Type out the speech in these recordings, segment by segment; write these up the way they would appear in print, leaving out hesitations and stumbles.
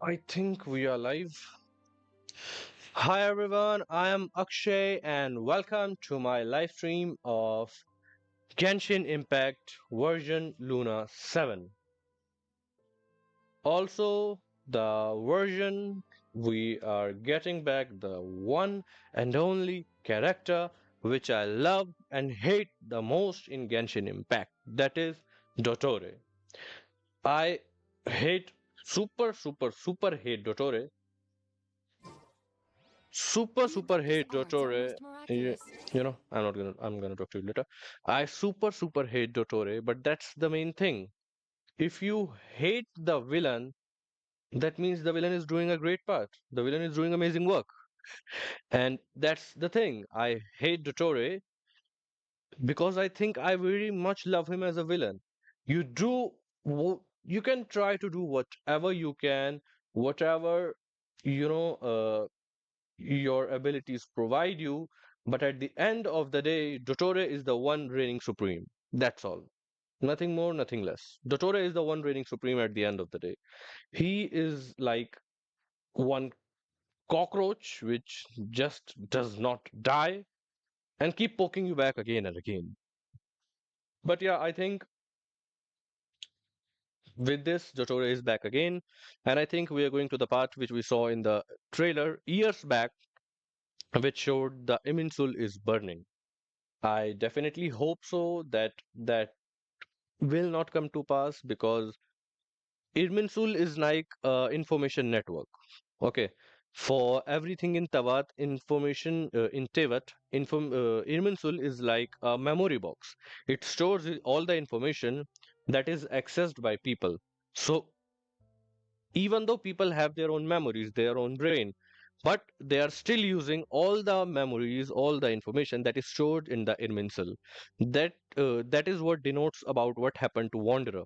I think we are live. Hi everyone, I am Akshay and welcome to my live stream of Genshin Impact version Luna 7. Also, the version we are getting back the one and only character which I love and hate the most in Genshin Impact. That is Dottore. I hate super hate Dottore. Super hate These arts are Dottore. almost You, miraculous. I'm gonna talk to you later. I super hate Dottore, but that's the main thing. If you hate the villain, that means the villain is doing a great part. The villain is doing amazing work. And that's the thing. I hate Dottore because I think I very much love him as a villain. You do you can try to do whatever you can, whatever you know your abilities provide you, but at the end of the day, Dottore is the one reigning supreme. That's all. Nothing more, nothing less. Dottore is the one reigning supreme at the end of the day. He is like one cockroach which just does not die and keep poking you back again and again. But yeah, I think with this, Dottore is back again, and I think we are going to the part which we saw in the trailer years back, which showed the Irminsul is burning. I definitely hope so that will not come to pass because Irminsul is like information network. Okay, for everything in Tavat, information in Tevat, Irminsul is like a memory box. It stores all the information that is accessed by people. So even though people have their own memories, their own brain, but they are still using all the memories, all the information that is stored in the Irminsul. That is what denotes about what happened to Wanderer.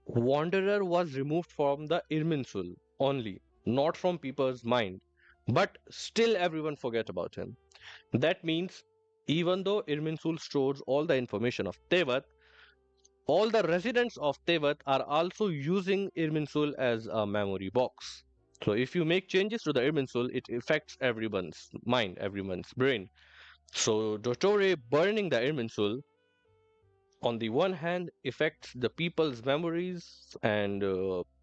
Wanderer was removed from the Irminsul only, not from people's mind, but still everyone forget about him. That means even though Irminsul stores all the information of Tevat, all the residents of Tevat are also using Irminsul as a memory box. So if you make changes to the Irminsul, it affects everyone's mind, everyone's brain. So Dottore burning the Irminsul, on the one hand, affects the people's memories and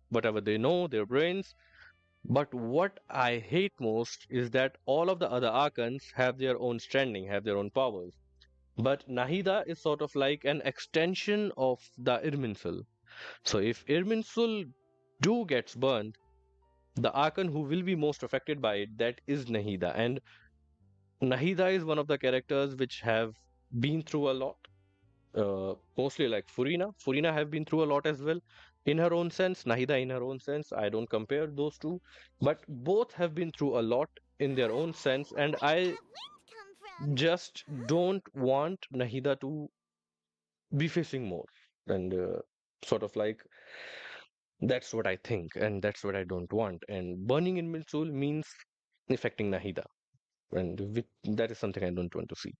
whatever they know, their brains. But what I hate most is that all of the other Archons have their own standing, have their own powers. But Nahida is sort of like an extension of the Irminsul. So if Irminsul do gets burned, the Archon who will be most affected by it, that is Nahida. And Nahida is one of the characters which have been through a lot. Mostly like Furina. Furina have been through a lot as well in her own sense. Nahida in her own sense. I don't compare those two, but both have been through a lot in their own sense. And Where'd I that wind come from? just Huh? don't want Nahida to be facing more. And sort of like that's what I think, and that's what I don't want. And burning in Milsul means affecting Nahida, and that is something I don't want to see.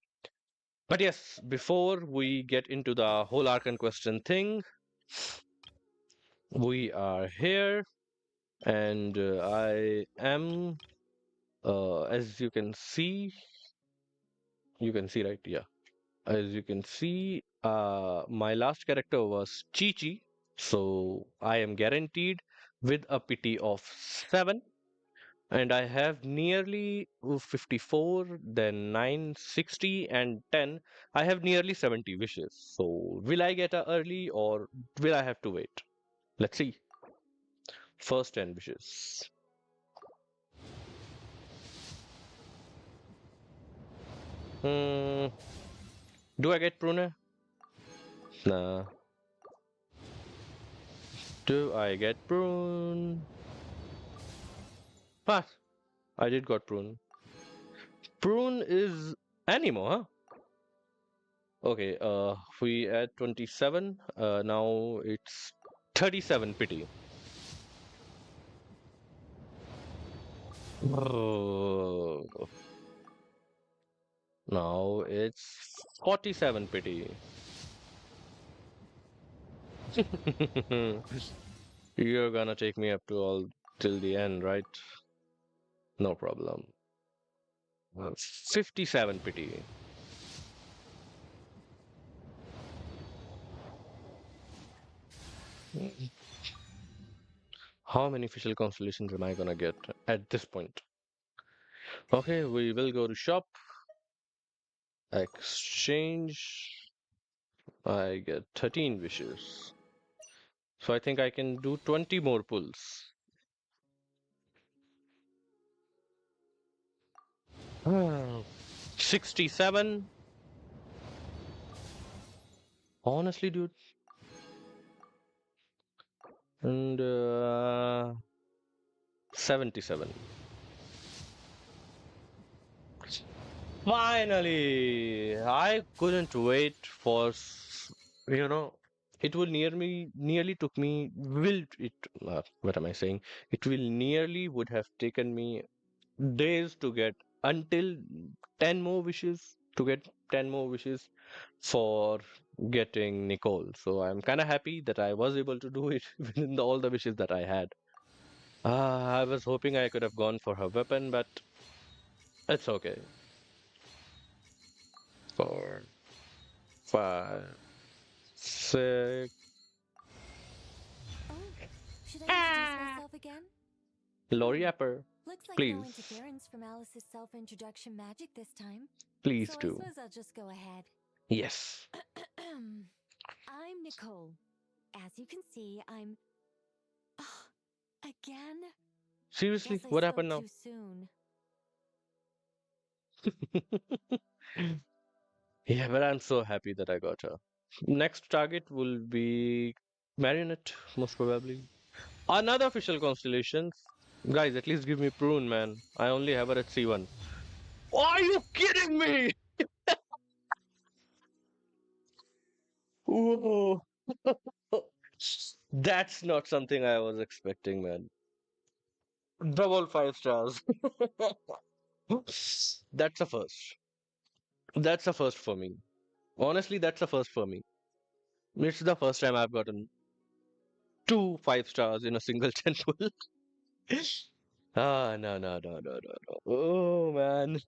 But yes, before we get into the whole Archon question thing, we are here, and I am, as you can see, right? Yeah, as you can see, my last character was Chi-Chi, so I am guaranteed with a pity of 7. And I have nearly 54, then 9, 60, and 10. I have nearly 70 wishes. So, will I get a early or will I have to wait? Let's see. First 10 wishes. Hmm. Do I get Prune? Nah. Do I get Prune? Ah, I did got Prune. Prune is Animo, huh? Okay, we at 27. Now it's 37 pity. Oh, now it's 47 pity. You're gonna take me up to all. till the end, right? No problem. 57 pity. How many official constellations am I gonna get at this point? Okay, we will go to shop, exchange. I get 13 wishes. So I think I can do 20 more pulls. 67. Honestly, dude. And 77. Finally, I couldn't wait for, you know, it will nearly took me, will it, what am I saying? It will nearly would have taken me days to get until 10 more wishes, to get 10 more wishes for getting Nicole. So I'm kind of happy that I was able to do it within all the wishes that I had. I was hoping I could have gone for her weapon, but it's okay. 4, 5, 6. Oh, should I introduce myself again? Lori Apper, Looks like please, no interference from Alice's self-introduction magic this time. please So I do. suppose I'll just go ahead. Yes. I'm Nicole. As you can see, I'm... again? Seriously, Guess I what spoke happened now? too soon. Yeah, but I'm so happy that I got her. Next target will be Marionette, most probably. Another official constellations. Guys, at least give me Prune, man. I only have her at C1. Are you kidding me? Whoa. That's not something I was expecting, man. Double 5 stars. That's a first. That's a first for me. Honestly, that's a first for me. It's the first time I've gotten two 5 stars in a single temple. No, no, no, no, no, no. Oh, man.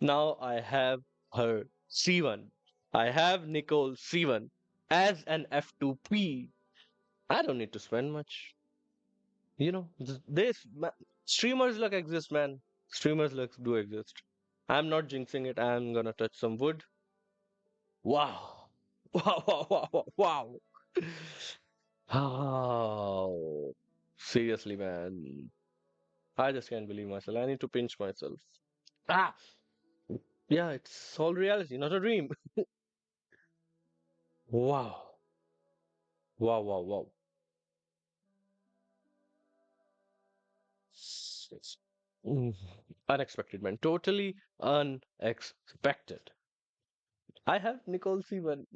Now I have her C1. I have Nicole C1 as an F2P. I don't need to spend much. Streamers luck exist, man. Streamers luck do exist. I'm not jinxing it. I'm gonna touch some wood. Wow. Wow, wow, wow, wow, wow. Oh, seriously, man. I just can't believe myself. I need to pinch myself. Ah, yeah, it's all reality, not a dream. Wow. Wow, wow, wow. It's mm, unexpected, man. Totally unexpected. I have Nicole Seaman.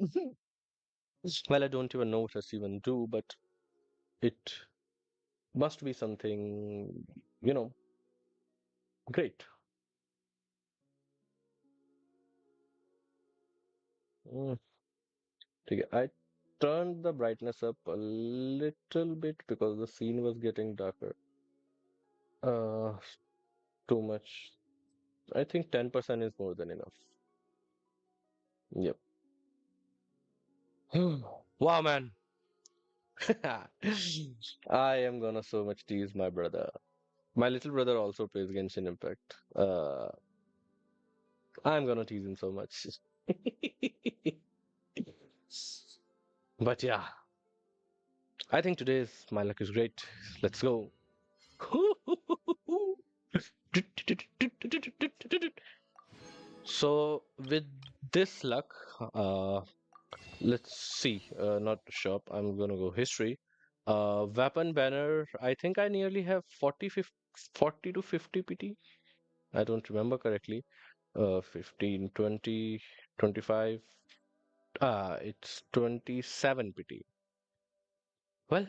Well, I don't even know what her Seaman do, but it must be something, you know, great. Mm, okay, I turned the brightness up a little bit because the scene was getting darker. Uh, too much. I think 10% is more than enough. Yep. Wow, man. I am gonna so much tease my brother. My little brother also plays Genshin Impact. I'm gonna tease him so much. But yeah, I think today's my luck is great. Let's go. So with this luck, uh, let's see. Not shop. I'm gonna go history. Weapon banner. I think I nearly have 40 to 50 PT. I don't remember correctly. 15, 20, 25. It's 27 PT. Well,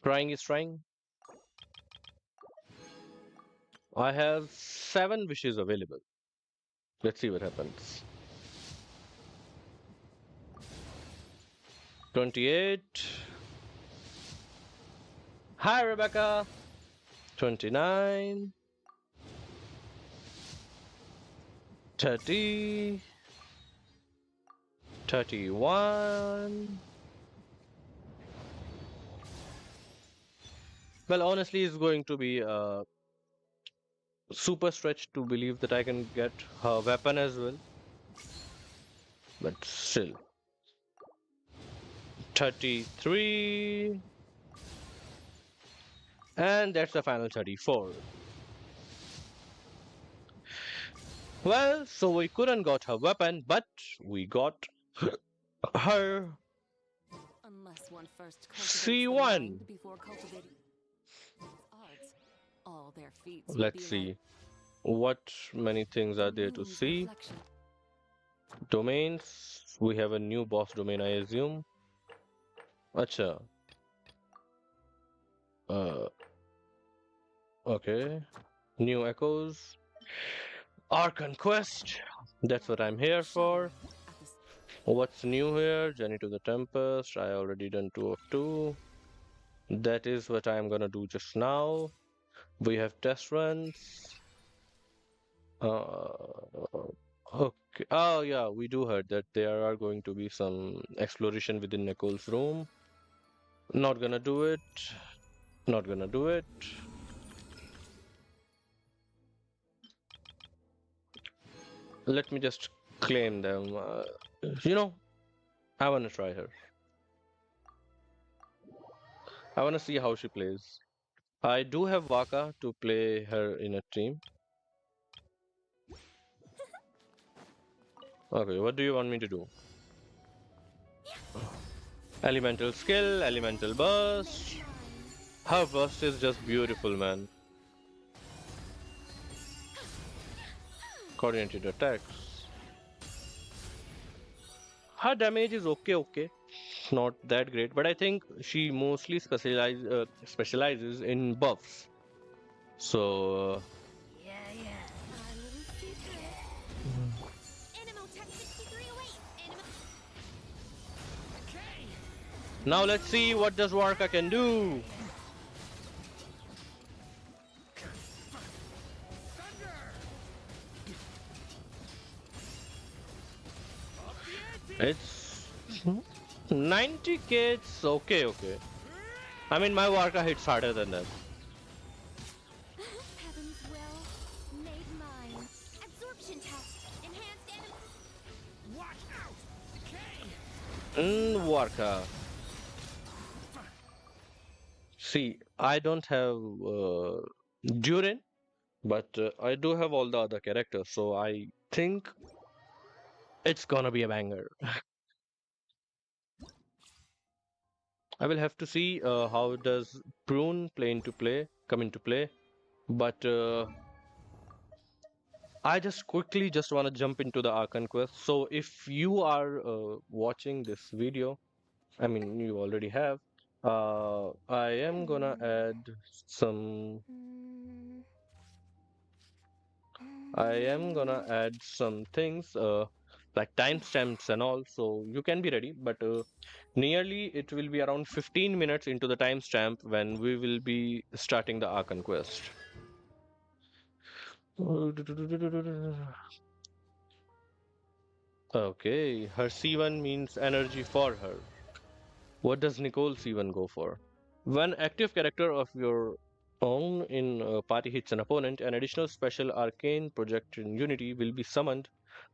trying is trying. I have 7 wishes available. Let's see what happens. 28. Hi, Rebecca. 29, 30, 31. Well, honestly, it's going to be super stretched to believe that I can get her weapon as well. But still. 33. And that's the final 34. Well, so we couldn't got her weapon, but we got her Unless one first cultivates the C1. mind before cultivating odds, all their feats will Let's be see like what many things are there to moon's see. reflection. Domains. We have a new boss domain, I assume. Acha. Uh, okay. New echoes. Archon Quest. That's what I'm here for. Shine at the What's new here? Journey to the Tempest. I already done 2 of 2. That is what I'm gonna do just now. We have test runs. Okay. Oh yeah, we do heard that there are going to be some exploration within Nicole's room. Not gonna do it. Not gonna do it. Let me just claim them. You know, I wanna try her. I wanna see how she plays. I do have Waka to play her in a team. Okay, what do you want me to do? Elemental skill, elemental burst. Her burst is just beautiful, man. Coordinated attacks. Her damage is okay, not that great, but I think she mostly specializes in buffs. So Yeah, yeah. Our little secret. Animo Tech 6308. Animo. now let's see what does Warka can do. It's 90k. It's okay. I mean, my Warka hits harder than that. Heaven's will made mine. Absorption test. Enhanced animo. Watch out. Warka. See, I don't have Durin, but I do have all the other characters, so I think it's gonna be a banger. I will have to see how does Prune come into play, but I just want to jump into the Archon Quest. So if you are watching this video, I mean you already have, I am gonna add some. I am gonna add some things like timestamps and all, so you can be ready. But nearly it will be around 15 minutes into the timestamp when we will be starting the Archon Quest. Okay, her C1 means energy for her. What does Nicole C1 go for? When active character of your own in a party hits an opponent, an additional special arcane project in Unity will be summoned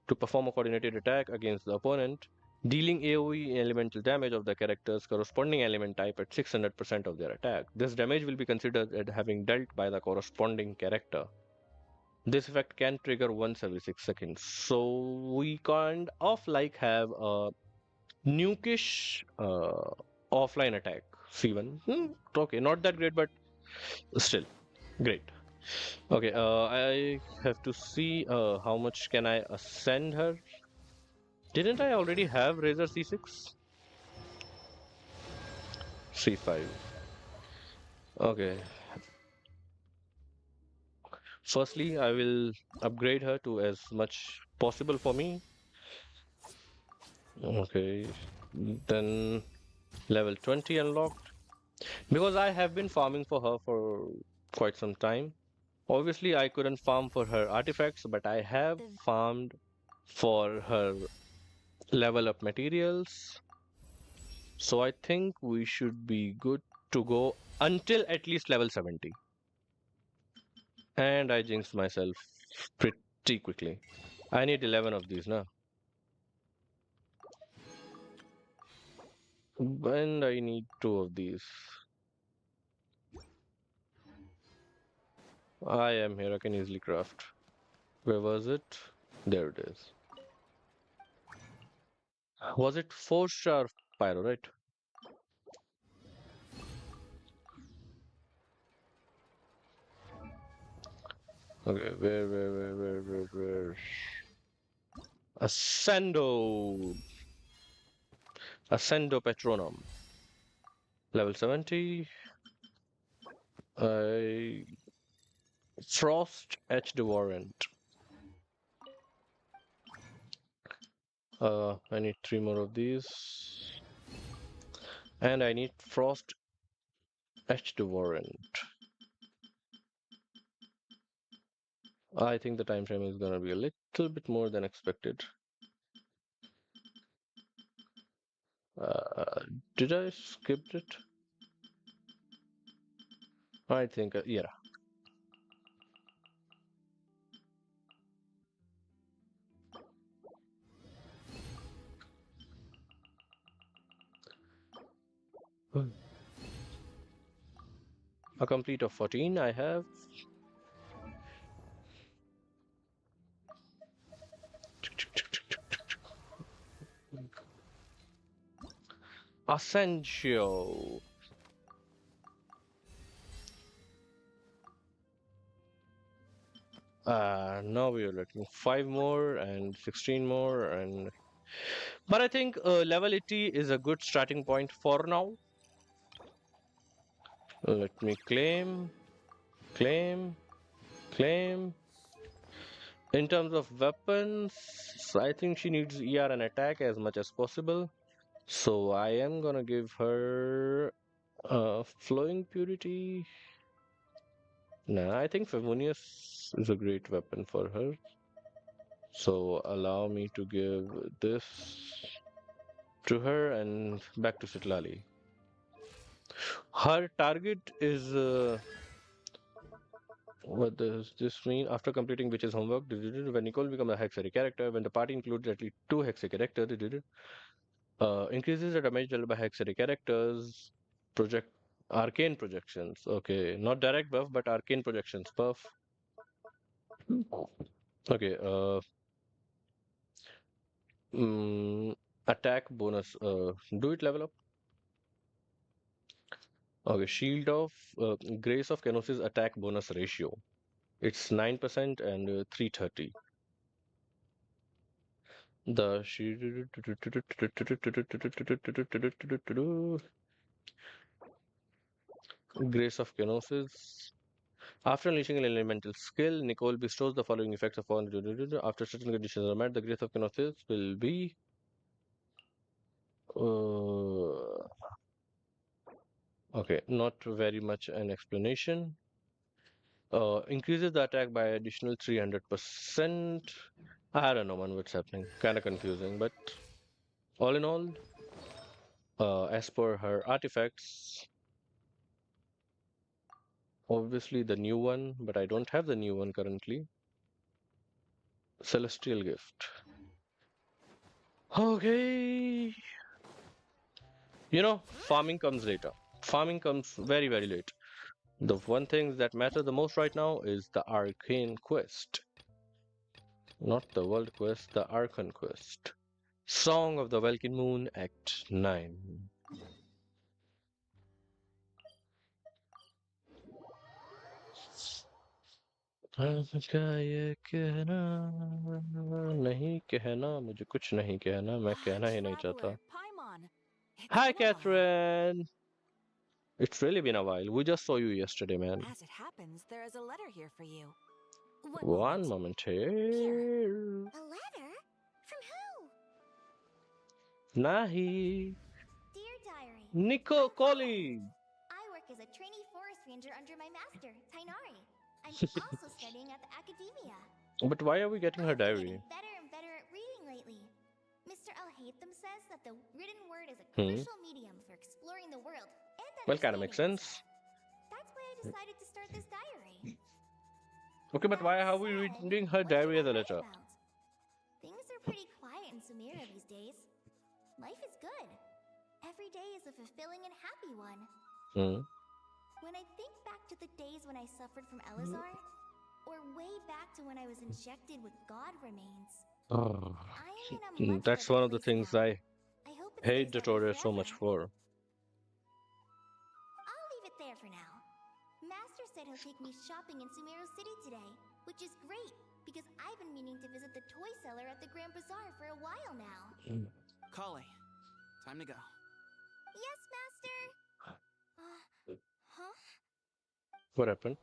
to perform a coordinated attack against the opponent, dealing AoE elemental damage of the character's corresponding element type at 600% of their attack. This damage will be considered as having dealt by the corresponding character. This effect can trigger once every 6 seconds. So we kind of like have a nukish offline attack. C1. Okay, not that great, but still great. Okay, I have to see how much can I ascend her. Didn't I already have Razor C6? C5. Okay. Firstly, I will upgrade her to as much possible for me. Okay. Then level 20 unlocked. Because I have been farming for her for quite some time. Obviously, I couldn't farm for her artifacts, but I have The farmed for her level up materials. So I think we should be good to go until at least level 70. And I jinxed myself pretty quickly. I need 11 of these now. And I need 2 of these. I am here, I can easily craft. Where was it? There it is. Was it 4-star pyro, right? Okay, where? Ascendo! Ascendo Petronum. Level 70. I Frost Edge Warrant. I need 3 more of these. And I need Frost Edge Warrant. I think the time frame is gonna be a little bit more than expected. Uh, did I skip it? I think, yeah. A complete of 14 I have. Ascencio. Now we are looking 5 more and 16 more and but I think level 80 is a good starting point for now. Let me claim. In terms of weapons, I think she needs ER and attack as much as possible. So I am gonna give her flowing purity. Nah, I think Favonius is a great weapon for her. So allow me to give this to her and back to Sitlali. Her target is what does this mean? After completing witch's homework, when Nicole becomes a Hexary character, when the party includes at least 2 Hexary characters, increases the damage dealt by Hexary characters, project arcane projections. Okay, not direct buff, but arcane projections buff. Okay, attack bonus. Do it level up. Okay, Shield of Grace of Kenosis attack bonus ratio. It's 9% and 330. The Grace of Kenosis. After unleashing an elemental skill, Nicole bestows the following effects upon. After certain conditions are met, the Grace of Kenosis will be. Okay, not very much an explanation. Increases the attack by additional 300%. I don't know, man, what's happening. Kind of confusing, but all in all, as per her artifacts, obviously the new one, but I don't have the new one currently. Celestial Gift. Okay. Farming comes later. Farming comes very, very late. The one thing that matters the most right now is the Arcane Quest. Not the World Quest, the Archon Quest. Song of the Welkin Moon, Act 9. ये कहना नहीं कहना मुझे कुछ नहीं कहना मैं कहना ही नहीं चाहता. traveler, Paimon. It's Hi, been a while. Catherine. It's really been a while. We just saw you yesterday, man. As it happens, there is a letter here for you. One moment here. A letter? From who? Nahi. Dear diary. Nicole Collei. as a trainee forest ranger under my master, Tighnari. I'm also studying at the academia. But why are we getting her I've been diary? getting better and better at reading lately. Mr. Al-Haytham says that the written word is a Hmm. crucial medium for exploring the world and Well, kind of makes understanding sense. itself. That's why I decided to start this diary. Okay, but why are we That said, reading her what should diary I as a write letter? about? Things are pretty quiet in Sumeru these days. Life is good. Every day is a fulfilling and happy one. Hmm. When I think back to the days when I suffered from Elazar, or way back to when I was injected with god remains, Oh, I am in a much that's better one of the place things now. I I hope it hate stays that way Dottore so much forever. for. I'll leave it there for now. Master said he'll take me shopping in Sumeru City today, which is great because I've been meaning to visit the toy seller at the Grand Bazaar for a while now. Collei, time to go. Yes, Master. Huh? What happened?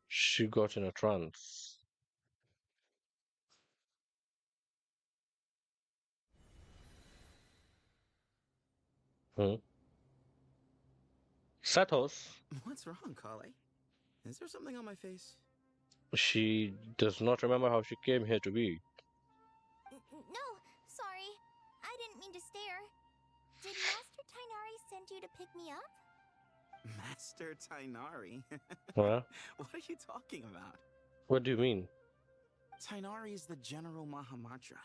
She got in a trance. Hmm. Sathos. What's wrong, Collei? Is there something on my face? She does not remember how she came here to be. No, sorry. I didn't mean to stare. Did Master Tighnari send you to pick me up? Master Tighnari? Huh? What are you talking about? What do you mean? Tighnari is the General Mahamatra.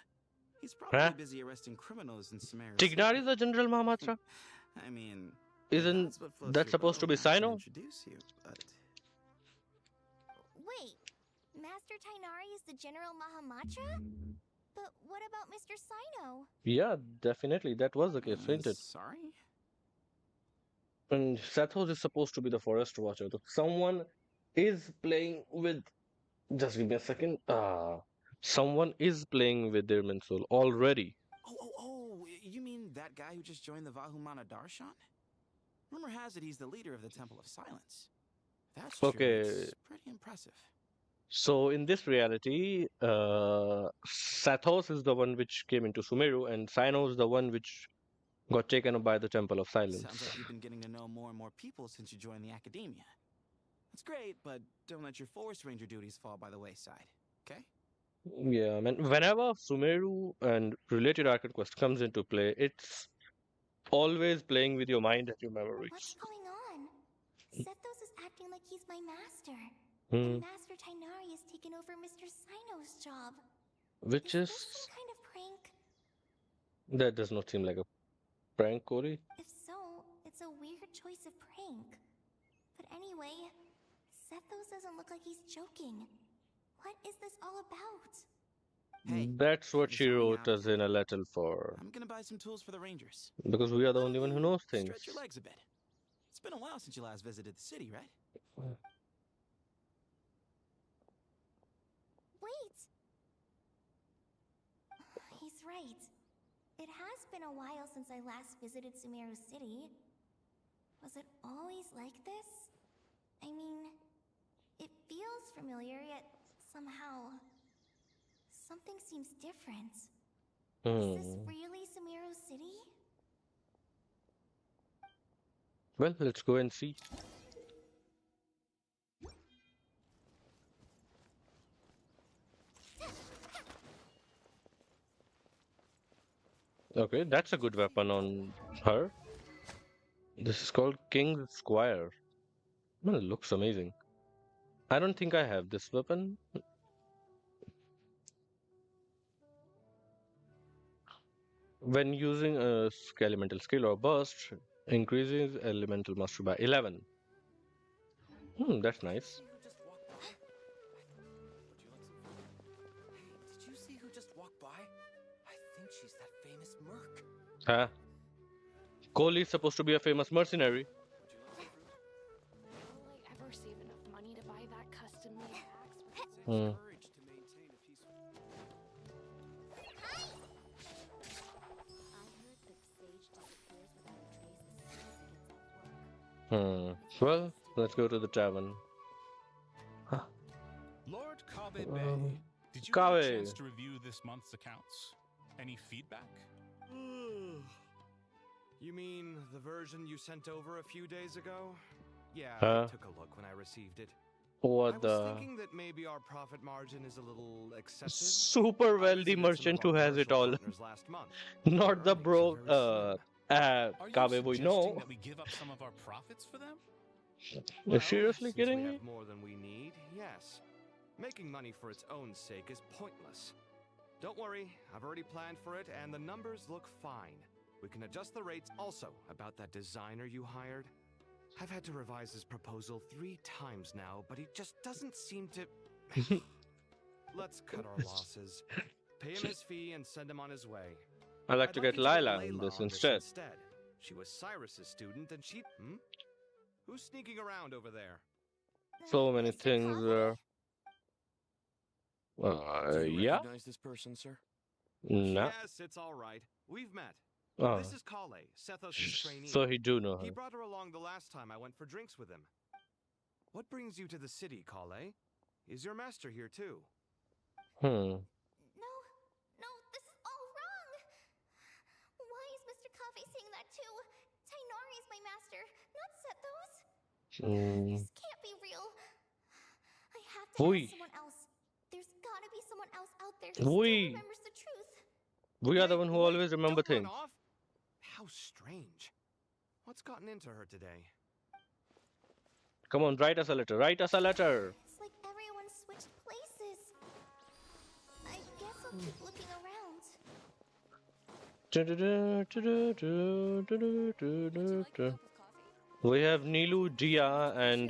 He's probably Huh? busy arresting criminals in Sumeru Tighnari City. is the General Mahamatra? I mean, Isn't that's what floats that your supposed to boat, be not to Sino? introduce you, but Wait, Master Tighnari is the General Mahamatra? But what about Mr. Sino? Yeah, definitely. That was the case, isn't it? sorry? And Sathos is supposed to be the forest watcher. So someone is playing with. Just give me a second. Someone is playing with Irminsul already. Oh, you mean that guy who just joined the Vahumana Darshan? Rumor has it he's the leader of the Temple of Silence. If that's true, Okay, it's pretty impressive. so in this reality, Sathos is the one which came into Sumeru, and Sino is the one which got taken up by the Temple of Silence. Sounds like you've been getting to know more and more people since you joined the academia. That's great, but don't let your forest ranger duties fall by the wayside, okay? Yeah, I mean, whenever Sumeru and related Archon Quest comes into play, it's always playing with your mind and your What's memories. going on? Sethos is acting like he's my master. Hmm. And Master Tighnari has taken over Mr. Sino's job. Which Is is this some kind of prank? that does not seem like a prank, Corey. If so, it's a weird choice of prank. But anyway, Sethos doesn't look like he's joking. What is this all about? Hey, That's what just she hang wrote out. us in a letter for, I'm gonna buy some tools for the rangers. because we are the Why only don't one who you knows things. Stretch your legs a bit. It's been a while since you last visited the city, right? Wait! He's right. It has been a while since I last visited Sumeru City. Was it always like this? I mean, it feels familiar, yet somehow something seems different. Is this really Sumeru City? Well, let's go and see. Okay, that's a good weapon on her. This is called King's Squire. Well, it looks amazing. I don't think I have this weapon. When using a elemental skill or burst, increases elemental mastery by 11. That's nice. Did you see who just walked by? I think she's that famous merc. Huh? Collei is supposed to be a famous mercenary. Will I ever save enough money to buy that custom-made axe? Hmm. Courage to maintain a peaceful. Hi! I heard that Sage disappears without a trace as soon as he gets off work. Well, let's go to the tavern. Lord Kaveh, Um, did you get a Kaveh. chance to review this month's accounts? Any feedback? You mean the version you sent over a few days ago? Yeah, Huh? I took a look when I received it. I What was the thinking that maybe our profit margin is a little excessive. super I wealthy visited some merchant of our who has it commercial all, partners last month. not Their the earnings are broke very slim. Are you Kaveh boy. suggesting No, that we give up some of our profits for them? you're seriously since kidding we me? have more than we need, yes. Making money for its own sake is pointless. Don't worry, I've already planned for it, and the numbers look fine. We can adjust the rates. Also, about that designer you hired. I've had to revise his proposal 3 times now, but he just doesn't seem to... Let's cut our losses. Pay him his fee and send him on his way. I like I'd to like get you to Lila on this instead. She was Cyrus's student, and she... Who's sneaking around over there? So many Mr. things Kaveh? were. Do you Yeah? recognize this person, sir? Nah. Yes, it's all right. We've met. Oh. This is Collei, Sethos' trainee. So he do know He her. brought her along the last time I went for drinks with him. What brings you to the city, Collei? Is your master here too? No, this is all wrong. Why is Mr. Kaveh saying that too? Tighnari is my master, not Sethos. This can't be real. I have to Oi. ask someone else. There's gotta be someone else out there who Oi. still remembers the truth. We are the Wait, one who always remember don't run things. off. How strange. What's gotten into her today? Come on, write us a letter. Write us a letter. It's like everyone switched places. I guess I'll keep looking around. We have Nilou, Dehya, and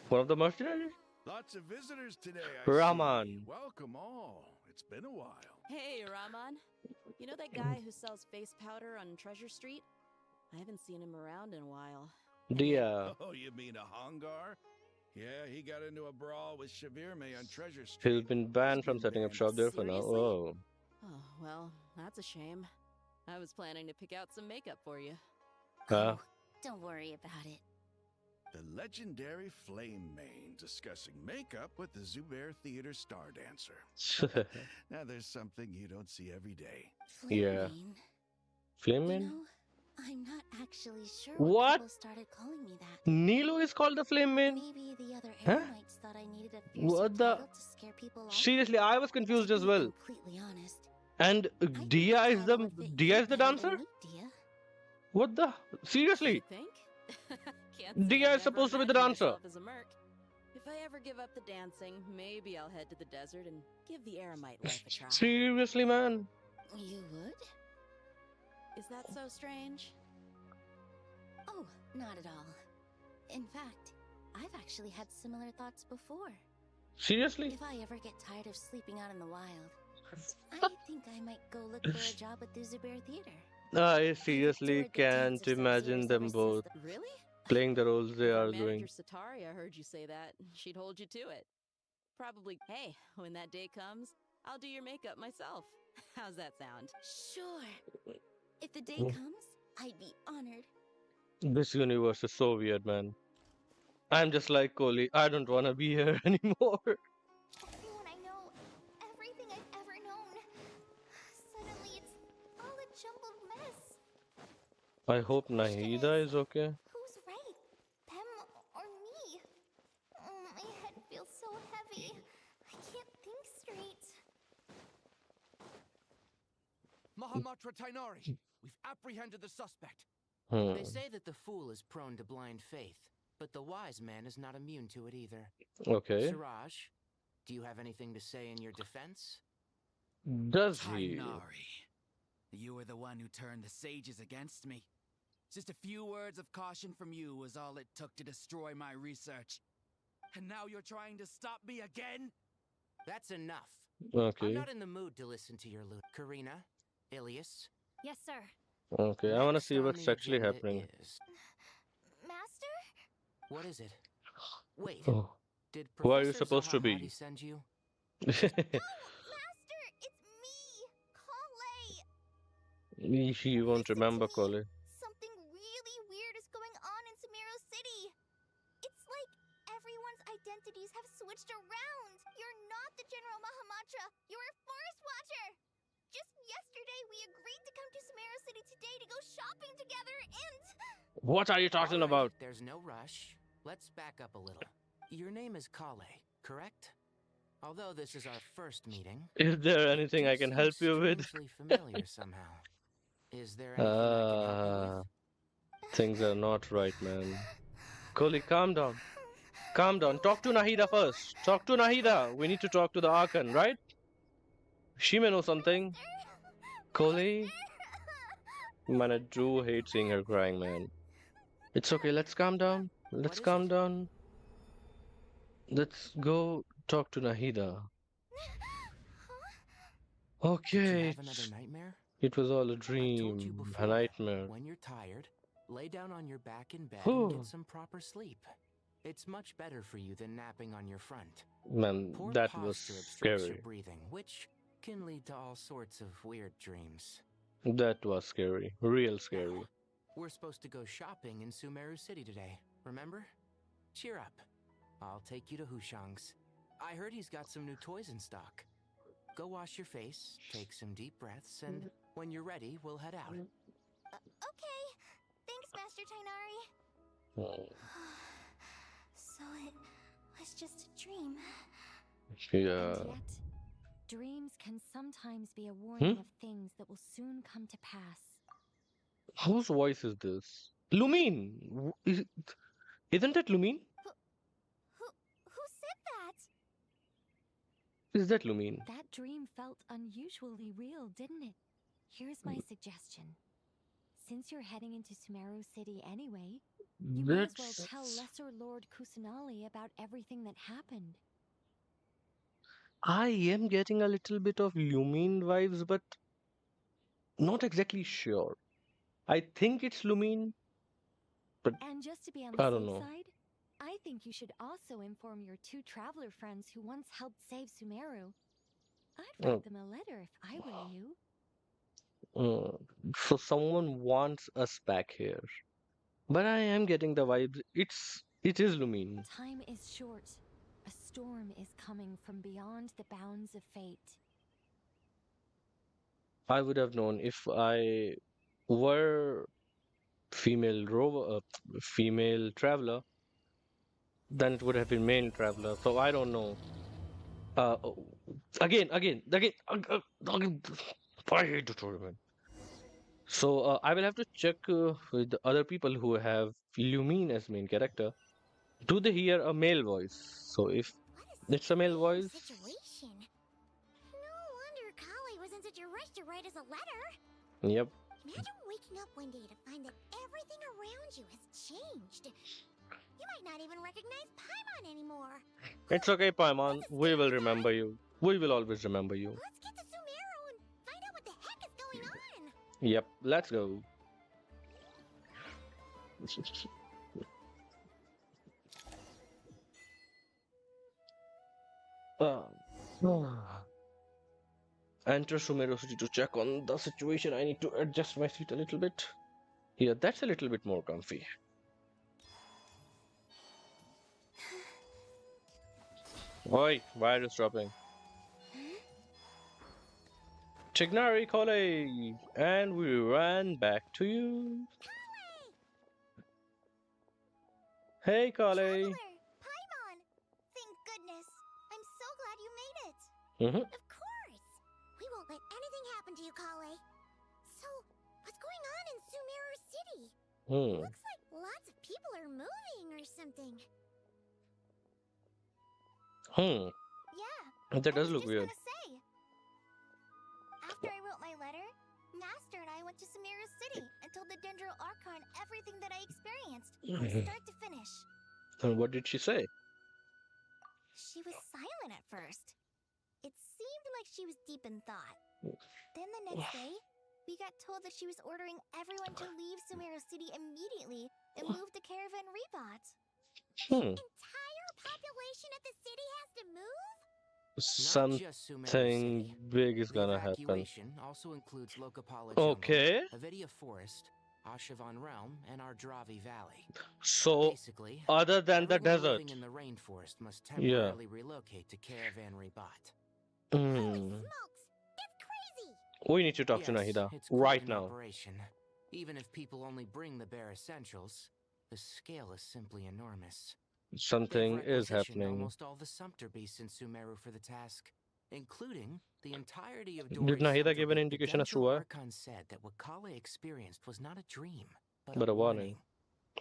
one of the mercenaries. Lots of visitors today, Rahman. Welcome all. It's been a while. Hey, Rahman. You know that guy who sells face powder on Treasure Street? I haven't seen him around in a while. Dehya. Oh, you mean a Hongar? Yeah, he got into a brawl with Shavirme on Treasure Street. He's been banned from setting up shop there for now. Seriously? Oh. Oh, well, that's a shame. I was planning to pick out some makeup for you. Huh? Don't worry about it. The legendary Flame Mane discussing makeup with the Zubair Theater star dancer. Now there's something you don't see every day. Yeah. Flame Flame You Man? know, I'm not actually sure What? why people started calling me that. Nilou is called the Flame Man? Maybe the other Huh? Eremites thought I needed a fiercer What the? title to scare people off. Seriously, I was confused To as be well. completely honest, And I think Dehya is the title would fit Dehya you is the better than dancer? me, Dehya. What the? Seriously? You think? Can't say Dehya I've is supposed to never be the imagined dancer. myself as a merc. If I ever give up the dancing, maybe I'll head to the desert and give the Eremite life a try. Seriously, man. You would? Is that so strange? Oh, not at all. In fact, I've actually had similar thoughts before. Seriously? If I ever get tired of sleeping out in the wild, I think I might go look for a job at the Zubair Theater. I seriously toured the can't dunes of imagine Sanzires them ever since both the- Really? playing the roles they If our are manager doing. Satari, I heard you say that. She'd hold you to it. Probably, hey, when that day comes, I'll do your makeup myself. How's that sound? Sure. If the day Mm. comes, I'd be honored. This universe is so weird, man. I'm just like Collei. I don't want to be here anymore. Everyone I know, everything I've ever known. Suddenly it's all a jumbled mess. I hope Nahida is okay. Who's right? Them or me? Oh, my head feels so heavy. I can't think straight. Mahamatra Tighnari, we've apprehended the suspect. Hmm. They say that the fool is prone to blind faith, but the wise man is not immune to it either. Okay. Suraj, do you have anything to say in your defense? Does he? Tighnari, you were the one who turned the sages against me. Just a few words of caution from you was all it took to destroy my research. And now you're trying to stop me again? That's enough. I'm Okay. not in the mood to listen to your loot. Karina, Ilias. Yes, sir. Okay. I want to next see on what's the actually agenda happening. is- Master? What is it? Wait, Oh. did Who are you Professor supposed to be? Zahahati send you? Oh, Master, it's me, Collei. He won't Listen to remember me. Collei. Something really weird is going on in Sumeru City. It's like everyone's identities have switched around. You're not the General Mahamatra. You're a forest watcher. Just yesterday, we agreed to come to Sumeru City today to go shopping together and... What are you talking All right, about? There's no rush. Let's back up a little. Your name is Collei, correct? Although this is our first meeting, Is there you anything do I can seem help you with? strangely familiar somehow. Is there anything I can help you with? Things are not right, man. Collei, calm down. Calm down. Talk to Nahida first. Talk to Nahida. We need to talk to the Archon, right? She may know something. Collei? Man, I do hate seeing her crying, man. It's okay, let's calm down. Let's is calm it? down. Let's go talk to Nahida. Did you Okay, have another nightmare? it was all a I've told you dream, before. a nightmare. When you're tired, lay down on your back in bed and Whew. get some proper sleep. It's much better for you than napping on your front. Man, Poor that was posture obstructs your scary. breathing, which can lead to all sorts of weird dreams. That was scary. Real scary. Now, we're supposed to go shopping in Sumeru City today, remember? Cheer up. I'll take you to Hushang's. I heard he's got some new toys in stock. Go wash your face, take some deep breaths, and when you're ready, we'll head out. Okay. Thanks, Master Tighnari. Oh, So it was just a dream. yeah. And yet, dreams can sometimes be a warning of things that will soon come to pass. Whose voice is this? Lumine! Isn't it Lumine? Who said that? Is that Lumine? That dream felt unusually real, didn't it? Here's my suggestion. Since you're heading into Sumeru City anyway, you might as well tell Lesser Lord Kusanali about everything that happened. I am getting a little bit of Lumine vibes, but not exactly sure. I think it's Lumine. And just to be on the I don't safe know. side, I think you should also inform your two traveler friends who once helped save Sumeru. I'd write them a letter if I were you. So someone wants us back here. But I am getting the vibes. It is Lumine. Time is short. A storm is coming from beyond the bounds of fate. I would have known if I were female traveler, then it would have been male traveler. So I don't know. Again. I hate the tournament. So I will have to check with the other people who have Lumine as main character. Do they hear a male voice? So if it's a male voice, Situation. No wonder Collei was in such a rush to write us a letter. yep. Imagine waking up one day to find that everything around you has changed. You might not even recognize Paimon anymore. It's okay, Paimon. We will remember you. We will always remember you. Let's get to Sumeru and find out what the heck is going on. Yep, let's go. Enter Sumeru City to check on the situation. I need to adjust my seat a little bit. Yeah, that's a little bit more comfy. Oi, why are you stopping? Tighnari, Collei, and we ran back to you. Hey, Collei. Traveler, Paimon! Thank goodness. I'm so glad you made it. Mm-hmm. Of course. We won't let anything happen to you, Collei. So, what's going on in Sumeru City? Looks like lots of people are moving or something. Yeah. That does I was look just weird. gonna say. After I wrote my letter, Master and I went to Sumeru City and told the Dendro Archon everything that I experienced, from start to finish. And what did she say? She was silent at first. It seemed like she was deep in thought. Then the next day, we got told that she was ordering everyone to leave Sumeru City immediately and move to Caravan Rebot. Entire population of the city has to move? Not just Sumeru Something City. big is The gonna happen. evacuation also includes Lokapala Jungle, Okay. Avedia Forest, Ashavan Realm, and Ardravi Valley. So, Basically, other than the everyone desert. living in the rainforest must Yeah. temporarily relocate to Caravan Rebot. Holy smokes! That's crazy! We need to talk to Yes, Nahida it's quite right an now. operation. Even if people only bring the bare essentials, the scale is simply enormous. Something They've is requisitioned happening. almost all the sumpter beasts in Sumeru for the task, including the entirety of Did Dory's Nahida sumpter give an beast. indication The as to Dendro why? Archon said that what Collei experienced was not a dream, but But a a warning. warning.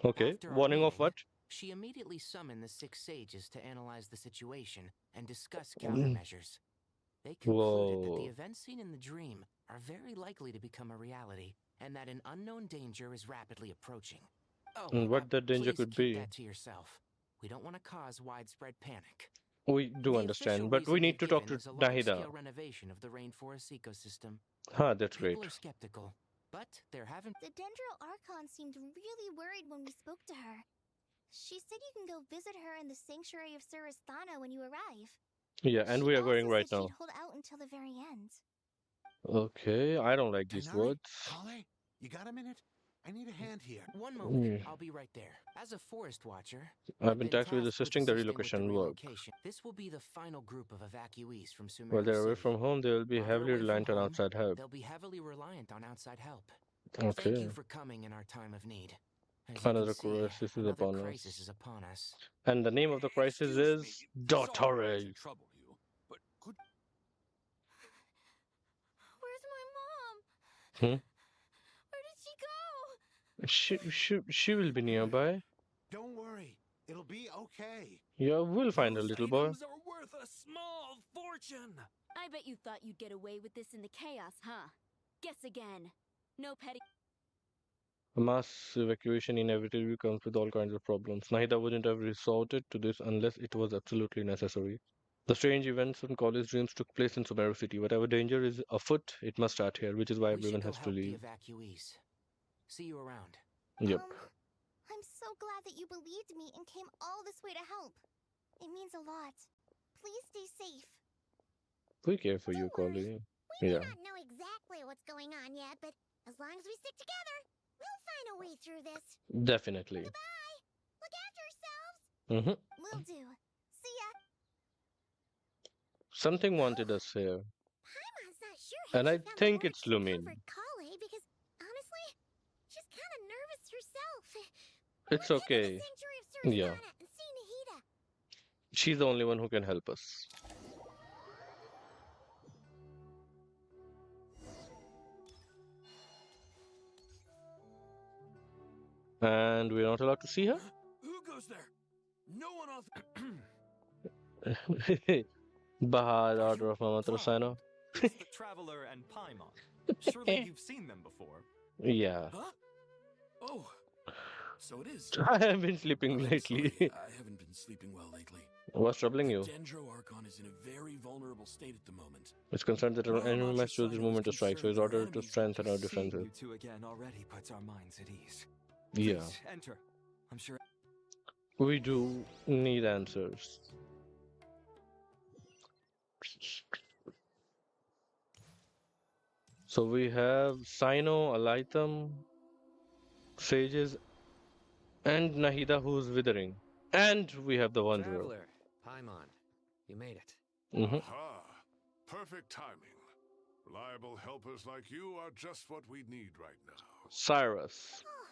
Okay, After our warning of meeting, what? she immediately summoned the 6 sages to analyze the situation and discuss Mm. countermeasures. They concluded that the Whoa. events seen in the dream are very likely to become a reality, and that an unknown danger is rapidly approaching. Oh, And what that danger please could keep be? that to yourself. We don't want to cause widespread panic. We do The understand, official but we reason need to they've talk given to is a Nahida. large-scale renovation of the rainforest ecosystem. Huh, that's great. People are skeptical, but there haven't. The Dendro Archon seemed really worried when we spoke to her. She said you can go visit her in the sanctuary of Surasthana when you arrive. Yeah, and we are going also right said now. she'd hold out until the very end. Okay, I don't like these Tighnari? words. Collei, you got a minute? I need a hand here. One moment, Mm. I'll be right there. As a forest watcher, I've been tasked with tasked assisting the assisting with relocation work. relocation. This will be the final group of evacuees from Sumeru While they're away City. from home, they will be While they're heavily away from reliant on home, outside help. They'll be heavily reliant on outside help. Thank Okay. you for coming in our time of need. As you Another can see, crisis is another upon crisis us. is upon us. And the name of the crisis Excuse is me, sorry Dottore. to trouble you, but could Where's my mom? Hmm? Where did she go? She will be nearby. Don't worry, it'll be okay. Yeah, we'll find a those little boy. items are worth a small fortune? I bet you thought you'd get away with this in the chaos, huh? Guess again. No petty. A mass evacuation inevitably comes with all kinds of problems. Nahida wouldn't have resorted to this unless it was absolutely necessary. The strange events in Collei's dreams took place in Sumeru City. Whatever danger is afoot, it must start here, which is why We should everyone go has to help the leave. evacuees. See you around. Yep. I'm so glad that you believed me and came all this way to help. It means a lot. Please stay safe. We care for you, Don't worry. Collei. We Yeah. may not know exactly what's going on yet, but as long as we stick together, we'll find a way through this. Definitely. Goodbye. Look after yourselves. Mm-hmm. Will do. See ya. Something wanted us here. Paimon's not sure how And she I found the think words it's to Lumin. comfort Collei because honestly, she's kind of nervous herself. It's Let's head to okay. the sanctuary of Yeah. Surasthana and see Nahida. She's the only one who can help us. And we're not allowed to see her? Who goes there? No one else. Bahad order of Mamatrasano. It's the Traveler and Paimon. Surely you've seen them before. Yeah. Huh? Oh, so it is. I have been sleeping I'm lately. sorry, I haven't been sleeping well lately. What's troubling you? Dendro Archon is in a very vulnerable state at the moment. It's concerned that an enemy might choose this moment to strike, so it's ordered to strengthen our Seeing defenses. you two again already puts our minds at ease. Yeah. Please, enter. I'm sure. We do need answers. So we have Sino, Alaitham, Sages, and Nahida who's withering. And we have the Wanderer. Traveler, Paimon, you made it. Mm-hmm. Aha! Perfect timing. Reliable helpers like you are just what we need right now. Cyrus. Oh,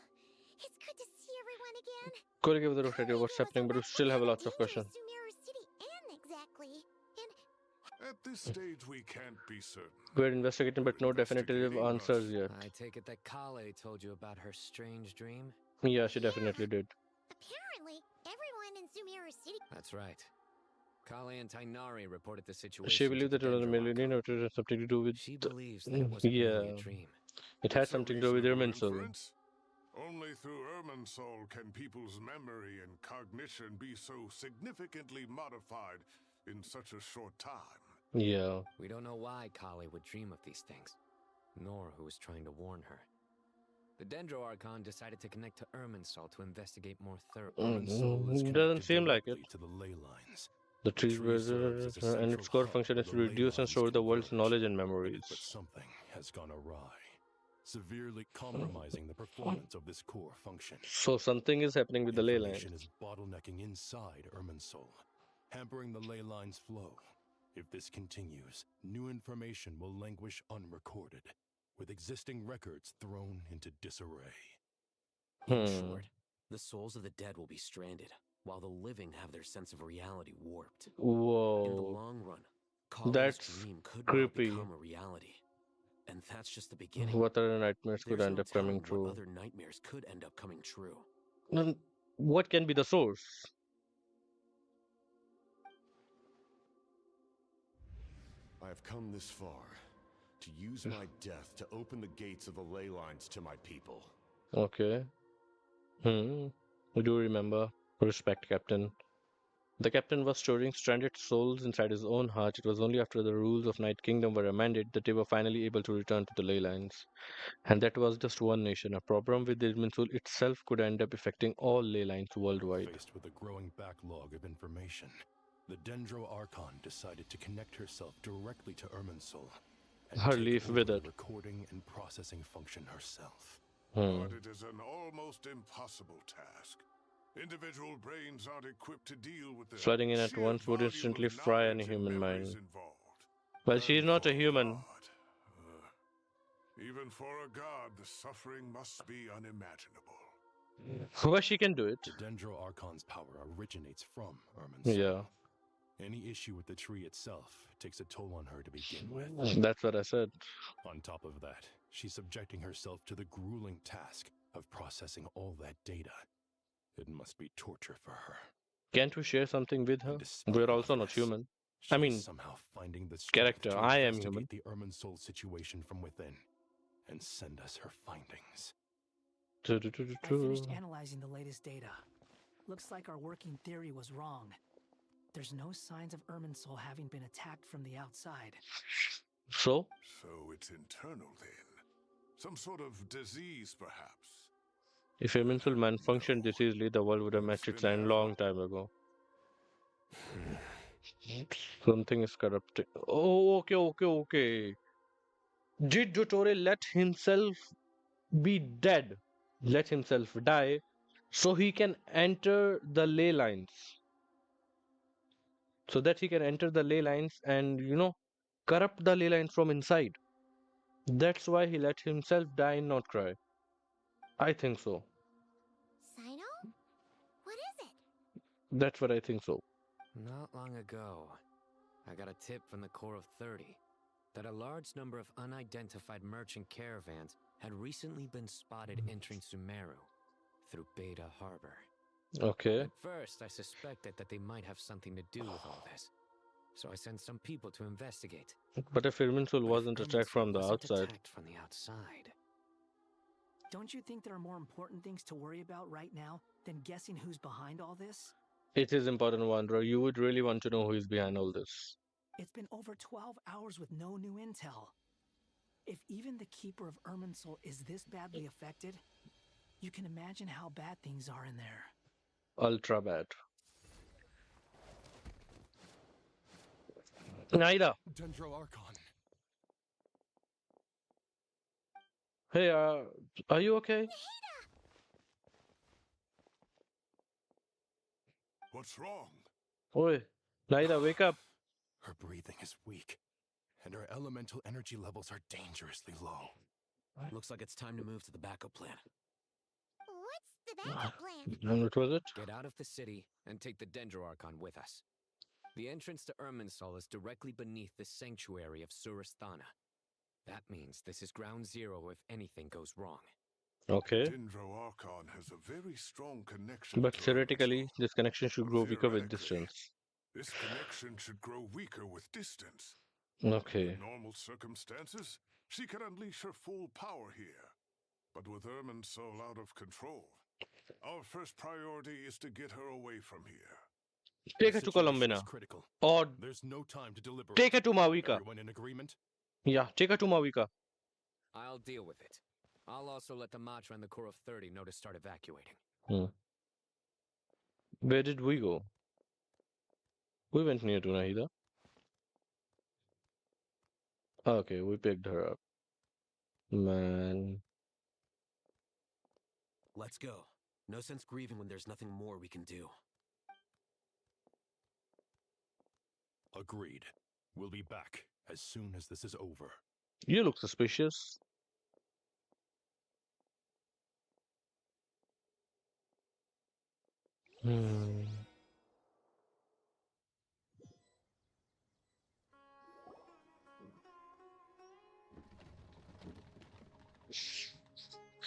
it's good to see everyone again. Could give the rotator what's happening, but we still have lots of questions. Sumeru City and exactly. And At this stage, we can't be certain. We're investigating, but no definitive answers yet. I take it that Collei told you about her strange dream? Yeah, she definitely did. apparently, everyone in Sumeru City. That's right. Collei and Tighnari reported the situation. She believed to that it was a Dendro millennium, Archon. it had something to do with. She believes that it wasn't Yeah. really a dream. It has It's a something to do with reasonable Irminsul. inference. Only through Irminsul can people's memory and cognition be so significantly modified in such a short time. Yeah. We don't know why Collei would dream of these things, nor who was trying to warn her. The Dendro Archon decided to connect to Irminsul to investigate more thoroughly. It doesn't seem like it. To the ley lines. The trees serves as a and its central core hub function where is to the ley reduce and lines store the world's converge. knowledge and memories. But something has gone awry, severely compromising the performance of this core function. So something is happening with the ley lines. Information is bottlenecking inside Irminsul, hampering the ley line's flow. If this continues, new information will languish unrecorded, with existing records thrown into disarray. In short, the souls of the dead will be stranded, while the living have their sense of reality warped. Whoa. In the long run, Collei's That's dream could creepy. well become a reality. And that's just the beginning. What other nightmares could There's end no up coming telling true? what other nightmares could end up coming true. What can be the source? I have come this far to use my death to open the gates of the ley lines to my people. Okay. We do remember. Respect, Captain. The captain was storing stranded souls inside his own heart. It was only after the rules of Night Kingdom were amended that they were finally able to return to the ley lines. And that was just one nation. A problem with Irminsul itself could end up affecting all ley lines worldwide. Faced with a growing backlog of information, the Dendro Archon decided to connect herself directly to Irminsul and Her take leaf over with the it. recording and processing function herself. But it is an almost impossible task. Individual brains aren't equipped to deal with the Flooding in at sheer once would volume instantly of fry any knowledge and human memories mind. involved. Well, she's And not for a human. Even for a god, the suffering must be unimaginable. Well, she can do it. The Dendro Archon's power originates from Irminsul. Yeah. Any issue with the tree itself takes a toll on her to begin with. That's what I said. On top of that, she's subjecting herself to the grueling task of processing all that data. It must be torture for her. Can't we share something with her? We're also not human. I mean, somehow finding the strength character, to I am investigate human. the Irminsul situation from within and send us her findings. I finished analyzing the latest data. Looks like our working theory was wrong. There's no signs of Irminsul having been attacked from the outside. So? So it's internal then. Some sort of disease, perhaps. If Irminsul malfunctioned this easily, the world would have matched its end long time ago. Something is corrupting. Oh, okay. Did Dottore let himself be dead? Let himself die so he can enter the ley lines. So that he can enter the ley lines and, corrupt the ley lines from inside. That's why he let himself die in Nod-Krai. I think so. Sino? What is it? That's what I think so. Not long ago, I got a tip from the Core of 30 that a large number of unidentified merchant caravans had recently been spotted entering Sumeru through Beta Harbor. Okay. At first, I suspected that they might have something to do with all this, so I sent some people to investigate. But if Irminsul wasn't attacked from the outside. Attacked from the outside. Don't you think there are more important things to worry about right now than guessing who's behind all this? It is important, Wanderer. You would really want to know who is behind all this. It's been over 12 hours with no new intel. If even the Keeper of Irminsul is this badly affected, you can imagine how bad things are in there. Ultra bad. Nahida. Dendro Archon. Hey, are you okay? What's wrong? Oi, Nahida, wake up. Her breathing is weak, and her elemental energy levels are dangerously low. Looks like it's time to move to the backup plan. What's the backup plan? And what was it? Get out of the city and take the Dendro Archon with us. The entrance to Irminsul is directly beneath the sanctuary of Surasthana. That means this is ground zero if anything goes wrong. Okay. Dendro Archon has a very strong connection. But to theoretically, this connection should grow weaker with distance. This connection should grow weaker with distance. Okay. In normal circumstances, she can unleash her full power here. But with Irminsul out of control, our first priority is to get her away from here. Take her to Colombina. Critical. Or there's no time to deliberate. take her to Mawika. Everyone in agreement? Yeah, take her to Mawika. I'll deal with it. I'll also let the Matra and the Core of 30 know to start evacuating. Where did we go? We went near to Nahida. Okay, we picked her up. Man. Let's go. No sense grieving when there's nothing more we can do. Agreed. We'll be back as soon as this is over. You look suspicious.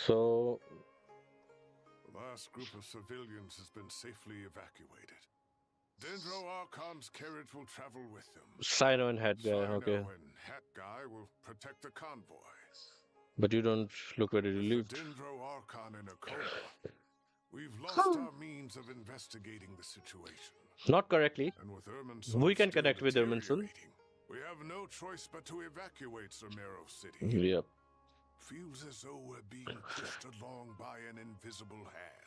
So, The last group of civilians has been safely evacuated. Dendro Archon's carriage will travel with them. Sino and Hat Guy, okay. and Hat Guy will protect the convoy. But you don't look very relieved. Dendro Archon in a coma. We've lost our means of investigating the situation. Not correctly. And with Irminsul We can still connect with Irminsul. we have no choice but to evacuate Sumeru City. Yep. Feels as though we're being pushed along by an invisible hand.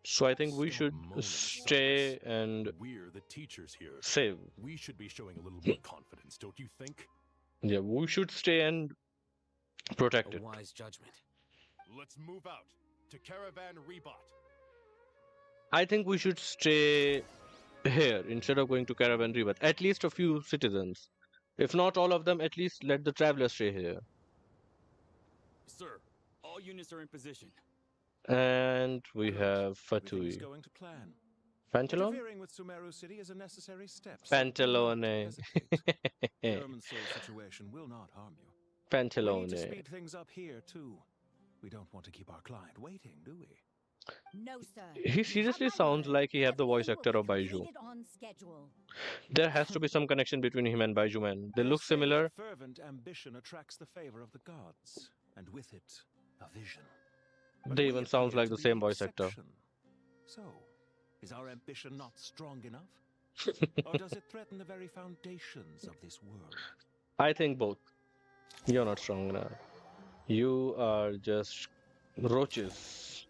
So I think we should stay and We're the teachers here. save. We should be showing a little more confidence, don't you think? Yeah, we should stay and protect it. Wise judgment. Let's move out to Caravan Rebot. I think we should stay here instead of going to Caravan River. At least a few citizens. If not all of them, at least let the travelers stay here. Sir, all units are in position. And we have Everything's Fatui. going to plan. Pantalone? Interfering with Sumeru City is a necessary step. Pantalone. The Irminsul situation will not harm you. We need to Pantalone. speed things up here too. We don't want to keep our client waiting, do we? No, sir. He seriously sounds like he have the voice actor of Baiju. On schedule. There has to be some connection between him and Baiju, man. They look similar. Fervent ambition attracts the favor of the gods, and with it, a vision. They even sounds like the same voice actor. So, is our ambition not strong enough? Or does it threaten the very foundations of this world? I think both. You're not strong enough. You are just roaches.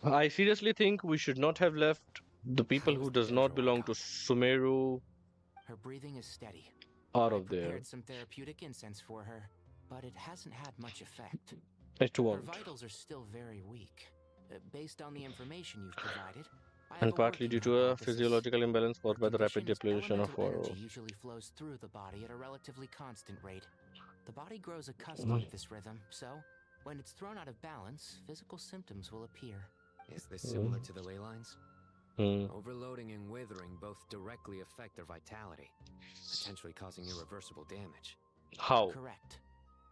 I seriously think we should not have left the people who does not belong to Sumeru Her breathing is steady. out I of there. prepared some therapeutic incense for her, but it hasn't had much effect. It Her won't. vitals are still very weak. Based on the information you've provided, I have And a partly due working to a hypothesis. physiological imbalance caused by the rapid Condition is depletion of elemental water. energy usually flows through the body at a relatively constant rate. The body grows accustomed to this rhythm, so when it's thrown out of balance, physical symptoms will appear. Is this similar to the ley lines? Hmm. Overloading and withering both directly affect their vitality, potentially causing irreversible damage. How? Correct.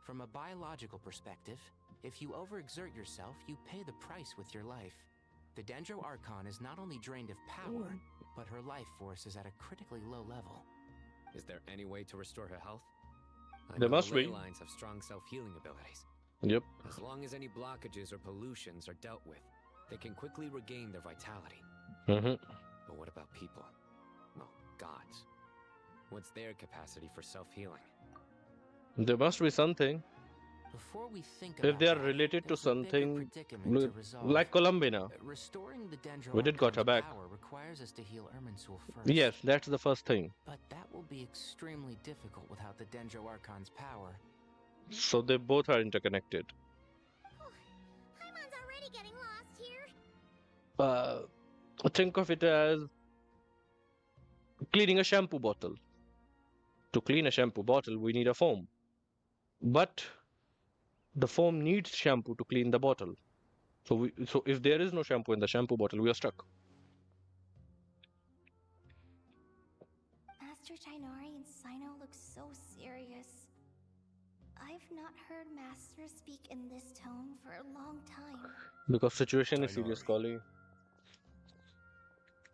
From a biological perspective, if you overexert yourself, you pay the price with your life. The Dendro Archon is not only drained of power, but her life force is at a critically low level. Is there any way to restore her health? I There know must the ley be. lines have strong self-healing abilities. Yep. As long as any blockages or pollutions are dealt with, they can quickly regain their vitality. Mm-hmm. But what about people? Well, gods. What's their capacity for self-healing? There must be something. Before we think If about they are that, related to there's a bigger something predicament to resolve. like Columbina. Restoring the Dendro We did got her Archon's back. power requires us to heal Irminsul first. Yes, that's the first thing. But that will be extremely difficult without the Dendro Archon's power. So they both are interconnected. Paimon's already getting lost here. Think of it as cleaning a shampoo bottle. To clean a shampoo bottle, we need a foam. But the foam needs shampoo to clean the bottle. So if there is no shampoo in the shampoo bottle, we are stuck. Master Tighnari and Sino look so serious. I've not heard Master speak in this tone for a long time. Because situation is serious, Collei.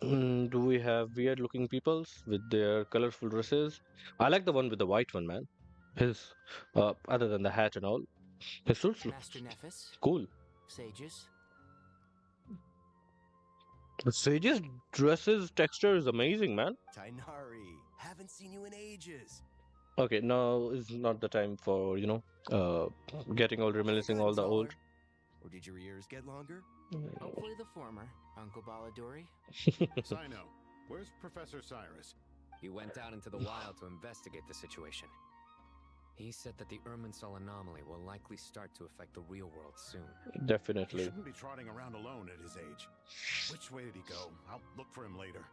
Do we have weird looking peoples with their colorful dresses? I like the one with the white one, man. His, other than the hat and all, his suits look Master Nephis, cool. sages, The Sage's dresses texture is amazing, man. Tighnari, haven't seen you in ages. Okay, now is not the time for, getting old, reminiscing all the old. Or did your ears get longer? hopefully the former, Uncle Baladori. Sino, where's Professor Cyrus? He went out into the wild to investigate the situation. He said that the Irminsul anomaly will likely start to affect the real world soon. He Definitely. shouldn't be trotting around alone at his age. Which way did he go? I'll look for him later.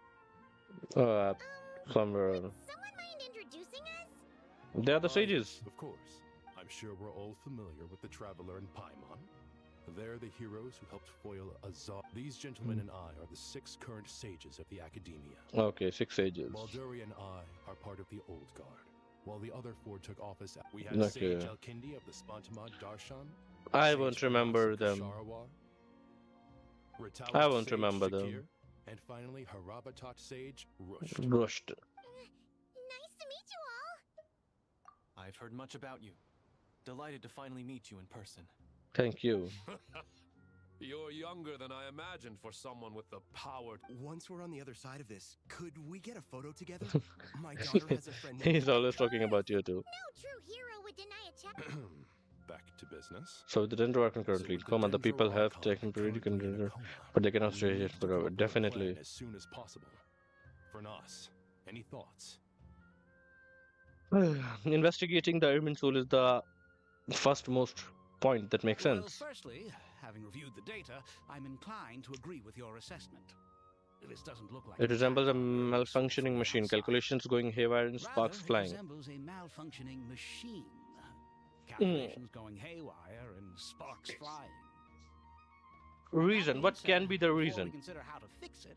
Somewhere. Someone mind introducing us? They are the sages. Of course. I'm sure we're all familiar with the Traveler and Paimon. They're the heroes who helped foil Azar. These gentlemen and I are the 6 current sages of the Academia. Okay, 6 sages. Balduri and I are part of the Old Guard, while the other 4 took office. We had Okay. Sage Alkindi of the Spantamad Darshan. I won't remember them. I won't remember them. And finally, Harabatot Sage Rusht. Rushed. Nice to meet you all. I've heard much about you. Delighted to finally meet you in person. Thank you. You're younger than I imagined for someone with the power. Once we're on the other side of this, could we get a photo together? My daughter has a friend named He's always talking about you too. No true hero would deny a check. Back to business. So the Dendro Archon currently in coma. The people have taken pretty consider, but they cannot stay here forever. Definitely. As soon as possible. For Nas, any thoughts? Investigating the Irminsul is the first most point that makes sense. Well, firstly, having reviewed the data, I'm inclined to agree with your assessment. This doesn't look like It resembles a malfunctioning machine. Calculations going haywire and sparks Rather, flying. It resembles a malfunctioning machine. Calculations going haywire and sparks flying. Reason? What can be the Before we reason? consider how to fix it,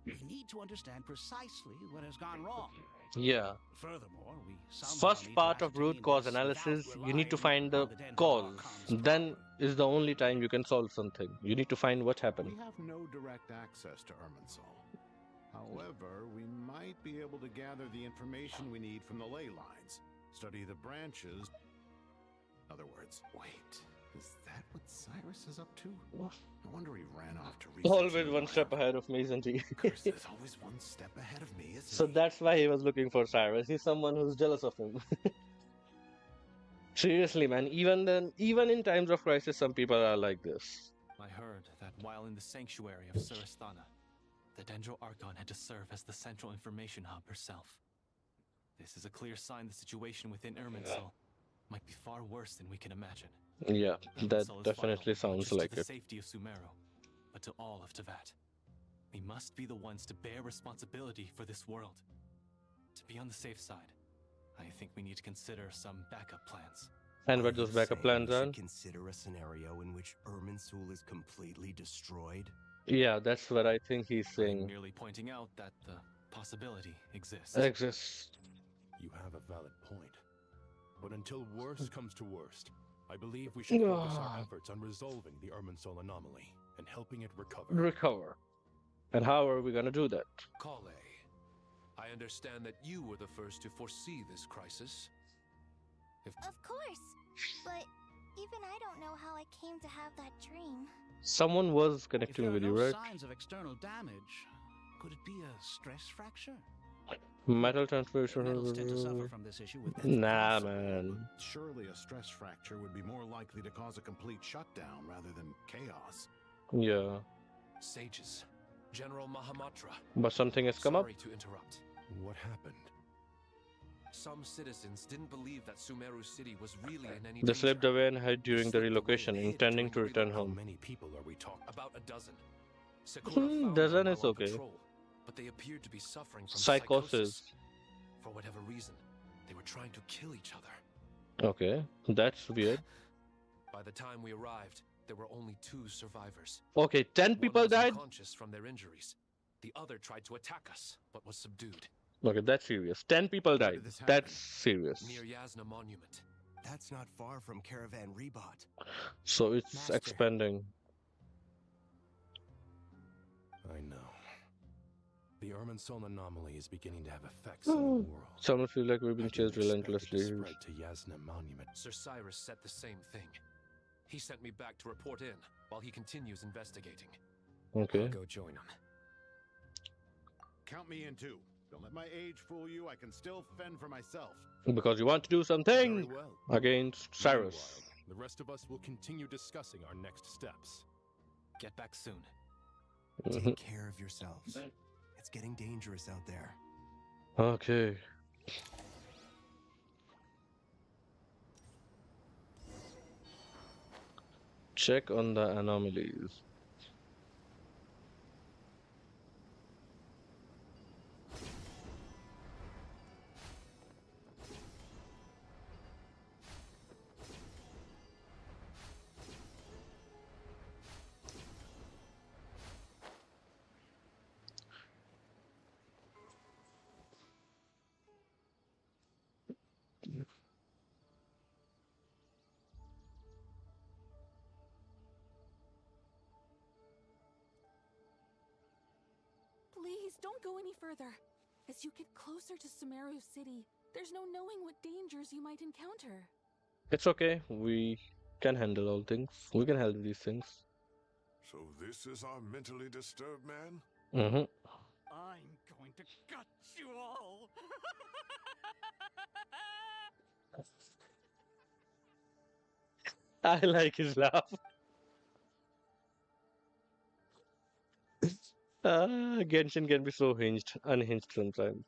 we need to understand precisely what has gone wrong. Yeah. Furthermore, we somehow First need part to of root ascertain cause this analysis, without you need to relying find the on Dendro cause. Archon's Then is the only time you can solve something. You need to find what happened. We have no direct access to Irminsul. However, we might be able to gather the information we need from the ley lines. Study the branches. In other words, wait, is that what Cyrus is up to? No wonder he ran off to research. Always one step ahead of me, isn't he? There's always one step ahead of me, isn't So he? that's why he was looking for Cyrus. He's someone who's jealous of him. Seriously, man. Even in times of crisis, some people are like this. I heard that while in the sanctuary of Surasthana, the Dendro Archon had to serve as the central information hub herself. This is a clear sign the situation within Irminsul might be far worse than we can imagine. Yeah, that Irminsul is definitely vital, not sounds just like to the it. safety of Sumeru, but to all of Teyvat. We must be the ones to bear responsibility for this world. To be on the safe side, I think we need to consider some backup plans. And what those backup plans are? Consider a scenario in which Irminsul is completely destroyed. Yeah, that's what I think he's I'm saying. merely pointing out that the possibility exists. Exists. You have a valid point. But until worst comes to worst, I believe we should focus our efforts on resolving the Irminsul anomaly and helping it recover. Recover. And how are we gonna do that? Collei, I understand that you were the first to foresee this crisis. Of course, but even I don't know how I came to have that dream. Someone was If connecting there are with you, no right? signs of external damage, could it be a stress fracture? Metal transfusion. Metals tend to suffer from this issue with Nah, man. Surely a stress fracture would be more likely to cause a complete shutdown rather than chaos. Yeah. Sages, General Mahamatra. But something has come up. Sorry to interrupt. What happened? Some citizens didn't believe that Sumeru City was really in any They danger. slipped away and hid during the relocation, intending to return How home. many people are we talking? About a dozen. Sakura found Dozen them is while on okay. patrol, but they appeared to be suffering from Psychosis. For whatever reason, they were trying to kill each other. Okay, that's weird. By the time we arrived, there were only 2 survivors. Okay, 10 One people was died? unconscious from their injuries. The other tried to attack us, but was subdued. Okay, that's serious. 10 people died. That's serious. Near Yasna Monument. That's not far from Caravan Rebot. So it's expanding. I know. The Irminsul anomaly is beginning to have effects on the world. Some feel like we've been chased Expect it to relentlessly. spread to Yasna Monument. Sir Cyrus said the same thing. He sent me back to report in while he continues investigating. Okay. I'll go join him. Count me in too. Don't let my age fool you. I can still fend for myself. Because you want to do something Very well. against Cyrus. Meanwhile, the rest of us will continue discussing our next steps. Get back soon. Take care of yourselves. It's getting dangerous out there. Okay. Check on the anomalies. Please don't go any further. As you get closer to Sumeru City, there's no knowing what dangers you might encounter. It's okay. We can handle all things. We can handle these things. So this is our mentally disturbed man? Mm-hmm. I'm going to gut you all. I like his laugh. Genshin can be so unhinged sometimes.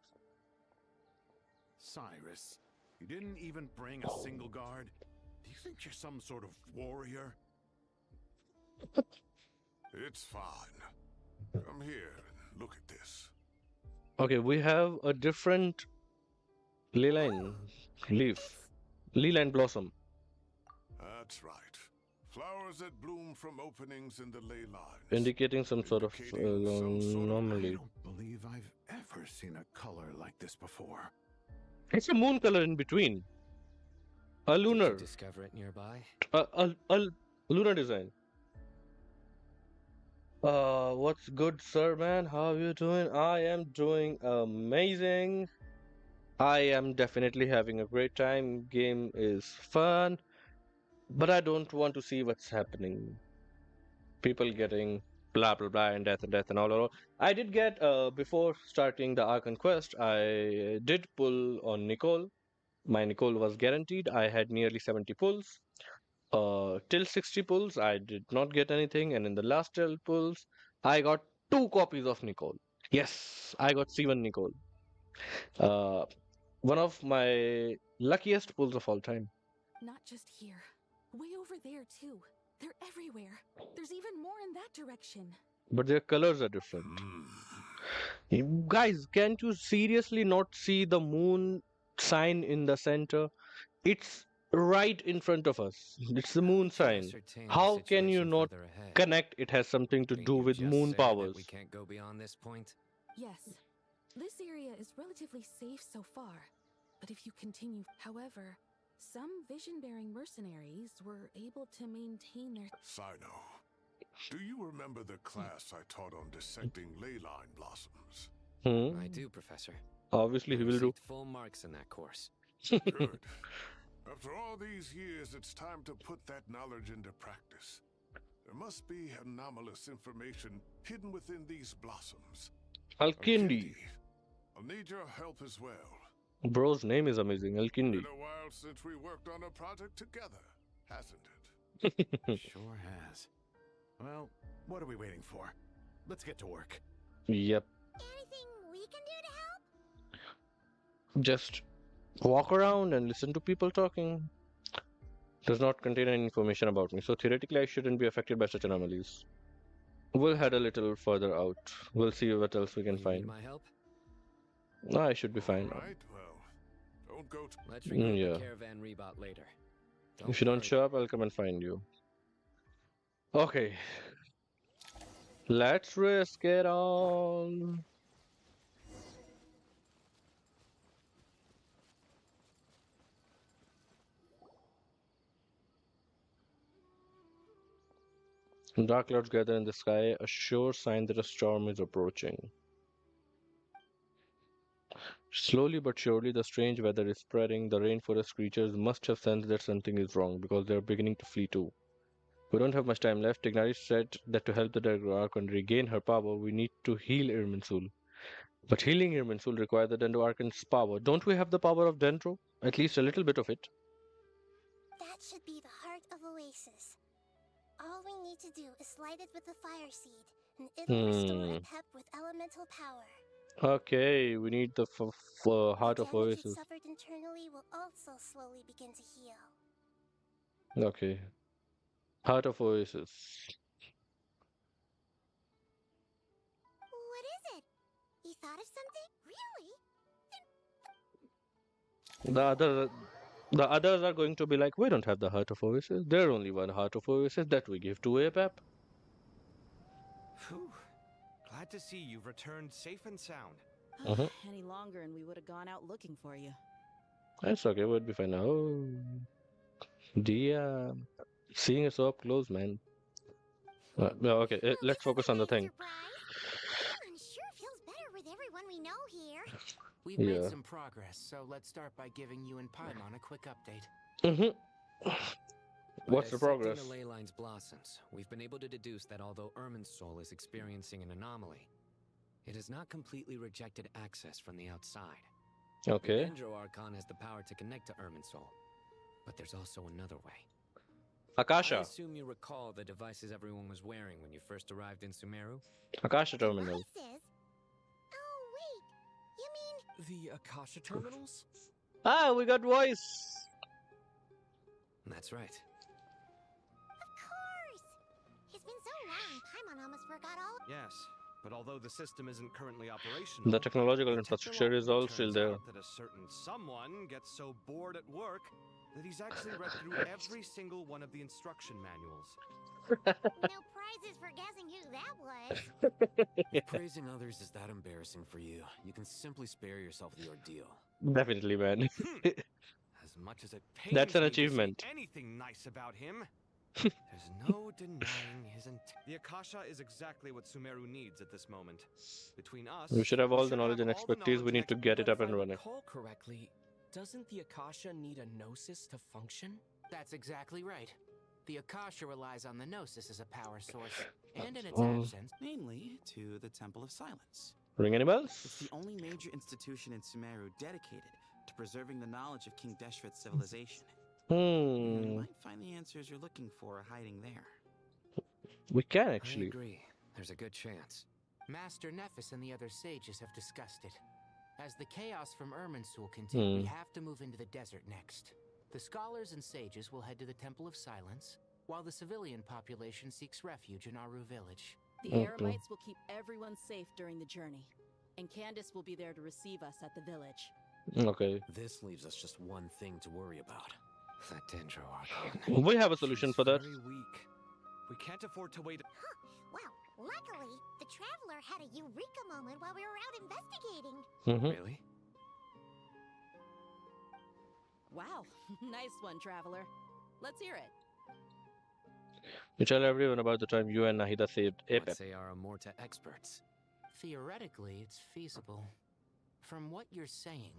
Cyrus, you didn't even bring a single guard? Do you think you're some sort of warrior? It's fine. Come here and look at this. Okay, we have a different leyline blossom. That's right. Flowers that bloom from openings in the ley lines. Indicating some sort of anomaly. I don't believe I've ever seen a color like this before. It's a moon color in between. A lunar. Did you discover it nearby? A lunar design. What's good, sir, man? How are you doing? I am doing amazing. I am definitely having a great time. Game is fun, but I don't want to see what's happening. People getting blah blah blah and death and all. I did get before starting the Archon Quest, I did pull on Nicole. My Nicole was guaranteed. I had nearly 70 pulls. Till 60 pulls, I did not get anything, and in the last 12 pulls, I got 2 copies of Nicole. Yes, I got C1 Nicole. One of my luckiest pulls of all time. Not just here. Way over there, too. They're everywhere. There's even more in that direction. But their colors are different. You guys, can't you seriously not see the moon sign in the center? It's right in front of us. It's the moon sign. How can you not connect it has something to do with moon powers? We can't go beyond this point. Yes. This area is relatively safe so far. But if you continue, however, some vision-bearing mercenaries were able to maintain their... Sino, do you remember the class I taught on dissecting leyline blossoms? I do, Professor. Obviously, he will do. Full marks in that course. Good. After all these years, it's time to put that knowledge into practice. There must be anomalous information hidden within these blossoms. Alkindi. I'll need your help as well. Bro's name is amazing, Alkindi. Been a while since we worked on a project together, hasn't it? Sure has. Well, what are we waiting for? Let's get to work. Yep. Anything we can do to help? Just walk around and listen to people talking. Does not contain any information about me, so theoretically I shouldn't be affected by such anomalies. We'll head a little further out. We'll see what else we can find. My help? No, I should be fine. Right, well, don't go. Let's regroup Yeah. the caravan rebot later. If you don't show up, I'll come and find you. Okay. Let's risk it all. Dark clouds gather in the sky, a sure sign that a storm is approaching. Slowly but surely, the strange weather is spreading. The rainforest creatures must have sensed that something is wrong because they are beginning to flee too. We don't have much time left. Tighnari said that to help the Archon regain her power, we need to heal Irminsul. But healing Irminsul requires the Dendro Archon's power. Don't we have the power of Dendro? At least a little bit of it. That should be the heart of Oasis. All we need to do is light it with the fire seed, and it'll restore Apep with elemental power. Okay, we need the heart of Damage it Oasis. suffered internally will also slowly begin to heal. Okay. Heart of Oasis. What is it? You thought of something? Really? The others are going to be like, we don't have the Heart of Oasis. There's only one Heart of Oasis that we give to Apep. Phew. Glad to see you've returned safe and sound. Any longer and we would have gone out looking for you. That's okay, we'll be fine now. Oh, Dehya. Seeing it so up close, man. No, okay, let's focus on the thing. Paimon sure feels better with everyone we know here. We've made Yeah. some progress, so let's start by giving you and Paimon a quick update. What's the By dissecting progress? the ley line's blossoms, we've been able to deduce that although Irminsul is experiencing an anomaly, it has not completely rejected access from the outside. Okay. The Dendro Archon has the power to connect to Irminsul, but there's also another way. I Akasha. assume you recall the devices everyone was wearing when you first arrived in Sumeru? Akasha Terminal. Oh, wait. You mean... The Akasha terminals? Ah, we got voice. That's right. Of course! It's been so long, Paimon almost forgot all... Yes, but although the system isn't currently operational, The technological infrastructure is all still turns there. out that a certain someone gets so bored at work that he's actually read through every single one of the instruction manuals. No prizes for guessing who that was. If praising others is that embarrassing for you, you can simply spare yourself the ordeal. Definitely, man. As much as it pains That's an me to say achievement. anything nice about him, there's no denying his The Akasha is exactly what Sumeru needs at this moment. Between us, We should have all we the knowledge and all the expertise. We knowledge need to get it But up if and I running. recall correctly, doesn't the Akasha need a gnosis to function? That's exactly right. The Akasha relies on the Gnosis as a power source, and in its Oh. absence, Mainly to the Temple of Silence. Ring any bells? It's the only major institution in Sumeru dedicated to preserving the knowledge of King Deshret's civilization. You might find the answers you're looking for hiding there. We can I actually. agree. There's a good chance. Master Nephis and the other sages have discussed it. As the chaos from Irminsul continue, we have to move into the desert next. The scholars and sages will head to the Temple of Silence, while the civilian population seeks refuge in Aaru village. The Eremites will keep everyone safe during the journey, and Candace will be there to receive us at the village. Okay. This leaves us just one thing to worry about. That Dendro Archon. We have a solution for that. Very weak. We can't afford to wait. Well, luckily, the Traveler had a eureka moment while we were out investigating. Really? Wow, nice one, Traveler. Let's hear it. You tell everyone about the time you and Nahida saved Let's Apep. say our Amorta experts. Theoretically, it's feasible. From what you're saying,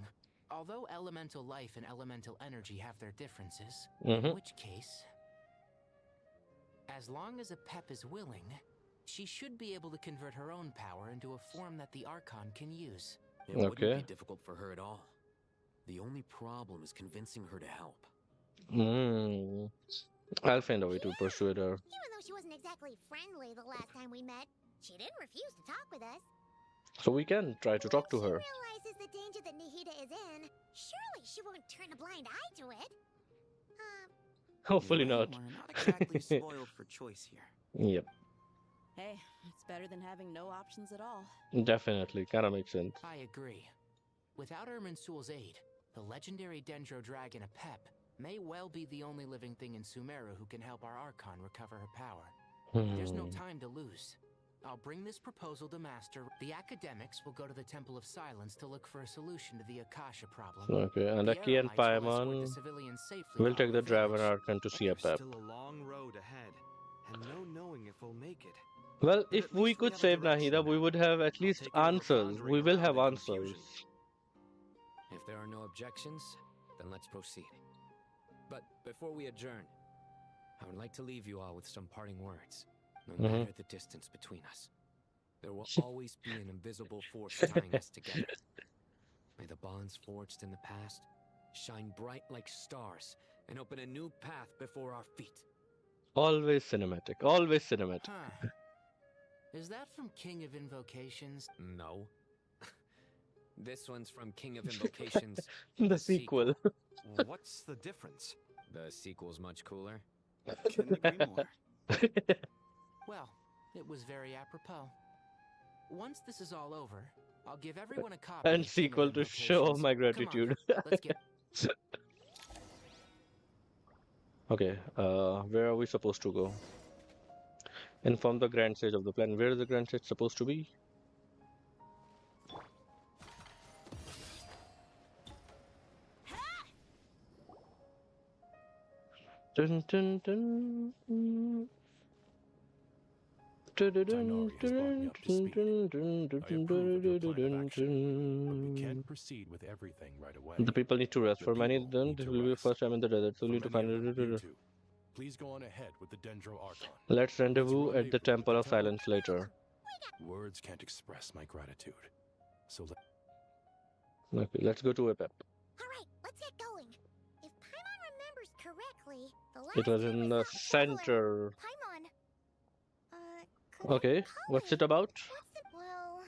although elemental life and elemental energy have their differences, in which case, as long as Apep is willing, she should be able to convert her own power into a form that the Archon can use. It wouldn't be difficult for her at all. The only problem is convincing her to help. I'll find a way to persuade her. Even though she wasn't exactly friendly the last time we met, she didn't refuse to talk with us. So we can try to talk to her. If she realizes the danger that Nahida is in, surely she won't turn a blind eye to it. Hopefully not. We're not exactly spoiled for choice here. Yep. Hey, it's better than having no options at all. Definitely. Kind of makes sense. I agree. Without Irminsul's aid, the legendary Dendro dragon Apep may well be the only living thing in Sumeru who can help our Archon recover her power. There's no time to lose. I'll bring this proposal to Master. The academics will go to the Temple of Silence to look for a solution to the Akasha problem. Okay, and The Aki and Eremites will escort Paimon the civilians safely will to take the Aaru Draven village. Archon to see Apep. Still a long road ahead, and no knowing if we'll make it. Well, if we could save Nahida, we would have at least answers. We will have answers. If there are no objections, then let's proceed. But before we adjourn, I would like to leave you all with some parting words. No matter the distance between us, there will always be an invisible force tying us together. May the bonds forged in the past shine bright like stars and open a new path before our feet. Always cinematic. Always cinematic. Huh. Is that from King of Invocations? No. This one's from King of Invocations. The sequel. What's the difference? The sequel's much cooler. Couldn't agree more. Well, it was very apropos. Once this is all over, I'll give everyone a copy And of some of sequel the to show notations. my Come on, gratitude. let's get... Okay, where are we supposed to go? Inform the Grand Sage of the plan. Where is the Grand Sage supposed to be? Dun, dun, dun, dun. Tighnari has brought me up to speed. I approve of your plan of action, but we can't proceed with everything right away. The people need to rest. The For many, people then need this to will be the rest. first time in the desert, so we need to For many find of them, you it. too. Please go on ahead with the Dendro Archon. Let's rendezvous at the Temple of Silence later. Words can't express my gratitude. So Okay, let's go to Apep. Alright, let's get going. If Paimon remembers correctly, the last It was time in we the saw a traveler- center. Paimon. Okay, what's it about? Well,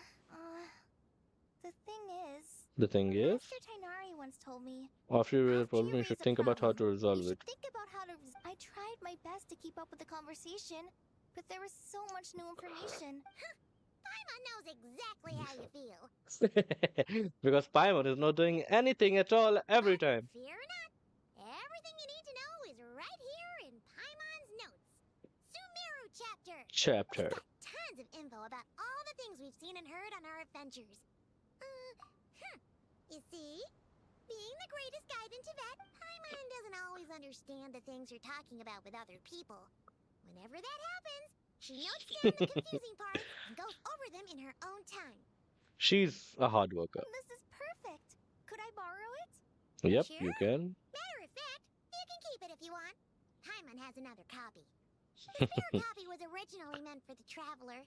the thing is... The thing is, Master Tighnari once told me... after you raise a problem, you should think about how to resolve it. Think about how to... I tried my best to keep up with the conversation, but there was so much new information. Paimon knows exactly how you feel. Because Paimon is not doing anything at all every time. Fear not. Everything you need to know is right here in Paimon's notes. Sumeru chapter. Tons of info about all the things we've seen and heard on our adventures. You see? Being the greatest guide in Tibet, Paimon doesn't always understand the things you're talking about with other people. Whenever that happens, she notes down the confusing parts and goes over them in her own time. She's a hard worker. This is perfect. Could I borrow it? Yep, Sure. you can. Matter of fact, you can keep it if you want. Paimon has another copy. The spare copy was originally meant for the traveler.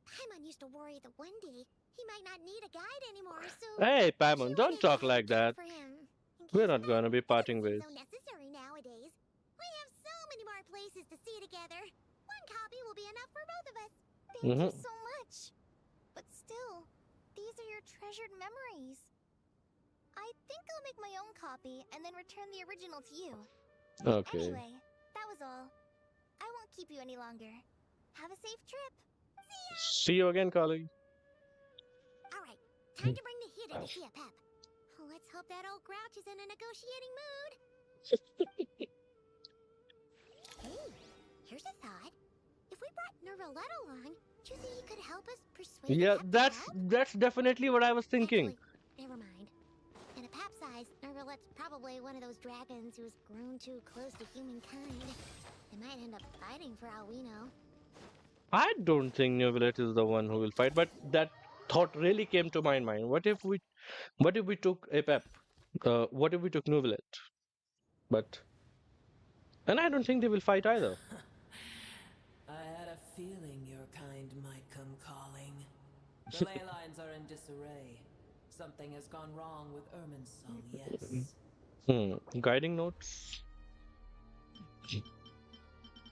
Paimon used to worry that one day he might not need a guide anymore, so... Hey, Paimon, don't talk like that. For him. We're not going to be parting ways. So necessary nowadays. We have so many more places to see together. One copy will be enough for both of us. Thank you so much. But still, these are your treasured memories. I think I'll make my own copy and then return the original to you. Okay. Anyway, that was all. I won't keep you any longer. Have a safe trip. See you again, Collei. Alright, time to bring the Hida to see Apep. Let's hope that old grouch is in a negotiating mood. Hey, here's a thought. If we brought Nervalet along, do you think he could help us persuade Yeah, Apep to that's help? definitely what I was thinking. Never mind. In Apep's eyes, Nervalet's probably one of those dragons who's grown too close to humankind. They might end up fighting for all we know. I don't think Neuvillette is the one who will fight, but that thought really came to my mind. What if we took Apep? What if we took Neuvillette? And I don't think they will fight either. I had a feeling your kind might come calling. The ley lines are in disarray. Something has gone wrong with Irminsul, yes. Guiding notes.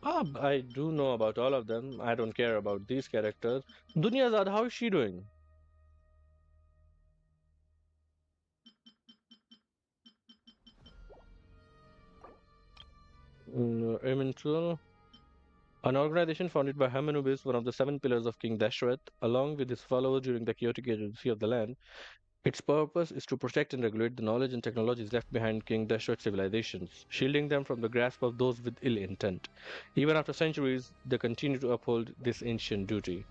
I do know about all of them. I don't care about these characters. Dunyazad, how is she doing? Irminsul. An organization founded by Hamanubis, one of the 7 pillars of King Dashrath, along with his followers during the chaotic agency of the land. Its purpose is to protect and regulate the knowledge and technologies left behind King Dashrath's civilizations, shielding them from the grasp of those with ill intent. Even after centuries, they continue to uphold this ancient duty.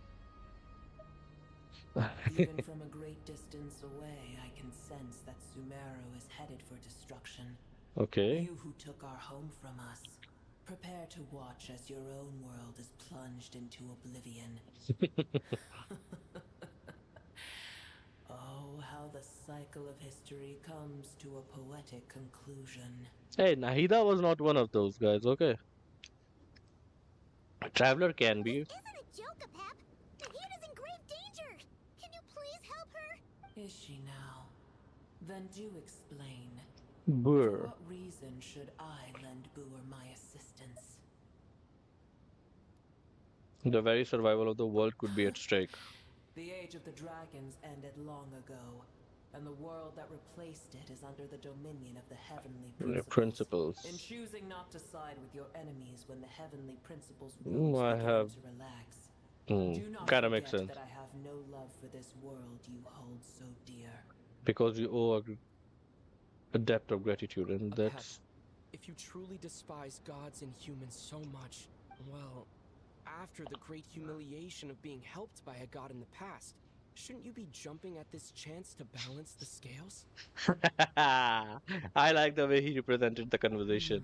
Even from a great distance away, I can sense that Sumeru is headed for destruction. Okay. You who took our home from us, prepare to watch as your own world is plunged into oblivion. Oh, how the cycle of history comes to a poetic conclusion. Hey, Nahida was not one of those guys, okay? A traveler can be. Isn't a joke, Apep. Nahida's in grave danger. Can you please help her? Is she now? Then do explain. Brr. For what reason should I lend Boor my assistance? The very survival of the world could be at stake. The age of the dragons ended long ago, and the world that replaced it is under the dominion of the heavenly The principles. principles. In choosing not to side with your enemies when the heavenly principles I rules begin have. to relax, do not Kind of makes forget sense. that I have no love for this world you hold so dear. Because you owe a debt of gratitude, and Apep, that's. if you truly despise gods and humans so much, well, after the great humiliation of being helped by a god in the past, shouldn't you be jumping at this chance to balance the scales? I like the way he represented the conversation.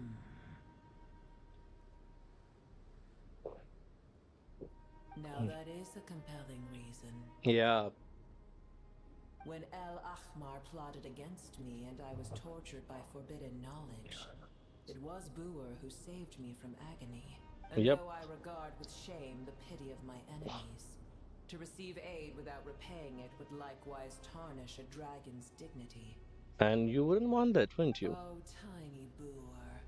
Now that is a compelling reason. Yeah. When El Ahmar plotted against me and I was tortured by forbidden knowledge, it was Buer who saved me from agony. And Yep. though I regard with shame the pity of my enemies, to receive aid without repaying it would likewise tarnish a dragon's dignity. And you wouldn't want that, wouldn't you? Oh, tiny Buer,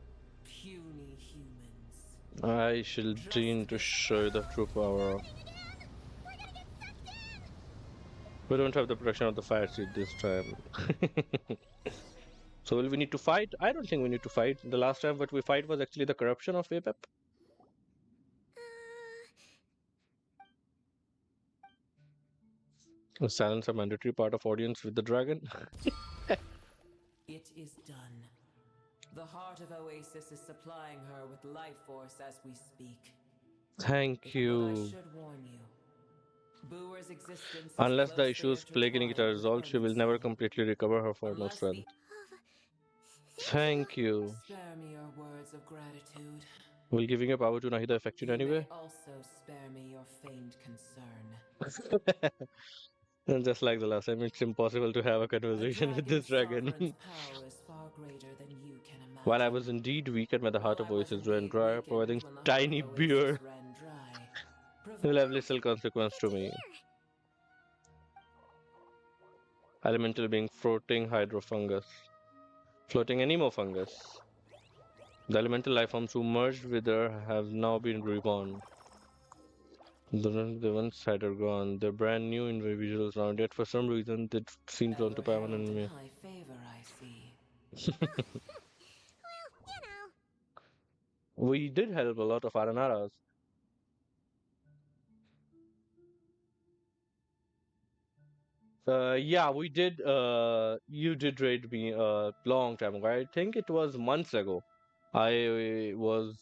puny humans. I shall deign to show you the true power of. We don't have the protection of the fire seed this time. So will we need to fight? I don't think we need to fight. The last time what we fight was actually the corruption of Apep. Silence a mandatory part of audience with the dragon. It is done. The heart of Oasis is supplying her with life force as we speak. Thank But I you. should warn you. Buer's existence is Unless the closely issues plaguing it are resolved, she will never completely recover her former strength. Thank you. Spare me your words of gratitude. Will giving your power to Nahida affect you in any You way? may also spare me your feigned concern. And just like the last time, it's impossible to have a conversation with this dragon. Power is far greater than you can imagine. While I was indeed weakened by the heart of Oasis ran dry, providing tiny beer will have little consequence to me. Elemental being floating hydrofungus. Floating anemo-fungus. The elemental life forms who merged with her have now been reborn. The ones that are gone, they're brand new individuals now, yet for some reason they seem drawn to Paimon and me. High favor, I see. We did help a lot of Aranaras. Yeah, we did. You did raid me a long time ago. I think it was months ago. I was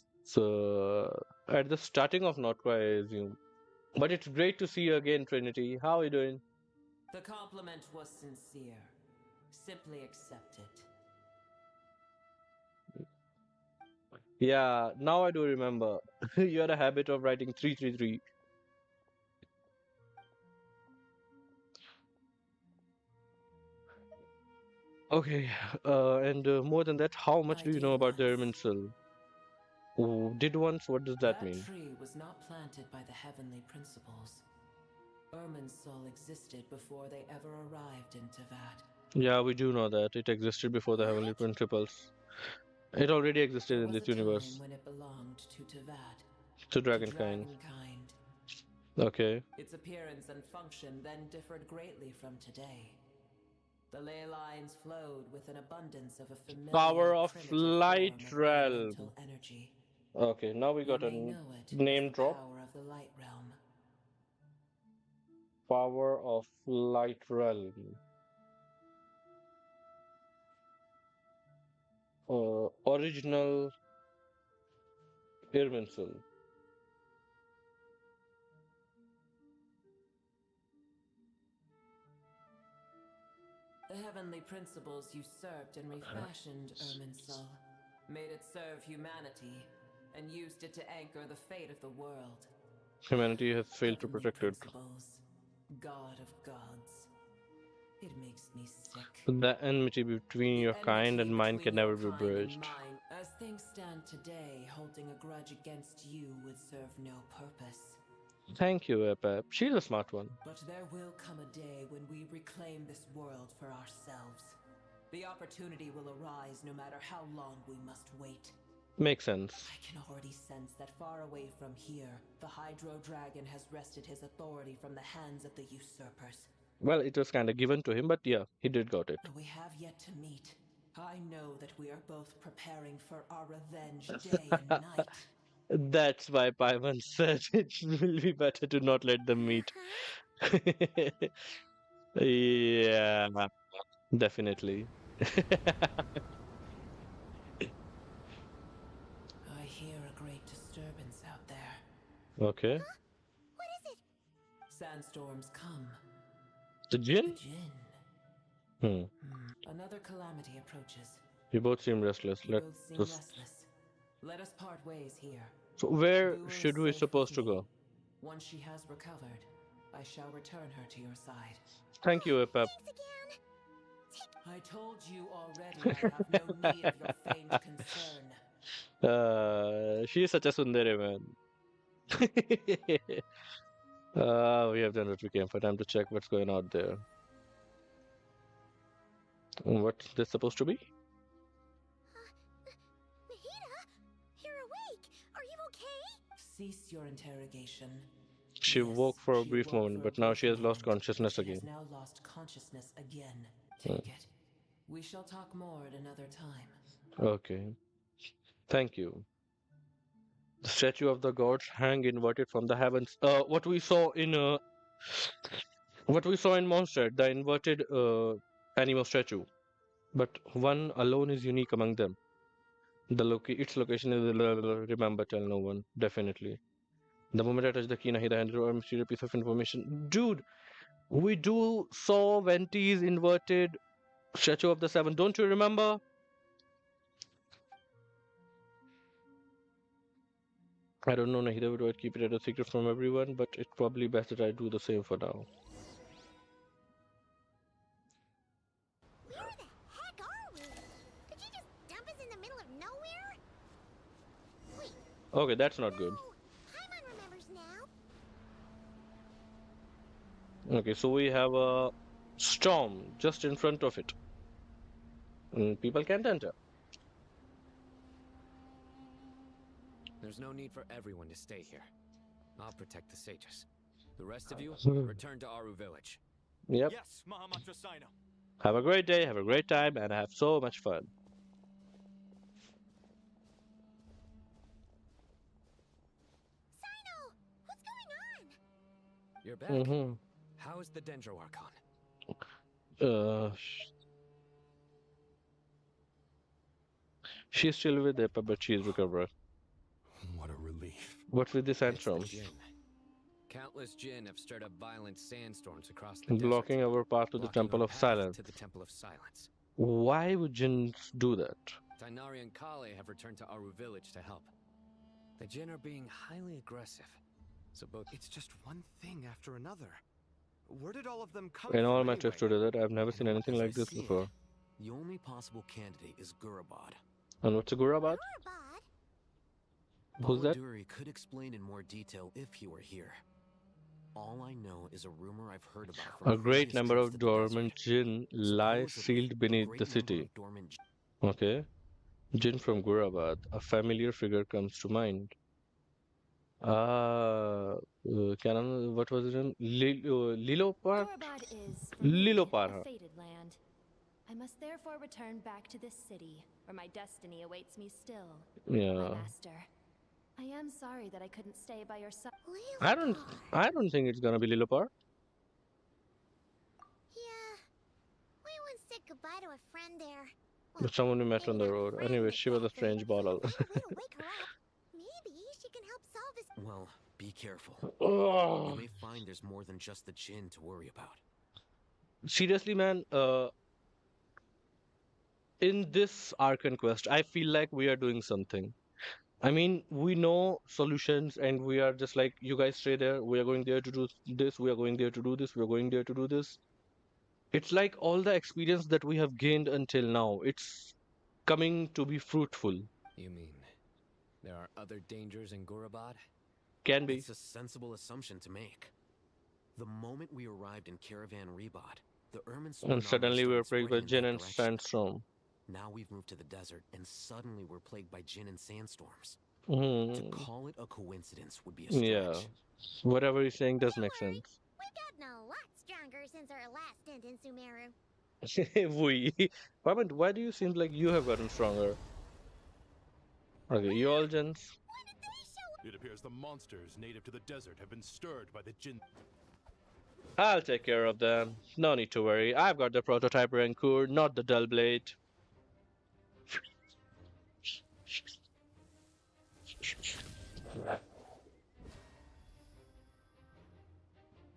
at the starting of Nod-Krai, I assume. But it's great to see you again, Trinity. How are you doing? The compliment was sincere. Simply accept it. Yeah, now I do remember. You had a habit of writing 333. Okay, and more than that, how much do you know about the Irminsul? Oh, did once? What does that mean? Tree was not planted by the heavenly principles. Irminsul existed before they ever arrived in Tevat. Yeah, we do know that. It existed before the heavenly principles. It already existed in this universe. When it belonged to Tevat. To dragonkind. Okay. Its appearance and function then differed greatly from today. The ley lines flowed with an abundance of a familiar Power of primitive Light form of Realm. elemental energy. Okay, now we got a name drop. Power of the Light Realm. Power of Light Realm. Original Irminsul. The heavenly principles usurped and refashioned Irminsul, made it serve humanity, and used it to anchor the fate of the world. Humanity has failed to protect it. God of gods. It makes me sick. The enmity between your kind and mine can never be bridged. Mine, as things stand today, holding a grudge against you would serve no purpose. Thank you, Apep. She's a smart one. But there will come a day when we reclaim this world for ourselves. The opportunity will arise no matter how long we must wait. Makes sense. I can already sense that far away from here, the Hydro Dragon has wrested his authority from the hands of the usurpers. Well, it was kind of given to him, but yeah, he did got it. We have yet to meet. I know that we are both preparing for our revenge day and night. That's why Paimon said it will be better to not let them meet. Yeah, definitely. I hear a great disturbance out there. Okay. What is it? Sandstorms come. The Jinn? Another calamity approaches. We both seem restless. You both seem restless. Let us part ways here. So where Boo is should we safe supposed with to me. go? Once she has recovered, I shall return her to your side. Thank you, Apep. I told you already I have no need of your faint concern. She is such a tsundere, man. We have done what we can for. Time to check what's going out there. What's this supposed to be? Nahida, you're awake. Are you okay? Cease your interrogation. She woke for a brief moment, but now she has lost consciousness She again. has now lost consciousness again. Take it. We shall talk more at another time. Okay. Thank you. The statue of the gods hang inverted from the heavens. What we saw in Mondstadt, the inverted animal statue, but one alone is unique among them. Its location is remember, tell no one. Definitely. The moment I touch the key, Nahida handed over a mysterious piece of information. Dude, we do saw Venti's inverted statue of the seven. Don't you remember? I don't know, Nahida would keep it as a secret from everyone, but it's probably best that I do the same for now. Where the heck are we? Did you just dump us in the middle of nowhere? Wait. Okay, that's not good. Paimon remembers now. Okay, so we have a storm just in front of it. And people can't enter. There's no need for everyone to stay here. I'll protect the sages. The rest of you, return to Aaru village. Yep. Yes, Mahamatra Sino. Have a great day, have a great time, and have so much fun. Sino, what's going on? You're back. How is the Dendro Archon? She's still with Apep, but she's recovered. What a relief. What's with the sandstorms? Jinn. Countless Jinn have stirred up violent sandstorms across the Blocking desert, our path to the blocking Temple our of path Silence. To the Temple of Silence. Why would Jinn do that? Tighnari and Collei have returned to Aaru village to help. The Jinn are being highly aggressive. So both It's just one thing after another. Where did all of them come In from all my anyway? trips to desert, I've never seen anything As like I this see it, before. The only possible candidate is Guradab. And what's a Guradab? Who's that? Balladuri could explain in more detail if he were here. All I know is a rumor I've heard about from A great previous number trips of to the dormant Jinn lie Supposedly, sealed a beneath great the number city. of dormant Okay. Jinn from Guradab. A familiar figure comes to mind. What was his name? Liloupar? Guradab is, for me, Liloupar. a fated land. I must therefore return back to this city, where my destiny awaits me still. Yeah. My master. I am sorry that I couldn't stay by your side. I don't think it's gonna be Liloupar. Yeah. We once said goodbye to a friend there. But someone we met on the road. Anyway, she was a strange bottle. Maybe she can help solve this. Well, be careful. Oh. You may find there's more than just the Jinn to worry about. Seriously, man, in this Archon Quest, I feel like we are doing something. I mean, we know solutions and we are just like, you guys stay there, we are going there to do this, we are going there to do this, we are going there to do this. It's like all the experience that we have gained until now, it's coming to be fruitful. You mean there are other dangers in Guradab? Can be. It's a sensible assumption to make. The moment we arrived in Caravan Rebod, the Irminsul And suddenly we were plagued by Jinn and sandstorm. Now we've moved to the desert, and suddenly we're plagued by Jinn and sandstorms. To Mm. call it a coincidence would be a stretch. Yeah. Whatever he's saying does make sense. We've gotten a lot stronger since our last stint in Sumeru. Paimon, why do you seem like you have gotten stronger? Okay, you all gents. It appears the monsters native to the desert have been stirred by the Jinn. I'll take care of them. No need to worry. I've got the prototype Rancor, not the dull blade.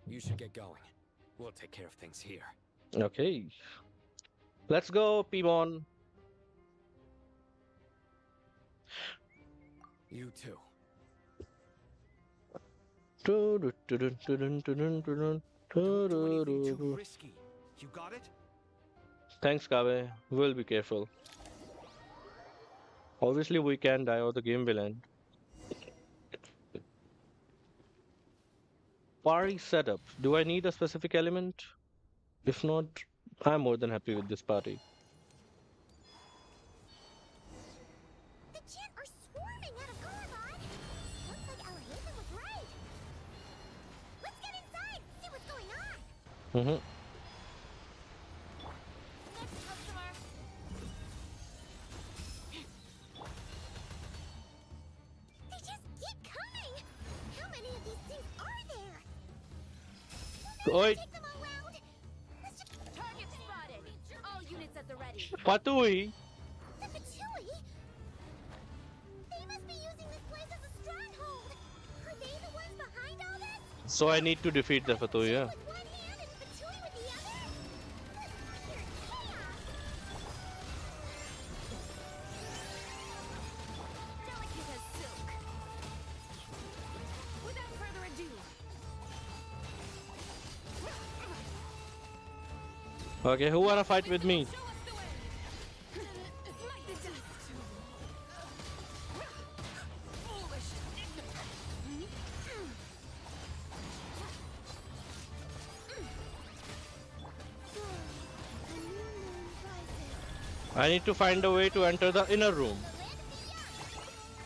You should get going. We'll take care of things here. Okay. Let's go, Paimon. You too. Too risky. You got it? Thanks, Kaveh. We'll be careful. Obviously, we can die or the game will end. Party setup. Do I need a specific element? If not, I'm more than happy with this party. The Jinn are swarming out of Guradab. Looks like Alhazen was right. Let's get inside, see what's going on. Mm-hmm. Next customer. They just keep coming. How many of these things are there? Oi. Take them all round. Let's just target spotted. All units at the ready. Patui. The Fatui? They must be using this place as a stronghold. Are they the ones behind all this? So I need to defeat the Fatui, yeah. With one hand and Fatui with the other? This is pure chaos. Delicate as silk. Without further ado, Okay, who wanna fight with me? I need to find a way to enter the inner room.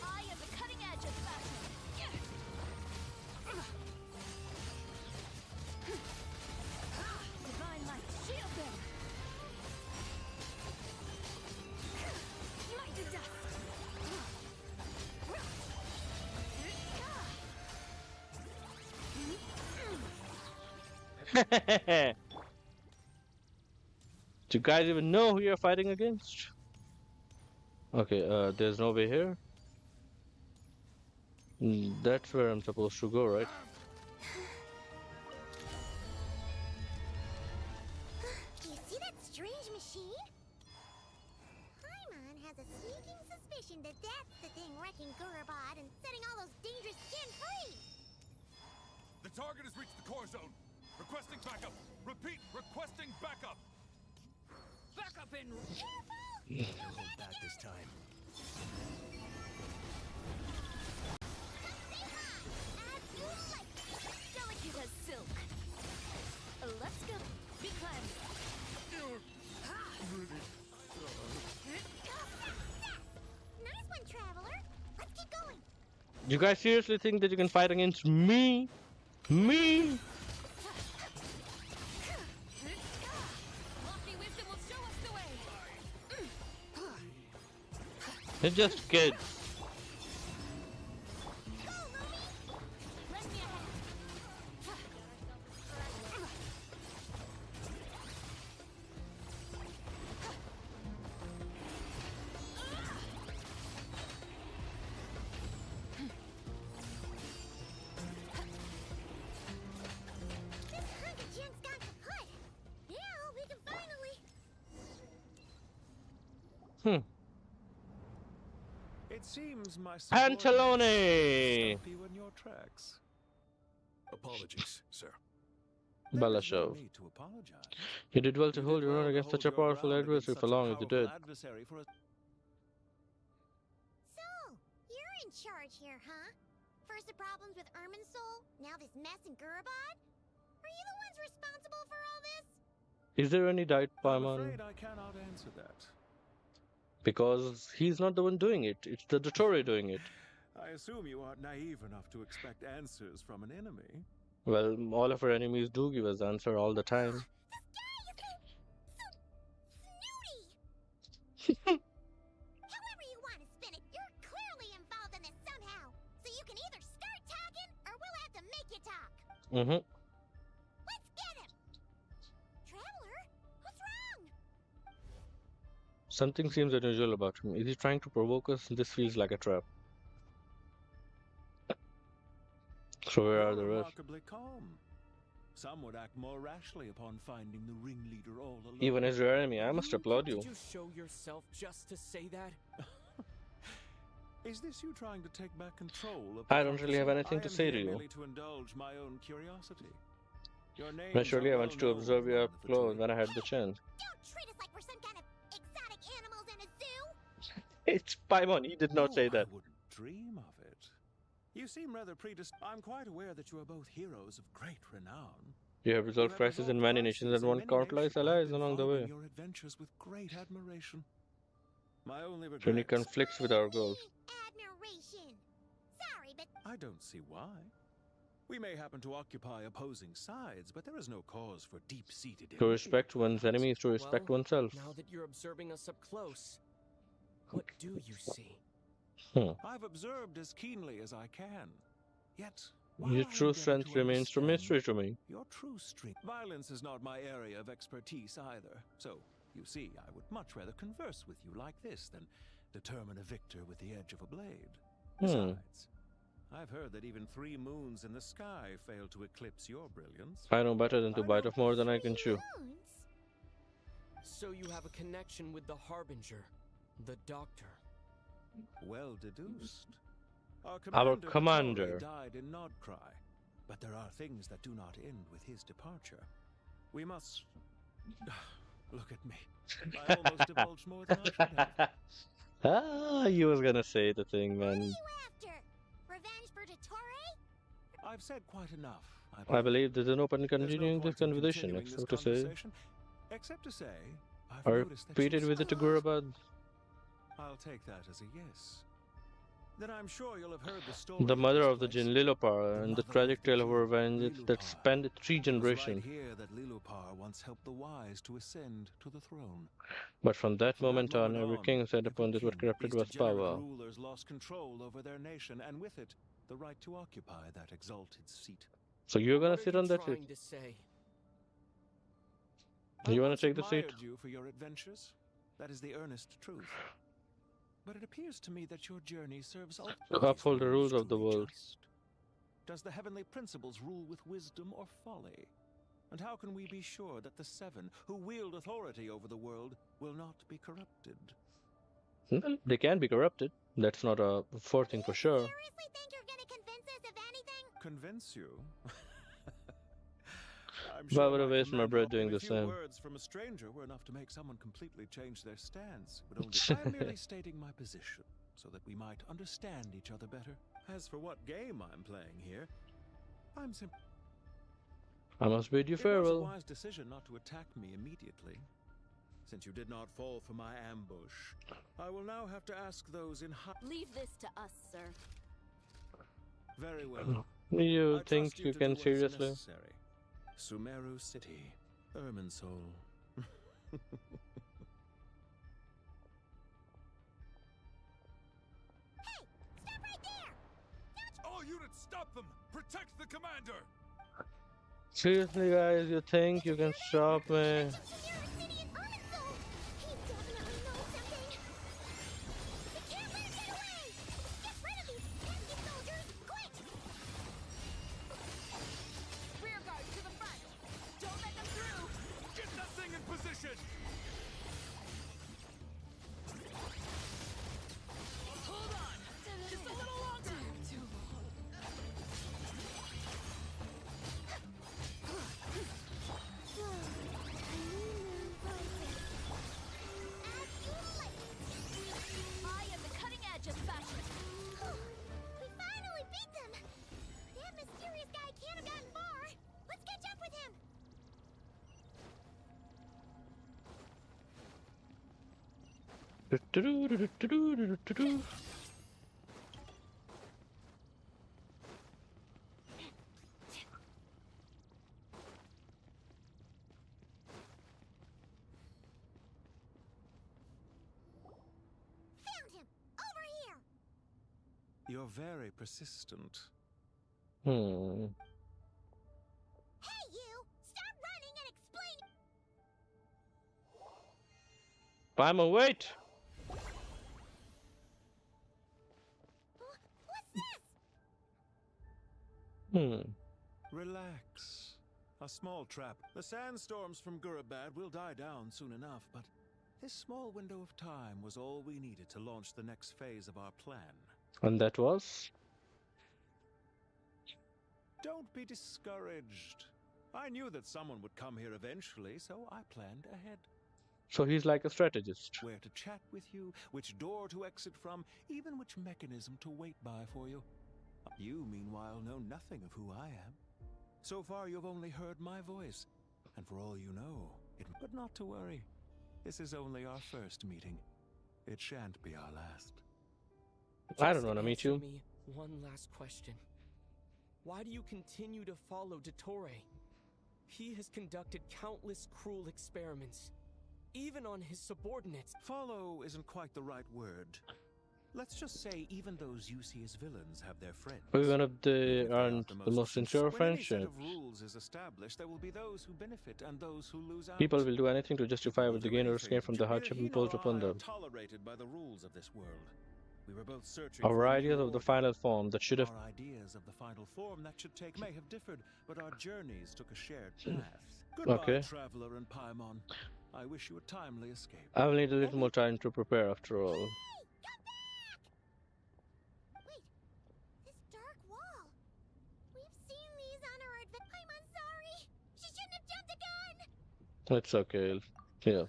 I am the cutting edge of fashion. divine light, shield them. Light to dust. Do you guys even know who you're fighting against? Okay, there's no way here. That's where I'm supposed to go, right? You see that strange machine? Paimon has a sneaking suspicion that that's the thing wrecking Guradab and setting all those dangerous Jinn free. The target has reached the core zone. Requesting backup. Repeat, requesting backup. Back up in. Careful! Hold back this time. Delicate as silk. Let's go. Be cleansed. Nice one, traveler. Let's keep going. You guys seriously think that you can fight against me? Me? Lofty wisdom will show us the way. They're just kids. Lend me a hand. This hunk of junk's gone kaput. Now we can finally. It seems my Pantalone! stop you in your tracks. Apologies, sir. Balashov. Need to apologize. You did well to hold your own against such a powerful adversary for long as you did. Adversary for a... So, you're in charge here, huh? First the problems with Irminsul, now this mess in Guradab? Are you the ones responsible for all this? Is there any diet, I'm Paimon? afraid I cannot answer that. Because he's not the one doing it. It's the Dottore doing it. I assume you aren't naive enough to expect answers from an enemy. Well, all of our enemies do give us the answer all the time. However you want to spin it, you're clearly involved in this somehow. So you can either start talking, or we'll have to make you talk. Mm-hmm. Let's get him! Traveler, what's wrong? Something seems unusual about him. Is he trying to provoke us? This feels like a trap. So where are the rest? Remarkably calm. Some would act more rashly upon finding the ringleader all alone. Even as your enemy, I must applaud you. Did you show yourself just to say that? Is this you trying to take back control of I don't really have anything to say to you. merely to indulge my own curiosity. Your name Naturally, I wanted to observe you up close when I had the chance. Don't treat us like we're some kind of exotic animals in a zoo! It's Paimon, he did not say that. I wouldn't dream of it. You seem rather predisposed. I'm quite aware that you are both heroes of great renown. You have resolved crises in many nations and won countless allies along the way. Your adventures with great admiration. My only regret. Really conflicts with our goals. Admiration! Sorry, but I don't see why. We may happen to occupy opposing sides, but there is no cause for deep-seated To respect one's enemies, to respect oneself. Now that you're observing us up close, what do you see? I've observed as keenly as I can. Yet, Your true strength remains a mystery to me. your true strength. Violence is not my area of expertise either. So, you see, I would much rather converse with you like this than determine a victor with the edge of a blade. Besides, I've heard that even 3 moons in the sky fail to eclipse your brilliance. I know better than to bite off more than I can chew. So you have a connection with the Harbinger, the Doctor. Well deduced. Our commander. Died in Nod-Krai, but there are things that do not end with his departure. We must look at me. I almost divulged more than I should have. Ah, you was gonna say the thing, man. revenge for Dottore? I've said quite enough. I believe there's an open continuing this conversation, except to say. Except to say, I've A noticed that repeated visit to Guradab. I'll take that as a yes. Then I'm sure you'll have heard the story. The mother of the Jinn, Liloupar, and the tragic tale of her revenge that spanned 3 generations. Right here that Liloupar once helped the wise to ascend to the throne. But from that moment on, every king set upon this what corrupted was power. Rulers lost control over their nation, and with it, the right to occupy that exalted seat. So you're gonna sit on that seat? Trying to say? You wanna take the seat? I you for your adventures. That is the earnest truth. But it appears to me that your journey serves all To uphold the rules of the world. Does the heavenly principles rule with wisdom or folly? And how can we be sure that the 7 who wield authority over the world will not be corrupted? Well, they can be corrupted. That's not a forthing for sure. Seriously think you're gonna convince us of anything? Convince you? Why would I waste my breath doing the same? Words from a stranger were enough to make someone completely change their stance. But only I'm merely stating my position, so that we might understand each other better. As for what game I'm playing here, I'm simply... I must bid you farewell. It was a wise decision not to attack me immediately. Since you did not fall for my ambush, I will now have to ask those in high... Leave this to us, sir. Very well. You I think trust you to can do what is seriously? necessary. Sumeru City, Irminsul. All units, stop them! Protect the commander! Seriously, guys, you think you can stop me? You're very persistent. Hey, you! Stop running and explain! Paimon, wait! What's this? Relax. A small trap. The sandstorms from Guradab will die down soon enough, but this small window of time was all we needed to launch the next phase of our plan. And that was? Don't be discouraged. I knew that someone would come here eventually, so I planned ahead. So he's like a strategist. Where to chat with you, which door to exit from, even which mechanism to wait by for you. You, meanwhile, know nothing of who I am. So far, you've only heard my voice, and for all you know, but not to worry. This is only our first meeting. It shan't be our last. I don't want to meet you. Me one last question. Why do you continue to follow Dottore? He has conducted countless cruel experiments, even on his subordinates. Follow isn't quite the right word. Let's just say even those you see as villains have their friends. But one of the aren't the most sincere friendships. When any set of rules is established, there will be those who benefit and those who lose out. People will do anything to justify what they gain or escape from the hardship imposed upon them. Tolerated by the rules of this world. We were both searching Our ideas of the final form that should have. Our ideas of the final form that should take may have differed, but our journeys took a shared path. Goodbye, Okay. traveler and Paimon. I wish you a timely escape. I will need a little more time to prepare after all. It's okay. Yeah.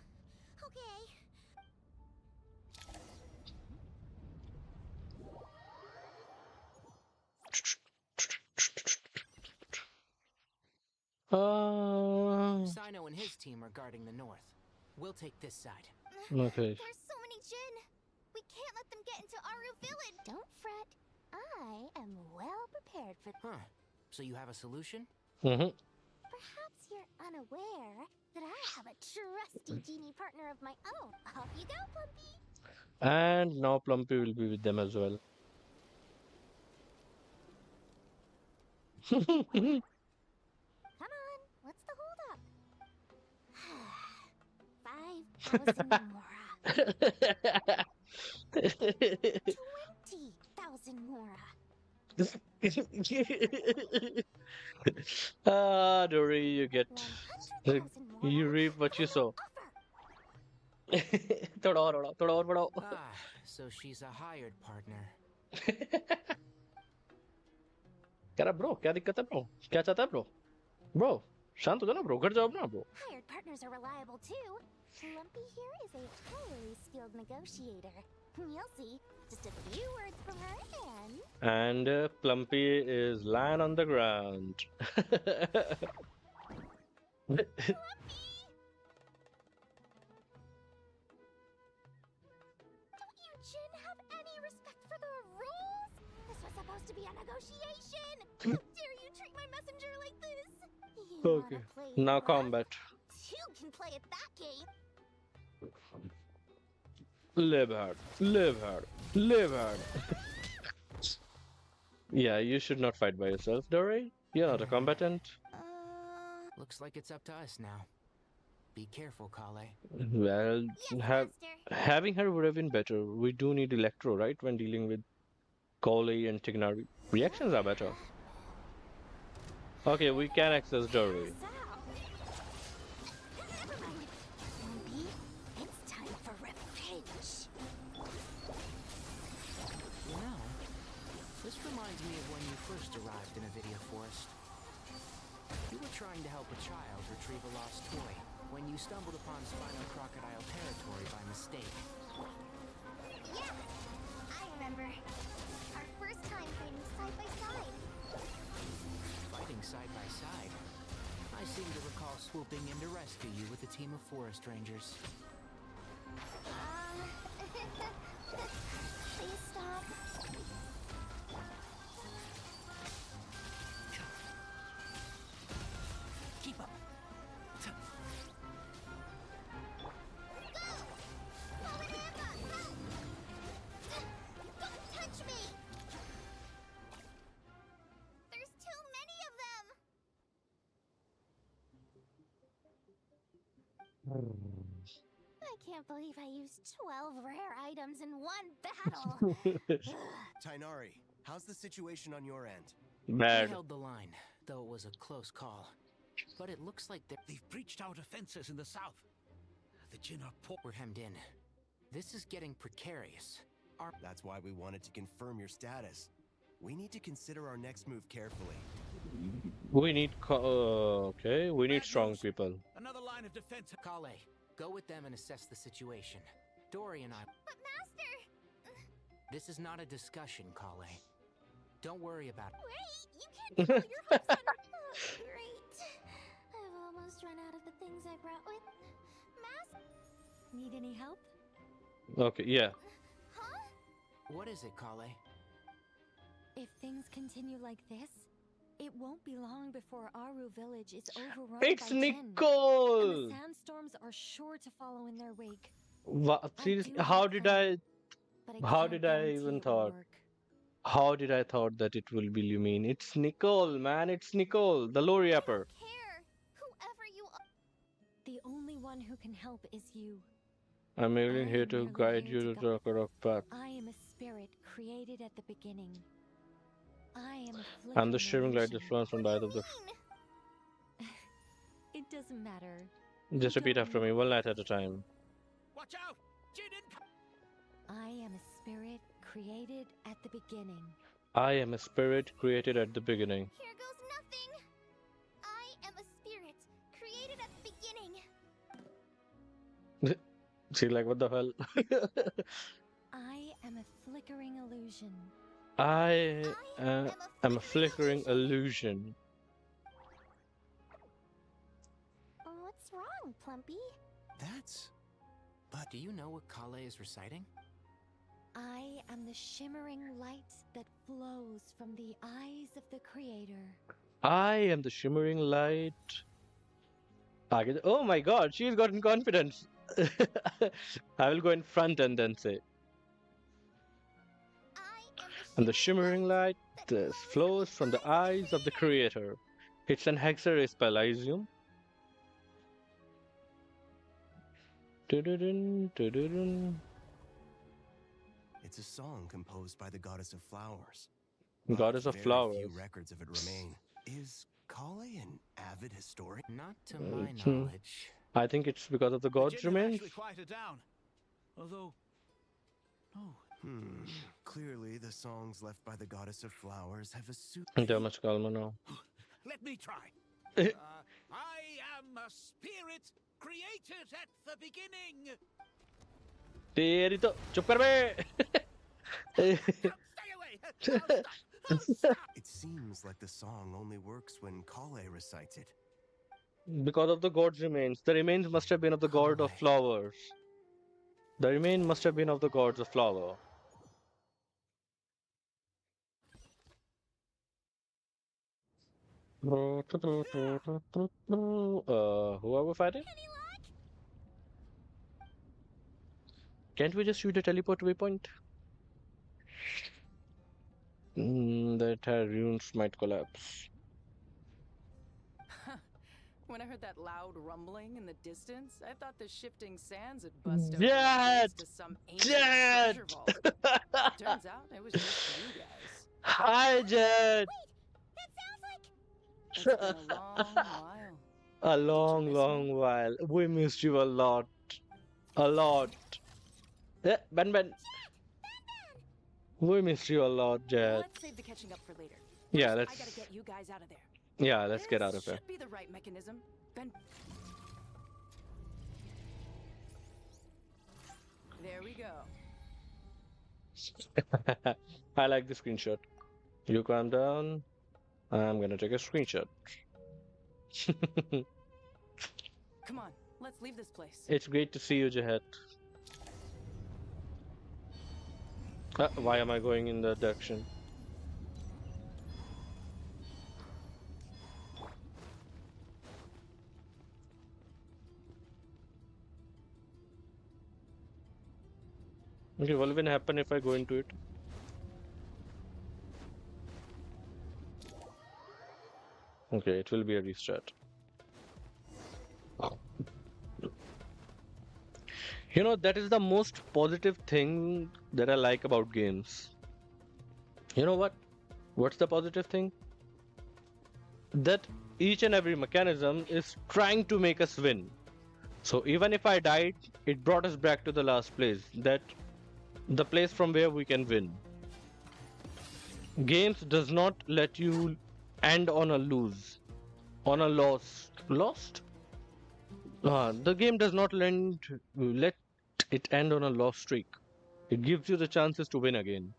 Sino and his team are guarding the north. We'll take this side. Okay. There's so many Jinn. We can't let them get into Aaru village. Don't fret. I am well prepared for. Huh. So you have a solution? Mm-hmm. Perhaps you're unaware that I have a trusty genie partner of my own. Off you go, Plumpy. And now Plumpy will be with them as well. Come on, what's the holdup? 5,000 mora. 20,000 mora. Ah, Dory, you get. You reap what you sow. So she's a hired partner. क्या bro? क्या दिक्कत है bro? क्या चाहता है bro? Bro, शांत हो जाओ ना bro. घर जाओ ना bro. Hired partners are reliable too. Lumpy here is a highly skilled negotiator. You'll see. Just a few words from her And Plumpy is lying on the ground. Plumpy! Don't you Jinn have any respect for the rules? This was supposed to be a negotiation. How dare you treat my messenger like this? You Okay. Now combat. Two can play at that game. Live hard. Live hard. Live hard. Yeah, you should not fight by yourself, Dory. You're not a combatant. Looks like it's up to us now. Be careful, Collei. Well, having her would have been better. We do need Electro, right, when dealing with Collei and Tighnari. Reactions are better. Okay, we can access Dory. Arrived in a video forest. You were trying to help a child retrieve a lost toy when you stumbled upon Spino Crocodile territory by mistake. Yeah, I remember. Our first time fighting side by side. Fighting side by side? I seem to recall swooping in to rescue you with a team of forest rangers. Please stop. Keep up. Don't touch me! I can't believe I used 12 rare items in one battle. Tighnari, how's the situation on your end? We Bad. held the line, though it was a close call. But it looks like They've breached our defenses in the south. The Jinn are we're hemmed in. This is getting precarious. That's why we wanted to confirm your status. We need to consider our next move carefully. We need okay. We need strong people. Another line of defense. Collei, go with them and assess the situation. Dory and I. But Master! This is not a discussion, Collei. Don't worry about it. Wait, you can't get all your hopes on. Oh, great. I've almost run out of the things I brought with. Master! Need any help? Okay, yeah. Huh? What is it, Collei? If things continue like this, it won't be long before Aaru village is overrun It's by Jinn. Nicole! And the sandstorms are sure to follow in their wake. Seriously, do how hope did so, I but how can't did I guarantee even it will thought? work. How did I thought that it will be Lumine? It's Nicole, man. It's Nicole, the lore yapper. Care, whoever you are. The only one who can help is you. I'm merely I here am to merely guide here you to to the correct path. I am a spirit created at the beginning. I am a I'm the flickering shimmering light that illusion. flows from the eyes of the. It doesn't matter. Just repeat after me, one night at a time. Watch out! Jinn incoming! I am a spirit created at the beginning. I am a spirit created at the beginning. Here goes nothing. I am a spirit created at the beginning. She's like, what the hell? I am a flickering illusion. I am a flickering illusion. What's wrong, Plumpy? But do you know what Collei is reciting? I am the shimmering light that flows from the eyes of the Creator. I am the shimmering light. Oh my god, she's gotten confidence. I will go in front and then say. And the shimmering light that flows from the eyes of the Creator. It's an hexer spell, I assume. Dun-dun-dun. It's a song composed by the goddess of flowers. Goddess of Very flowers. few records of it remain. Is Collei an avid historian? Not to my Hmm. knowledge. I think it's because of the gods' Jinn have remains. actually quieted down. Although, Clearly, the songs left by the goddess of flowers have a suit. They're much calmer now. let me try. I am a spirit created at the beginning. तेरी तो चुप कर बे. It seems like the song only works when Collei recites it. Because of the god's remains. The remains must have been of the god of flowers. The remain must have been of the gods of flower. Who are we fighting? Can't we just shoot a teleport waypoint? The entire runes might collapse. When I heard that loud rumbling in the distance, I thought the shifting sands had bust open Jeht! to some ancient treasure vault. Turns out it was just you guys. Hi, Jeht! It's been a long while. A long while. We missed you a lot. A lot. Ben. We missed you a lot, Jeht. Let's save the catching up for later. Yeah, First, let's. I gotta get you guys out of there. Yeah, let's get out of here. Should be the right mechanism. Ben. There we go. I like the screenshot. You calm down. I'm gonna take a screenshot. Come on, let's leave this place. It's great to see you, Jehet. Why am I going in that direction? Okay, what will happen if I go into it? Okay, it will be a restart. You know, that is the most positive thing that I like about games. You know what? What's the positive thing? That each and every mechanism is trying to make us win. So even if I died, it brought us back to the last place. That the place from where we can win. Games does not let you end on a lose, on a loss. Lost? The game does not let it end on a loss streak. It gives you the chances to win again.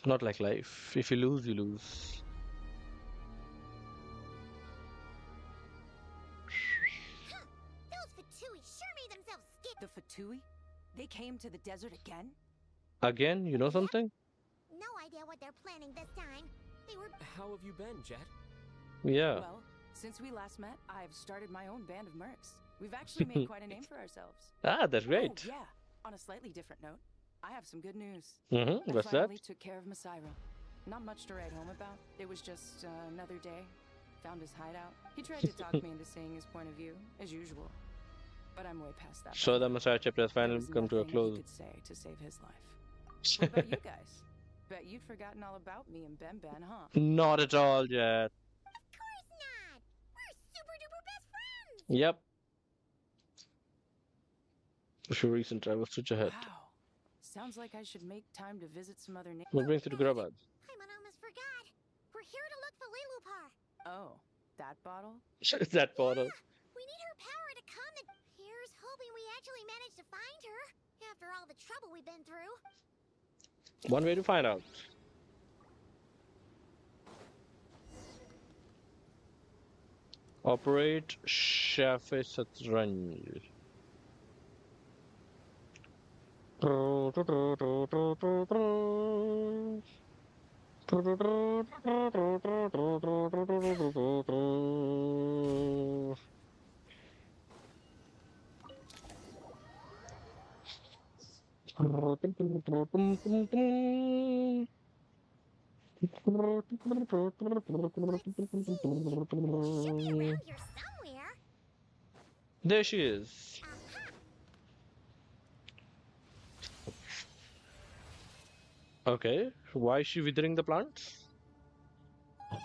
Not like life. If you lose, you lose. Those Fatui sure made themselves skip. The Fatui? They came to the desert again? Again, you know something? No idea what they're planning this time. They were. How have you been, Jeht? Yeah. Well, since we last met, I've started my own band of mercs. We've actually made quite a name for ourselves. Ah, that's great. Oh, yeah. On a slightly different note, I have some good news. What's I that? finally took care of Masairo. Not much to write home about. It was just another day. Found his hideout. He tried to talk me into seeing his point of view, as usual. But I'm way past that. So the Messiah chapter has finally come to a close. He could say to save his life. What about you guys? Bet you'd forgotten all about me and Ben Ben, huh? Not at all yet. Of course not. We're super duper best friends. Yep. Your recent travels to Jehet. Wow. Sounds like I should make time to visit some other neighbors. What brings you to Guradab? Paimon almost forgot. We're here to look for Liloupar. Oh, that bottle? That bottle. We need her power to come and here's hoping we actually manage to find her. After all the trouble we've been through. One way to find out. Operate Save Run. There she is. Okay, why is she withering the plants? What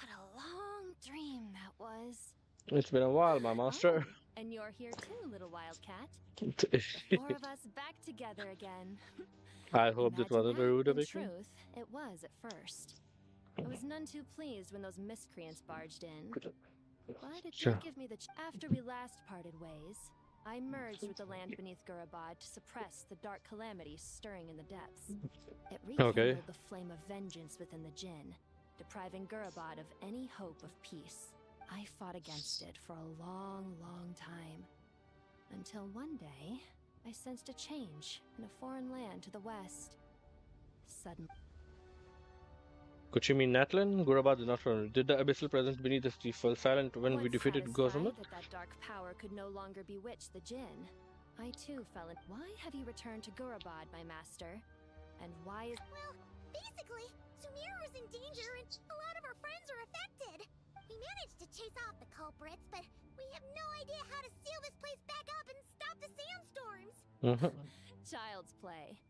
a long dream that was. It's been a while, my master. Oh, and you're here too, little wildcat. The four of us back together again. I hope this wasn't a rude In awakening. truth, it was at first. I was none too pleased when those miscreants barged in. But it Sure. did give me the after we last parted ways, I merged with the land beneath Guradab to suppress the dark calamities stirring in the depths. It rekindled the flame of vengeance within the Jinn, depriving Guradab of any hope of peace. I fought against it for a long, long time. Until one day, I sensed a change in a foreign land to the west. Suddenly. Could she mean Natlin? Guradab did not run. Did the abyssal presence beneath the sea fall silent when we Once defeated satisfied Gozamut? that dark power could no longer bewitch the Jinn, I too fell in. Why have you returned to Guradab, my master? And why is... Well, basically, Sumeru's in danger and a lot of our friends are affected. We managed to chase off the culprits, but we have no idea how to seal this place back up and stop the sandstorms. Child's play.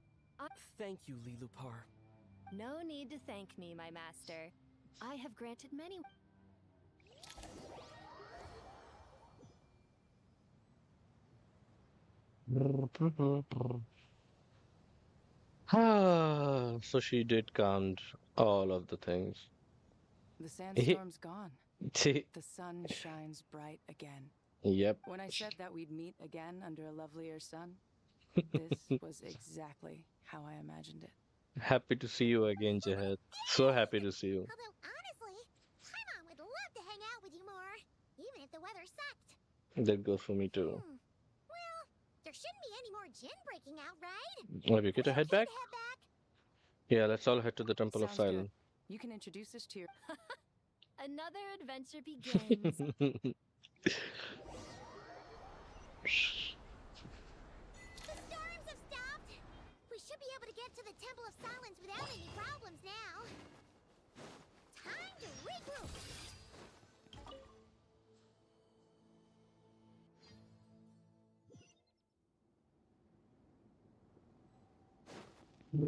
Thank you, Liloupar. No need to thank me, my master. I have granted many... So she did count all of the things. The sandstorm's gone. See? The sun shines bright again. Yep. When I said that we'd meet again under a lovelier sun, this was exactly how I imagined it. Happy to see you again, Jehet. So happy to see you. Although, honestly, Paimon would love to hang out with you more, even if the weather sucked. That goes for me too. Well, there shouldn't be any more Jinn breaking out, right? Have you get to head back? Yeah, let's all head to the Temple of Sounds good. Silence. You can introduce us to your... Another adventure begins. The storms have stopped. We should be able to get to the Temple of Silence without any problems now. Time to regroup. So,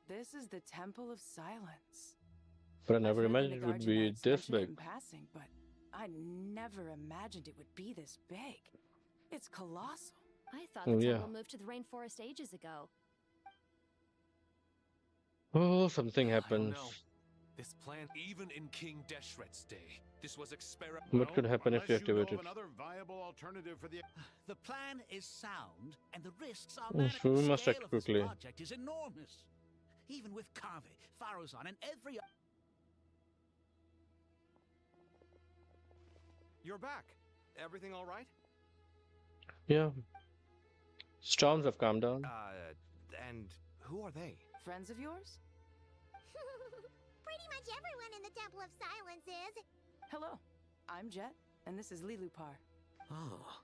this is the Temple of Silence. But I never I've heard the imagined it would Nagarjan be Knights this mention it big. in passing, but I never imagined it would be this big. It's colossal. I thought Oh, the yeah. temple moved to the rainforest ages ago. Oh, something I don't happens. know. This plan, even in King Deshret's day, this was What could happen if you unless you know activate of it? another viable alternative for the... The plan is sound, and the risks are So manageable. we The must scale act of this quickly. project is enormous. Even with Kaveh, Farazan, and every... You're back. Everything all right? Yeah. Storms have calmed down. And who are they? Friends of yours? Pretty much everyone in the Temple of Silence is. Hello, I'm Jeht, and this is Liloupar. Oh,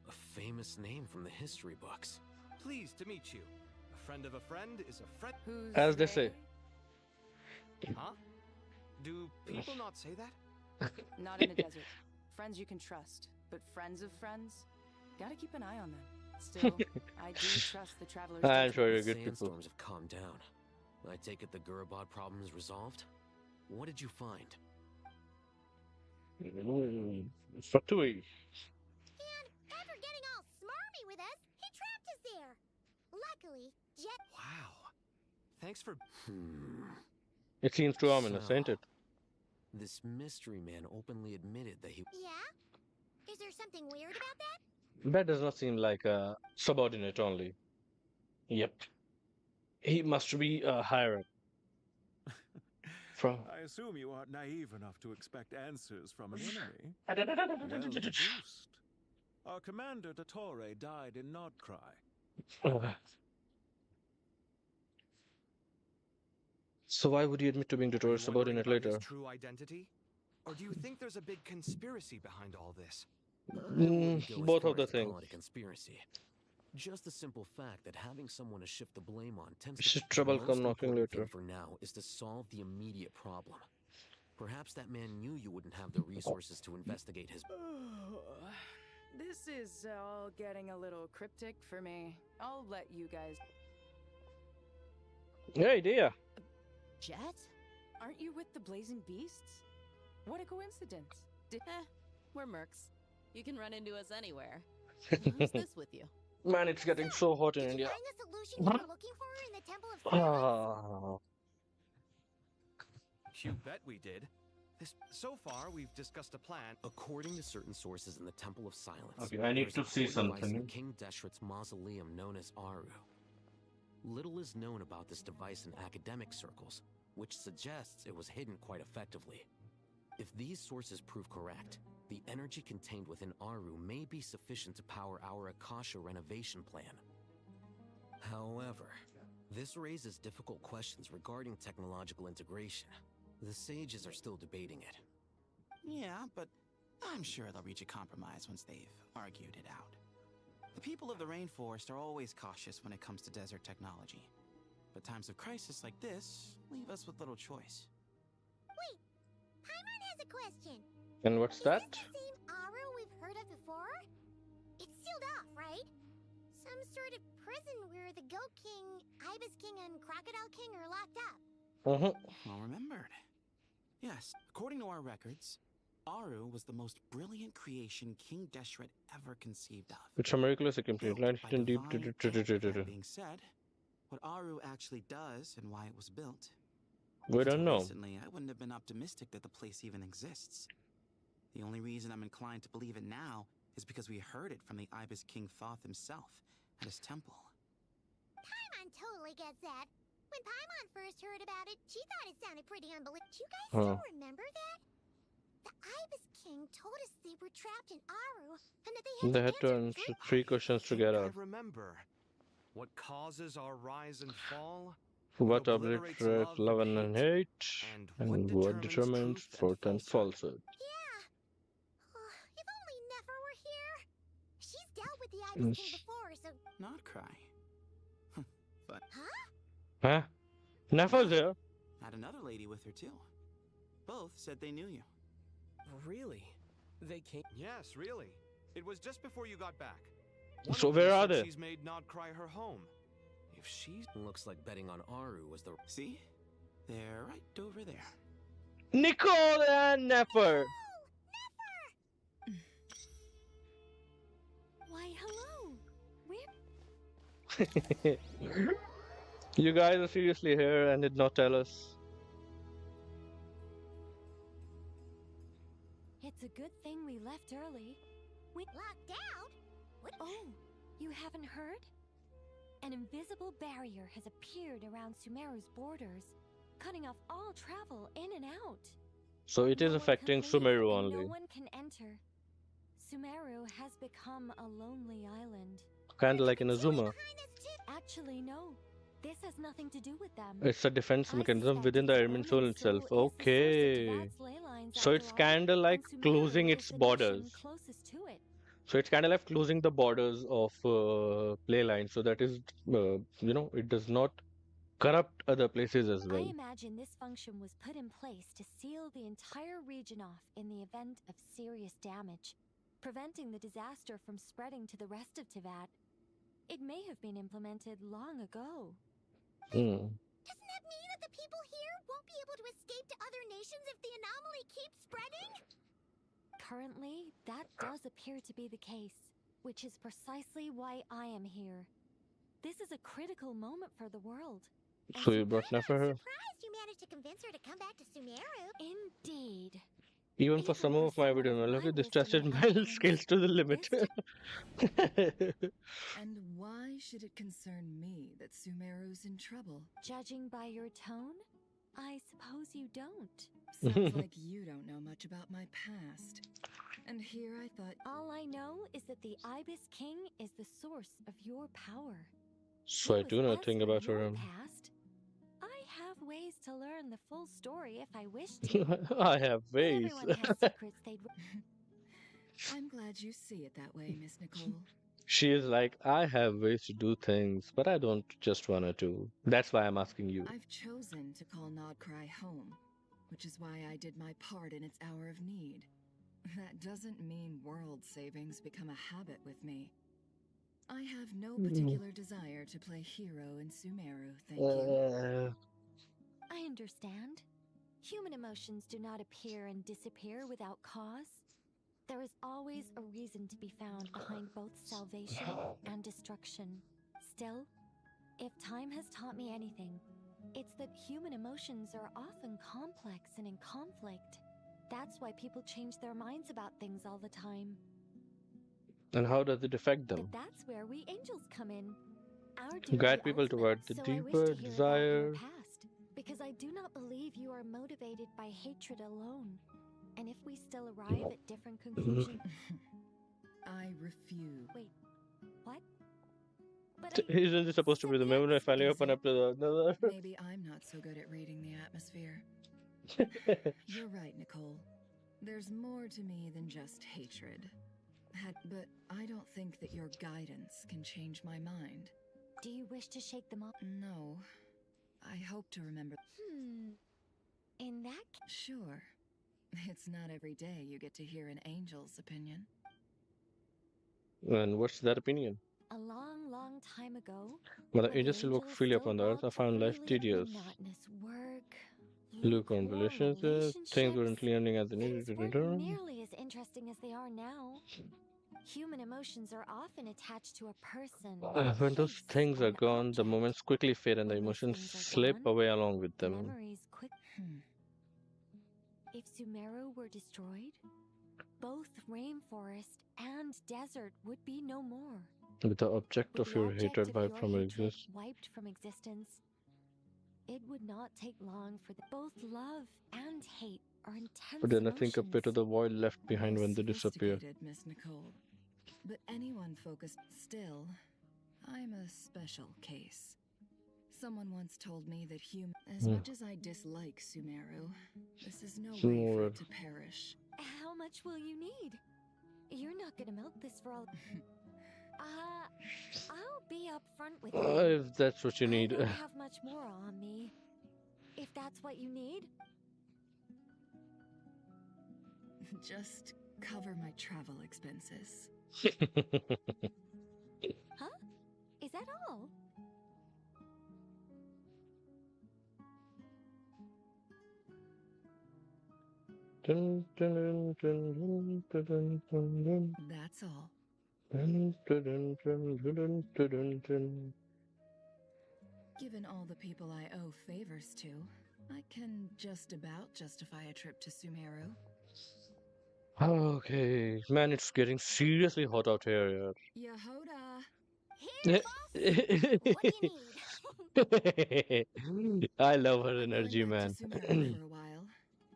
a famous name from the history books. Pleased to meet you. A friend of a friend is a friend. Who's As they say. Huh? Do people not say that? Not in a desert. Friends you can trust, but friends of friends, gotta keep an eye on them. Still, I do trust the travelers. I'm sure you're good people. Sandstorms have calmed down. I take it the Guradab problem is resolved? What did you find? Fatui. And after getting all smarmy with us, he trapped us there. Luckily, Jeht... Wow. Thanks for... It seems too ominous, ain't it? This mystery man openly admitted that he... Yeah? Is there something weird about that? That does not seem like a subordinate only. Yep. He must be a higher up. From... I assume you aren't naive enough to expect answers from an enemy. Well deduced. Our commander Dottore died in Nod-Krai. So why would he admit to being Dottore's subordinate later? His true identity? Or do you think there's a big conspiracy behind all this? Both of the things. things. Call it a conspiracy. Just the simple fact that having someone to shift the blame on tends Should to be trouble the come most knocking important later. thing for now is to solve the immediate problem. Perhaps that man knew you wouldn't have the resources to investigate his... This is all getting a little cryptic for me. I'll let you guys... Hey, Dehya. Jeht? Aren't you with the Blazing Beasts? What a coincidence. We're mercs. You can run into us anywhere. Who's this with you? Man, it's getting so hot in India. Find the solution you were looking for in the Temple of Silence? You bet we did. So far, we've discussed a plan. According to certain sources in the Temple of Silence, Okay, I need there's to a see core device something. in King Deshret's mausoleum known as Aaru. Little is known about this device in academic circles, which suggests it was hidden quite effectively. If these sources prove correct, the energy contained within Aaru may be sufficient to power our Akasha renovation plan. However, this raises difficult questions regarding technological integration. The sages are still debating it. Yeah, but I'm sure they'll reach a compromise once they've argued it out. The people of the rainforest are always cautious when it comes to desert technology. But times of crisis like this leave us with little choice. Wait, Paimon has a question. And what's that? Is this the same Aaru we've heard of before? It's sealed off, right? Some sort of prison where the Goat King, Ibis King, and Crocodile King are locked up. Well remembered. Yes, according to our records, Aaru was the most brilliant creation King Deshret ever conceived of. It's a miraculous complete light hidden deep. That being said, what Aaru actually does and why it was built. We don't know. Recently, I wouldn't have been optimistic that the place even exists. The only reason I'm inclined to believe it now is because we heard it from the Ibis King Thoth himself at his temple. Paimon totally gets that. When Paimon first heard about it, she thought it sounded pretty unbelievable. You guys still remember that? The Ibis King told us they were trapped in Aaru and that They had to answer 3 questions to get out. I remember. What causes our rise and fall? What obliterates love and hate? And what determines truth and falsehood? If only Nefer were here. She's dealt with the Ibis King before, so... Nod-Krai. But... Huh? Never's here. Had another lady with her too. Both said they knew you. Really? They came? Yes, really. It was just before you got back. So One of them where are said they? She's made Nod-Krai her home. If she's... Looks like betting on Aaru was the... See? They're right over there. Nicole and Nefer. Why, hello. Where? You guys are seriously here and did not tell us. It's a good thing we left early. We locked out? What? Oh, you haven't heard? An invisible barrier has appeared around Sumeru's borders, cutting off all travel in and out. So it is affecting Sumeru No only. one can enter. Sumeru has become a lonely island. Kind of like in Azuma. Actually, no. This has nothing to do with them. It's a defense mechanism within the Irminsul itself. Okay. So it's kind of like closing its borders. Closest to it. So it's kind of like closing the borders of play lines. So that is, it does not corrupt other places as well. I imagine this function was put in place to seal the entire region off in the event of serious damage, preventing the disaster from spreading to the rest of Teyvat. It may have been implemented long ago. Hmm. Doesn't that mean that the people here won't be able to escape to other nations if the anomaly keeps spreading? Currently, that does appear to be the case, which is precisely why I am here. This is a critical moment for the world. So you brought Nefer here? Surprised you managed to convince her to come back to Sumeru. Indeed. Even for some of my videos, I love it. This tested my skills to the limit. And why should it concern me that Sumeru's in trouble? Judging by your tone, I suppose you don't. Sounds like you don't know much about my past. And here I thought... All I know is that the Ibis King is the source of your power. So I do nothing about her. Past. I have ways to learn the full story if I wish to. I have ways. Everyone has secrets they'd... I'm glad you see it that way, Miss Nicole. She is like, I have ways to do things, but I don't just wanna do. That's why I'm asking you. I've chosen to call Nod-Krai home, which is why I did my part in its hour of need. That doesn't mean world savings become a habit with me. I have no particular desire to play hero in Sumeru, thank you. I understand. Human emotions do not appear and disappear without cause. There is always a reason to be found behind both salvation and destruction. Still, if time has taught me anything, it's that human emotions are often complex and in conflict. That's why people change their minds about things all the time. And how does it affect them? But that's where we angels come in. Our Guide people toward the so I wish deeper to hear desire. about your past, because I do not believe you are motivated by hatred alone. And if we still arrive at different conclusions... I refuse. Wait, what? Isn't this supposed to be the moment I finally open up to the another? Maybe I'm not so good at reading the atmosphere. You're right, Nicole. There's more to me than just hatred. But I don't think that your guidance can change my mind. Do you wish to shake them off? No. I hope to remember... In that Sure. It's not every day you get to hear an angel's opinion. And what's that opinion? A long, long time ago... When the angels still walk freely upon the earth, I found life tedious. Monotonous work... Lukewarm relationships, things weren't ending as they needed to do. Nearly as interesting as they are now. Human emotions are often attached to a person. When those things are gone, the moments quickly fade and the emotions slip away along with them. Memories quick. If Sumeru were destroyed, both rainforest and desert would be no more. With the object of your hatred wiped from existence. Wiped from existence, it would not take long for both love and hate are intense. But then I think compared to the void left behind when they disappear. Miss Nicole. But anyone focused still, I'm a special case. Someone once told me that as much as I dislike Sumeru, this is no way for it to perish. How much will you need? You're not gonna milk this for all... I'll be upfront with you. If that's what you need. I don't have much more on me. If that's that's what you need? Just cover my travel expenses. Huh? Is that all? Dun, dun, dun, dun, dun, dun, dun, dun. That's all. Dun, dun, dun, dun, dun, dun, dun, dun. Given all the people I owe favors to, I can just about justify a trip to Sumeru. Okay, man, it's getting seriously hot out here. Yehoda! Yeah. What do you need? I love her I'm energy, going back man. to Sumeru for a while.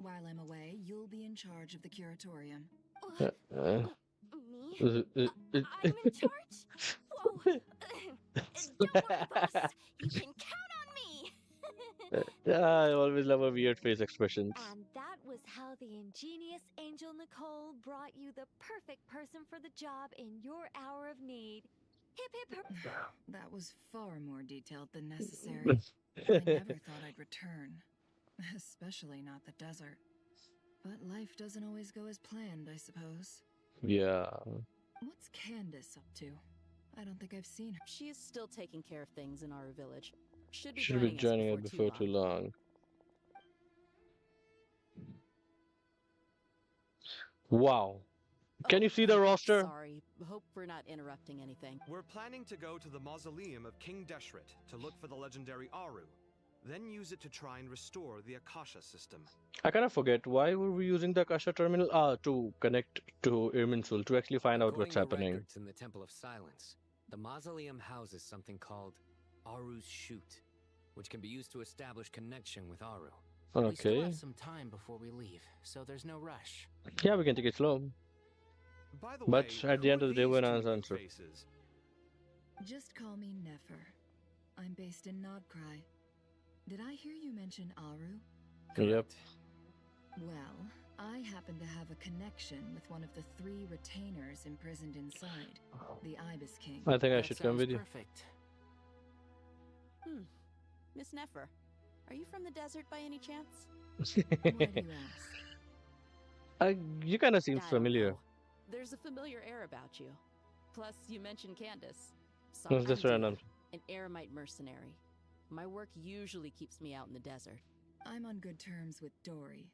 While I'm away, you'll be in charge of the curatorium. Me? I'm in charge? Whoa. Don't worry, boss. You can count on me. I always love her weird face expressions. And that was how the ingenious angel Nicole brought you the perfect person for the job in your hour of need. Hip hip hip. That was far more detailed than necessary. I never thought I'd return. Especially not the desert. But life doesn't always go as planned, I suppose. Yeah. What's Candace up to? I don't think I've seen her. She is still taking care of things in Aaru village. Should be Should be joining us it before too long. Wow. Can you see the roster? Sorry, hope we're not interrupting anything. We're planning to go to the mausoleum of King Deshret to look for the legendary Aaru, then use it to try and restore the Akasha system. I kind of forget, why were we using the Akasha terminal? To connect to Irminsul to actually find out what's According to happening. records in the Temple of Silence, the mausoleum houses something called Aaru's Chute, which can be used to establish connection with Aaru. We still Okay. have some time before we leave, so there's no rush. Yeah, we can take it slow. By the But way, at the who end are of the day, these we're two not new answer. faces? Just call me Nefer. I'm based in Nod-Krai. Did I hear you mention Aaru? Yep. Well, I happen to have a connection with one of the 3 retainers imprisoned inside, the Ibis King. I think I should come with you. Perfect. Miss Nefer, are you from the desert by any chance? Why do you ask? You kind of seem I don't familiar. know. There's a familiar air about you. Plus, you mentioned Candace. No, I'm that's Dehya, random. an Eremite mercenary. My work usually keeps me out in the desert. I'm on good terms with Dory,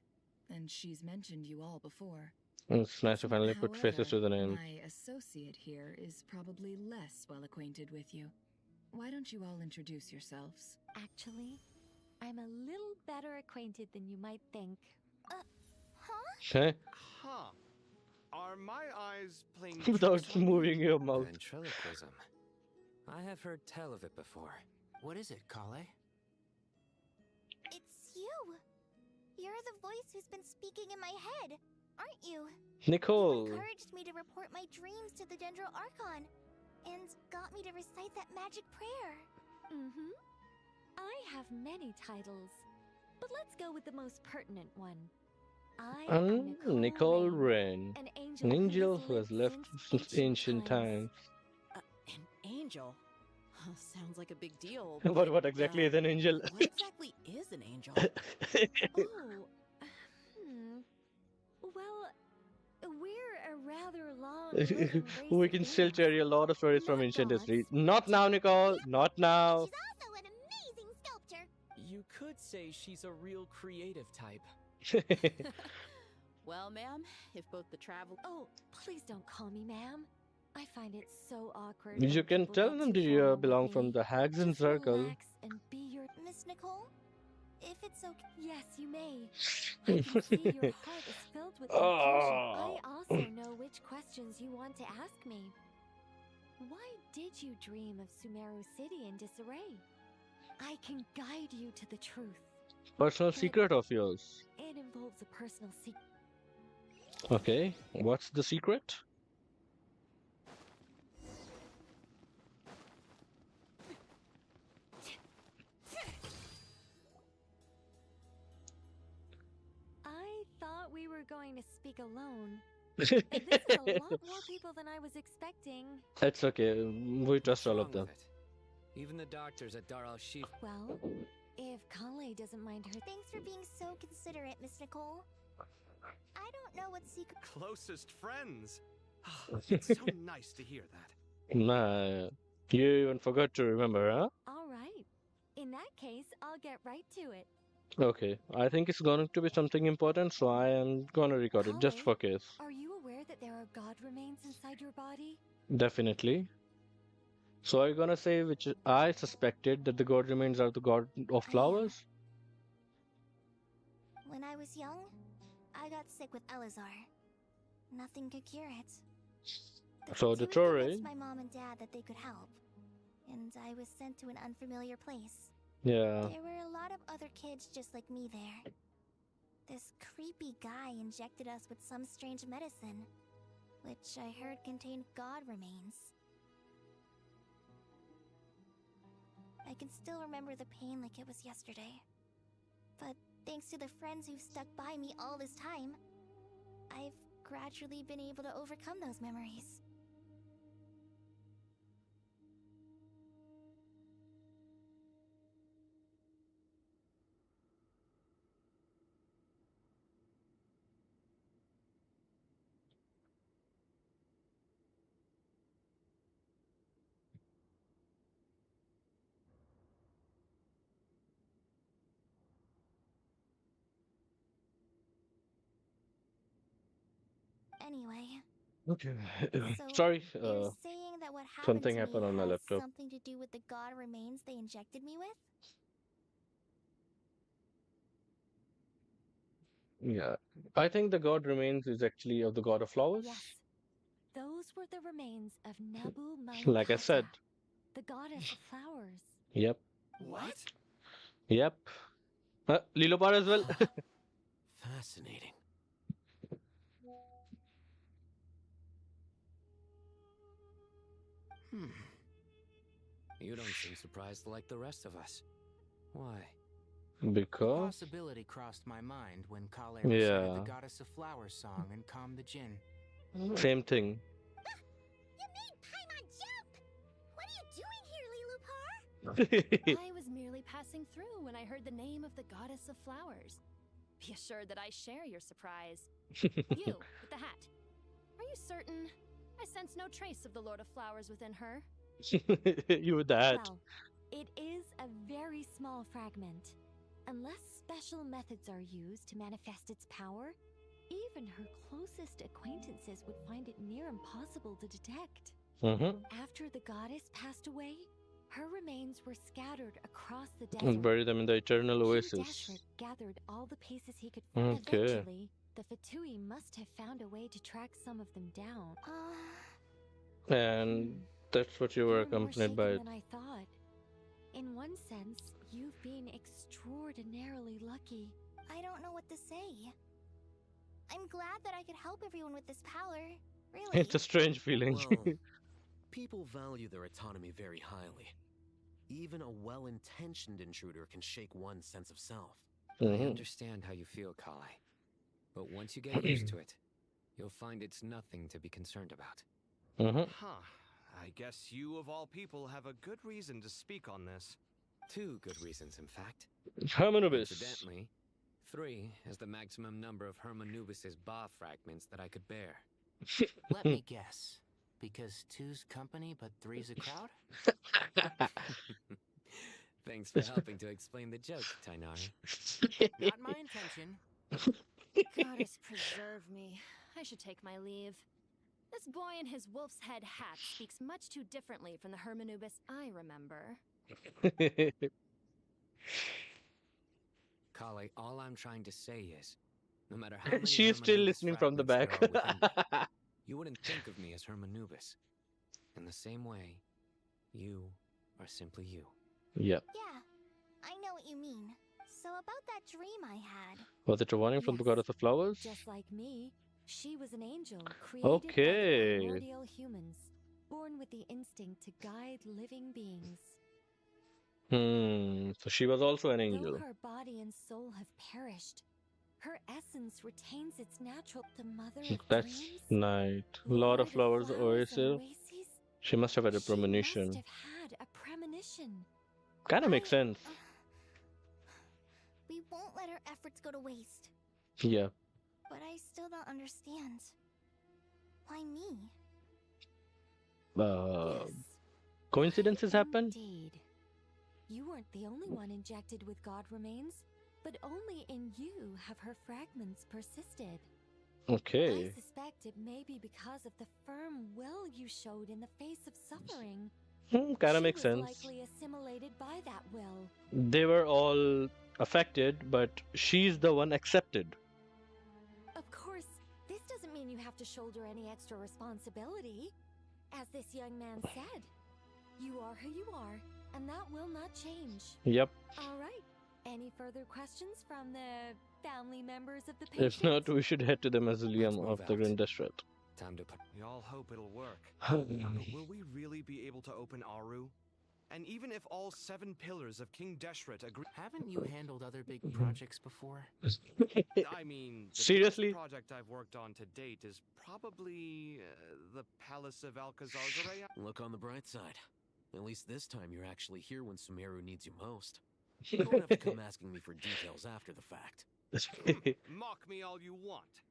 and she's mentioned you all before. It's nice to finally put faces to the name. My associate here is probably less well acquainted with you. Why don't you all introduce yourselves? Actually, I'm a little better acquainted than you might think. Okay. Huh. Are my eyes playing Without tricks on me? moving your mouth. Ventriloquism. I have heard tell of it before. What is it, Collei? It's you. You're the voice who's been speaking in my head, aren't you? Nicole. You encouraged me to report my dreams to the Dendro Archon, and got me to recite that magic prayer. Mm-hmm. I have many titles, but let's go with the most pertinent one. I am Nicole Wren, an an angel who has left since ancient times. An angel? Sounds like a big deal. What exactly is an angel? What exactly is an angel? Well, we're a rather long. We can still tell you a lot of stories from ancient history. Not now, Nicole. Not now. She's also an amazing sculptor. You could say she's a real creative type. Well, ma'am, if both the travel... Oh, please don't call me ma'am. I find it so awkward. You can tell them you belong from the Hags Circle. Relax and be your Miss Nicole, if it's okay. Yes, you may. I can see your heart is filled with confusion. I also know which questions you want to ask me. Why did you dream of Sumeru City in disarray? I can guide you to the truth. Personal secret of yours. It involves a personal secret. Okay, what's the secret? I thought we were going to speak alone. This is a lot more people than I was expecting. It's okay, we trust all of them. Even the doctors at Dar al-Shif. Well, if Collei Collei doesn't mind her. Thanks for being so considerate, Miss Nicole. I don't know what secret. Closest friends. It's so nice to hear that. Nah, you even forgot to remember, huh? All right. In that case, I'll get right to it. Okay, I think it's going to be something important, so I am gonna record it just for case. Are you aware that there are god remains inside your body? Definitely. So are you gonna say which I suspected that the god remains are the god of flowers? When I was young, I got sick with Elazar. Nothing could cure it. So Fatui Dottore, convinced my mom and dad that they could help, and I was sent to an unfamiliar place. yeah. There were a lot of other kids just like me there. This creepy guy injected us with some strange medicine, which I heard contained god remains. I can still remember the pain like it was yesterday. But thanks to the friends who've stuck by me all this time, I've gradually been able to overcome those memories. Anyway, Okay. so Sorry, you're saying that what happened something to happened me on my has laptop. something to do with the god remains they injected me with? Yeah. I think the god remains is actually of the god of flowers. Yes. Those were the remains of Nabu Like I Malukata, said. the goddess of flowers. Yep. What? Yep. Liloupar as well. Fascinating. You don't seem surprised like the rest of us. Why? The Because possibility crossed my mind when Collei Yeah. recited the Goddess of Flowers song and calmed the Jinn. same thing. You made Paimon jump! What are you doing here, Liloupar? I was merely passing through when I heard the name of the goddess of flowers. Be assured that I share your surprise. You, with the hat. Are you certain? I sense no trace of the Lord of Flowers within her. You with that. Well, it is a very small fragment. Unless special methods are used to manifest its power, even her closest acquaintances would find it near impossible to detect. After the goddess passed away, her remains were scattered across the desert. And bury them in the eternal King oasis. Deshret gathered all the pieces he could find. Okay. Eventually, the Fatui must have found a way to track some of them down. And that's what you were You're more accompanied by. shaken than I thought. In one sense, you've been extraordinarily lucky. I don't know what to say. I'm glad that I could help everyone with this power. Really. It's a strange feeling. Well, people value their autonomy very highly. Even a well-intentioned intruder can shake one's sense of self. I Mhm. understand how you feel, Collei. But once you get used to it, you'll find it's nothing to be concerned about. Huh. I guess you, of all people, have a good reason to speak on this. 2 good reasons, in fact. Hermanubis. Incidentally, 3 is the maximum number of Hermanubis's Ba fragments that I could bear. Let me guess. Because 2's company, but 3's a crowd? Thanks for helping to explain the joke, Tighnari. Not my intention. Goddess preserve me. I should take my leave. This boy in his wolf's head hat speaks much too differently from the Hermanubis I remember. Collei, all I'm trying to say is, no matter how many She is still Hermanubis listening from the fragments back. there are within me, you wouldn't think of me as Hermanubis. In the same way, you are simply you. Yep. Yeah, I know what you mean. So about that dream I had. Was it a warning from the goddess of flowers? Just like me, she was an angel created Okay. by the primordial humans, born with the instinct to guide living beings. So she was also an angel. Though her body and soul have perished, her essence retains its natural. The mother of That's dreams, nice. Lot of flowers, oasis. She must have had a premonition. must have had a premonition. Kind of makes sense. won't let her efforts go to waste. Yeah. But I still don't understand. Why me? Coincidences happen? Indeed. You weren't the only one injected with god remains, but only in you have her fragments persisted. Okay. I suspect it may be because of the firm will you showed in the face of suffering. Kinda makes She was sense. likely assimilated by that will. They were all affected, but she's the one accepted. Of course, this doesn't mean you have to shoulder any extra responsibility. As this young man said, you are who you are, and that will not change. Yep. All right. Any further questions from the family members of the patient? If not, we should head to the mausoleum of the Grand Deshret. Time to We all hope it'll work. But will we really be able to open Aaru? And even if all 7 pillars of King Deshret agree... Haven't you handled other big projects before? I mean, the Seriously? biggest project I've worked on to date is probably the Palace of Alcazar. Look on the bright side. At least this time you're actually here when Sumeru needs you most. You don't have to come asking me for details after the fact. Mock me all you want.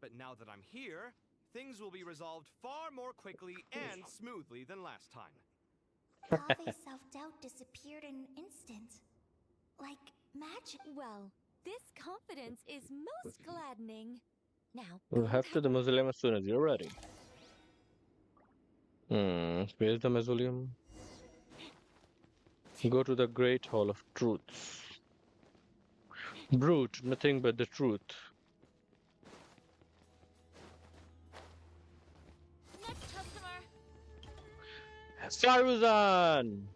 But now that I'm here, things will be resolved far more quickly and smoothly than last time. Kave's self-doubt disappeared in an instant. Like magic. Well, this confidence is most gladdening. Now, We'll head to the mausoleum as soon as you're ready. Where's the mausoleum? Go to the Great Hall of Truths. Brute, nothing but the truth. Next customer. Saruzan!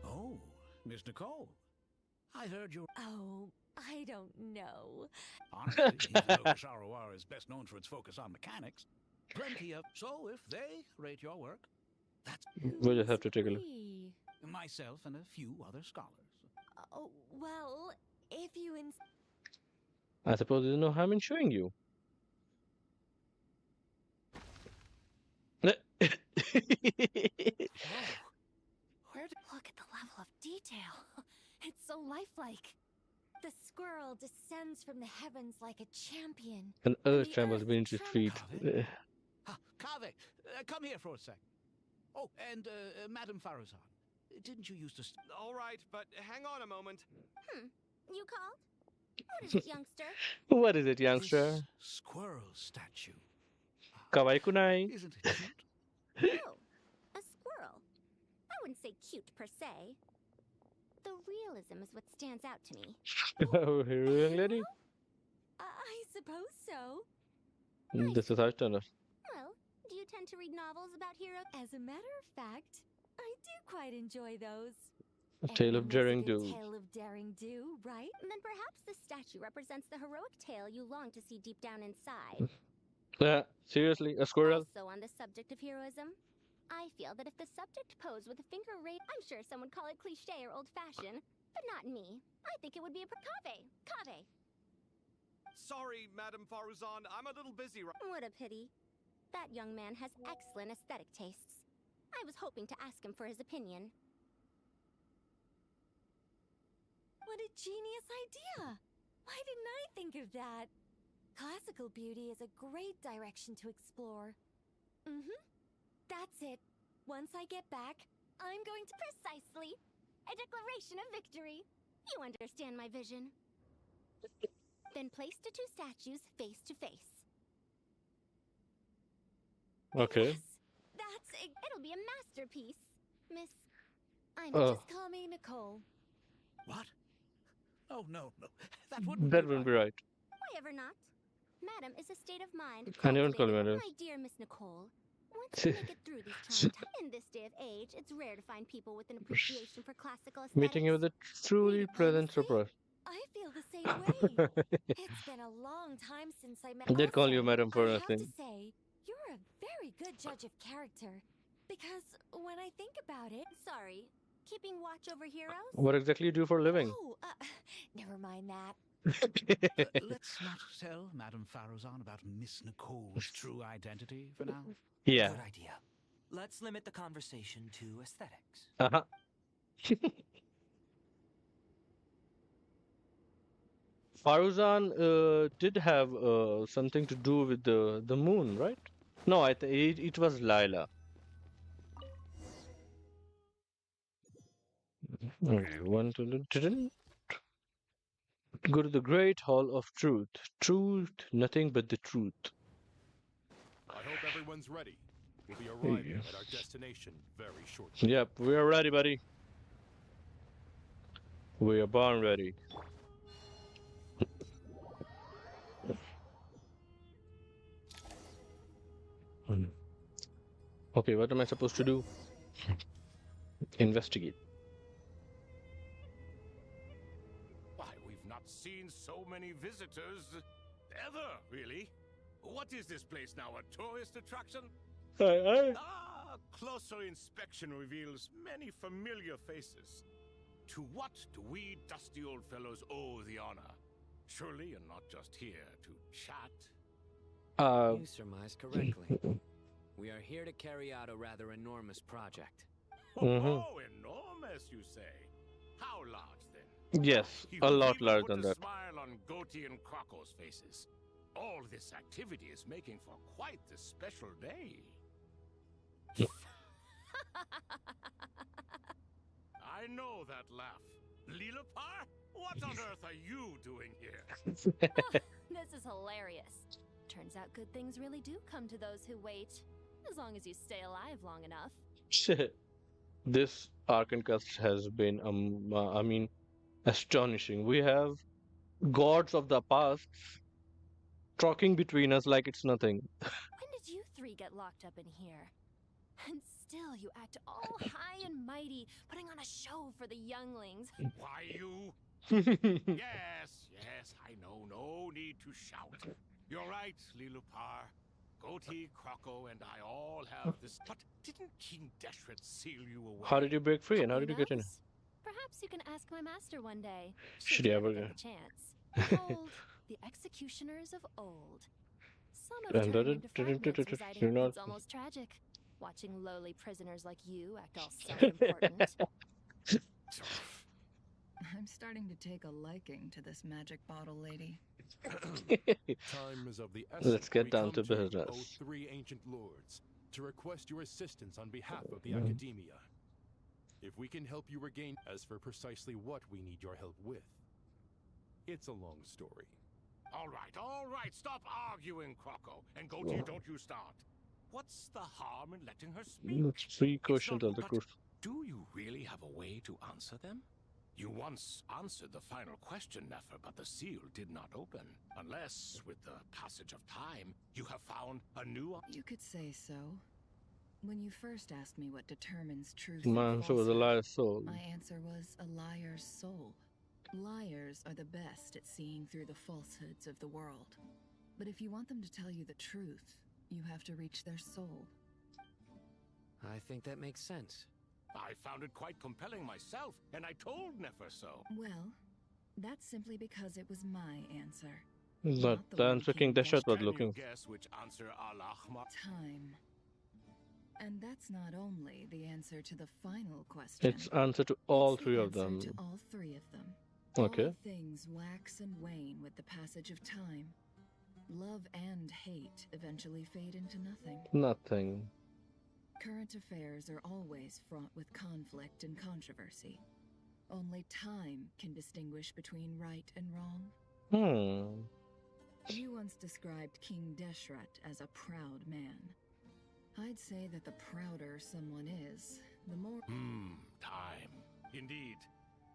Oh, Miss Nicole. I heard you. Oh, I don't know. Honestly, even though Sarawar is best known for its focus on mechanics, plenty of. So if they rate your work, that's. We'll just have to take a look. Myself and a few other scholars. Oh, well, if you I suppose there's no harm in showing you. Where to look at the level of detail? It's so lifelike. The squirrel descends from the heavens like a champion. An earth trembles beneath his feet. Kaveh, come here for a sec. Oh, and Madame Faruzan, didn't you used to? All right, but hang on a moment. You called? What is it, youngster? What is it, youngster? This squirrel statue. Kawaii kunai. Isn't it cute? Oh, a squirrel. I wouldn't say cute per se. The realism is what stands out to me. Oh, here, young lady. I suppose so. This is Archon. Well, do you tend to read novels about heroes? As a matter of fact, I do quite enjoy those. A tale of daring do. do. Tale of daring do, right? Then perhaps this statue represents the heroic tale you long to see deep down inside. Seriously, a squirrel? Also on the subject of heroism, I feel that if the subject posed with a finger raised, I'm sure some would call it cliché or old-fashioned, but not me. I think it would be a Kaveh. Sorry, Madame Faruzan, I'm a little busy right. What a pity. That young man has excellent aesthetic tastes. I was hoping to ask him for his opinion. What a genius idea! Why didn't I think of that? Classical beauty is a great direction to explore. That's it. Once I get back, I'm going to... Precisely. A declaration of victory. You understand my vision. Then place the 2 statues face to face. Okay. That's it. It'll be a masterpiece. Miss... Just call me Nicole. What? Oh, no. That wouldn't be right. Why ever not? Madam is a state of mind. I never call madam. My dear Miss Nicole, once you make it through these trying times, in this day of age, it's rare to find people with an appreciation for classical aesthetics. Meeting you with a truly pleasant surprise. I feel the same way. It's been a long time since I met. I did call you madam for I have nothing. to say, you're a very good judge of character. Because when I think about it, sorry, keeping watch over heroes. What exactly do you do for a living? Oh, never mind that. Let's not tell Madame Faruzan about Miss Nicole's true identity for now. Yeah. Good idea. Let's limit the conversation to aesthetics. Faruzan did have something to do with the moon, right? No, I think it was Lila. Okay, didn't go to the Great Hall of Truth. Truth, nothing but the truth. I hope everyone's ready. We'll be arriving at our destination very shortly. Yep, we are ready, buddy. We are born ready. Okay, what am I supposed to do? Investigate. Why, we've not seen so many visitors ever, really. What is this place now, a tourist attraction? Closer inspection reveals many familiar faces. To what do we dusty old fellows owe the honor? Surely you're not just here to chat. You surmise correctly. We are here to carry out a rather enormous project. Oh, enormous, you say? How large, then? Yes, You a lot even larger put than a that. smile on Goatee and Crocco's faces. All this activity is making for quite the special day. I know that laugh. Liloupar? What on earth are you doing here? This is hilarious. Turns out good things really do come to those who wait, as long as you stay alive long enough. This Archon Quest has been, I mean, astonishing. We have gods of the past talking between us like it's nothing. When did you three get locked up in here? And still you act all high and mighty, putting on a show for the younglings. Why you? Yes, I know. No need to shout. You're right, Liloupar. Goatee, Crocco, and I all have this. But didn't King Deshret seal you away? How did you break free and how Who did you get in? knows? Perhaps you can ask my master one day. Should you you ever get go? the chance. Behold, the executioners of old. Some have And turned into fragments residing you're in not. woods almost tragic. Watching lowly prisoners like you act all self-important. I'm starting to take a liking to this magic bottle lady. Time is of the essence. Let's get We down come to you, business. O three ancient lords, to request your assistance on behalf of the Mm-hmm. Academia. If we can help you regain, as for precisely what we need your help with, it's a long story. All right. Stop arguing, Crocco. And Goatee, don't you start. What's the harm in letting her speak? That's three questions of the course. Do you really have a way to answer them? You once answered the final question, Nefer, but the seal did not open. Unless, with the passage of time, you have found a new... You could say so. When you first asked me what determines truth My and answer was a falsehood, liar's soul. my answer was a liar's soul. Liars are the best at seeing through the falsehoods of the world. But if you want them to tell you the truth, you have to reach their soul. I think that makes sense. I found it quite compelling myself, and I told Nefer so. Well, that's simply because it was my answer. But the answer King Deshret was Can looking. you guess which answer Al-Ahmar... Time. And that's not only the answer to the final question. It's answer to all it's the three of answer them. To all three of them. Okay. All things wax and wane with the passage of time. Love and hate eventually fade into nothing. Nothing. Current affairs are always fraught with conflict and controversy. Only time can distinguish between right and wrong. You once described King Deshret as a proud man. I'd say that the prouder someone is, the more... Time. Indeed.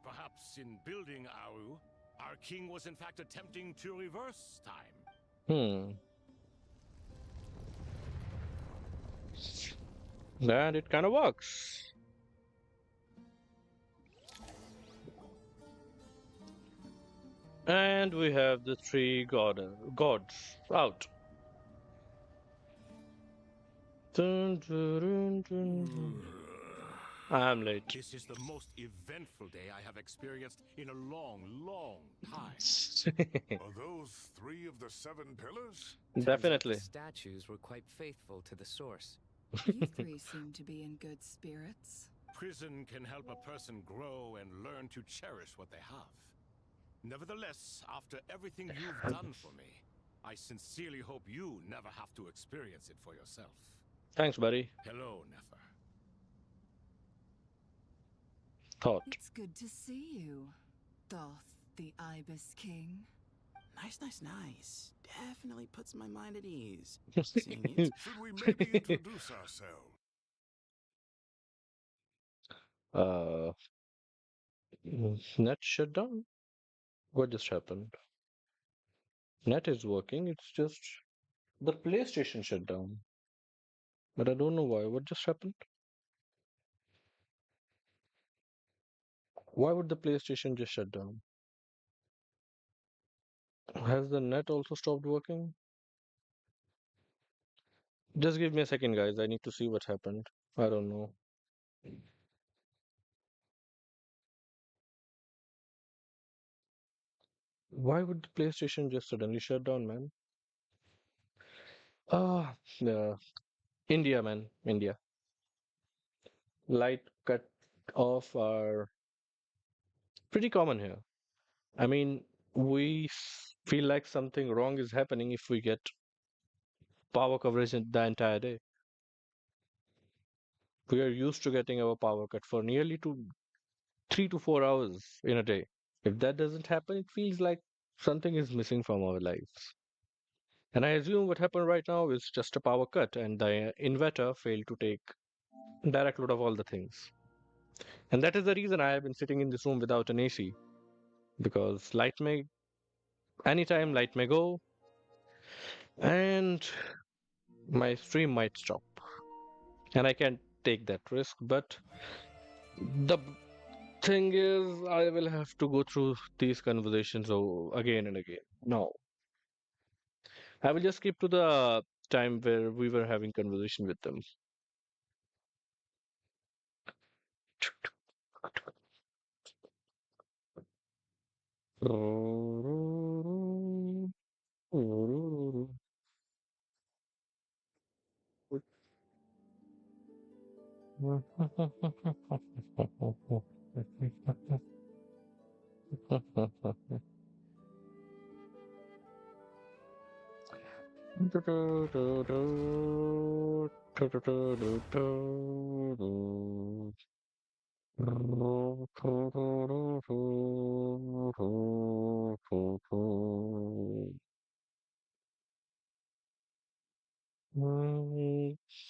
Perhaps in building Aaru, our king was in fact attempting to reverse time. And it kind of works. And we have the three gods out. Dun, dun, dun, dun, dun. I'm late. This is the most eventful day I have experienced in a long, long time. Are those three of the seven pillars? Definitely. The statues were quite faithful to the source. You three seem to be in good spirits. Prison can help a person grow and learn to cherish what they have. Nevertheless, after everything you've done for me, I sincerely hope you never have to experience it for yourself. Thanks, buddy. Hello, Nefer. Thought. It's good to see you, Thoth, the Ibis King. Nice. Definitely puts my mind at ease. Seeing you. Should we maybe introduce ourselves? Net shut down? What just happened? Net is working, it's just the PlayStation shut down. But I don't know why. What just happened? Why would the PlayStation just shut down? Has the net also stopped working? Just give me a second, guys. I need to see what happened. I don't know. Why would the PlayStation just suddenly shut down, man? Ah, yeah. India, man. India. Light cut off are pretty common here. I mean, we feel like something wrong is happening if we get power coverage the entire day. We are used to getting our power cut for nearly 3 to 4 hours in a day. If that doesn't happen, it feels like something is missing from our lives. And I assume what happened right now is just a power cut, and the inverter failed to take direct load of all the things. And that is the reason I have been sitting in this room without an AC. Because anytime light may go, and my stream might stop. And I can't take that risk, but the thing is, I will have to go through these conversations again and again. No. I will just skip to the time where we were having conversation with them.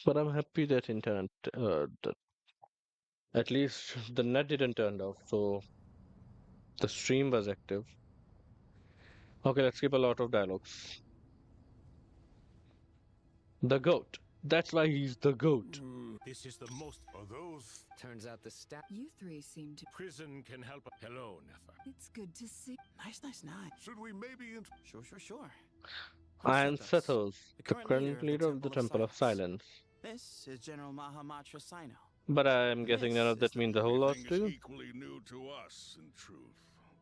But I'm happy that internet, at least the net didn't turn off, so the stream was active. Okay, let's skip a lot of dialogues. The goat. That's why he's the goat. This is the most of those. Turns out the stat. You three seem to. Prison can help. Hello, Nefer. It's good to see. Nice. Should we maybe Sure. I am Sethos, the current leader of the Temple of Silence. This is General Mahamatra Sino. But I'm guessing none of that means a whole lot to you. equally new to us, in truth.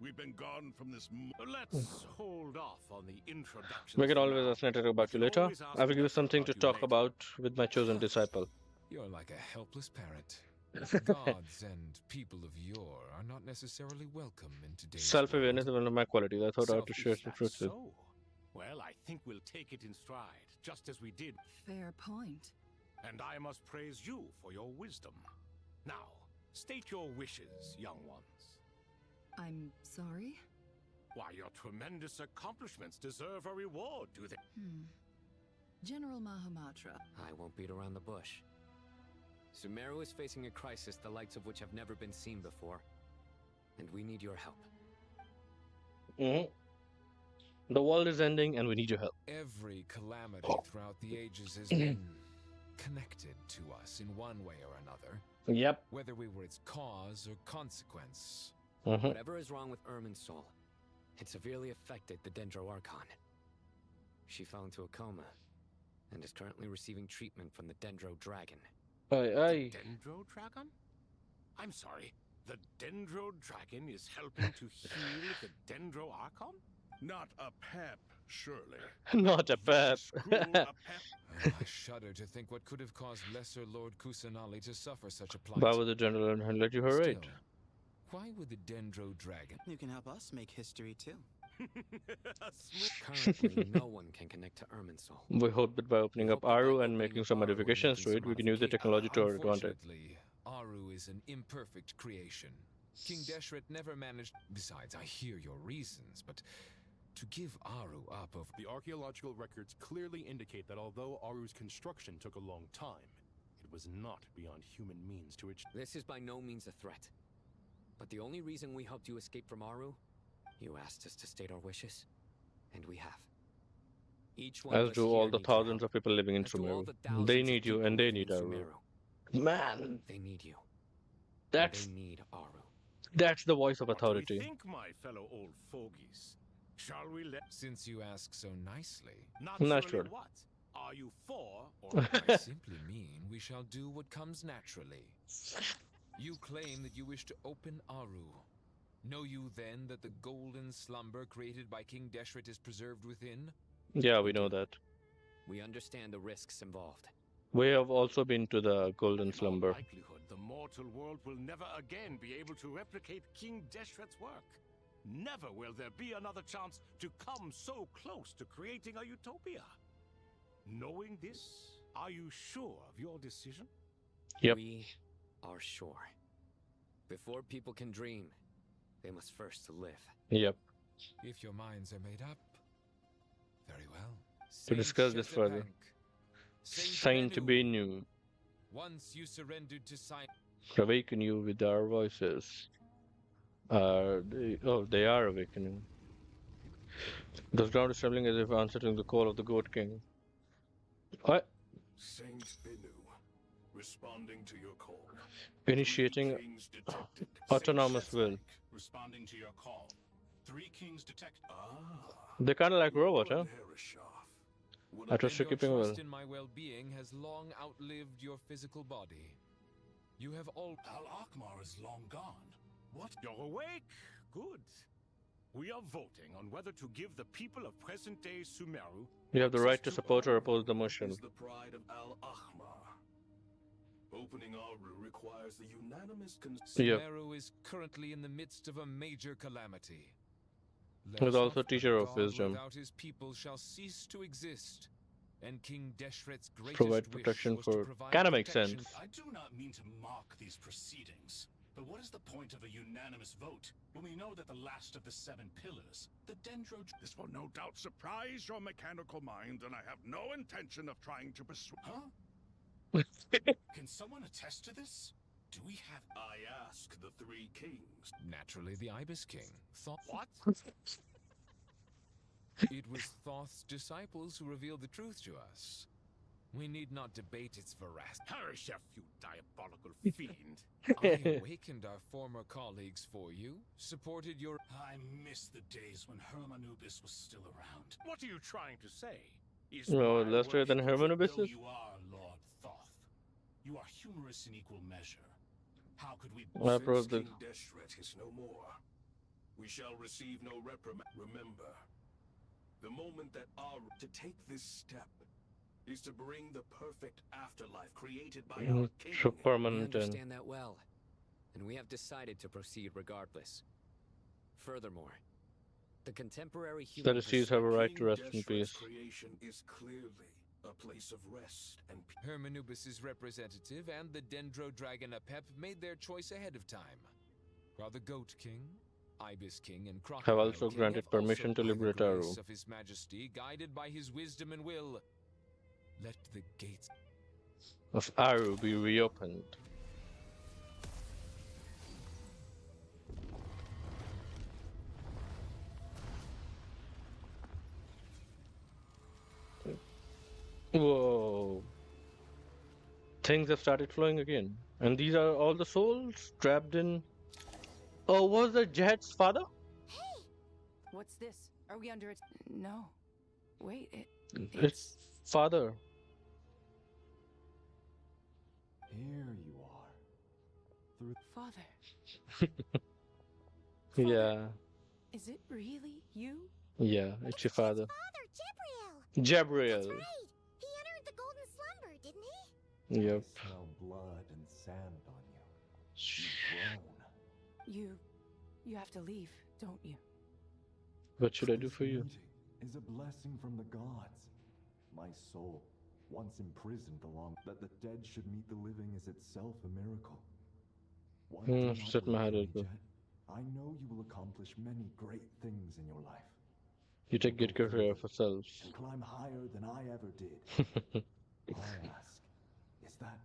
We've been gone from this. Let's hold off on the introduction. We can always ask Netter about you later. I will give you something to talk about with my chosen disciple. You're like a helpless parrot. Gods and people of yore are not necessarily welcome in today's Self-awareness is one of my qualities. I thought I had to share some truth with. Well, I think we'll take it in stride, just as we did. Fair point. And I must praise you for your wisdom. Now, state your wishes, young ones. I'm sorry? Why, your tremendous accomplishments deserve a reward, do they? General Mahamatra. I won't beat around the bush. Sumeru is facing a crisis the likes of which have never been seen before. And we need your help. The world is ending and we need your help. Every calamity throughout the ages has been connected to us in one way or another. Yep. Whether we were its cause or consequence. Whatever is wrong with Irminsul, it severely affected the Dendro Archon. She fell into a coma and is currently receiving treatment from the Dendro Dragon. Dendro Dragon? I'm sorry, the Dendro Dragon is helping to heal the Dendro Archon? Not Apep, surely. Not Apep. I shudder to think what could have caused Lesser Lord Kusanali to suffer such a plight. Why would the general let you her raid? Why would the Dendro Dragon? You can help us make history too. Currently, no one can connect to Irminsul. We hope that by opening up Aaru and making some modifications to it, we can use the technology to our advantage. Unfortunately, Aaru is an imperfect creation. King Deshret never managed. Besides, I hear your reasons, but to give Aaru up of The archaeological records clearly indicate that although Aru's construction took a long time, it was not beyond human means to achieve. This is by no means a threat. But the only reason we helped you escape from Aaru, you asked us to state our wishes, and we have. Each one As of us do here all the needs thousands help. of people living in As do all Sumeru. the thousands They of need you people and they living need in Aaru. Sumeru. Man, They need you. that's They need Aaru. that's the voice of What do authority. we think, my fellow old fogies? Shall we let... Since you ask so nicely. Naturally what? Are you for or I simply mean we shall do what comes naturally. You claim that you wish to open Aaru. Know you then that the golden slumber created by King Deshret is preserved within? Yeah, we know that. We understand the risks involved. We have also been to the Golden Slumber. likelihood the mortal world will never again be able to replicate King Deshret's work? Never will there be another chance to come so close to creating a utopia. Knowing this, are you sure of your decision? Yep. We are sure. Before people can dream, they must first live. Yep. If your minds are made up, very well. To discuss this further. Sign to be new. Once you surrendered to sign. Awaken you with our voices. They are awakening. The ground is trembling as if answering the call of the Goat King. What? Saint Binu, responding to your call. Initiating autonomous will. Responding to your call. 3 kings detect. They're kind of like robot, huh? I trust your Your keeping well. trust in my well-being has long outlived your physical body. You have all. Al-Akmar is long gone. What? You're awake? Good. We are voting on whether to give the people of present-day Sumeru... You have the right to support or oppose the motion. Is the pride of Al-Ahmar. Opening Aaru requires the unanimous Yep. Sumeru is currently in the midst of a major calamity. He's also us teacher of God wisdom. Without his people shall cease to exist, and King Deshret's greatest Provide wish protection was to for. provide Kinda makes protection. sense. I do not mean to mock these proceedings, but what is the point of a unanimous vote when we know that the last of the 7 pillars, the Dendro... This will no doubt surprise your mechanical mind, and I have no intention of trying to persuade. Huh? Can someone attest to this? Do we have... I ask the 3 kings. Naturally, the Ibis King. What? It was Thoth's disciples who revealed the truth to us. We need not debate its veracity. Perish, you diabolical fiend. I awakened our former colleagues for you, supported your... I miss the days when Hermanubis was still around. What are you trying to say? Is No, my lesser work- than Hermanubis Though is? you are Lord Thoth, you are humorous in equal measure. How could we... I approve the. King Deshret is no more, we shall receive no reprimand. Remember, the moment that Aaru to take this step is to bring the perfect afterlife created by our king. So We permanent and. understand that well, and we have decided to proceed regardless. Furthermore, the contemporary human... That is, seas have a right to King rest in Deshret's peace. creation is clearly a place of rest and peace. Hermanubis' representative and the Dendro Dragon Apep made their choice ahead of time, while the Goat King, Ibis King, and Crocodile Have also King granted have permission to by the liberate grace Aaru. of His Majesty, guided by his wisdom and will, let the gates Of Aaru be reopened. Whoa. Things have started flowing again. And these are all the souls trapped in. Oh, was that Jehet's father? What's this? Are we under it? No. Wait, It's father. Here you are. Through Father. Yeah. Is it really you? Yeah, it's your father. Father, Jibriel! Jabriel. That's right. He entered the golden slumber, didn't he? Yep. I smell blood and sand on you. You've grown. You have to leave, don't you? What should I do for you? Is a blessing from the gods. My soul, once imprisoned along that the dead should meet the living, is itself a miracle. Why do not Set my wait head for me, up. Jeht? I know you will accomplish many great things in your life. You take good care of yourselves. And climb higher than I ever did. All I ask is that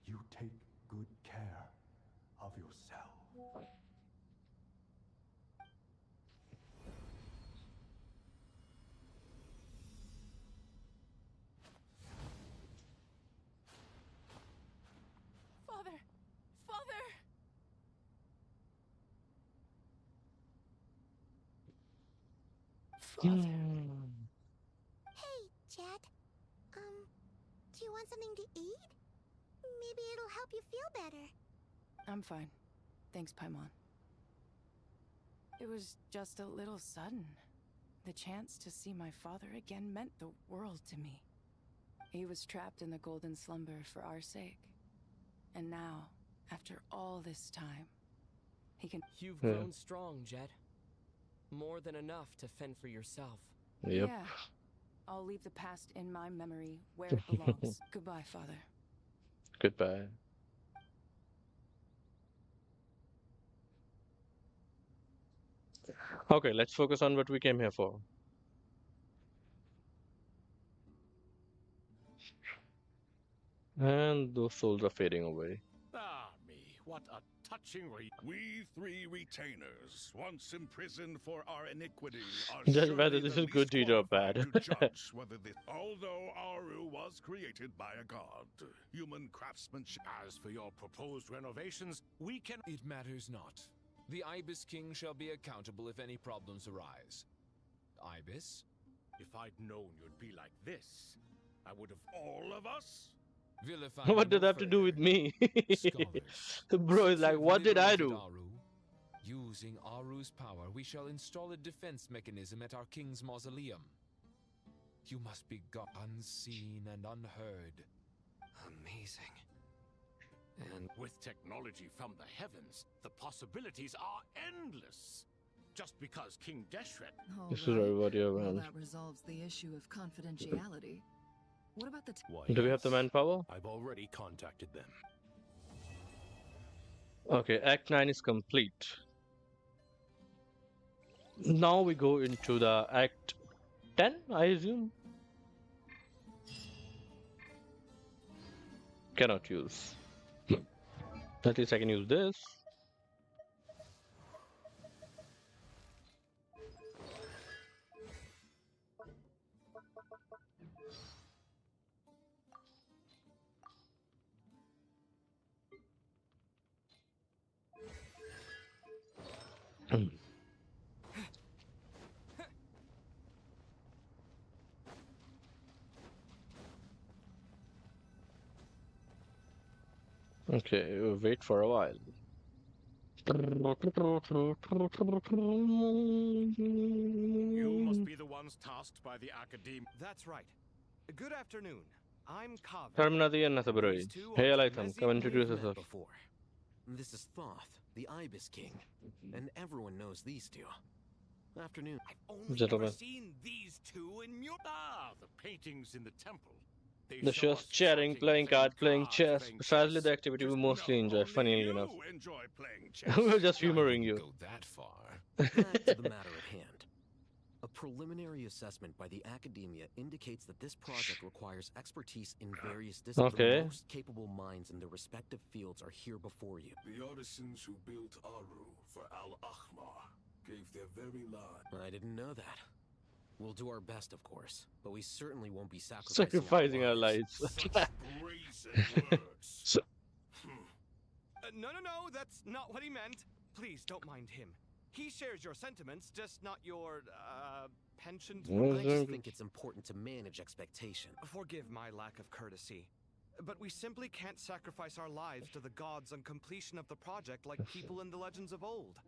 you take good care of yourself. Father! Father! Hey, Jeht. Do you want something to eat? Maybe it'll help you feel better. I'm fine. Thanks, Paimon. It was just a little sudden. The chance to see my father again meant the world to me. He was trapped in the golden slumber for our sake. And now, after all this time, he can... You've grown strong, Jeht. More than enough to fend for yourself. Yep. Yeah. I'll leave the past in my memory where it belongs. Goodbye, Father. Goodbye. Okay, let's focus on what we came here for. And those souls are fading away. Ah, me, what a touching We three retainers, once imprisoned for our iniquity, are Judge whether this is good deed or bad. to judge whether this... Although Aaru was created by a god, human craftsmanship... As for your proposed renovations, we can... It matters not. The Ibis King shall be accountable if any problems arise. Ibis? If I'd known you'd be like this, I would have all of us... What did that have to do with me? Bro is like, what did I do? Aaru. Using Aaru's power, we shall install a defense mechanism at our king's mausoleum. You must be unseen and unheard. Amazing. And with technology from the heavens, the possibilities are endless. Just because King Deshret... This is everybody around. That resolves the issue of confidentiality. What about the... Do we have the manpower? I've already contacted them. Okay, Act 9 is complete. Now we go into the Act 10, I assume. Cannot use. At least I can use this. Okay, we'll wait for a while. You must be the ones tasked by the Academe. That's right. Good afternoon. I'm Kaveh. Terminati and Nathabroi. Hey, Alaitham, come introduce yourself. This is Thoth, the Ibis King, and everyone knows these two. Afternoon. I've only Gentlemen. ever seen these two in the paintings in the temple. They The show show's us chatting, playing cards, playing chess. playing Precisely the activity we mostly enjoy, funnily enough. enjoy playing chess. We're just humoring you. Go that far. Back to the matter at hand. A preliminary assessment by the Academia indicates that this project requires expertise in various disciplines. Okay. The most capable minds in their respective fields are here before you. The artisans who built Aaru for Al-Ahmar gave their very lives. I didn't know that. We'll do our best, of course, but we certainly won't be sacrificing Our lives. No, no, that's not what he meant. Please don't mind him. He shares your sentiments, just not your, penchant. I just think it's important to manage expectation. Forgive my lack of courtesy, but we simply can't sacrifice our lives to the gods on completion of the project like people in the legends of old.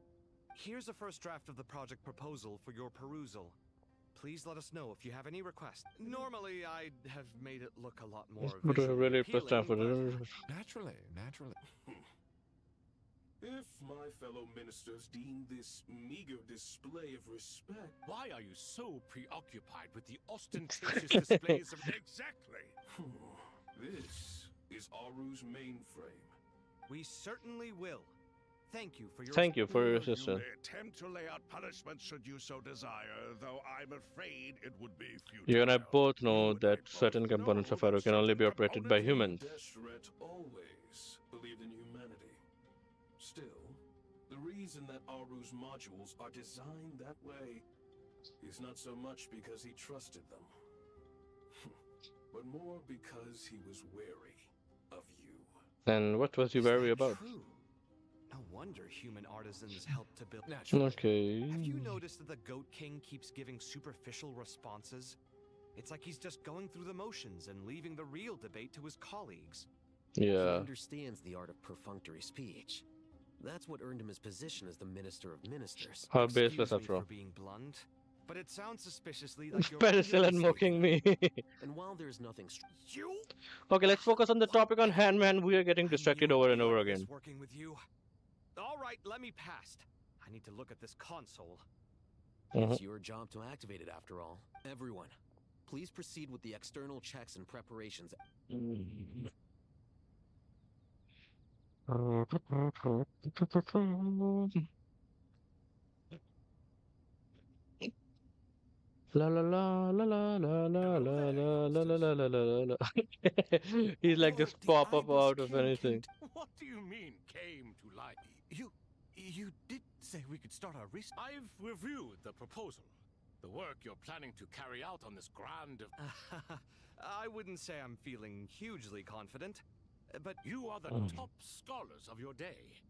Here's a first draft of the project proposal for your perusal. Please let us know if you have any requests. Normally, I'd have made it look a lot more But I visually really appealing, pressed time for but... Naturally. If my fellow ministers deem this meager display of respect... Why are you so preoccupied with the ostentatious displays of... Exactly! This is Aaru's mainframe. We certainly will. Thank you for your... Thank you for your assistance. You may attempt to lay out punishment should you so desire, though I'm afraid it would be futile. You and I both know that certain components of Aaru can only be operated by humans. Deshret always believed in humanity. Still, the reason that Aaru's modules are designed that way is not so much because he trusted them, but more because he was wary of you. And what was he wary about? True. No wonder human artisans help to build. Okay. Have you noticed that the Goat King keeps giving superficial responses? It's like he's just going through the motions and leaving the real debate to his colleagues. He Yeah. understands the art of perfunctory speech. That's what earned him his position as the Minister of Ministers. How baseless Excuse me after all. for being blunt, but it sounds suspiciously like you're Penicillin mocking me. And while there's nothing you Okay, let's focus on the topic on hand, man. We are getting distracted over and over again. working with you. All right, let me past. I need to look at this console. It's your job to activate it after all. Everyone, please proceed with the external checks and preparations. La la la la la la la la la la la la la la. He's like just pop up out of anything. What do you mean, came to life? You did say we could start our research. I've reviewed the proposal. The work you're planning to carry out on this grand... I wouldn't say I'm feeling hugely confident, but... You are the top scholars of your day.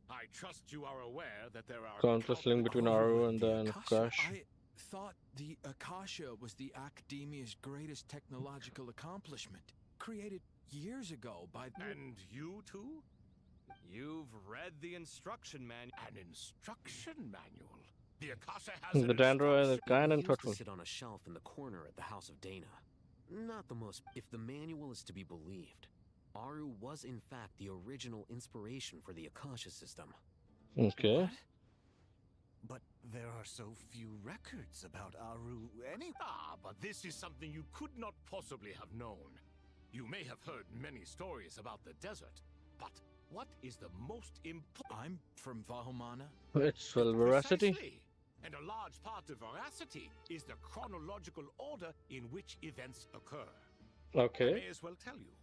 I trust you are aware that there are... Countless link between Aaru and the Crash. I thought the Akasha was the academia's greatest technological accomplishment, created years ago by... And you too? You've read the instruction manual. An instruction manual? The Akasha has The Dandro and the kind and Used thoughtful. to sit on a shelf in the corner at the House of Dehya. Not the most... If the manual is to be believed, Aaru was in fact the original inspiration for the Akasha system. Okay. What? But there are so few records about Aaru anyway. Ah, but this is something you could not possibly have known. You may have heard many stories about the desert, but what is the most important? I'm from Vahomana. It's well, veracity. Precisely. And a large part of veracity is the chronological order in which events occur. I Okay. may as well tell you.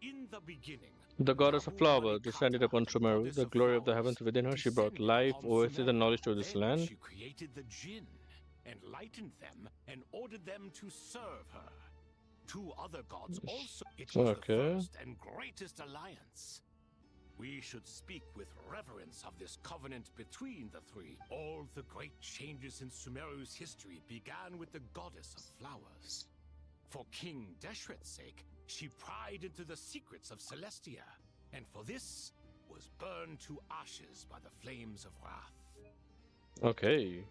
In the beginning, The goddess of flower descended upon Sumeru, the glory of the heavens within her. She brought life, oasis, and knowledge to this land. she created the Jinn, enlightened them, and ordered them to serve her. Two other gods also. It was the first and greatest alliance. We should speak with reverence of this covenant between the three. All the great changes in Sumeru's history began with the goddess of flowers. For King Deshret's sake, she pried into the secrets of Celestia, and for this was burned to ashes by the flames of wrath. Okay.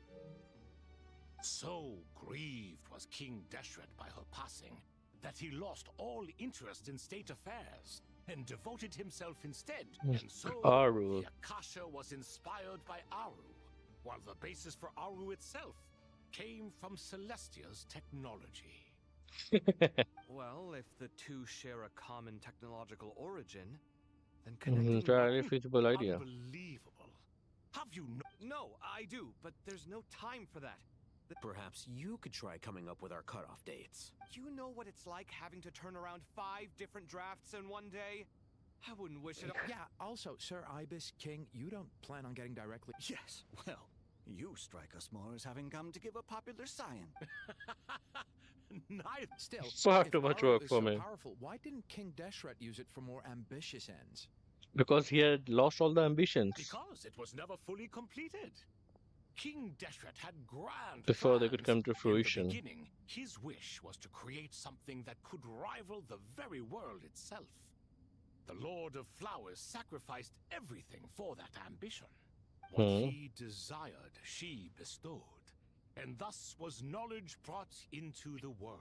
So grieved was King Deshret by her passing that he lost all interest in state affairs and devoted himself instead. And so Aaru. the Akasha was inspired by Aaru, while the basis for Aaru itself came from Celestia's technology. Well, if the two share a common technological origin, then connecting... Entirely feasible idea. Unbelievable. Have you No, I do, but there's no time for that. Perhaps you could try coming up with our cutoff dates. You know what it's like having to turn around 5 different drafts in one day? I wouldn't wish it... Yeah, also, Sir Ibis King, you don't plan on getting directly... Yes, well, you strike us more as having come to give a popular scion. Neither. Still, Far if too much Aaru work is for so me. powerful, why didn't King Deshret use it for more ambitious ends? Because he had lost all the ambitions Because it was never fully completed. King Deshret had grand before they could plans. come to fruition. In the beginning, his wish was to create something that could rival the very world itself. The Lord of Flowers sacrificed everything for that ambition. What he desired, she bestowed. And thus was knowledge brought into the world.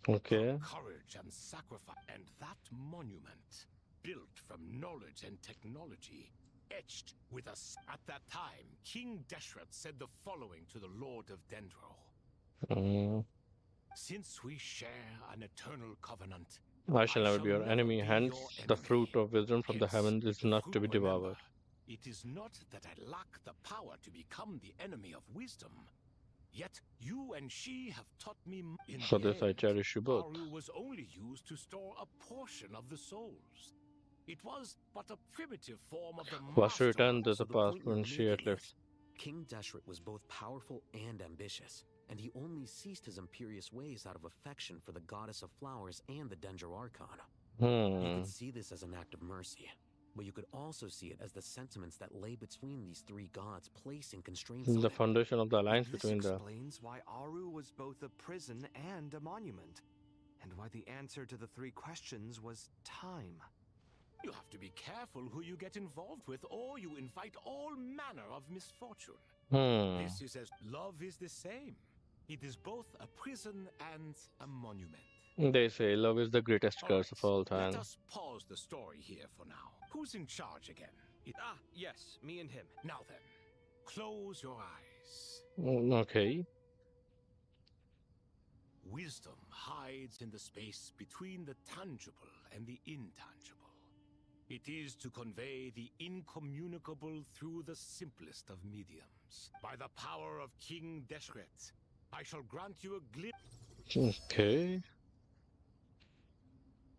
Okay. Courage and sacrifice. And that monument, built from knowledge and technology, etched with us. At that time, King Deshret said the following to the Lord of Dendro. Since we share an eternal covenant, I shall never be your enemy, hence the fruit of wisdom from the heavens is not to be devoured. It is not that I lack the power to become the enemy of wisdom. Yet you and she have taught me in For the this I end, cherish you both. Aaru was only used to store a portion of the souls. It was but a primitive form of the Was to return to So the the past point you're when she had making left. is, King Deshret was both powerful and ambitious, and he only ceased his imperious ways out of affection for the goddess of flowers and the Dendro Archon. You could see this as an act of mercy, but you could also see it as the sentiments that lay between these three gods placing constraints on The it. foundation of the alliance This between the... explains why Aaru was both a prison and a monument, and why the answer to the three questions was time. You have to be careful who you get involved with, or you invite all manner of misfortune. This is as love is the same. It is both a prison and a monument. They say love is the greatest curse of all time. Let us pause the story here for now. Who's in charge again? Yes, me and him. Now then, close your eyes. Okay. Wisdom hides in the space between the tangible and the intangible. It is to convey the incommunicable through the simplest of mediums. By the power of King Deshret, I shall grant you a glimpse. Okay.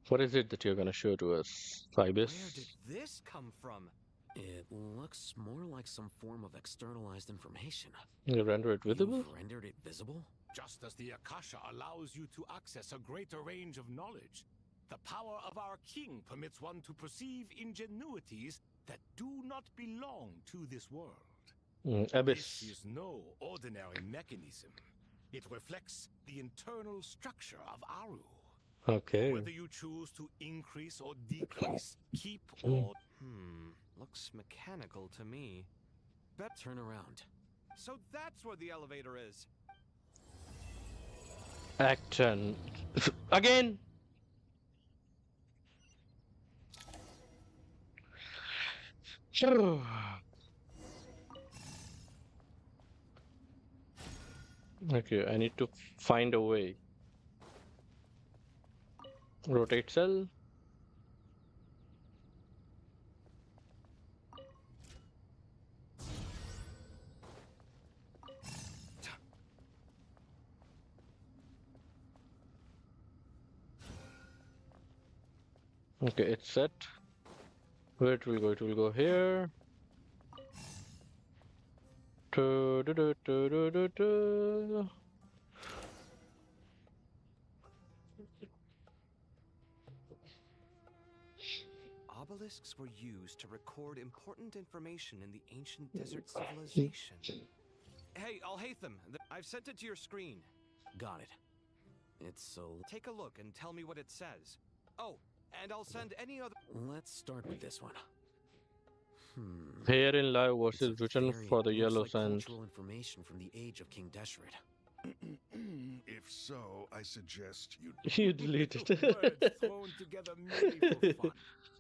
What is it that you're gonna show to us, Where Ibis? did this come from? It looks more like some form of externalized information. You render it visible? You've rendered it visible? Just as the Akasha allows you to access a greater range of knowledge, the power of our king permits one to perceive ingenuities that do not belong to this world. Abyss. This is no ordinary mechanism. It reflects the internal structure of Aaru. Okay. Whether you choose to increase or decrease, keep or... Looks mechanical to me. Turn around. So that's where the elevator is. Action. Again! Okay, I need to find a way. Rotate cell. Okay, it's set. Where it will go? It will go here. Obelisks were used to record important information in the ancient desert civilization. Hey, Al-Haytham, I've sent it to your screen. Got it. It's so... Take a look and tell me what it says. Oh, and I'll send any other... Let's start with this one. Herein lie verses written for the Looks yellow like sand. cultural information from the age of King Deshret. If so, I suggest you... You deleted Words thrown together merely for fun.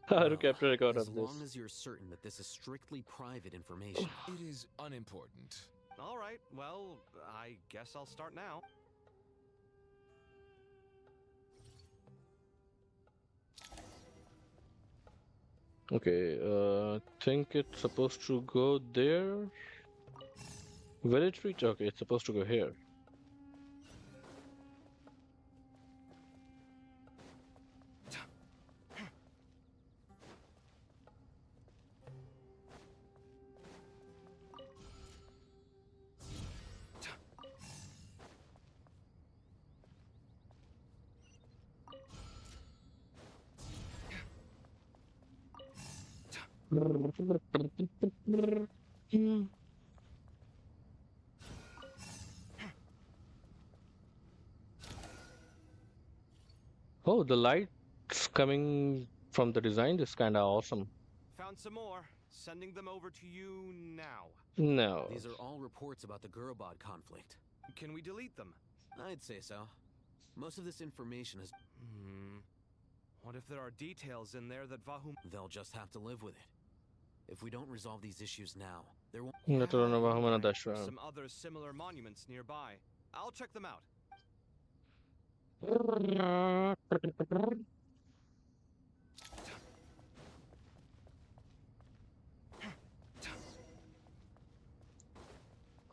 How to capture a record As of long this? as you're certain that this is strictly private information. It is unimportant. All right, well, I guess I'll start now. Okay, think it's supposed to go there. Village reach? Okay, it's supposed to go here. Oh, the lights coming from the design is kinda awesome. Found some more. Sending them over to you now. No. These are all reports about the Guradab conflict. Can we delete them? I'd say so. Most of this information is... What if there are details in there that Vahum... They'll just have to live with it. If we don't resolve these issues now, there won't. There's some other similar monuments nearby. I'll check them out.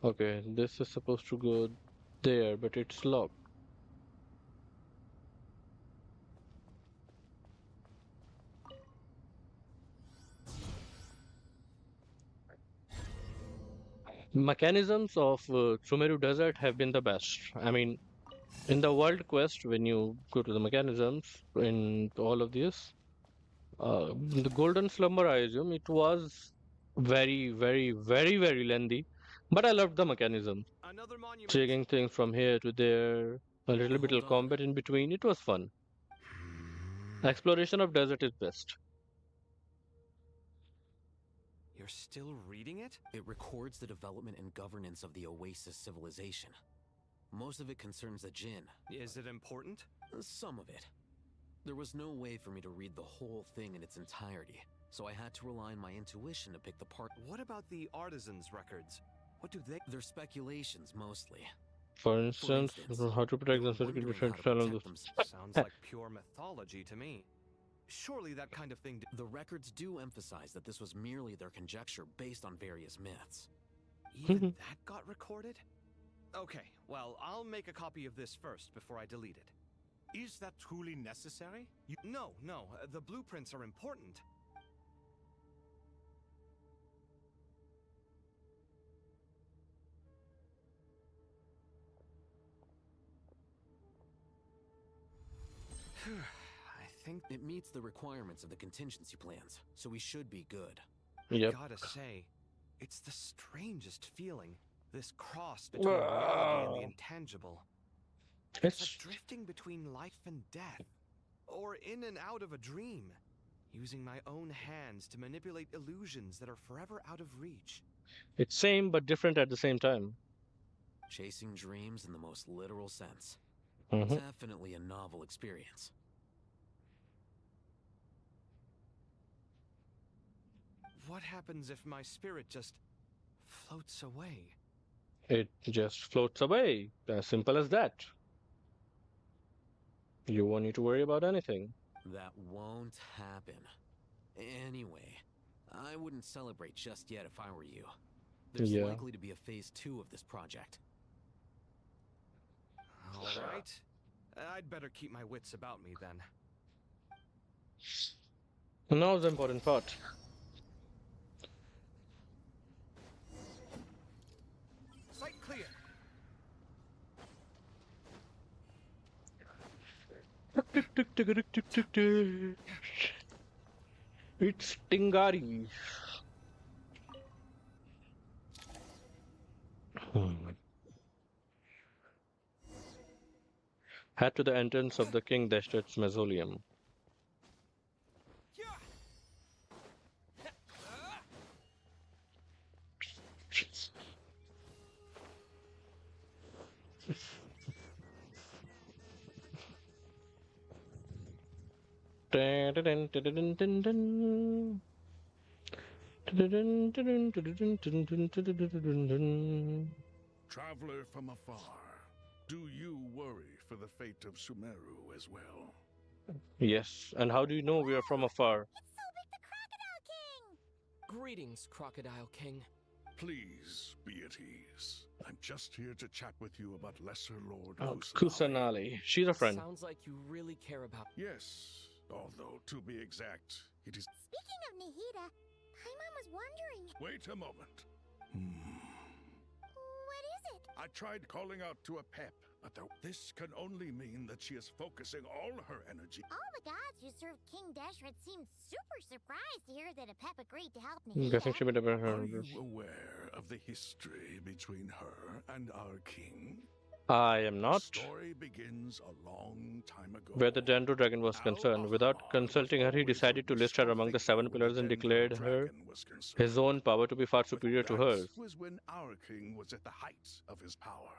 Okay, this is supposed to go there, but it's locked. Mechanisms of Sumeru Desert have been the best. I mean, in the World Quest, when you go to the mechanisms in all of this, the Golden Slumber, I assume, it was very, very, very, very lengthy, but I loved the mechanism. Taking things from here to there, a little bit of combat in between, it was fun. Exploration of desert is best. You're still reading it? It records the development and governance of the Oasis civilization. Most of it concerns the Jinn. Is it important? Some of it. There was no way for me to read the whole thing in its entirety, so I had to rely on my intuition to pick the part. What about the artisans' records? What do they? They're speculations, mostly. For instance, how to protect themselves against different styles. Sounds like pure mythology to me. Surely that kind of thing. The records do emphasize that this was merely their conjecture based on various myths. Even that got recorded? Okay, well, I'll make a copy of this first before I delete it. Is that truly necessary? No, the blueprints are important. I think it meets the requirements of the contingency plans, so we should be good. Yep. I gotta say, it's the strangest feeling. This cross between reality and the intangible. It's like drifting between life and death, or in and out of a dream, using my own hands to manipulate illusions that are forever out of reach. It's same but different at the same time. Chasing dreams in the most literal sense. Mm-hmm. Definitely a novel experience. What happens if my spirit just floats away? It just floats away. As simple as that. You won't need to worry about anything. That won't happen. Anyway, I wouldn't celebrate just yet if I were you. There's likely to be a phase 2 of this project. All right. I'd better keep my wits about me then. Now the important part. Sight clear. It's Tighnari. Head to the entrance of the King Deshret's mausoleum. Traveler from afar, do you worry for the fate of Sumeru as well? Yes, and how do you know we are from afar? Greetings, Crocodile King. Please be at ease. I'm just here to chat with you about Lesser Lord Kusanali. She's a friend. Sounds like you really care about. Yes, although to be exact, it is. Speaking of Nahida, Paimon was wondering. Wait a moment. What is it? I tried calling out to Apep, but this can only mean that she is focusing all her energy. All the gods who serve King Deshret seemed super surprised to hear that Apep agreed to help Are you aware of the history between her and our king? I am not. The story begins a long time ago. Where the Dendro Dragon was concerned, without consulting her, he decided to list her among the 7 pillars and declared her his own power to be far superior to hers. This was when our king was at the height of his power.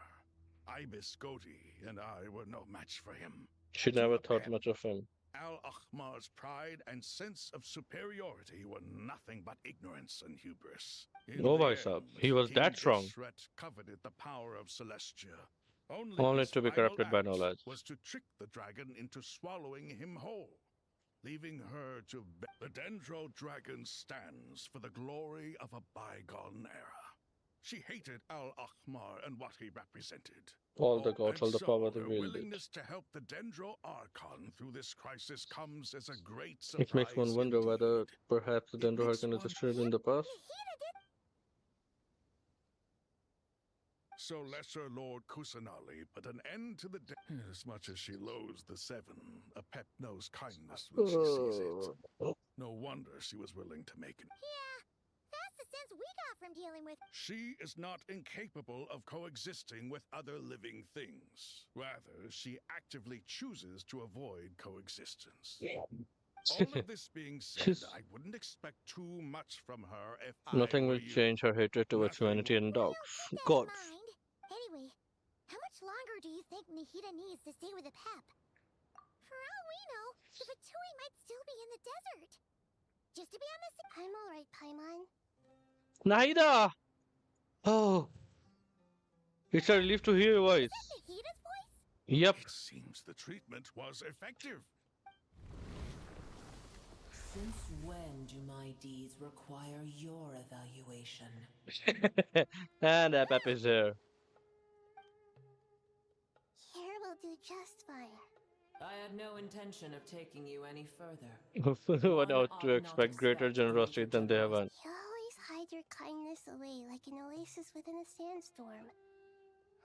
Ibis Goti and I were no match for him. She never thought much of him. Al-Ahmar's pride and sense of superiority were nothing but ignorance and hubris. In Oh the my end, sub, he was King that strong. Deshret coveted the power of Celestia. Only His to be final corrupted by act knowledge. was to trick the dragon into swallowing him whole, leaving her to the Dendro dragon stands for the glory of a bygone era. She hated Al-Ahmar and what he represented. All the gods, all And the so power they her wielded. willingness to help the Dendro Archon through this crisis comes as a great surprise. It makes one wonder indeed. whether perhaps the Dendro Archon is still in the past. So Lesser Lord Kusanali put an end to the as much as she loathes the Seven. Apep knows kindness when she sees it. No wonder she was willing to make it. That's the sense we got from dealing with. She is not incapable of coexisting with other living things. Rather, she actively chooses to avoid coexistence. All of this being said, I wouldn't expect too much from her if Nothing I will were you. change her hatred towards humanity and dogs. Gods. Anyway, how much longer do you think Nahida needs to stay with Apep? For all we know, the Fatui might still be in the desert. Just to be on the I'm alright, Paimon. Nahida! Oh. It's a relief to hear your voice. Nahida's voice? Yep. It seems the treatment was effective. Since when do my deeds require your evaluation? And Apep is here. Here will do just fine. I had no intention of taking you any further. One ought to expect greater generosity than they have earned. You always hide your kindness away like an oasis within a sandstorm.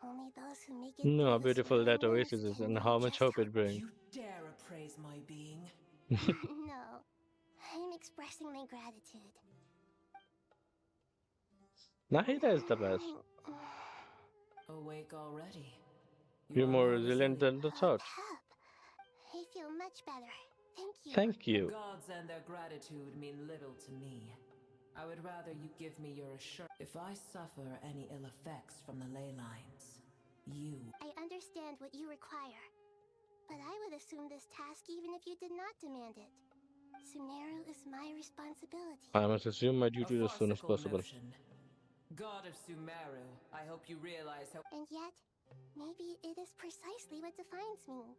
Only those who make it No, how through the beautiful that swirling oasis winds is can and know how much just hope it brings. You dare appraise my being? No, I'm expressing my gratitude. Nahida is the best. Awake already? You're more resilient than the thought. I feel much better. Thank you. Thank you. Gods and their gratitude mean little to me. I would rather you give me your assurance. If I suffer any ill effects from the ley lines, you... I understand what you require, but I would assume this task even if you did not demand it. Sumeru is my responsibility. I must assume my duty as soon as farcical possible. notion. God of Sumeru, I hope you realize how... And yet, maybe it is precisely what defines me.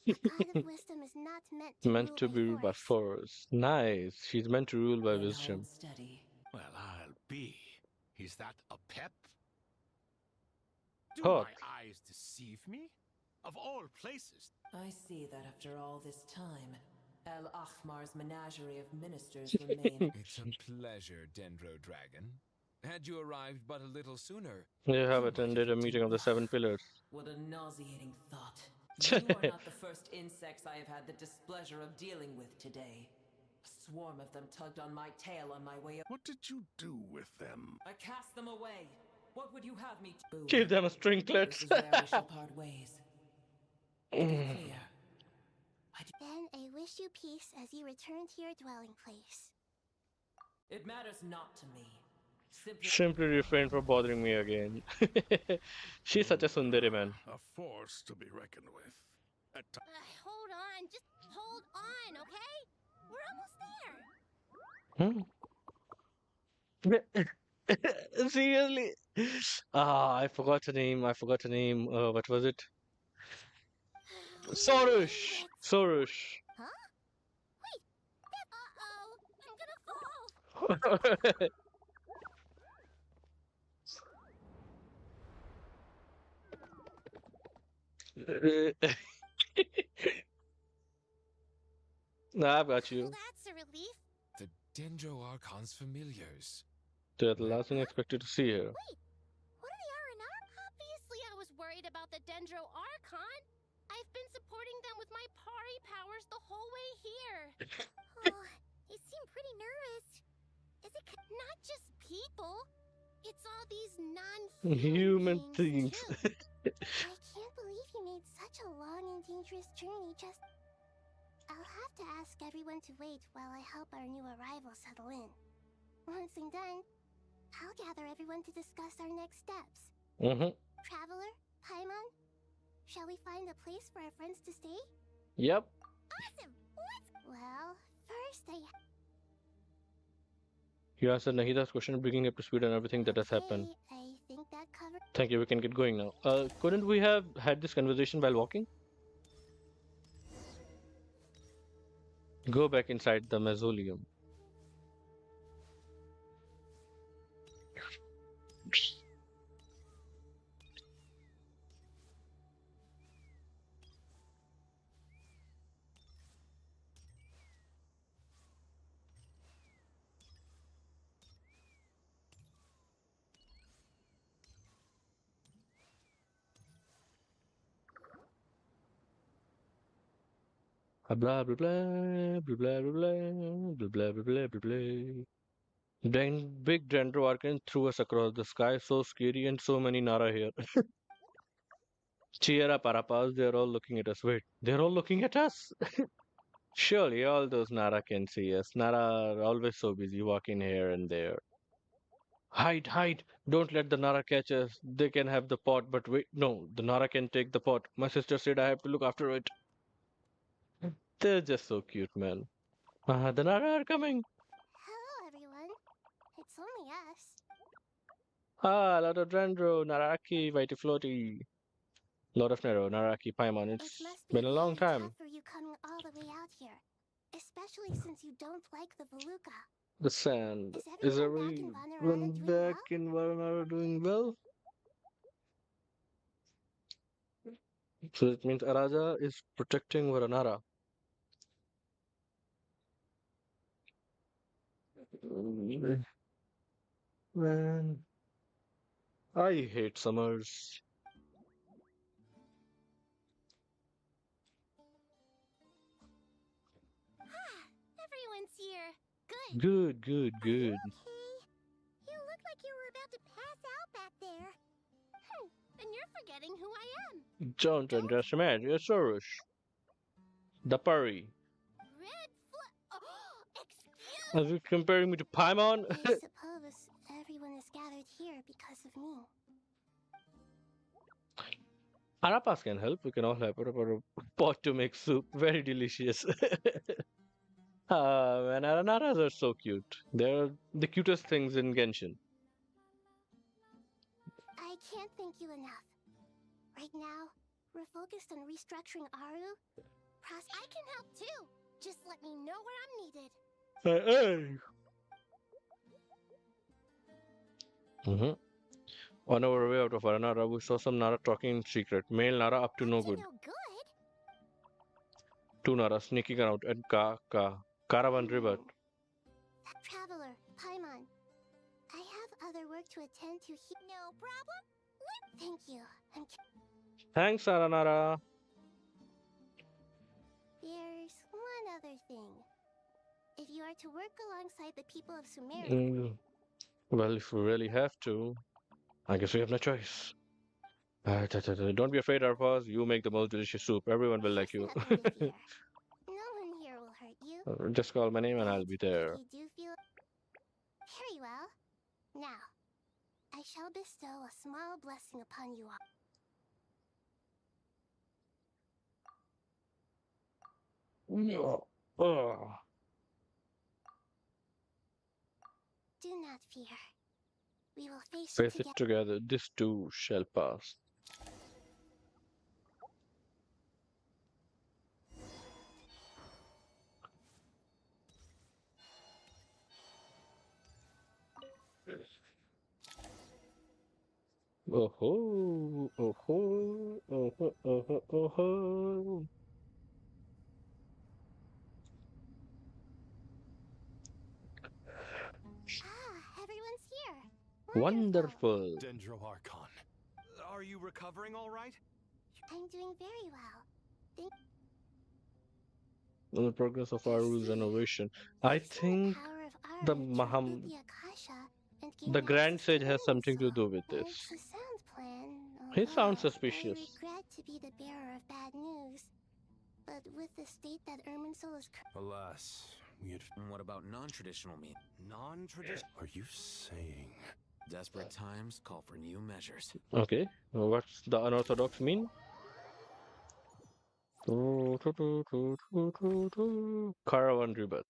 A god of wisdom is not meant to Meant to be ruled by force. Nice. She's meant to rule by wisdom. steady. Well, I'll be. Is that a pep? Do Hot. my eyes deceive me? Of all places. I see that after all this time, El Ahmar's menagerie of ministers remain... It's a pleasure, Dendro Dragon. Had you arrived but a little sooner... You have attended a meeting of the Seven Pillars. What a nauseating thought. You are not the first insects I have had the displeasure of dealing with today. A swarm of them tugged on my tail on my way up. What did you do with them? I cast them away. What would you have me do? Give them a stringlet. This is where we shall part ways. To be clear, Then I wish you peace as you return to your dwelling place. it matters not to me. Simply refrain from bothering me again. She's such a sundari, man. A force to be reckoned with. Hold on, just hold on, okay? We're almost there. Seriously? Ah, I forgot her name. What was it? Sorush. Sorush. Huh? Wait. Uh-oh. I'm gonna fall. Nah, I've got you. Well, that's a relief. The Dendro Archon's familiars. They're the last thing I expected to see her. Wait, what are the R&R? Obviously, I was worried about the Dendro Archon. I've been supporting them with my Pari powers the whole way here. Oh, you seem pretty nervous. Is it not just people? It's all these Human things. I can't believe you made such a long and dangerous journey just... I'll have to ask everyone to wait while I help our new arrival settle in. Once I'm done, I'll gather everyone to discuss our next steps. Traveler, Paimon, shall we find a place for our friends to stay? Yep. Awesome! Well, first I... You answered Nahida's question, bringing up to speed on everything that has happened. I think that covers... Thank you, we can get going now. Couldn't we have had this conversation while walking? Go back inside the mausoleum. Blah blah blah blah blah blah blah blah blah blah blah blah. Big Dendro Arcan threw us across the sky, so scary, and so many Nara here. Cheer up, Arapas, they're all looking at us. Wait, they're all looking at us? Surely all those Nara can see us. Nara are always so busy walking here and there. Hide, hide! Don't let the Nara catch us. They can have the pot, but wait, no, the Nara can take the pot. My sister said I have to look after it. They're just so cute, man. The Nara are coming. Hello, everyone. It's only us. Lot of Drandro, Naraki, Whitey Floaty. Lot of Nero, Naraki, Paimon. It's been a long time. Tough for you coming all the way out here, especially since you don't like the Veluca. The sand. Is everyone back in Varanara doing well? So it means Araja is protecting Varanara. Man, I hate summers. Everyone's here. Good, good, good. You look like you were about to pass out back there. And you're forgetting who I am. Don't underestimate your Sorush. The Pari. Are you comparing me to Paimon? I suppose everyone is gathered here because of me. Arapas can help. We can all help her for a pot to make soup. Very delicious. Man, Aranaras are so cute. They're the cutest things in Genshin. I can't thank you enough. Right now, we're focused on restructuring Aaru. I can help too. Just let me know where I'm needed. Hey. On our way out of Aranara, we saw some Nara talking in secret. Male Nara up to no good. Two Nara sneaking around at Caravan River. Traveler, Paimon. I have other work to attend to here. No problem. Thank you. Thanks, Aranara. There's one other thing. If you are to work alongside the people of Sumeru... Well, if we really have to, I guess we have no choice. Don't be afraid, Arpaz. You make the most delicious soup. Everyone will like you. No one here will hurt you. Just call my name and I'll be there. You do feel... Very well. Now, I shall bestow a small blessing upon you all. Do not fear. We will face it together. This too shall pass. Oh ho, oh ho, oh ho, oh ho, oh ho. Everyone's here. Wonderful. Dendro Archon. Are you recovering all right? I'm doing very well. On the progress of Aaru's renovation, I think the Grand Sage has something to do with this. He sounds suspicious. I regret to be the bearer of bad news, but with the state that Irminsul is... Alas, we had... What about non-traditional means? Non-traditional? Are you saying... Desperate times call for new measures. Okay, what's the unorthodox mean? Caravan Rebirth.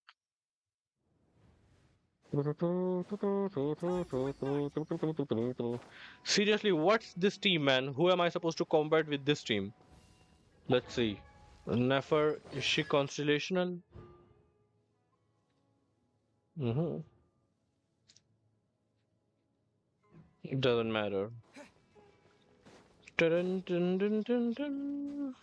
Seriously, what's this team, man? Who am I supposed to combat with this team? Let's see. Nefer, is she constellational? Mm-hmm. It doesn't matter. Dun, dun, dun, dun, dun.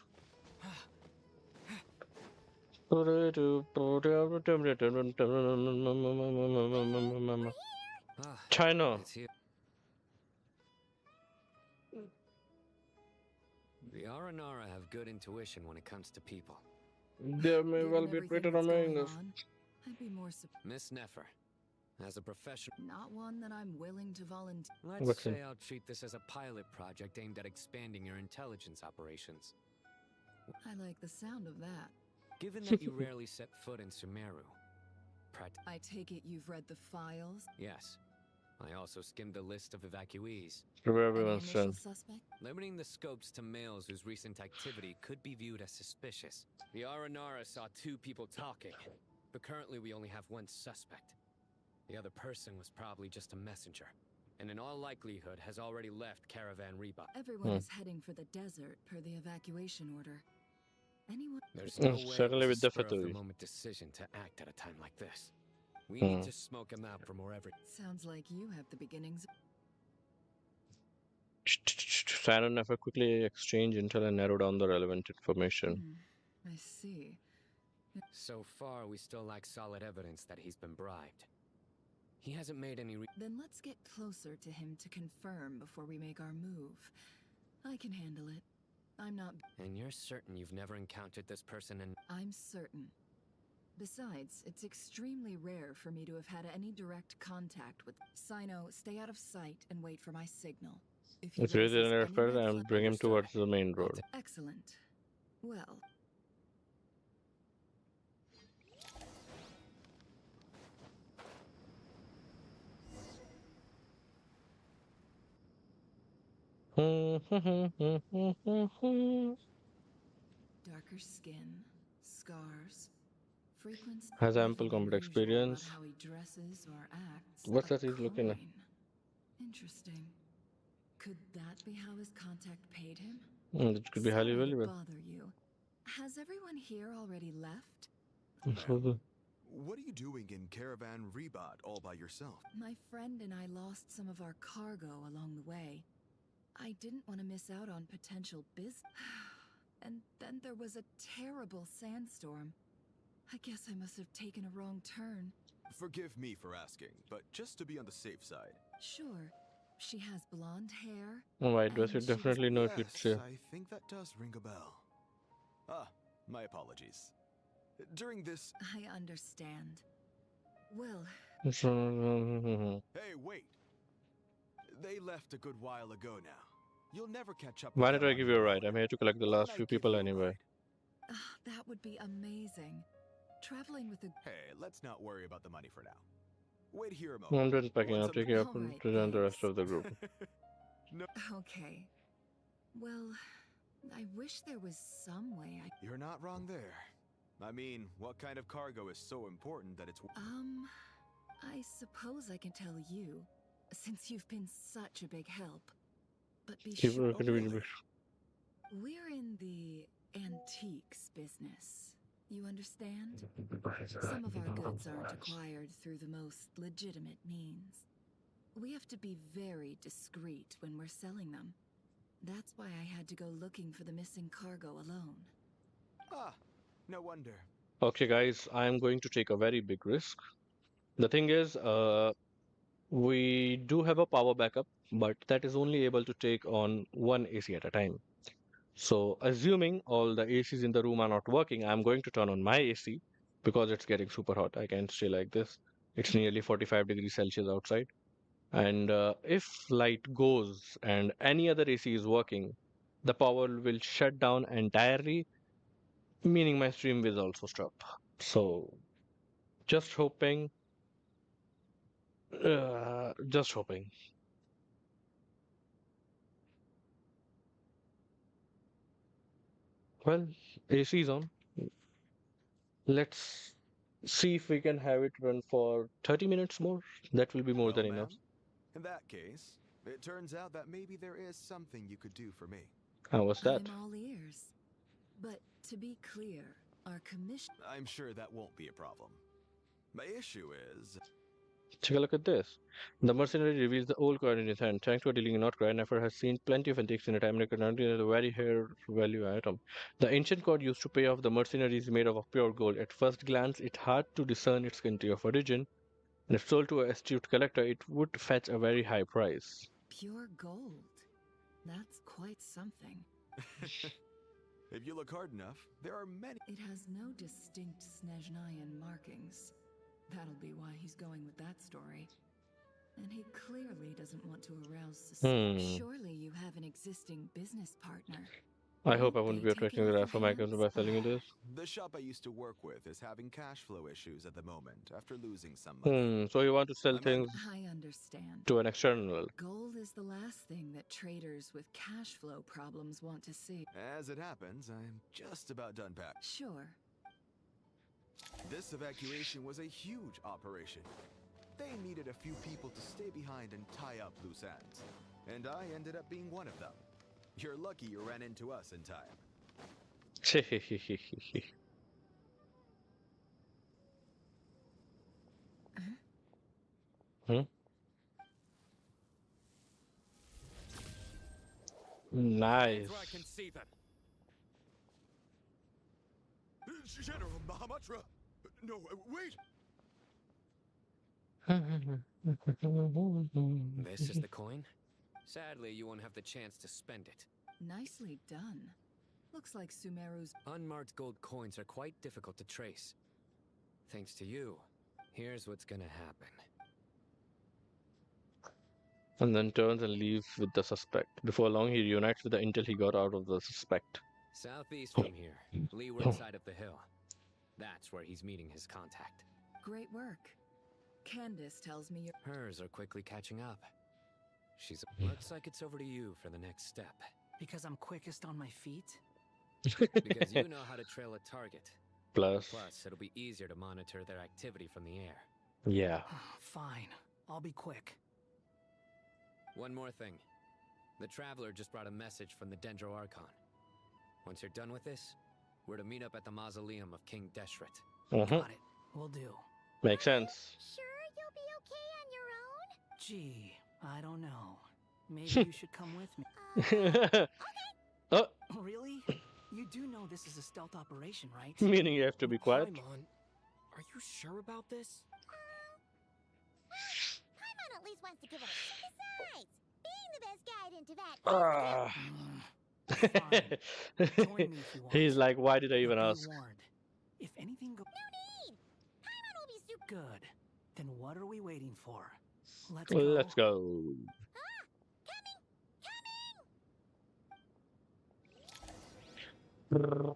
China. It's here. The Aranara have good intuition when it comes to people. There may well be Twitter among us. I'd be more Miss Nefer, as a professional, not one that I'm willing to volunteer. let's Welkin. say I'll treat this as a pilot project aimed at expanding your intelligence operations. I like the sound of that. Given that you rarely set foot in Sumeru, I take it you've read the files? yes. I also skimmed the list of evacuees. For everyone's Initial son. suspect? Limiting the scopes to males whose recent activity could be viewed as suspicious. The Aranara saw 2 people talking, but currently we only have 1 suspect. The other person was probably just a messenger, and in all likelihood has already left Caravan Reba. Everyone is heading for the desert per the evacuation order. Anyone? There's no way it Certainly was with a the spur-of-the-moment decision to act at a time like this. We need to smoke him out from wherever. Sounds like you have the beginnings. San and Nefer quickly exchange intel and narrow down the relevant information. I see. So far, we still lack solid evidence that he's been bribed. He hasn't made any. Then let's get closer to him to confirm before we make our move. I can handle it. I'm not. And you're certain you've never encountered this person and. I'm certain. Besides, it's extremely rare for me to have had any direct contact with. Sino, stay out of sight and wait for my signal. If he It's really raises an any effort red and flag- bring him towards the main road. Excellent. Well. Darker skin, scars, frequent. Has ample combat experience. How he dresses or acts. What's that he's looking at? Interesting. Could that be how his contact paid him? It could be highly Sorry to valuable. bother you. Has everyone here already left? What are you doing in Caravan Rebot all by yourself? My friend and I lost some of our cargo along the way. I didn't want to miss out on potential business. And then there was a terrible sandstorm. I guess I must have taken a wrong turn. Forgive me for asking, but just to be on the safe side. Sure. She has blonde hair. Oh, I dress it definitely know if it's I think that does ring a bell. Ah, my apologies. During this... I understand. Well... Hey, wait! They left a good while ago now. You'll never catch up with Why did them I on give your you a ride? own. I'm here to collect the last few people anyway. That would be amazing. Traveling with a... Hey, let's not worry about the money for now. Wait here a I'm moment. done packing. I'll take you up and Alright, present the rest of the group. Okay. Well, I wish there was some way I... You're not wrong there. I mean, what kind of cargo is so important that it's... I suppose I can tell you, since you've been such a big help. But be sure... We're in the antiques business. You understand? Some of our goods aren't acquired through the most legitimate means. We have to be very discreet when we're selling them. That's why I had to go looking for the missing cargo alone. Ah, no wonder. Okay, guys, I am going to take a very big risk. The thing is, we do have a power backup, but that is only able to take on one AC at a time. So, assuming all the ACs in the room are not working, I'm going to turn on my AC because it's getting super hot. I can't stay like this. It's nearly 45 degrees Celsius outside. And if light goes and any other AC is working, the power will shut down entirely, meaning my stream will also stop. So, just hoping. Just hoping. Well, AC's on. Let's see if we can have it run for 30 minutes more. That will be more Well, than enough. ma'am, in that case, it turns out that maybe there is something you could do for me. How was that? I'm all ears. But to be clear, our commission... I'm sure that won't be a problem. My issue is... Take a look at this. The mercenary reveals the old coin in his hand. Thanks for dealing Nod-Krai, Nefer has seen plenty of antiques in a time record and a very high value item. The ancient cord used to pay off the mercenaries made of pure gold. At first glance, it's hard to discern its country of origin, and if sold to an astute collector, it would fetch a very high price. Pure gold. That's quite something. If you look hard enough, there are many... It has no distinct Snezhnayan markings. That'll be why he's going with that story. And he clearly doesn't want to arouse suspicion. Surely you have an existing business partner. I hope I won't be attracting the wrath from my customer by selling you this. The shop I used to work with is having cash flow issues at the moment after losing some money. So you want to sell things I understand. to an external. Gold is the last thing that traders with cash flow problems want to see. As it happens, I'm just about done packing. Sure. This evacuation was a huge operation. They needed a few people to stay behind and tie up loose ends. And I ended up being one of them. You're lucky you ran into us in time. Nice. I can see them. General Mahamudra! No, wait! This is the coin? Sadly, you won't have the chance to spend it. Nicely done. Looks like Sumeru's... Unmarked gold coins are quite difficult to trace. Thanks to you, here's what's gonna happen. And then turns and leaves with the suspect. Before long, he reunites with the intel he got out of the suspect. Southeast from here, leeward side of the hill. That's where he's meeting his contact. Great work. Candace tells me you're... Hers are quickly catching up. Looks like it's over to you for the next step. Because I'm quickest on my feet? Because you know how to trail a target. Plus, it'll be easier to monitor their activity from the air. Yeah. Fine. I'll be quick. One more thing. The Traveler just brought a message from the Dendro Archon. Once you're done with this, we're to meet up at the mausoleum of King Deshret. Got it. Will do. Makes sense. Sure you'll be okay on your own? Gee, I don't know. Maybe you should come with me. Oh. Really? You do know this is a stealth operation, right? Meaning you have to be quiet. Paimon, are you sure about this? Paimon at least wants to give it a shot. Besides, being the best guide into that... Join me if you want. He's like, why did I even But be ask? warned, if anything goes... No need! Paimon will be super... Good. Then what are we waiting for? Let's Let's go. The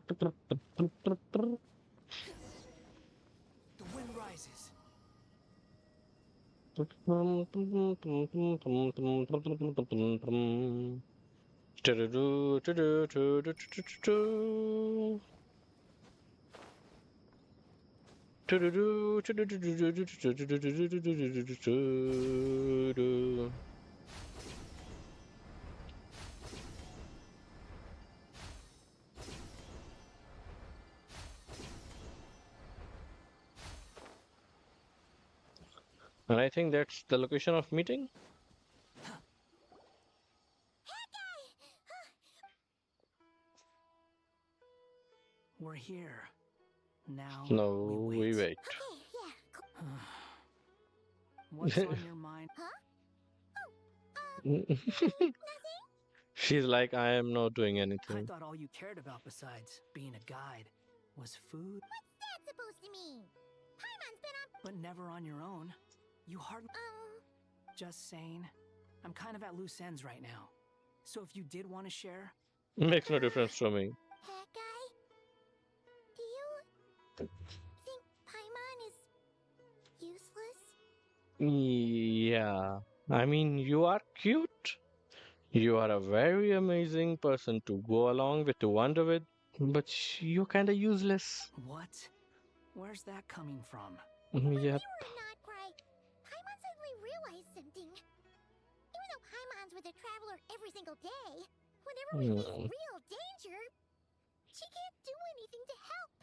wind rises. And I think that's the location of meeting. We're here. Now No, we wait. What's on your mind? She's like, I am not doing I anything. thought all you cared about besides being a guide was food, What's that supposed to mean? Paimon's been on... but never on your own. You hardly... Just saying. I'm kind of at loose ends right now. So if you did want to share... Makes no difference to me. That guy? Do you... think Paimon is... useless? Yeah. I mean, you are cute. You are a very amazing person to go along with, to wander with. But you're kind of useless. What? Where's that coming from? Yep. You were Nod-Krai. Paimon suddenly realized something. Even though Paimon's with a traveler every single day, whenever we face real danger, she can't do anything to help.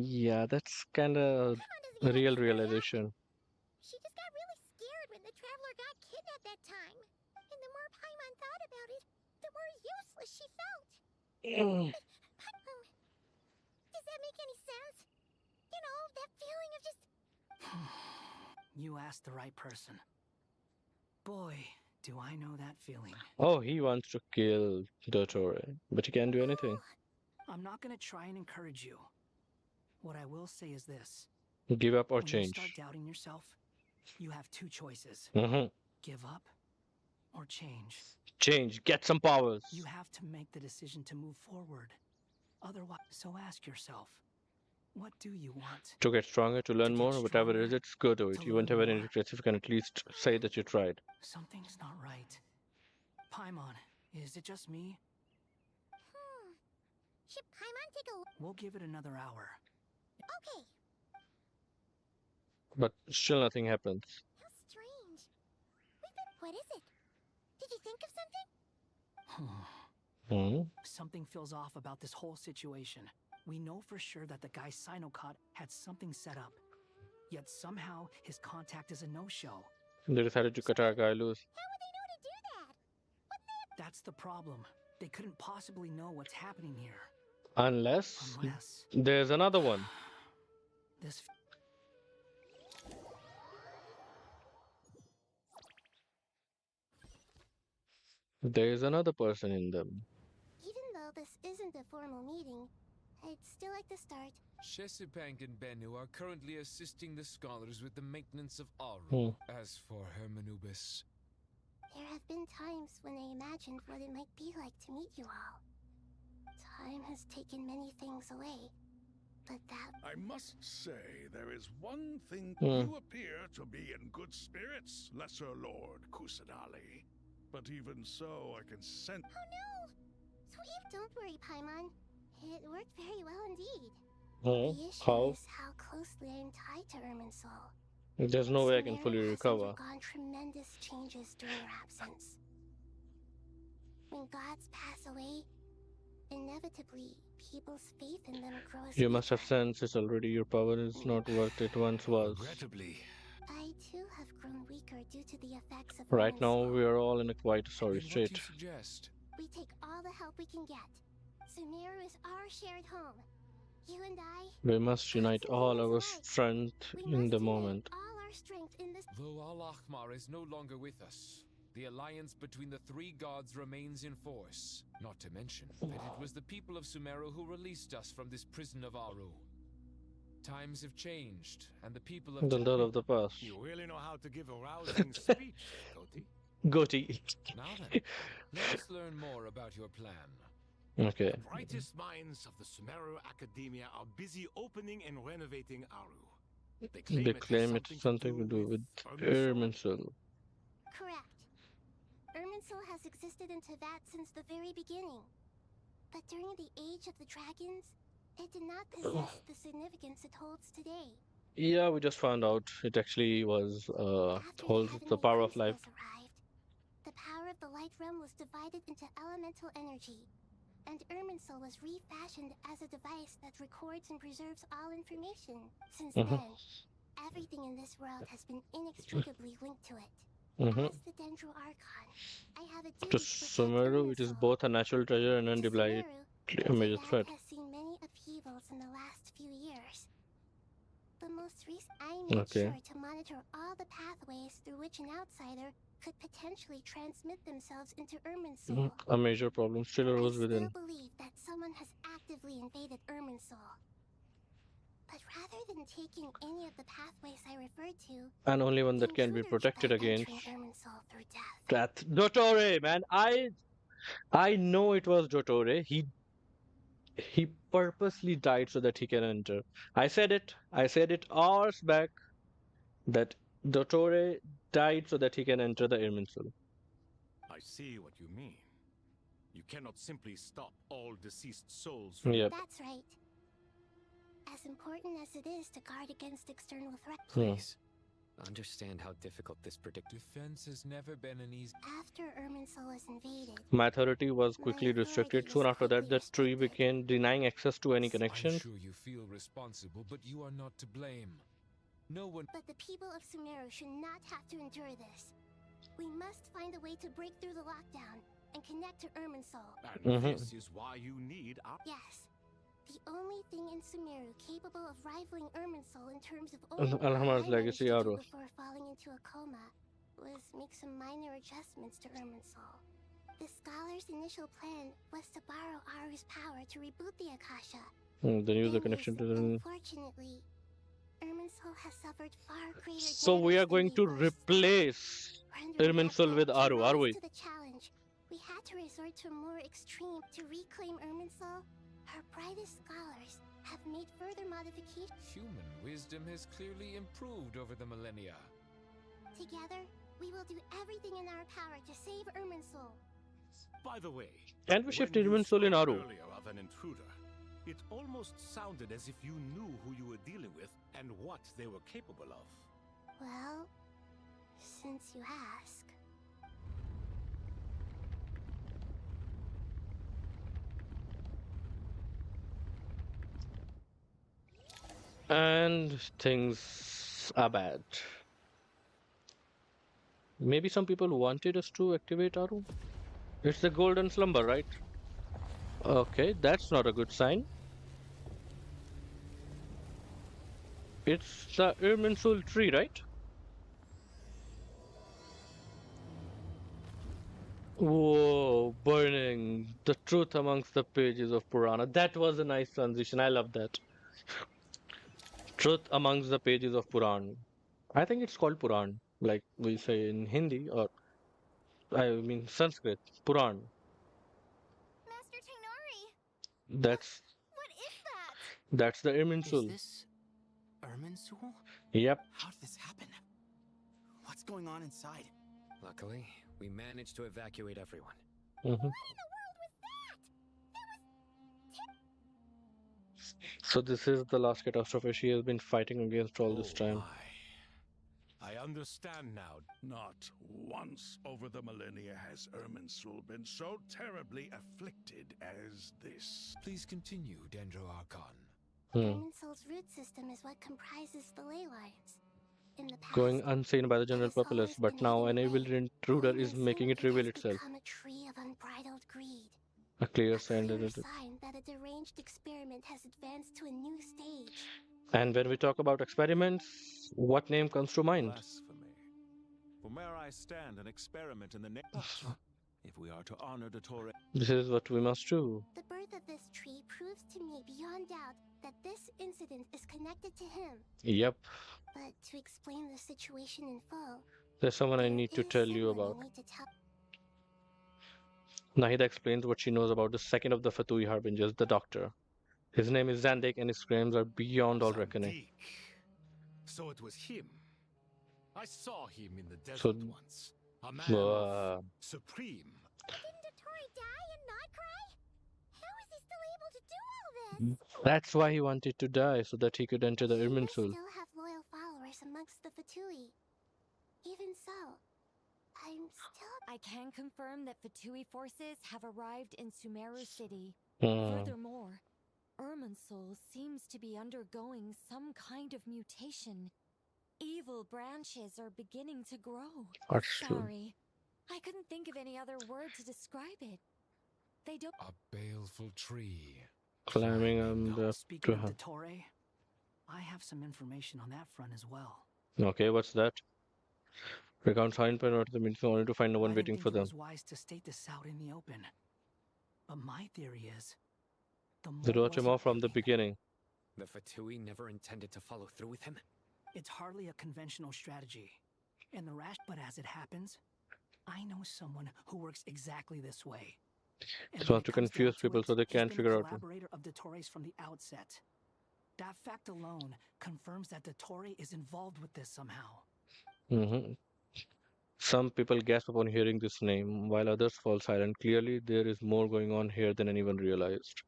Yeah, that's kind of a real realization. She just got really scared when the traveler got kidnapped that time. And the more Paimon thought about it, the more useless she felt. Does that make any sense? You know, that feeling of just... You asked the right person. Boy, do I know that feeling. Oh, he wants to kill Dottore, but he can't do anything. I'm not gonna try and encourage you. What I will say is this. Give up or when change. you start doubting yourself, you have two choices. Give up or change. Change. Get some powers. You have to make the decision to move forward. Otherwise, so ask yourself, what do you want? To get stronger, to learn more, whatever it is, it's go to it. You won't have any regrets if you can at least say that you tried. Something's not right. Paimon, is it just me? Should Paimon take a look? We'll give it another hour. Okay. But still nothing happens. How strange. What is it? Did you think of something? Something feels off about this whole situation. We know for sure that the guy Sinocot had something set up. Yet somehow his contact is a no-show. They decided to cut our guy loose. How would they know to do that? That's the problem. They couldn't possibly know what's happening here. Unless there's another one. This There's another person in them. Even though this isn't a formal meeting, I'd still like to start. Shesipank and Bennu are currently assisting the scholars with the maintenance of Aaru. As for Hermanubis... There have been times when I imagined what it might be like to meet you all. Time has taken many things away, but that... I must say, there is one thing. You appear to be in good spirits, Lesser Lord Kusadali. But even so, I can sense... Oh no! Sweep, don't worry, Paimon. It worked very well indeed. The issue How? is how closely I am tied to Irminsul. There's no way I can fully Sumeru has recover. undergone tremendous changes during your absence. When gods pass away, inevitably, people's faith in them grows. You must have sensed this already. Your power is not what it once was. Regrettably. I too have grown weaker due to the effects of Right now, Irminsul. we are all in a quite sorry What do you state. suggest? We take all the help we can get. Sumeru is our shared home. You and I... We must unite all our strength in the moment. all our strength in this... Though Al-Ahmar is no longer with us, the alliance between the three gods remains in force. Not to mention that it was the people of Sumeru who released us from this prison of Aaru. Times have changed, and the people of... The lord of the past. You really know how to give a rousing speech, Goatee. Goatee. Now then, let us learn more about your plan. Okay. The brightest minds of the Sumeru Academia are busy opening and renovating Aaru. They claim it's something to do with Irminsul. Correct. Irminsul has existed in Teyvat since the very beginning. But during the Age of the Dragons, it did not possess the significance it holds today. Yeah, we just found out it actually was holds the power of life. The power of the Light Realm was divided into elemental energy, and Irminsul was refashioned as a device that records and preserves all information. Since then, everything in this world has been inextricably linked to it. As the Dendro Archon, I have a duty To Sumeru, it is both a natural treasure and undeniably a major threat. has seen many upheavals in the last few years. The most recent, I made sure to monitor all the pathways through which an outsider could potentially transmit themselves into Irminsul. A major problem still arose I within. still believe that someone has actively invaded Irminsul. But rather than taking any of the pathways I referred to, And only one that can be protected against Irminsul through death. death. Dottore, man, I know it was Dottore. He purposely died so that he can enter. I said it hours back that Dottore died so that he can enter the Irminsul. I see what you mean. You cannot simply stop all deceased souls from... Yep. That's right. As important as it is to guard against external threats. Please, understand how difficult this Defense has never been an easy... After Irminsul was invaded, my authority was quickly restricted. Soon after that, the tree began denying access to any connection. I'm sure you feel responsible, but you are not to blame. No one... But the people of Sumeru should not have to endure this. We must find a way to break through the lockdown and connect to Irminsul. And this is why you need our... Yes. The only thing in Sumeru capable of rivaling Irminsul in terms of owning legacy Aaru. Before falling into a coma was make some minor adjustments to Irminsul. The scholar's initial plan was to borrow Aaru's power to reboot the Akasha. Then use the connection to the... Unfortunately, Irminsul has suffered far greater damage. So we are going to replace Irminsul with Aaru, are we? To the challenge, we had to resort to a more extreme to reclaim Irminsul. Her brightest scholars have made further modifications. Human wisdom has clearly improved over the millennia. Together, we will do everything in our power to save Irminsul. By the way, can we shift Irminsul in Aaru? Earlier of an intruder, it almost sounded as if you knew who you were dealing with and what they were capable of. Well, since you ask. And things are bad. Maybe some people wanted us to activate Aaru. It's the golden slumber, right? Okay, that's not a good sign. It's the Irminsul tree, right? Whoa, burning the truth amongst the pages of Purana. That was a nice transition. I love that. Truth amongst the pages of Puran. I think it's called Puran, like we say in Hindi, or I mean Sanskrit. Puran. Master Tighnari. That's. What is that? That's the Irminsul. Is this Irminsul? Yep. How did this happen? What's going on inside? Luckily, we managed to evacuate everyone. What in the world was that? So this is the last catastrophe she has been fighting against all this time. I understand now. Not once over the millennia has Irminsul been so terribly afflicted as this. Please continue, Dendro Archon. Irminsul's root system is what comprises the ley lines. In the past, going unseen by the general populace, but now an evil intruder is making it reveal itself. A tree of unbridled greed. A clear sign that a deranged experiment has advanced to a new stage. And when we talk about experiments, what name comes to mind? Blasphemy. From where I stand, an experiment in the name. If we are to honor Dottore, this is what we must do. The birth of this tree proves to me beyond doubt that this incident is connected to him. Yep. But to explain the situation in full, there's someone I need to tell you about. Nahida explains what she knows about the second of the Fatui Harbingers, the Doctor. His name is Zandik and his crimes are beyond all reckoning. So it was him. I saw him in the desert once. A man of supreme. Didn't Dottore die in Nod-Krai? How is he still able to do all this? That's why he wanted to die, so that he could enter the Irminsul. Still have loyal followers amongst the Fatui. Even so, I can confirm that Fatui forces have arrived in Sumeru City. Hmm. Furthermore, Irminsul seems to be undergoing some kind of mutation. Evil branches are beginning to grow. Sorry, I couldn't think of any other word to describe it. They don't. A baleful tree. Climbing on the. Speaking of Dottore, I have some information on that front as well. Okay, what's that? Recount find point the means only to find no one waiting for them. It was wise to state this out in the open. But my theory is, they wrote him off from the beginning. The Fatui never intended to follow through with him? It's hardly a conventional strategy. And the rash, but as it happens, I know someone who works exactly this way. Just want to confuse people so they can't figure out. Collaborator of Dottore's from the outset. That fact alone confirms that Dottore is involved with this somehow. Some people gasp upon hearing this name, while others fall silent. Clearly, there is more going on here than anyone realized.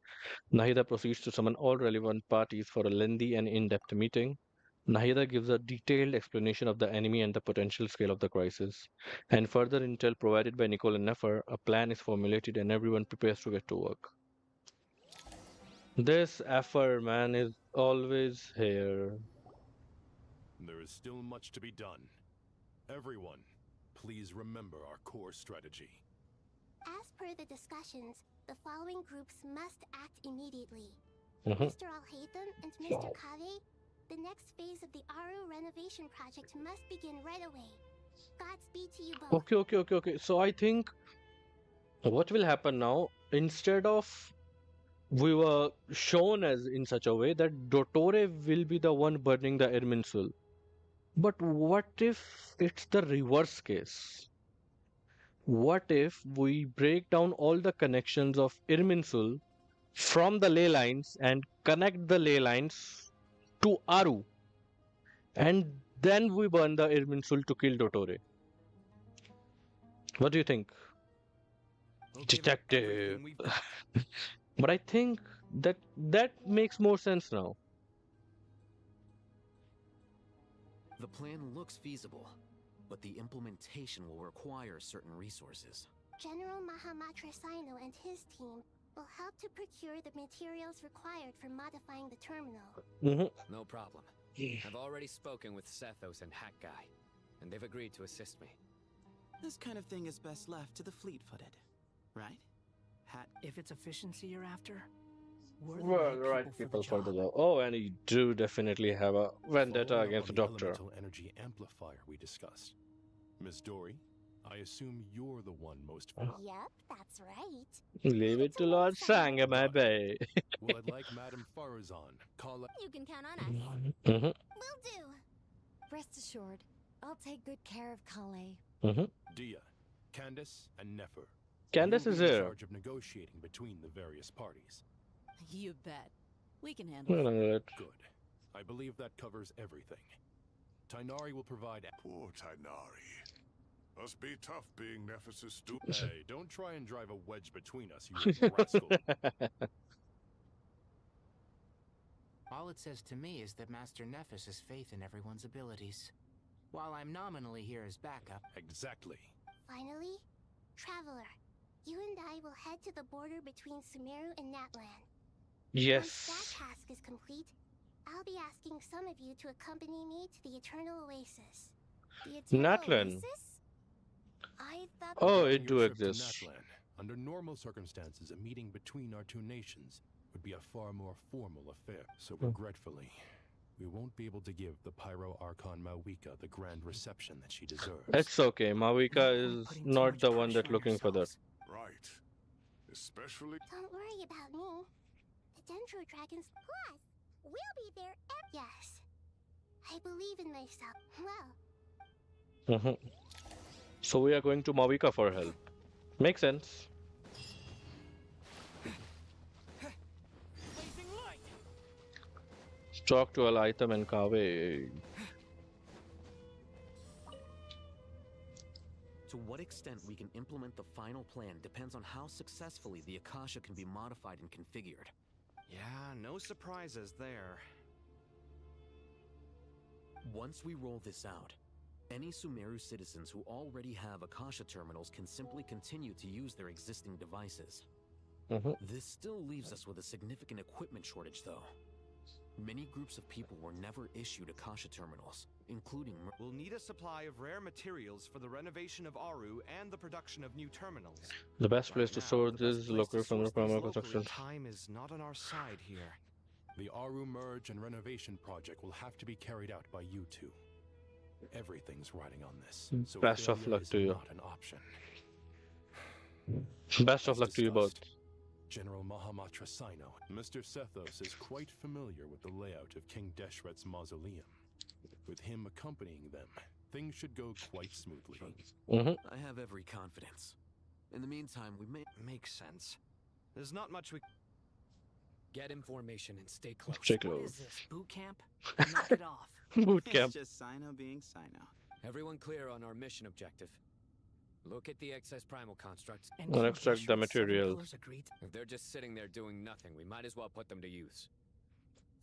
Nahida proceeds to summon all relevant parties for a lengthy and in-depth meeting. Nahida gives a detailed explanation of the enemy and the potential scale of the crisis. And further intel provided by Nicole and Nefer, a plan is formulated and everyone prepares to get to work. This effort, man, is always here. There is still much to be done. Everyone, please remember our core strategy. As per the discussions, the following groups must act immediately. Mhm. Mr. Alhaitham and Mr. Kaveh, the next phase of the Aaru renovation project must begin right away. Godspeed to you both. Okay. So I think what will happen now, instead of we were shown as in such a way that Dottore will be the one burning the Irminsul. But what if it's the reverse case? What if we break down all the connections of Irminsul from the ley lines and connect the ley lines to Aaru, and then we burn the Irminsul to kill Dottore? What do you think, detective? But I think that makes more sense now. The plan looks feasible, but the implementation will require certain resources. General Mahamatra Sino and his team will help to procure the materials required for modifying the terminal. No problem. I've already spoken with Sethos and Hat Guy, and they've agreed to assist me. This kind of thing is best left to the fleet-footed, right? If it's efficiency you're after, we're the Well, right people for the job. Oh, and you do definitely have a vendetta Following up against the on the Doctor. elemental energy amplifier we discussed. Miss Dory, I assume you're the one most. Yep, that's right. Leave it to Lord Sangha, my bae. Well, I'd like Madame Farazan, Collei. You can count on us. Mhm. Will do. Rest assured, I'll take good care of Collei. Dehya, Candace, and Nefer. Candace You'll is be in here. charge of negotiating between the various parties. You bet. We can handle it. Alright. Good. I believe that covers everything. Tighnari will provide. Poor Tighnari. Must be tough being Nephis' student. Hey, don't try and drive a wedge between us, you rascal. All it says to me is that Master Nephis has faith in everyone's abilities. While I'm nominally here as backup. Exactly. Finally, Traveler, you and I will head to the border between Sumeru and Natlan. Yes. Once that task is complete, I'll be asking some of you to accompany me to the Eternal Oasis. The Eternal Natlan. Oasis? I thought Oh, Planning it do your trip to exist. Natlan. Under normal circumstances, a meeting between our two nations would be a far more formal affair. So regretfully, we won't be able to give the Pyro Archon Mawika the grand reception that she deserves. It's okay. Mawika is not the one that looking for that. Right. Especially. Don't worry about me. The Dendro Dragons Plus will be there. Yes. I believe in myself. Well, Mhm. So we are going to Mawika for help. Makes sense. Talk to Alaitam and Kaveh. To what extent we can implement the final plan depends on how successfully the Akasha can be modified and configured. Yeah, no surprises there. Once we roll this out, any Sumeru citizens who already have Akasha terminals can simply continue to use their existing devices. This still leaves us with a significant equipment shortage, though. Many groups of people were never issued Akasha terminals, including... We'll need a supply of rare materials for the renovation of Aaru and the production of new terminals. The best place to store this is located from the primary construction. Time is not on our side here. The Aaru merge and renovation project will have to be carried out by you two. Everything's riding on this. So Best of failure luck is to you. not an option. Best of luck to you both. General Mahamatra Sino, Mr. Sethos is quite familiar with the layout of King Deshret's mausoleum. With him accompanying them, things should go quite smoothly. I have every confidence. In the meantime, we may... Makes sense. There's not much we... Get information and stay close. Stay What close. is this, boot camp? Knock it off. Boot It's camp. just Sino being Sino. Everyone clear on our mission objective. Look at the excess primal constructs. And And extract the material. If they're just sitting there doing nothing, we might as well put them to use.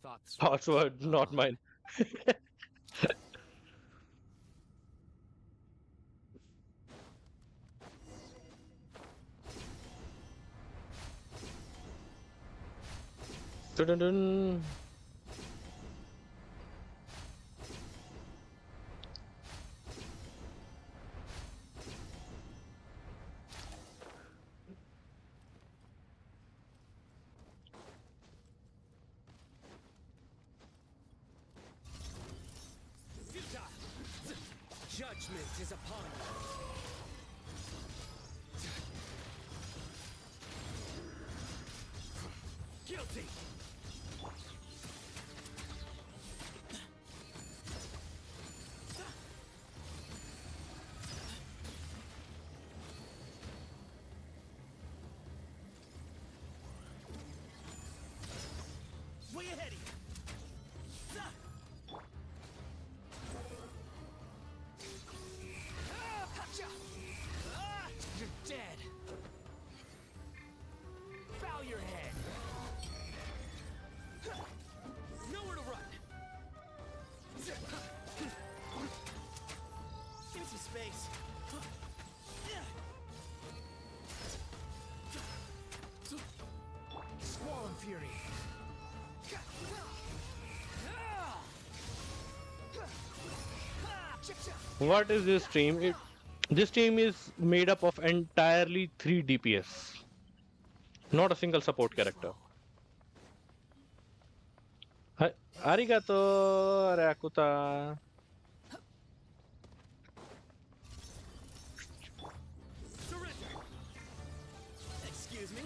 Thoughts? Password, not mine. Dun-dun-dun. Judgment is upon you. Guilty. Way ahead of you. You're dead. Bow your head. Nowhere to run. Give me some space. Squall and fury. What is this team? This team is made up of entirely 3 DPS. Not a single support character. Arigato, Rakuta. Surrender. Excuse me.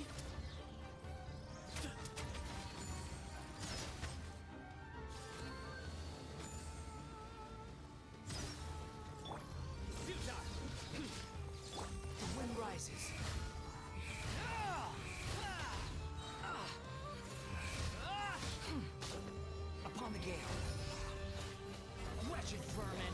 The wind rises. Upon the gale. Wretched vermin.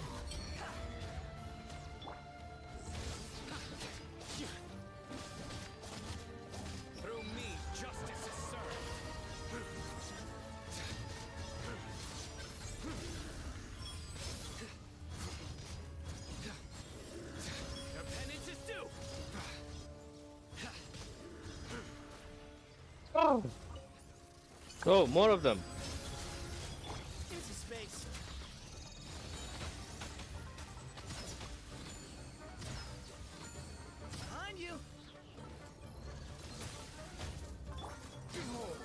Through me, justice is served. Your penance is due. Oh. Oh, more of them. Give some space. Behind you. Behold.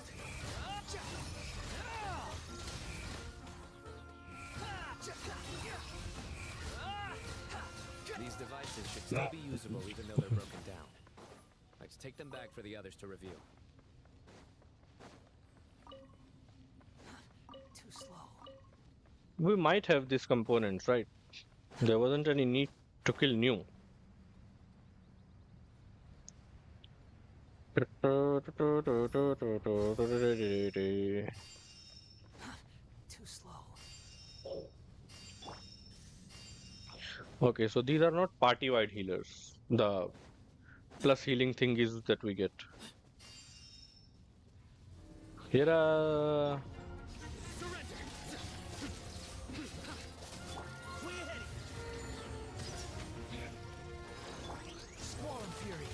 These devices should still be usable even though they're broken down. Let's take them back for the others to review. Too slow. We might have these components, right? There wasn't any need to kill new. Too slow. Okay, so these are not party-wide healers. The plus healing thing is that we get. Here are... Squall and fury.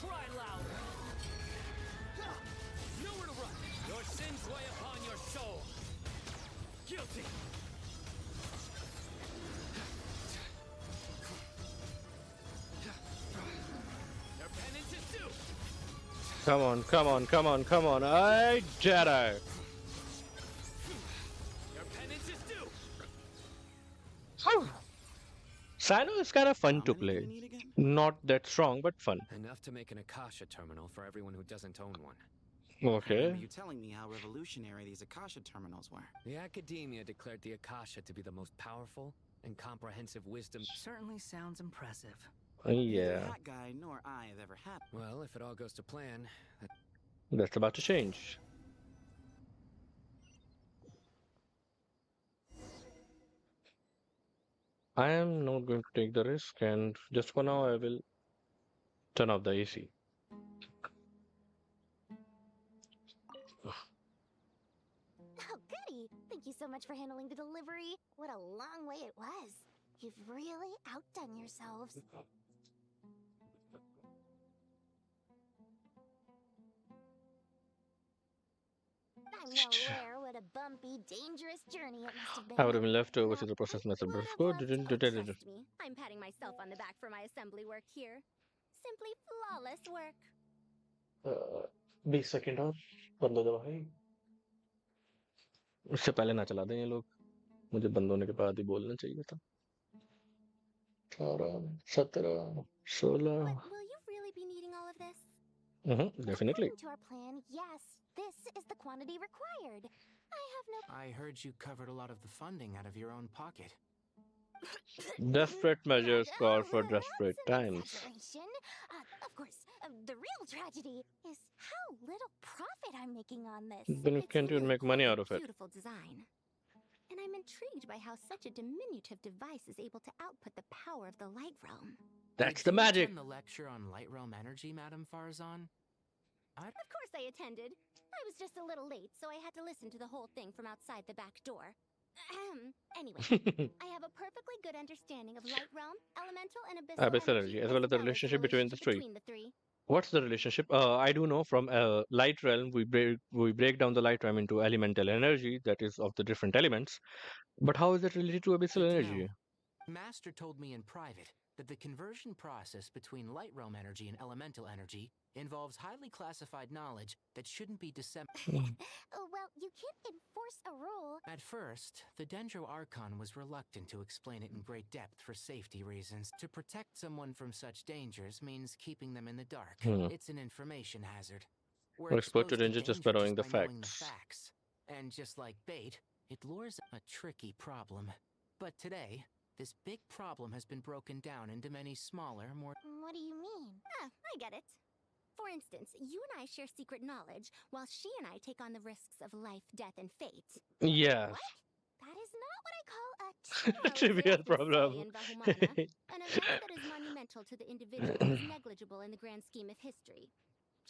Cry loud. Nowhere to run. Your sins weigh upon your soul. Guilty. Your penance is due. Come on, come on, come on, come on. I Jedi. Your penance is due. Sino is kind of fun to play. Not that strong, but fun. Enough to make an Akasha terminal for everyone who doesn't own one. I Okay. remember you telling me how revolutionary these Akasha terminals were. The Academia declared the Akasha to be the most powerful and comprehensive wisdom. Certainly sounds impressive. Neither Yeah, that guy nor I have ever had. Well, if it all goes to plan, that's about to change. I am not going to take the risk, and just for now, I will turn off the AC. Oh, goody! Thank you so much for handling the delivery. What a long way it was. You've really outdone yourselves. I'm well aware what a bumpy, dangerous journey it must have been. I would have been left to oversee the process myself, but of course, didn't do that. Trust me, I'm patting myself on the back for my assembly work here. Simply flawless work. 20 second और बंद हो जाओ भाई उससे पहले ना चला दें ये लोग मुझे बंद होने के बाद ही बोलना चाहिए था 18 17 16 But will you really be needing all of this? definitely According to our plan, yes, this is the quantity required. I have no. I heard you covered a lot of the funding out of your own pocket. desperate measures call for desperate times Exaggeration. Of course, the real tragedy is how little profit I'm making on this. then you can't even make money out of it Beautiful design. And I'm intrigued by how such a diminutive device is able to output the power of the light realm. that's Did the you magic attend the lecture on light realm energy, Madame Farzan? Of course I attended. I was just a little late, so I had to listen to the whole thing from outside the back door. Anyway, I have a perfectly good understanding of light realm, elemental, and abyssal energy as well as the relationship between the three what's the relationship I do know from light realm we break down the light realm into elemental energy that is of the different elements but how is it related to abyssal energy Master told me in private that the conversion process between light realm energy and elemental energy involves highly classified knowledge that shouldn't be disseminated. Well, you can't enforce a rule. At first, the Dendro Archon was reluctant to explain it in great depth for safety reasons. To protect someone from such dangers means keeping them in the dark. It's an information hazard. We're exposed to danger just by knowing the facts. And just like bait, it lures a tricky problem. But today, this big problem has been broken down into many smaller, more... What do you mean? I get it. For instance, you and I share secret knowledge, while she and I take on the risks of life, death, and fate. Yeah. What? That is not what I call a trivial problem. An event that is monumental to the individual is negligible in the grand scheme of history.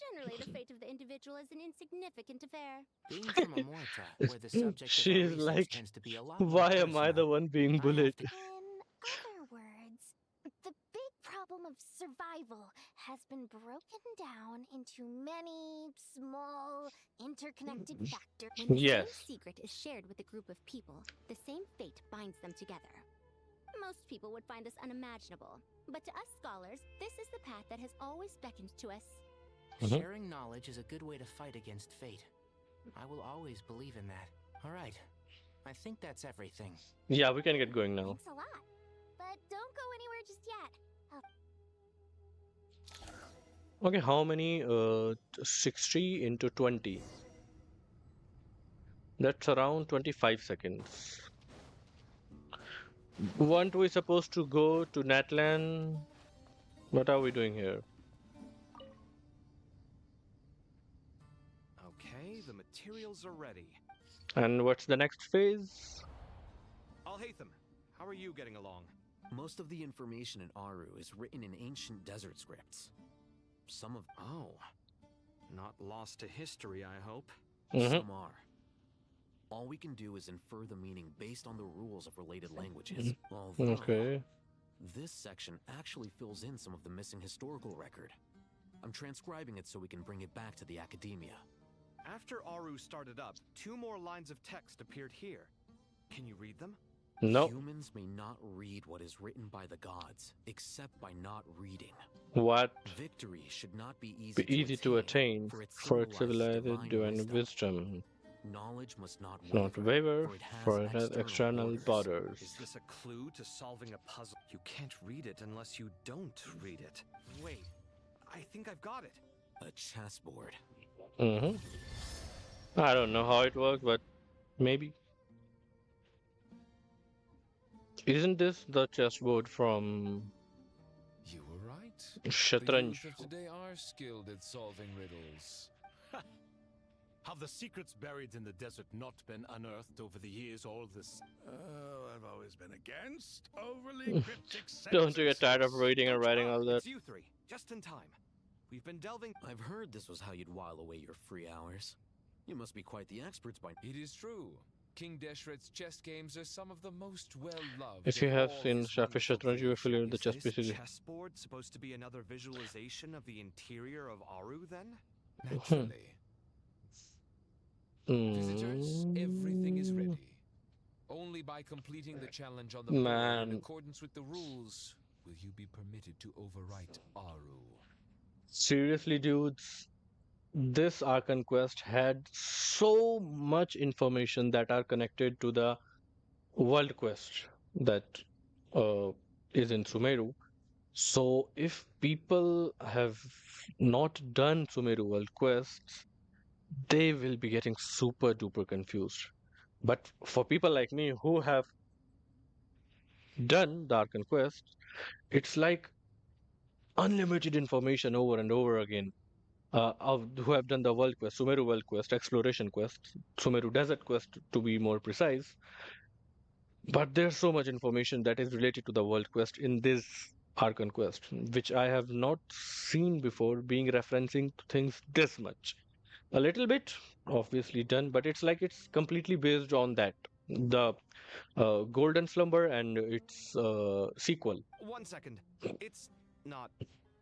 Generally, the fate of the individual is an insignificant affair. Being from a Morta, where the subject She's of like, tends to be a lot why am I the one being bullied? In other words, the big problem of survival has been broken down into many small, interconnected factors. When the same secret is shared with a group of people, the same fate binds them together. Most people would find this unimaginable, but to us scholars, this is the path that has always beckoned to us. Sharing knowledge is a good way to fight against fate. I will always believe in that. All right. I think that's everything. Yeah, we can get going now. Thanks a lot. But don't go anywhere just yet. Okay, how many? 60 into 20. That's around 25 seconds. Weren't we supposed to go to Natlan? What are we doing here? Okay, the materials are ready. And what's the next phase? Alhaitham, how are you getting along? Most of the information in Aaru is written in ancient desert scripts. Some of... Oh. Not lost to history, I hope. Some are. All we can do is infer the meaning based on the rules of related languages. Although, this section actually fills in some of the missing historical record. I'm transcribing it so we can bring it back to the academia. After Aaru started up, 2 more lines of text appeared here. Can you read them? No. Humans may not read what is written by the gods, except by not reading. What? Victory should not be easy to attain, for its civilized divine wisdom. Knowledge must not waver, for it has external borders. Is this a clue to solving a puzzle? You can't read it unless you don't read it. Wait, I think I've got it. A chessboard. I don't know how it works, but maybe. Isn't this the chessboard from... You were right. Shatranj? The youth of today are skilled at solving riddles. Have the secrets buried in the desert not been unearthed over the years all this? Oh, I've always been against overly cryptic Don't you get tired of sentences. reading and writing all that? It's you three, just in time. We've been delving. I've heard this was how you'd while away your free hours. You must be quite the experts by. It is true. King Deshret's chess games are some of the most well-loved. If you of have all seen his Shafish wonderful Shatranj, you are familiar with the chess Is pieces. this chessboard supposed to be another visualization of the interior of Aaru, then? Naturally. Visitors, everything is ready. Only by completing the challenge on the board in accordance with the rules will you be permitted to overwrite Aaru. Seriously, dudes, this Archon Quest had so much information that are connected to the world quest that is in Sumeru. So if people have not done Sumeru world quests, they will be getting super duper confused. But for people like me who have done the Archon Quest, it's like unlimited information over and over again. Who have done the world quest, Sumeru world quest, exploration quest, Sumeru desert quest to be more precise. But there's so much information that is related to the world quest in this Archon Quest, which I have not seen before being referencing to things this much. A little bit, obviously done, but it's like it's completely based on that. The Golden Slumber and its sequel. 1 second. It's not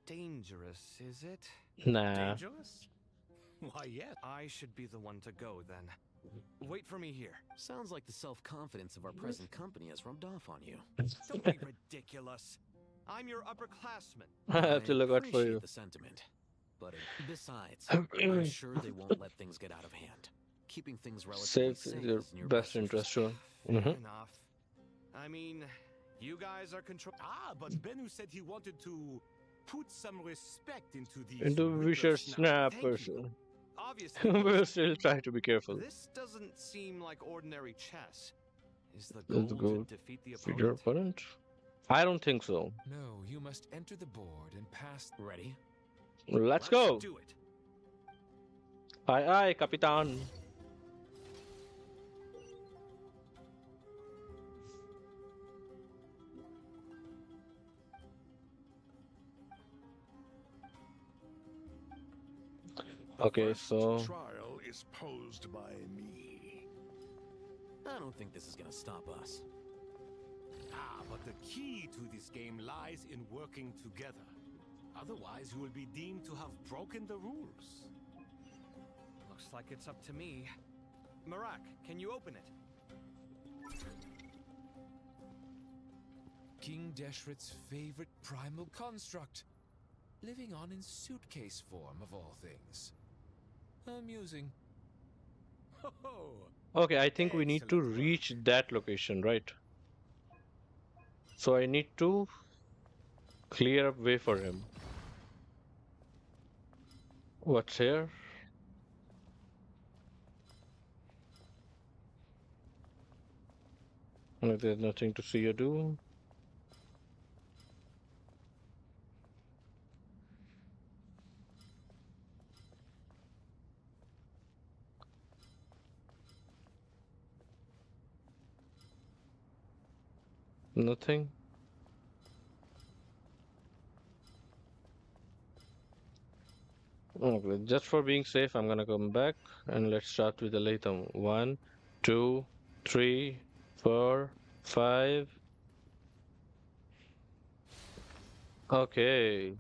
dangerous, is it? Nah. Dangerous? Why, yes. I should be the one to go then. Wait for me here. Sounds like the self-confidence of our present company has rubbed off on you. Don't be ridiculous. I'm your upperclassman. I have to look out for you. The sentiment, but besides, I'm sure they won't let things get out of hand. Keeping things relatively Safe safe is your is in your best interest, sure. Enough. I mean, you guys are control. Ah, but Bennu said he wanted to put some respect into these. Into Wisher Snap person. Obviously. We'll still try to be careful. This doesn't seem like ordinary chess. Is the Let's goal go to defeat the feed your opponent? opponent. I don't think so. No, you must enter the board and pass. Ready? Let's go. Do it. Aye aye, Capitan. Okay, so Trial is posed by me. I don't think this is gonna stop us. Ah, but the key to this game lies in working together. Otherwise, you will be deemed to have broken the rules. Looks like it's up to me. Marak, can you open it? King Deshret's favorite primal construct, living on in suitcase form of all things. Amusing. okay, I think we need to reach that location, right? So I need to clear a way for him. What's here? No, there's nothing to see or do. Nothing. Okay, just for being safe, I'm gonna come back and let's start with the Latham. 1, 2, 3, 4, 5. Okay.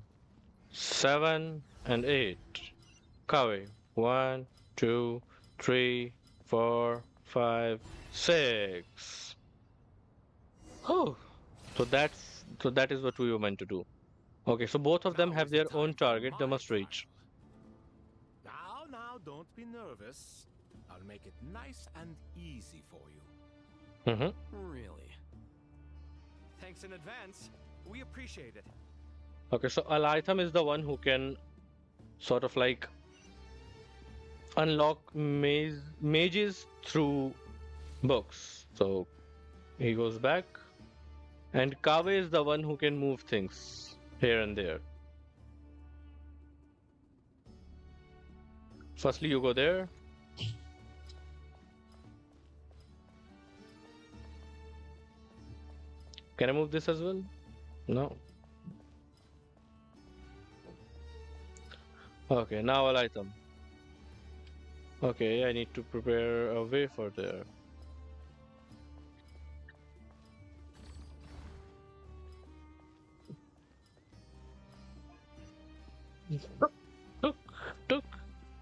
7 and 8. Kaveh. 1, 2, 3, 4, 5, 6. Oh, so that is what we were meant to do. Okay, so both of them have their own target they must reach. Now, don't be nervous. I'll make it nice and easy for you. Really? Thanks in advance. We appreciate it. Okay, so Alaitham is the one who can sort of like unlock mages through books. So he goes back. And Kaveh is the one who can move things here and there. Firstly, you go there. Can I move this as well? No. Okay, now I'll item. Okay, I need to prepare a way for there.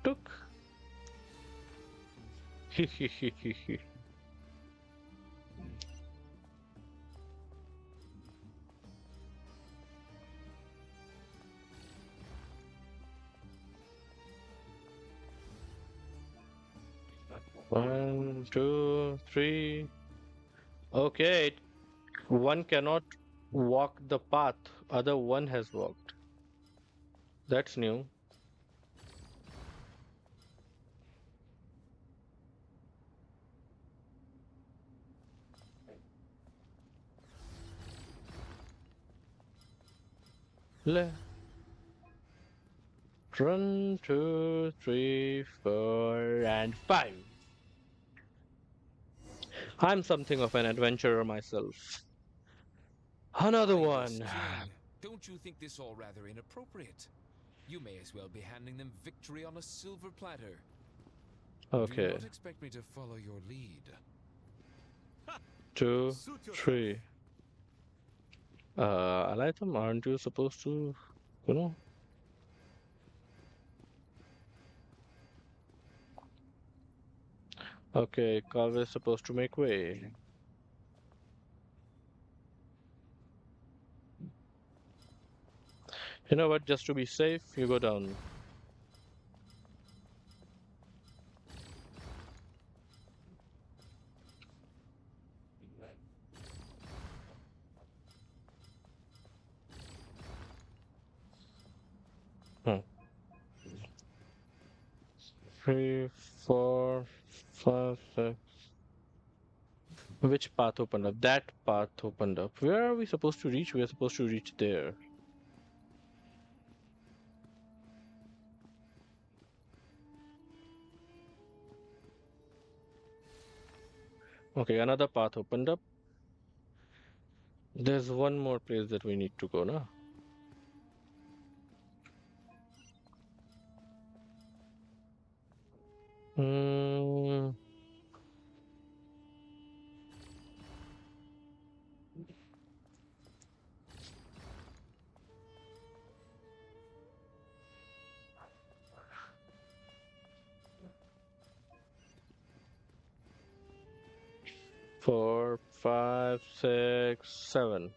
Took. 1, 2, 3. Okay, one cannot walk the path other one has walked. That's new. Le 1, 2, 3, 4, and 5. I'm something of an adventurer myself. Another one. King, don't you think this all rather inappropriate? You may as well be handing them victory on a silver platter. Okay. Do not expect me to follow your lead. 2, 3. Alaitham, aren't you supposed to, you know? Okay, Kaveh is supposed to make way. You know what? Just to be safe, you go down. Hmm. 3, 4, 5, 6. Which path opened up? That path opened up. Where are we supposed to reach? We are supposed to reach there. Okay, another path opened up. There's one more place that we need to go now. Hmm. Four, 5, 6, 7.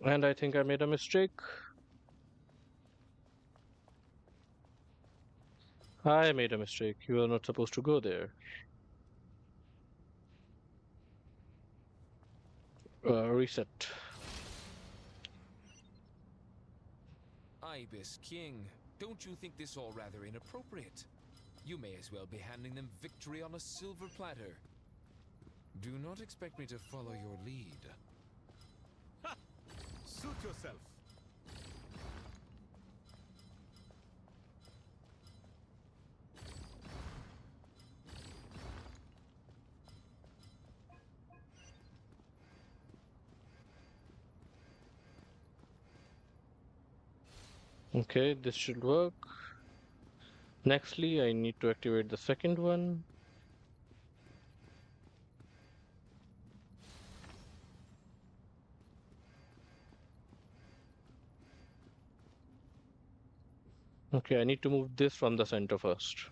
And I think I made a mistake. I made a mistake. You are not supposed to go there. Reset. Ibis King, don't you think this all rather inappropriate? You may as well be handing them victory on a silver platter. Do not expect me to follow your lead. Ha! Suit yourself. Okay, this should work. Nextly, I need to activate the second one. Okay, I need to move this from the center first.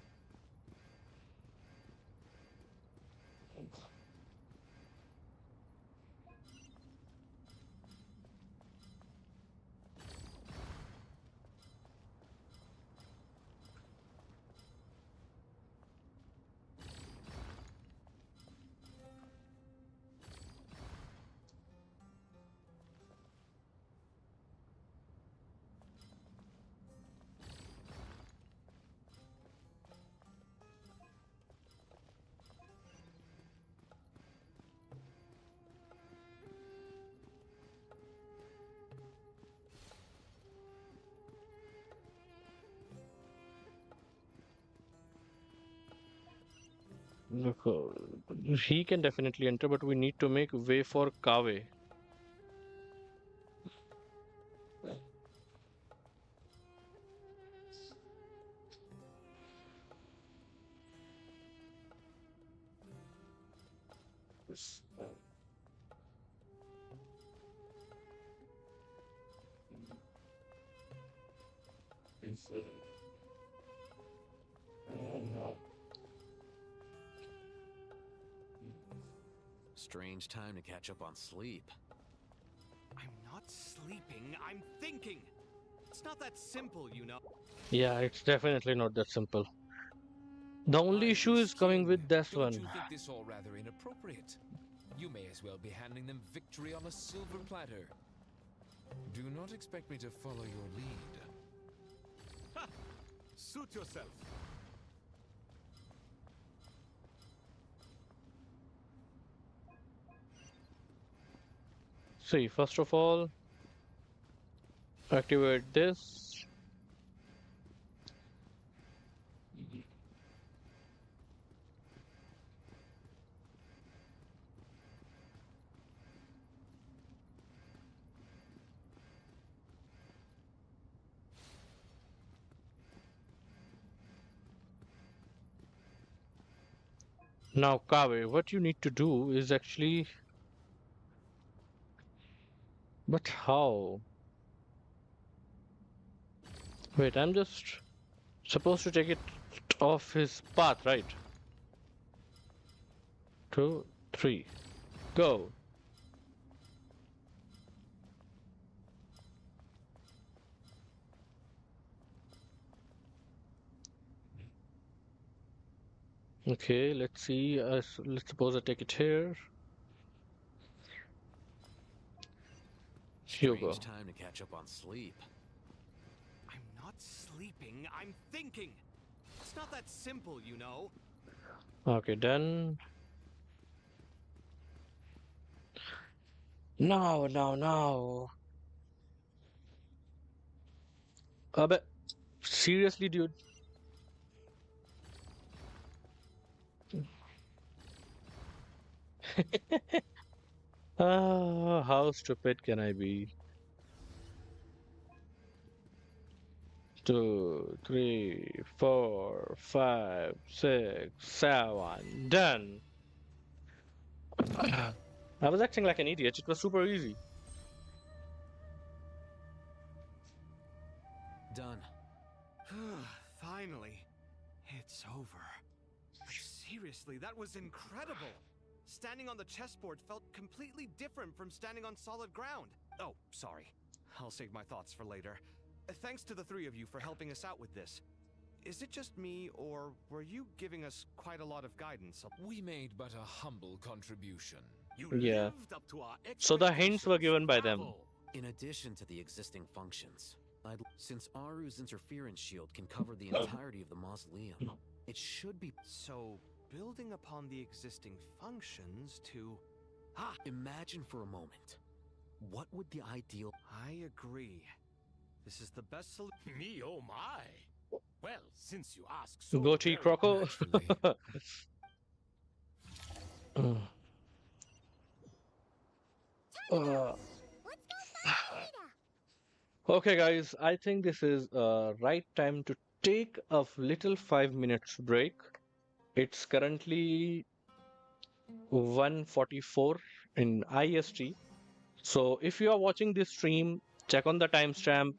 Look, he can definitely enter, but we need to make way for Kaveh. Strange time to catch up on sleep. I'm not sleeping, I'm thinking! It's not that simple, you know. Yeah, it's definitely not that simple. The only issue is coming with this Don't one. you think this all rather inappropriate? You may as well be handing them victory on a silver platter. Do not expect me to follow your lead. Ha! Suit yourself. See, first of all, activate this. Now, Kaveh, what you need to do is actually. But how? Wait, I'm just supposed to take it off his path, right? 2, 3, go. Okay, let's see. Let's suppose I take it here. Here you go. Strange time to catch up on sleep. I'm not sleeping, I'm thinking! It's not that simple, you know. Okay, done. No. But seriously, dude. How stupid can I be? 2, 3, 4, 5, 6, 7. Done. I was acting like an idiot. It was super easy. Done. Finally. It's over. But seriously, that was incredible. Standing on the chessboard felt completely different from standing on solid ground. Oh, sorry. I'll save my thoughts for later. Thanks to the three of you for helping us out with this. Is it just me, or were you giving us quite a lot of guidance? We made but a humble contribution. You Yeah. lived up to our So the hints were given by them. Bravo. In addition to the existing functions, since Aaru's interference shield can cover the entirety of the mausoleum, it should be... So, building upon the existing functions to... Imagine for a moment. What would the ideal... I agree. This is the best solution. Me, oh my. Well, since you ask so Goatee very Croco. naturally. Okay, guys, I think this is right time to take a little 5 minutes break. It's currently 1:44 in IST. So if you are watching this stream, check on the timestamp.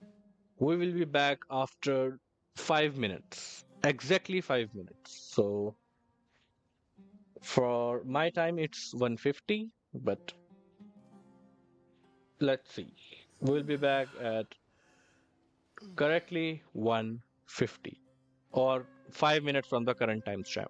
We will be back after 5 minutes. Exactly 5 minutes. So for my time it's 1:50, but let's see. We'll be back at correctly 1:50 or 5 minutes from the current timestamp.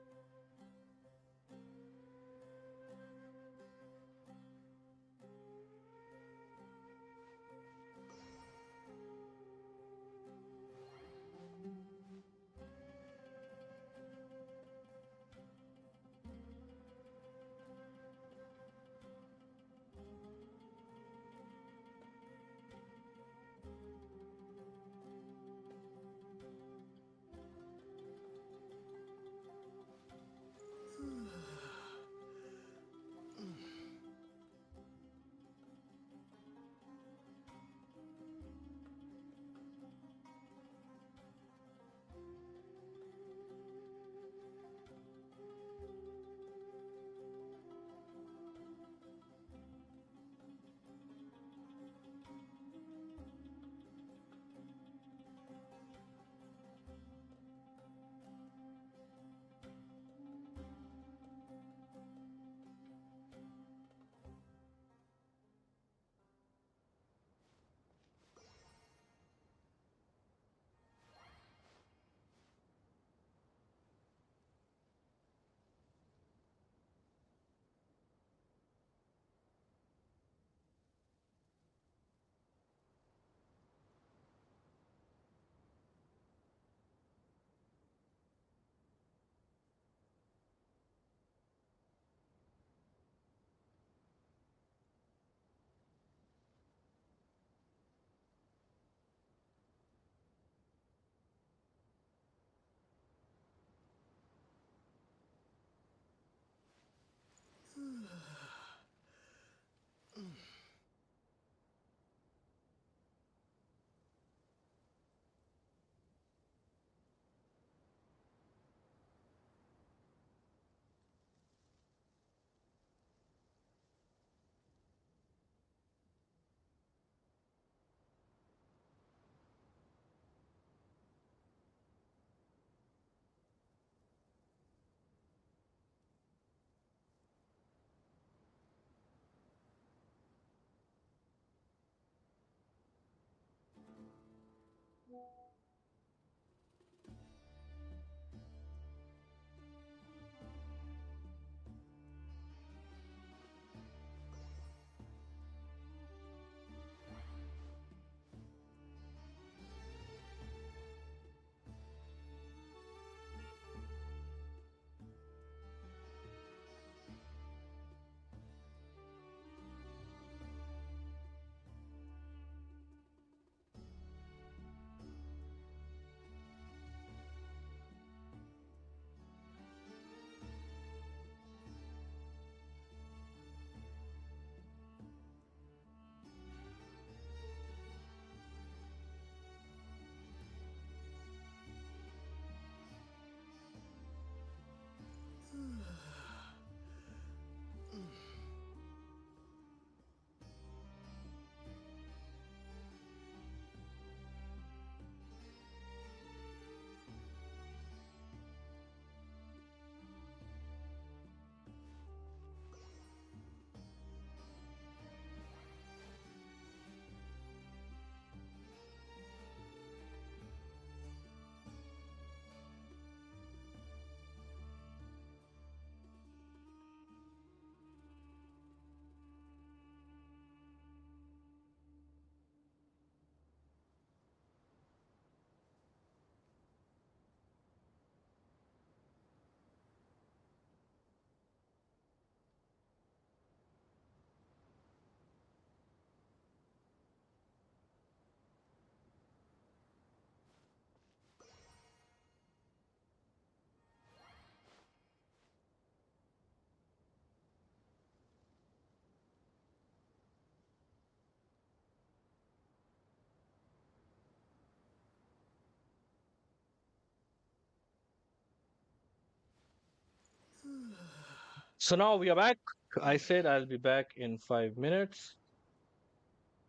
So now we are back. I said I'll be back in 5 minutes,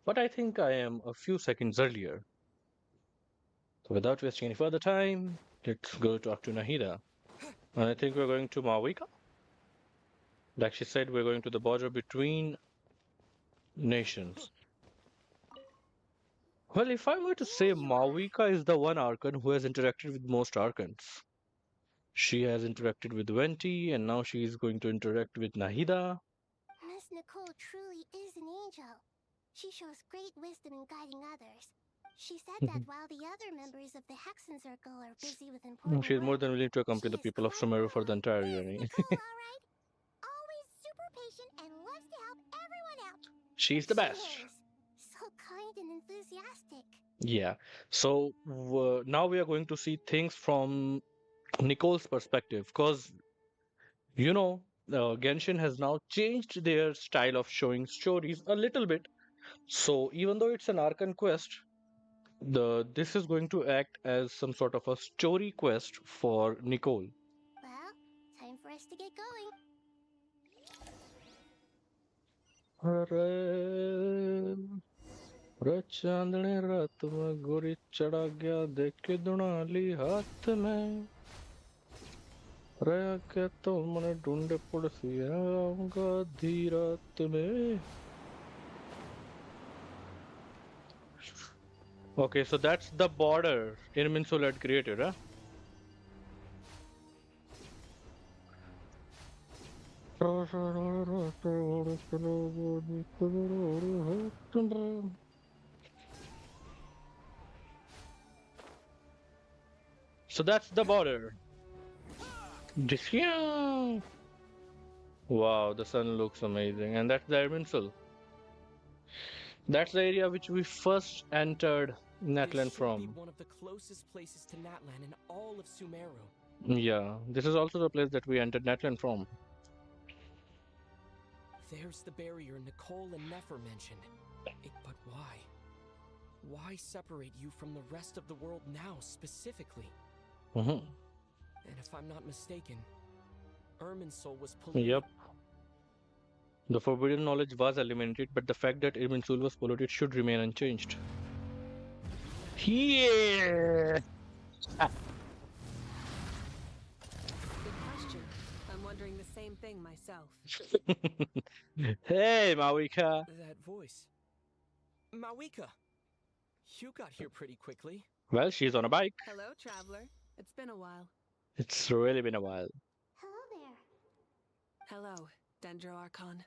but I think I am a few seconds earlier. So without wasting any further time, let's go talk to Nahida. And I think we're going to Mawika. Like she said, we're going to the border between nations. Well, if I were to say Mawika is the one Archon who has interacted with most Archons. She has interacted with Venti, and now she is going to interact with Nahida. Miss Nicole truly is an angel. She shows great wisdom in guiding others. She said that while the other members of the Hexen Circle are busy with important She's more work, than willing to accompany the people of Sumeru for the entire journey. always super patient and loves to help everyone out. She's the best. She is so kind and enthusiastic. Yeah. So now we are going to see things from Nicole's perspective, because Genshin has now changed their style of showing stories a little bit. So even though it's an Archon quest, this is going to act as some sort of a story quest for Nicole. Well, time for us to get going. चांदनी रात में गोरी चढ़ा गया देख के दुनाली हाथ में रहा के तो मने ढूंढे पड़सी आऊंगा आधी रात में. Okay, so that's the border Irminsul had created, huh? So that's the border. Dehya. Wow, the sun looks amazing, and that's the Irminsul. That's the area which we first entered Natlan from. One of the closest places to Natlan in all of Sumeru. Yeah, this is also the place that we entered Natlan from. There's the barrier Nicole and Nefer mentioned. But why? Why separate you from the rest of the world now, specifically? And if I'm not mistaken, Irminsul was polluted. Yep. The forbidden knowledge was eliminated, but the fact that Irminsul was polluted should remain unchanged. Yeah! Good question. I'm wondering the same thing myself. Hey, Mawika! That voice. Mawika! You got here pretty quickly. Well, she's on a bike. Hello, traveler. It's been a while. It's really been a while. Hello there. Hello, Dendro Archon.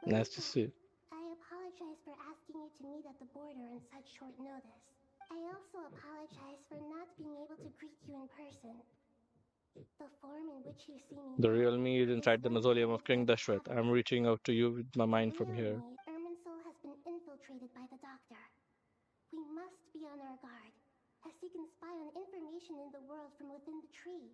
Nice to see you. I apologize for asking you to meet at the border on such short notice. I also apologize for not being able to greet you in person. The form in which you see me. The real me is inside the mausoleum of King Deshret. I'm reaching out to you with my mind from here. Irminsul has been infiltrated by the Doctor. We must be on our guard, as he can spy on information in the world from within the tree.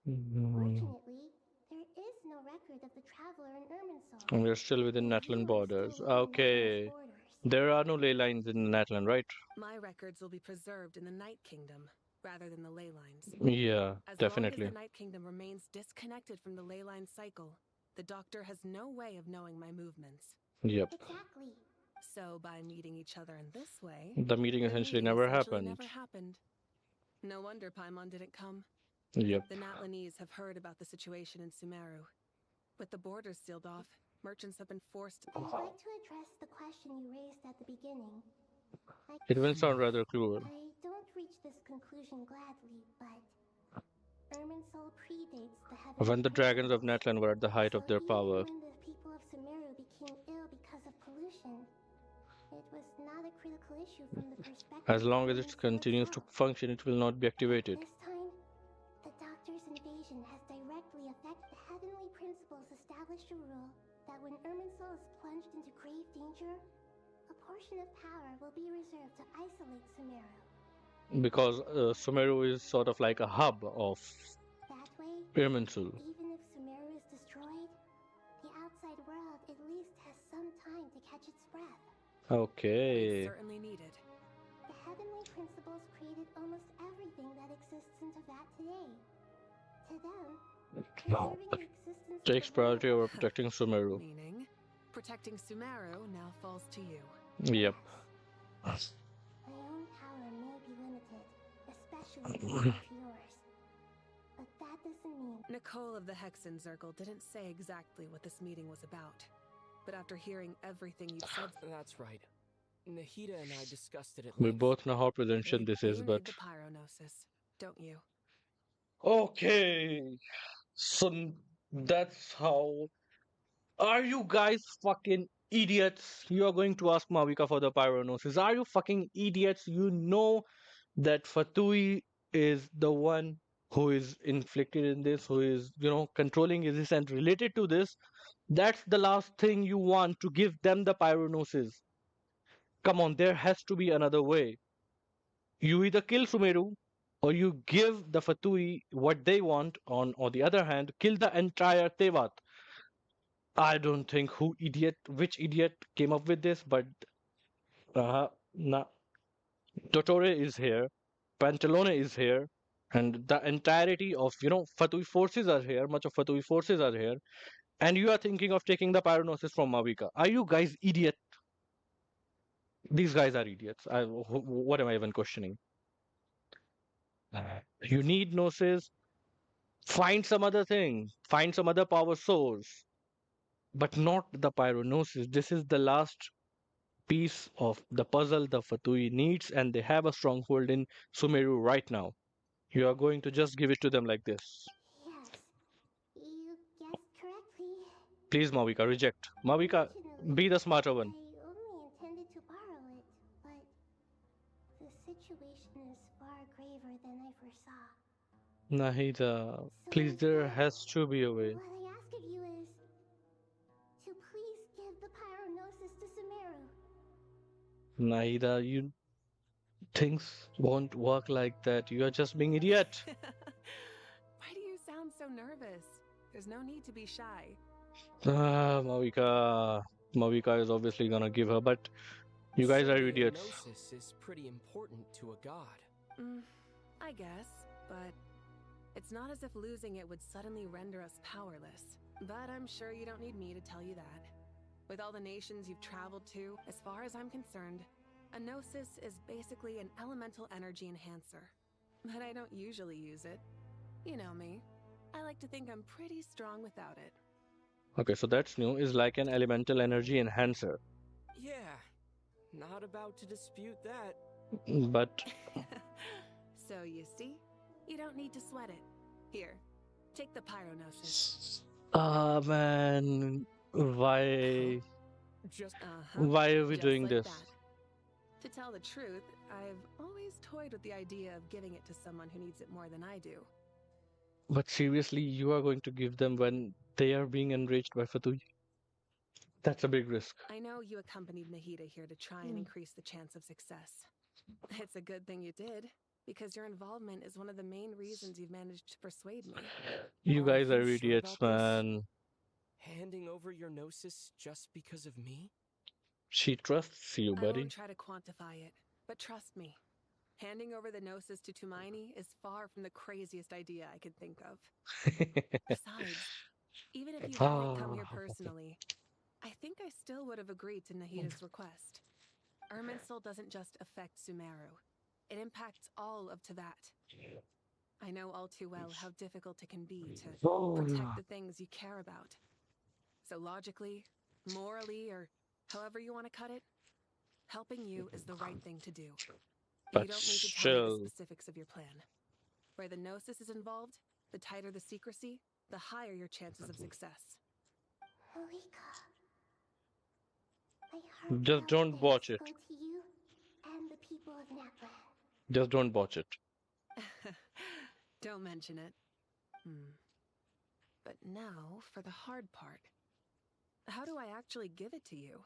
Fortunately, there is no record of the traveler in Irminsul. And we're still within Natlan borders. Okay. There are no ley lines in Natlan, right? My records will be preserved in the Night Kingdom, rather than the ley lines. Yeah, As long definitely. as the Night Kingdom remains disconnected from the ley line cycle, the Doctor has no way of knowing my movements. Yep. Exactly. So by meeting each other in this way, The meeting essentially never happened. Never happened. No wonder Paimon didn't come. Yep. The Natlanese have heard about the situation in Sumeru. With the borders sealed off, merchants have been forced. I'd like to address the question you raised at the beginning. It will sound rather cruel. I don't reach this conclusion gladly, but Irminsul predates the heaven. When the dragons of Natlan were at the height of their power, When the people of Sumeru became ill because of pollution, it was not a critical issue from the perspective. as long as it continues to function, it will not be activated. This time, the Doctor's invasion has directly affected the heavenly principles established a rule that when Irminsul is plunged into grave danger, a portion of power will be reserved to isolate Sumeru. Because Sumeru is sort of like a hub of That way, Irminsul. even if Sumeru is destroyed, the outside world at least has some time to catch its breath. Okay. Certainly needed. The heavenly principles created almost everything that exists in Teyvat today. To them, No. Takes priority over protecting Sumeru. Meaning, protecting Sumeru now falls to you. Yep. My own power may be limited, especially compared to yours. But that doesn't mean... Nicole of the Hexen Circle didn't say exactly what this meeting was about. But after hearing everything you've said... That's right. Nahida and I discussed it at We length. both know how presentient this is, You but... need the Pyronosis, don't you? Okay. So that's how... Are you guys fucking idiots? You are going to ask Mavika for the Pyronosis. Are you fucking idiots? You know that Fatui is the one who is inflicted in this, who is, controlling this and related to this. That's the last thing you want, to give them the Pyronosis. Come on, there has to be another way. You either kill Sumeru or you give the Fatui what they want, on the other hand, kill the entire Tevat. I don't think which idiot came up with this, but nah. Dottore is here, Pantalone is here, and the entirety of Fatui forces are here. Much of Fatui forces are here, and you are thinking of taking the Pyronosis from Mavika. Are you guys idiot? These guys are idiots. What am I even questioning? You need Gnosis. Find some other thing. Find some other power source, but not the Pyronosis. This is the last piece of the puzzle the Fatui needs, and they have a stronghold in Sumeru right now. You are going to just give it to them like this. Yes, you guessed correctly. Please, Mavika, reject. Mavika, be the smarter one. I only intended to borrow it, but the situation is far graver than I foresaw. Nahida, please, there has to be a way. What I ask of you is to please give the Pyronosis to Sumeru. Nahida, things won't work like that. You are just being idiot. Why do you sound so nervous? There's no need to be shy. Mavika. Mavika is obviously gonna give her, but you guys are idiots. Gnosis is pretty important to a god. I guess, but it's not as if losing it would suddenly render us powerless. But I'm sure you don't need me to tell you that. With all the nations you've traveled to, as far as I'm concerned, a Gnosis is basically an elemental energy enhancer. But I don't usually use it. You know me. I like to think I'm pretty strong without it. Okay, so that's new. Is like an elemental energy enhancer. Yeah, not about to dispute that. But... So you see? You don't need to sweat it. Here, take the Pyronosis. Man, why? Why are we doing like this? That. To tell the truth, I've always toyed with the idea of giving it to someone who needs it more than I do. But seriously, you are going to give them when they are being enraged by Fatui? That's a big risk. I know you accompanied Nahida here to try and increase the chance of success. It's a good thing you did, because your involvement is one of the main reasons you've managed to persuade me. You guys are idiots, man. Handing over your Gnosis just because of me? She trusts you, I buddy. won't try to quantify it, but trust me. Handing over the Gnosis to Tighnari is far from the craziest idea I could think of. Besides, even if you hadn't come here personally, I think I still would have agreed to Nahida's request. Irminsul doesn't just affect Sumeru. It impacts all of Tevat. I know all too well how difficult it can be to protect the things you care about. So logically, morally, or however you want to cut it, helping you is the right thing to do. But you don't need to tell me the specifics of your plan. Where the Gnosis is involved, the tighter the secrecy, the higher your chances of success. Just don't watch it. Go to you and the people of Naplan. Just don't watch it. Don't mention it. But now for the hard part. How do I actually give it to you?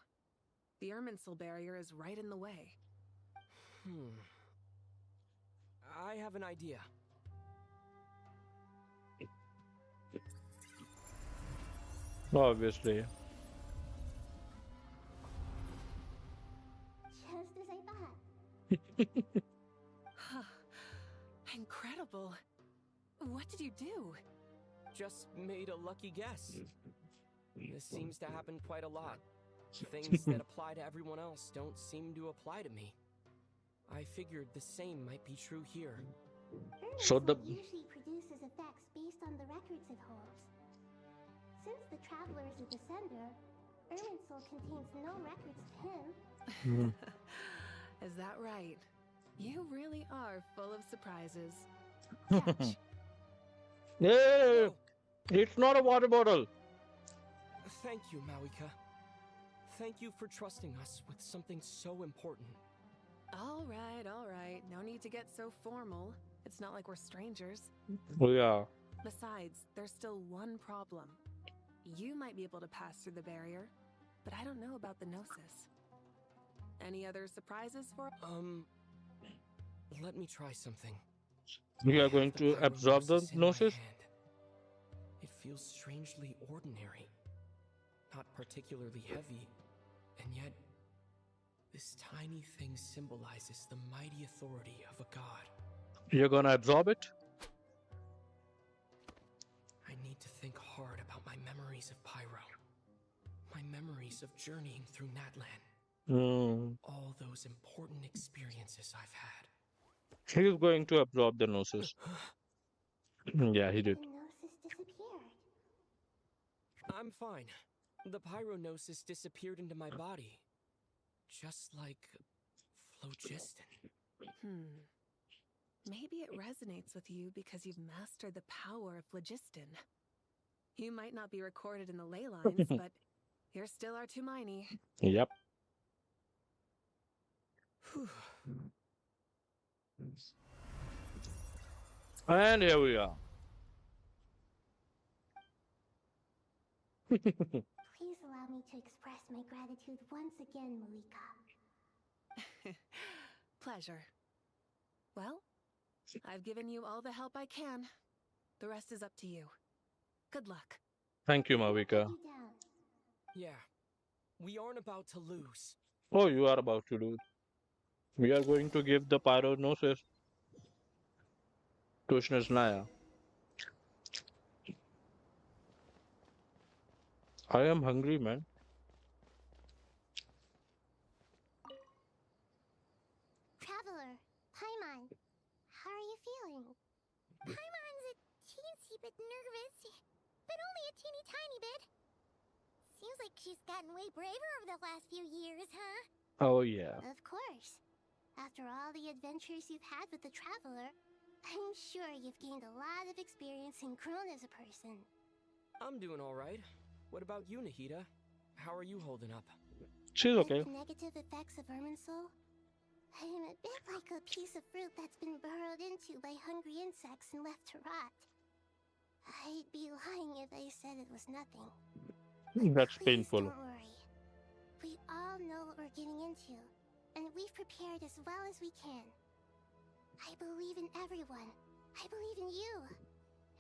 The Irminsul barrier is right in the way. I have an idea. Obviously. Just as I thought. Incredible. What did you do? just made a lucky guess. This seems to happen quite a lot. Things that apply to everyone else don't seem to apply to me. I figured the same might be true here. So the usually produces effects based on the records it holds. Since the Traveler is a descender, Irminsul contains no records of him. Is that right? You really are full of surprises. Yeah, it's not a water bottle. Thank you, Mauika. Thank you for trusting us with something so important. All right. No need to get so formal. It's not like we're strangers. Oh yeah. Besides, there's still one problem. You might be able to pass through the barrier, but I don't know about the Gnosis. Any other surprises for— Let me try something. We are going to absorb the Gnosis? It feels strangely ordinary. Not particularly heavy. And yet, this tiny thing symbolizes the mighty authority of a god. You're gonna absorb it? I need to think hard about my memories of Pyro. My memories of journeying through Natlan. All those important experiences I've had. He's going to absorb the Gnosis. Yeah, he did. The Gnosis disappeared. I'm fine. The Pyrognosis disappeared into my body. Just like phlogiston. Maybe it resonates with you because you've mastered the power of phlogiston. You might not be recorded in the ley lines, but you're still our Tighnari. Yep. And here we are. Please allow me to express my gratitude once again, Mauika. Pleasure. Well, I've given you all the help I can. The rest is up to you. Good luck. Thank you, Mauika. Yeah, we aren't about to lose. Oh, you are about to lose. We are going to give the Pyrognosis to Surasthana. I am hungry, man. Traveler, Paimon, how are you feeling? Paimon's a teensy bit nervous, but only a teeny tiny bit. Seems like she's gotten way braver over the last few years, huh? Oh, yeah. Of course. After all the adventures you've had with the Traveler, I'm sure you've gained a lot of experience and grown as a person. I'm doing all right. What about you, Nahida? How are you holding up? She's okay. With the negative effects of Irminsul, I'm a bit like a piece of fruit that's been burrowed into by hungry insects and left to rot. I'd be lying if I said it was nothing. That's Please painful. don't worry. We all know what we're getting into, and we've prepared as well as we can. I believe in everyone. I believe in you.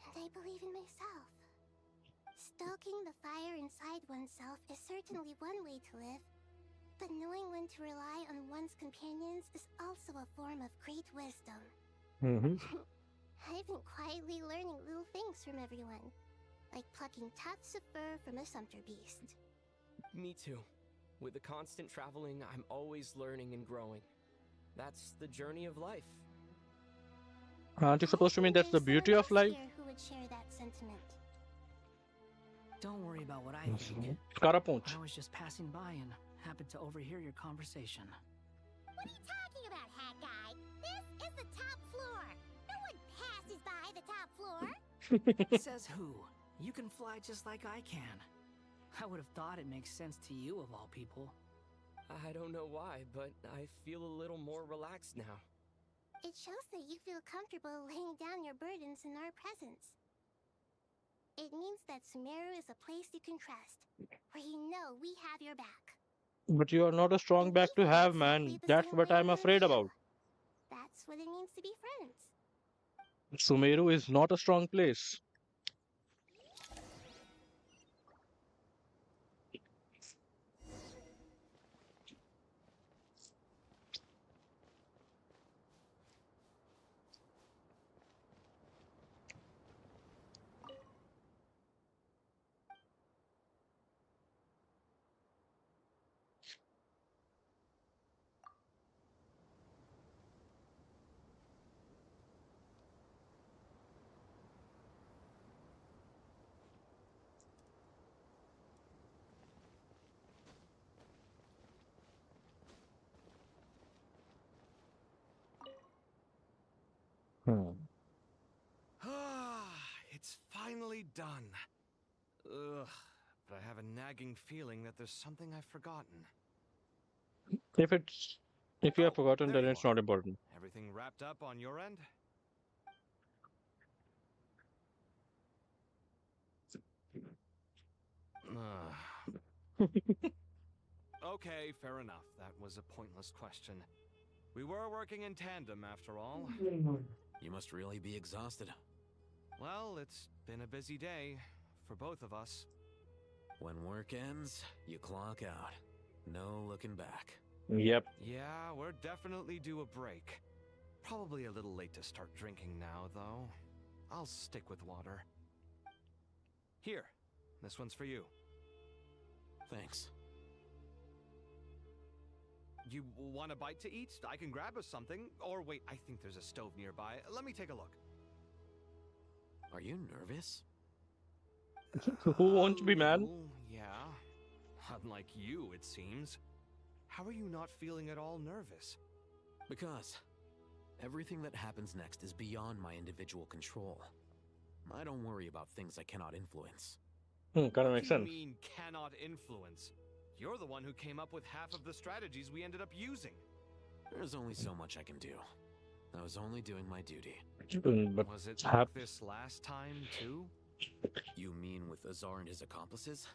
And I believe in myself. Stoking the fire inside oneself is certainly one way to live, but knowing when to rely on one's companions is also a form of great wisdom. I've been quietly learning little things from everyone, like plucking tufts of fur from a sumpter beast. Me too. With the constant traveling, I'm always learning and growing. That's the journey of life. Aren't you supposed to mean that's the beauty of life? Who would share that sentiment? Don't worry about what I think. Karapunch. I was just passing by and happened to overhear your conversation. What are you talking about, hat guy? This is the top floor. No one passes by the top floor. Says who? You can fly just like I can. I would have thought it makes sense to you of all people. I don't know why, but I feel a little more relaxed now. It shows that you feel comfortable laying down your burdens in our presence. It means that Sumeru is a place you can trust, where you know we have your back. But you are not a strong back to have, man. That's what I'm afraid about. That's what it means to be friends. Sumeru is not a strong place. It's finally done. Ugh, but I have a nagging feeling that there's something I've forgotten. If you have forgotten, then it's not important. Everything wrapped up on your end? Okay, fair enough. That was a pointless question. We were working in tandem, after all. You must really be exhausted. Well, it's been a busy day for both of us. When work ends, you clock out. No looking back. Yep. Yeah, we're definitely due a break. Probably a little late to start drinking now, though. I'll stick with water. Here, this one's for you. Thanks. You want a bite to eat? I can grab us something. Or wait, I think there's a stove nearby. Let me take a look. Are you nervous? Who won't be, man? Yeah. Unlike you, it seems. How are you not feeling at all nervous? Because everything that happens next is beyond my individual control. I don't worry about things I cannot influence. Kind of makes sense. What do you mean, cannot influence? You're the one who came up with half of the strategies we ended up using. There's only so much I can do. I was only doing my duty. But was it like this last time, too? You mean with Azar and his accomplices?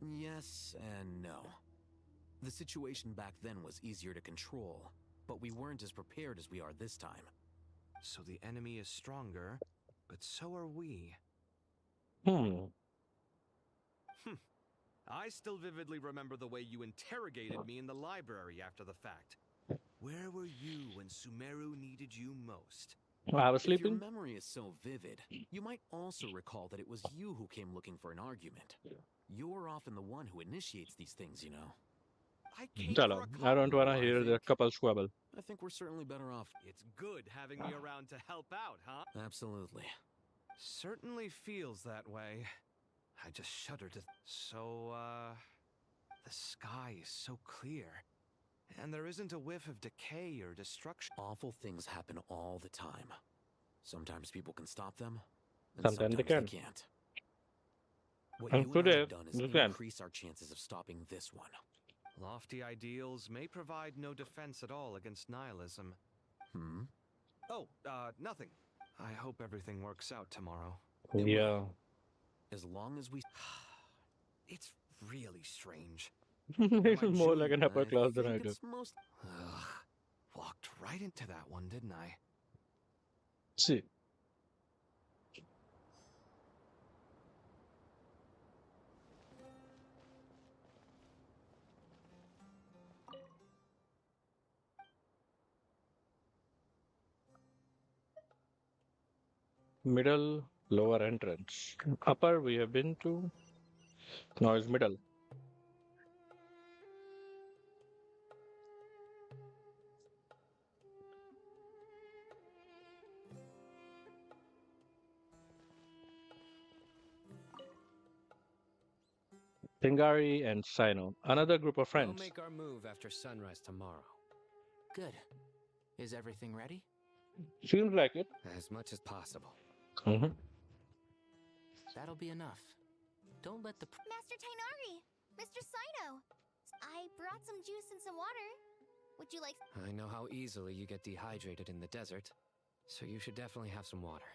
Yes and no. The situation back then was easier to control, but we weren't as prepared as we are this time. So the enemy is stronger, but so are we. I still vividly remember the way you interrogated me in the library after the fact. Where were you when Sumeru needed you most? I was sleeping. If your memory is so vivid, you might also recall that it was you who came looking for an argument. You're often the one who initiates these things, you know. I don't want to hear the couple squabble. I think we're certainly better off. It's good having me around to help out, huh? Absolutely. Certainly feels that way. I just shudder to... the sky is so clear. And there isn't a whiff of decay or destruction. Awful things happen all the time. Sometimes people can stop them, and sometimes they can't. What you and I have done is increase our chances of stopping this one. Lofty ideals may provide no defense at all against nihilism. Oh, nothing. I hope everything works out tomorrow. Yeah. As long as we... It's really strange. It's more like an upper class than I do. Walked right into that one, didn't I? See. Middle, lower entrance. Upper we have been to. Now is middle. Tighnari and Sino, another group of friends. We'll make our move after sunrise tomorrow. Good. Is everything ready? Seems like it. As much as possible. That'll be enough. Don't let the... Master Tighnari! Mr. Sino! I brought some juice and some water. Would you like... I know how easily you get dehydrated in the desert, so you should definitely have some water.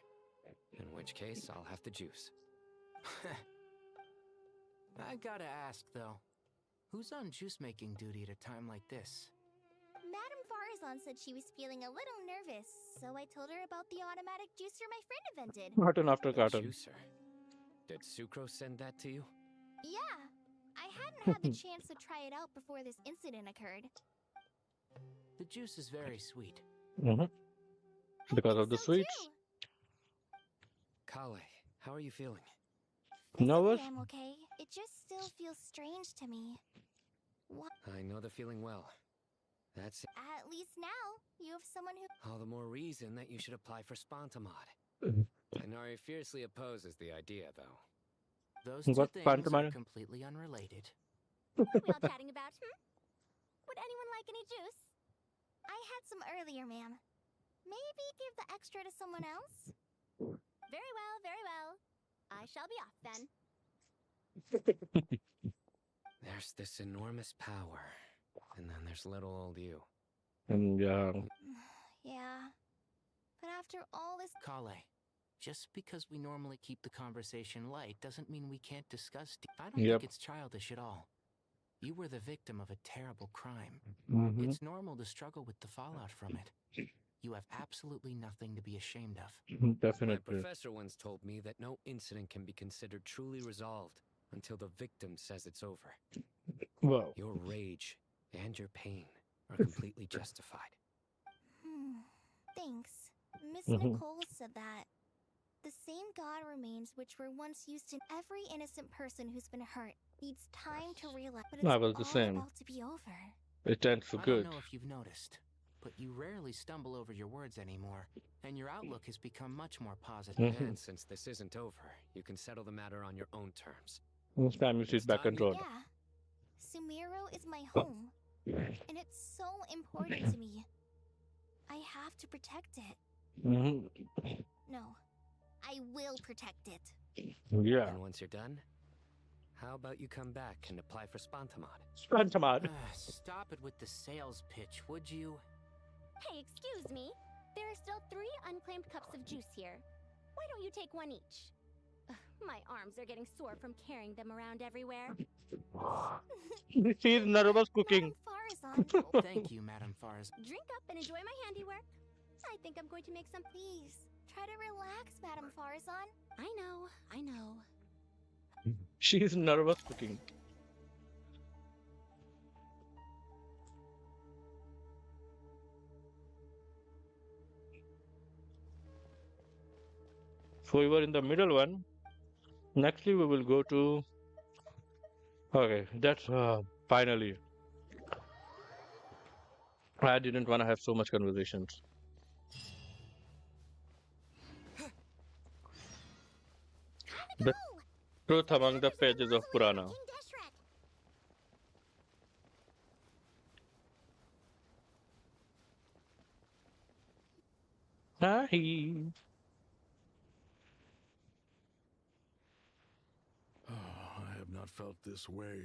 In which case, I'll have the juice. I gotta ask, though. Who's on juice-making duty at a time like this? Madame Farazan said she was feeling a little nervous, so I told her about the automatic juicer my friend invented. Carton after carton. Juicer? Did Sucrose send that to you? Yeah. I hadn't had the chance to try it out before this incident occurred. The juice is very sweet. Because of the sweets. Collei, how are you feeling? Nervous? I'm okay. It just still feels strange to me. What? I know the feeling well. That's it. At least now, you have someone who... All the more reason that you should apply for Spontamod. Tighnari fiercely opposes the idea, though. Those two things are completely unrelated. What are we all chatting about, Would anyone like any juice? I had some earlier, ma'am. Maybe give the extra to someone else? Very well, very well. I shall be off then. There's this enormous power, and then there's little old you. Yeah. Yeah. But after all this... Collei, just because we normally keep the conversation light doesn't mean we can't discuss... I don't Yep. think it's childish at all. You were the victim of a terrible crime. Mhm. It's normal to struggle with the fallout from it. You have absolutely nothing to be ashamed of. My Definitely. professor once told me that no incident can be considered truly resolved until the victim says it's over. Wow. Your rage and your pain are completely justified. Thanks. Miss Mhm. Nicole said that the same God remains which were once used in every innocent person who's been hurt needs time to realize, but it's I was the all same. about to be over. It ends for I good. don't know if you've noticed, but you rarely stumble over your words anymore, and your outlook has become much more positive. Mhm. And since this isn't over, you can settle the matter on your own terms. This time you sit back and roll. Yeah. Sumeru is my home, and it's so important to me. I have to protect it. Mhm. No, I will protect it. Yeah. And once you're done, how about you come back and apply for Spantamod? Spantamod. Stop it with the sales pitch, would you? Hey, excuse me. There are still 3 unclaimed cups of juice here. Why don't you take one each? Ugh, my arms are getting sore from carrying them around everywhere. She's nervous cooking. Farazan. Thank you, Madame Faraz. Drink up and enjoy my handiwork. I think I'm going to make some. Please, try to relax, Madame Farazan. I know, I know. She's nervous cooking. So we were in the middle one. Nextly we will go to... Okay, that's finally. I didn't want to have so much conversations. The truth among the pages of Purana. Hi. I have not felt this way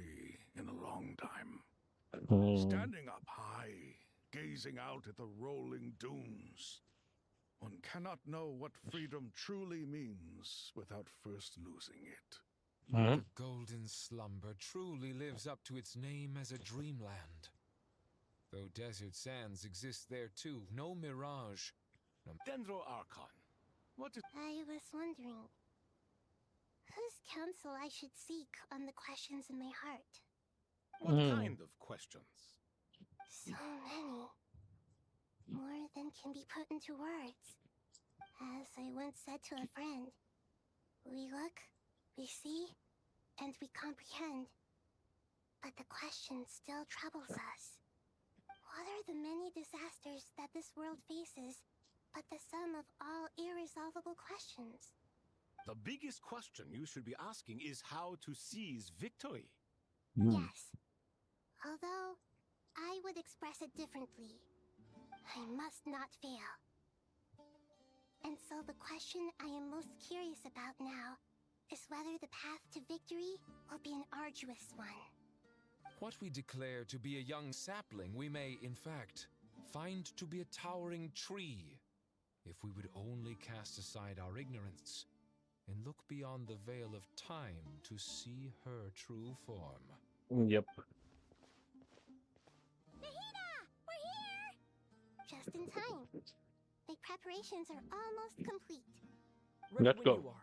in a long time. Standing up high, gazing out at the rolling dunes. One cannot know what freedom truly means without first losing it. The golden slumber truly lives up to its name as a dreamland. Though desert sands exist there too, no mirage. No... Dendro Archon, what is... I was wondering whose counsel I should seek on the questions in my heart. What kind of questions? So many. More than can be put into words. As I once said to a friend, we look, we see, and we comprehend. But the question still troubles us. What are the many disasters that this world faces, but the sum of all irresolvable questions? The biggest question you should be asking is how to seize victory. Yes. Although, I would express it differently. I must not fail. And so the question I am most curious about now is whether the path to victory will be an arduous one. What we declare to be a young sapling, we may, in fact, find to be a towering tree, if we would only cast aside our ignorance and look beyond the veil of time to see her true form. Yep. Nahida! We're here! Just in time. The preparations are almost complete. Let's go.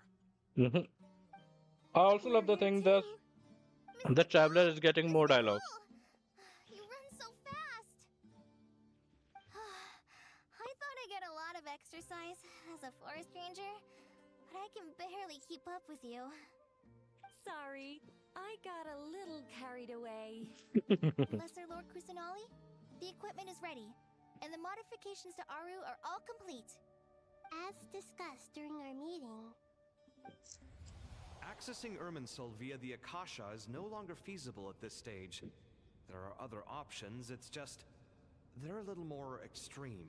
I also love the thing that the traveler is getting more dialogue. You run so fast. I thought I'd get a lot of exercise as a forest ranger, but I can barely keep up with you. Sorry, I got a little carried away. Lesser Lord Kusanali, the equipment is ready, and the modifications to Aaru are all complete. As discussed during our meeting, Accessing Irminsul via the Akasha is no longer feasible at this stage. There are other options, it's just... they're a little more extreme,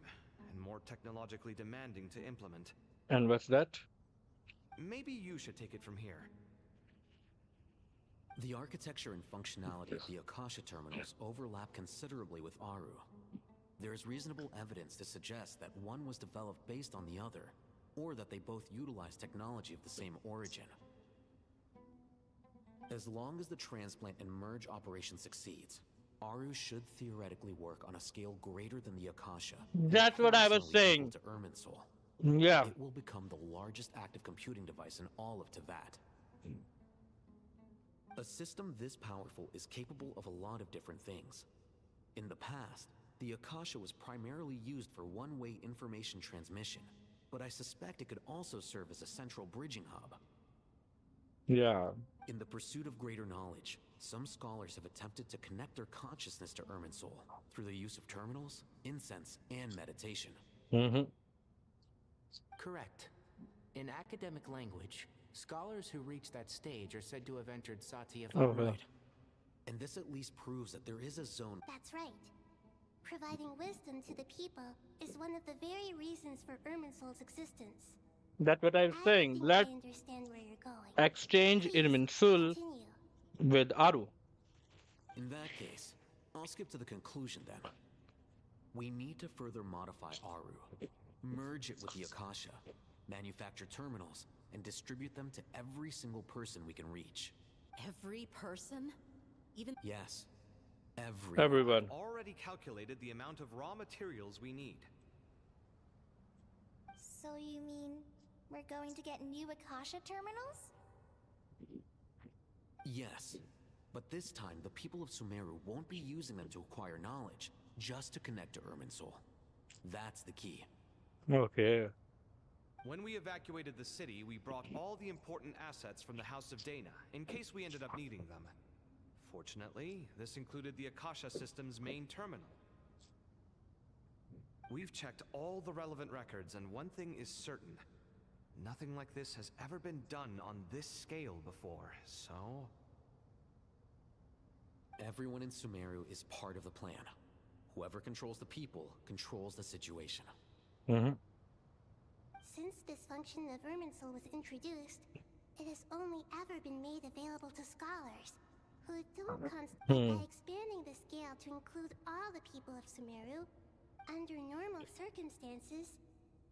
and more technologically demanding to implement. And what's that? Maybe you should take it from here. The architecture and functionality of the Akasha terminals overlap considerably with Aaru. There is reasonable evidence to suggest that one was developed based on the other, or that they both utilize technology of the same origin. As long as the transplant and merge operation succeeds, Aaru should theoretically work on a scale greater than the Akasha. That's what I was saying. To Irminsul. Yeah. It will become the largest active computing device in all of Teyvat. A system this powerful is capable of a lot of different things. In the past, the Akasha was primarily used for one-way information transmission, but I suspect it could also serve as a central bridging hub. Yeah. In the pursuit of greater knowledge, some scholars have attempted to connect their consciousness to Irminsul through the use of terminals, incense, and meditation. Correct. In academic language, scholars who reach that stage are said to have entered Satya. Right. And this at least proves that there is a zone. That's right. Providing wisdom to the people is one of the very reasons for Irminsul's existence. That's what I'm saying. Let's exchange Irminsul with Aaru. In that case, I'll skip to the conclusion then. We need to further modify Aaru, merge it with the Akasha, manufacture terminals, and distribute them to every single person we can reach. Every person? Even? Yes. Everyone. I've already calculated the amount of raw materials we need. So you mean we're going to get new Akasha terminals? Yes. But this time, the people of Sumeru won't be using them to acquire knowledge, just to connect to Irminsul. That's the key. Okay. When we evacuated the city, we brought all the important assets from the House of Dehya, in case we ended up needing them. Fortunately, this included the Akasha system's main terminal. We've checked all the relevant records, and one thing is certain. Nothing like this has ever been done on this scale before, so... Everyone in Sumeru is part of the plan. Whoever controls the people controls the situation. Since this function of Irminsul was introduced, it has only ever been made available to scholars, who don't by expanding the scale to include all the people of Sumeru. Under normal circumstances,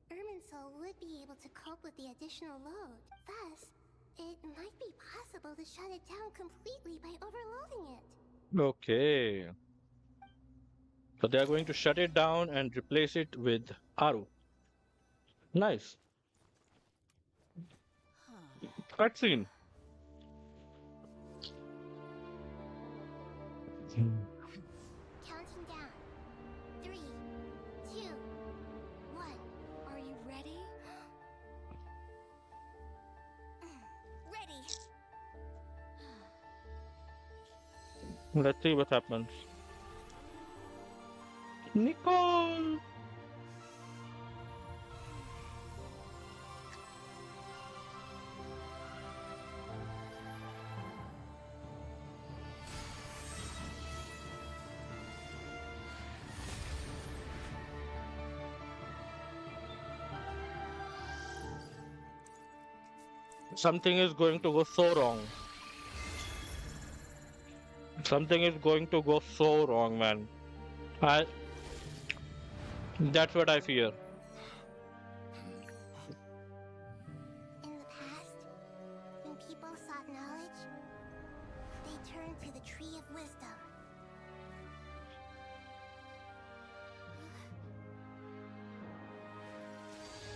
Irminsul would be able to cope with the additional load. Thus, it might be possible to shut it down completely by overloading it. Okay. So they are going to shut it down and replace it with Aaru. Nice. Cutscene. Counting down. 3, 2, 1. Are you ready? Ready. Let's see what happens. Nicole! Something is going to go so wrong. Something is going to go so wrong, man. That's what I fear. In the past, when people sought knowledge, they turned to the Tree of Wisdom.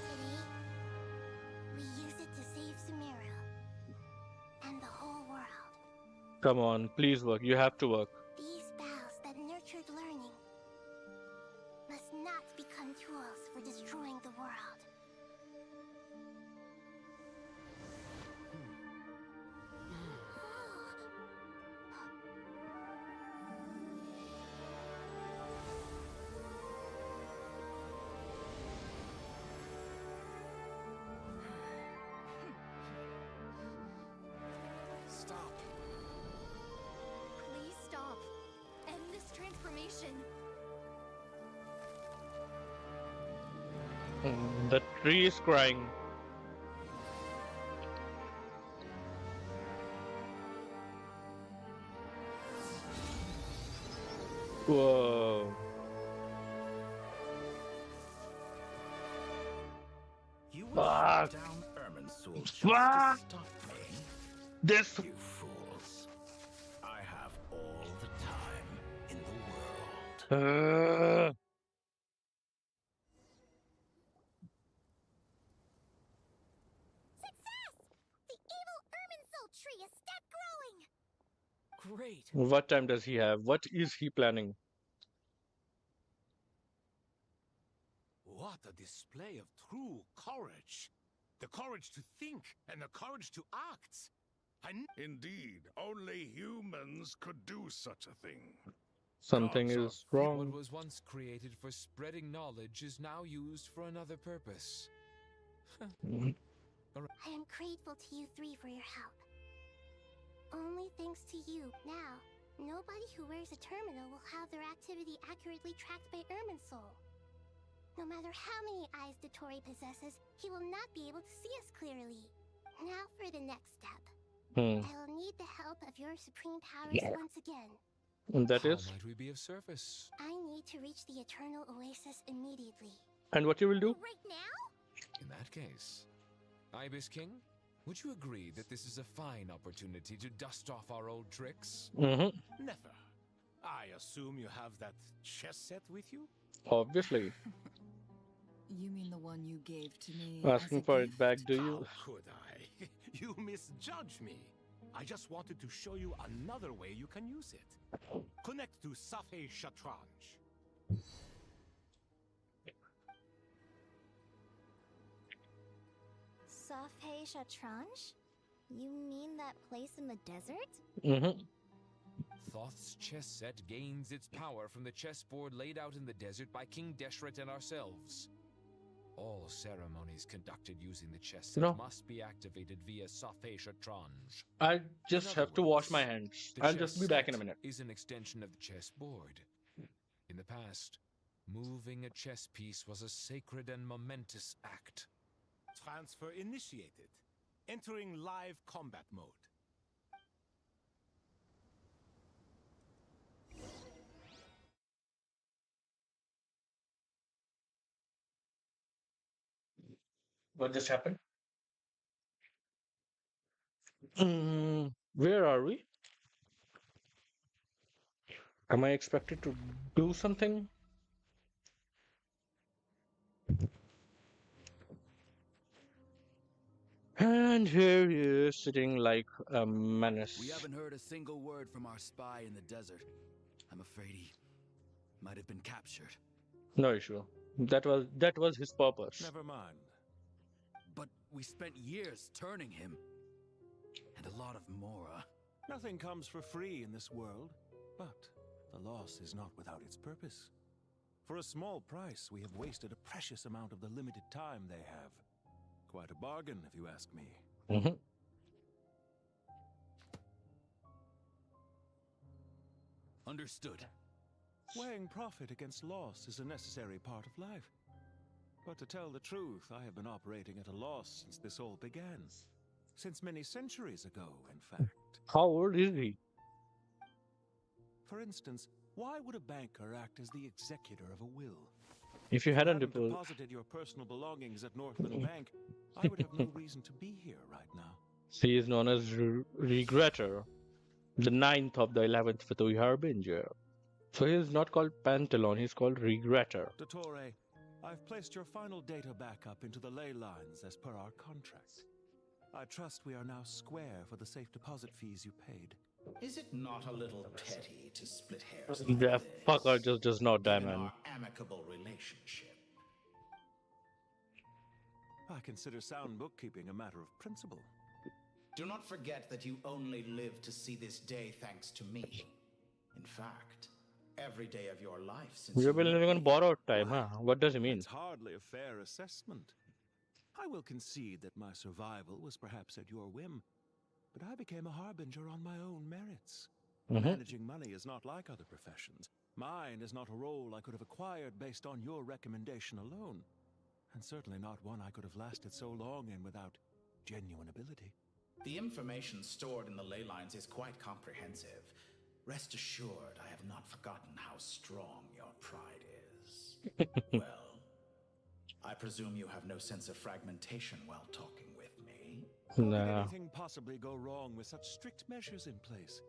Today, we use it to save Sumeru and the whole world. Come on, please work. You have to work. These boughs that nurtured learning must not become tools for destroying the world. Stop. Please stop. End this transformation. The tree is crying. Whoa. You will shut down Irminsul just to Fuck. stop me? This. You fools. I have all the time in the world. Success! The evil Irminsul tree is step growing! Great. What time does he have? What is he planning? What a display of true courage. The courage to think and the courage to act. Indeed, only humans could do such a thing. Something Gods are is wrong. What was once created for spreading knowledge is now used for another purpose. I am grateful to you three for your help. Only thanks to you, now, nobody who wears a terminal will have their activity accurately tracked by Irminsul. No matter how many eyes Dottore possesses, he will not be able to see us clearly. Now for the next step. I will need the help of your supreme powers once again. And that How is? might we be of service? I need to reach the Eternal Oasis immediately. And what you will do? Right now? In that case, Ibis King, would you agree that this is a fine opportunity to dust off our old tricks? Never. I assume you have that chess set with you? Obviously. You mean the one you gave to me? Asking for it back, do you? How could I? You misjudge me. I just wanted to show you another way you can use it. Connect to Save Shatranj. Save Shatranj? You mean that place in the desert? Thoth's chess set gains its power from the chessboard laid out in the desert by King Deshret and ourselves. All ceremonies conducted using the chess set must be activated via Save Shatranj. I just have to wash my hands. The I'll just be back in a chess minute. Is an extension of the chessboard. In the past, moving a chess piece was a sacred and momentous act. Transfer initiated. Entering live combat mode. What just happened? Where are we? Am I expected to do something? And here he is sitting like a menace. We haven't heard a single word from our spy in the desert. I'm afraid he might have been captured. No issue. That was his purpose. Never mind. But we spent years turning him. And a lot of Mora. Nothing comes for free in this world, but the loss is not without its purpose. For a small price, we have wasted a precious amount of the limited time they have. Quite a bargain, if you ask me. Understood. Weighing profit against loss is a necessary part of life. But to tell the truth, I have been operating at a loss since this all began. Since many centuries ago, in fact. How old is he? For instance, why would a banker act as the executor of a will? If you hadn't deposited your personal belongings at Northland Bank, I would have no reason to be here right now. He is known as Regretter, the 9th of the 11th Fatui Harbinger. So he is not called Pantalone, he's called Regretter. Dottore, I've placed your final data backup into the ley lines as per our contract. I trust we are now square for the safe deposit fees you paid. Is it not a little petty to split hairs? The fucker just does not die, Given man. our amicable relationship. I consider sound bookkeeping a matter of principle. Do not forget that you only live to see this day thanks to me. In fact, every day of your life since You've been living on borrowed time, huh? What does he mean? It's hardly a fair assessment. I will concede that my survival was perhaps at your whim, but I became a harbinger on my own merits. Managing money is not like other professions. Mine is not a role I could have acquired based on your recommendation alone. and certainly not one I could have lasted so long in without genuine ability. The information stored in the ley lines is quite comprehensive. Rest assured, I have not forgotten how strong your pride is. Well, I presume you have no sense of fragmentation while talking with me? How could Nah. anything possibly go wrong with such strict measures in place?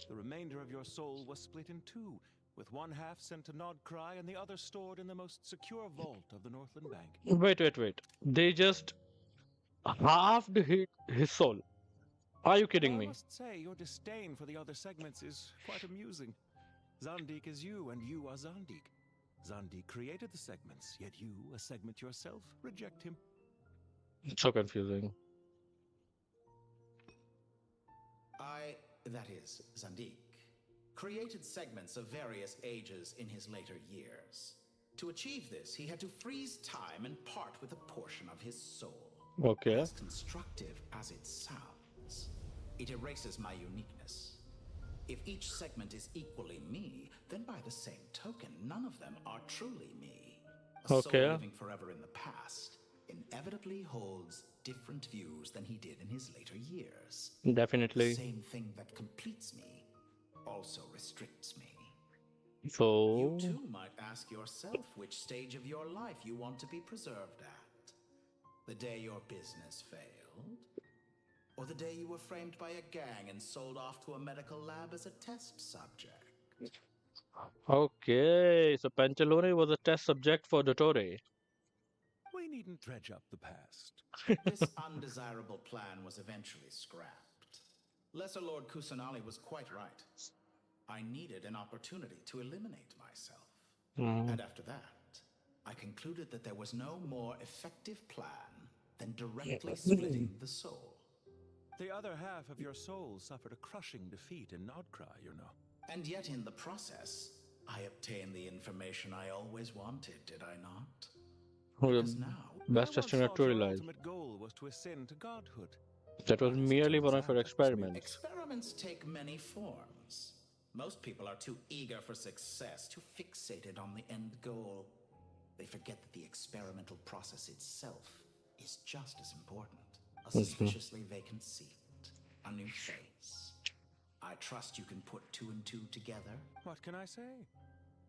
The remainder of your soul was split in two, with one half sent to Nod-Krai and the other stored in the most secure vault of the Northland Bank. Wait. They just halved his soul. Are you kidding I me? must say, your disdain for the other segments is quite amusing. Zandik is you, and you are Zandik. Zandik created the segments, yet you, a segment yourself, reject him. It's so confusing. That is, Zandik, created segments of various ages in his later years. To achieve this, he had to freeze time and part with a portion of his soul. Okay. As constructive as it sounds, it erases my uniqueness. If each segment is equally me, then by the same token, none of them are truly me. A soul living forever in the past inevitably holds different views than he did in his later years. Definitely. The same thing that completes me also restricts me. So You too might ask yourself which stage of your life you want to be preserved at. The day your business failed? Or the day you were framed by a gang and sold off to a medical lab as a test subject? okay, so Pantalone was a test subject for Dottore. We needn't dredge up the past. This undesirable plan was eventually scrapped. Lesser Lord Kusanali was quite right. I needed an opportunity to eliminate myself. And after that, I concluded that there was no more effective plan than directly splitting the soul. The other half of your soul suffered a crushing defeat in Nod-Krai, you know. And yet in the process, I obtained the information I always wanted, did I not? Because now, Best testing not to Your realize. ultimate goal was to ascend to godhood. That was merely one of her experiments. Experiments take many forms. Most people are too eager for success, too fixated on the end goal. They forget that the experimental process itself is just as important. A suspiciously vacant seat, a new face. I trust you can put two and two together. What can I say?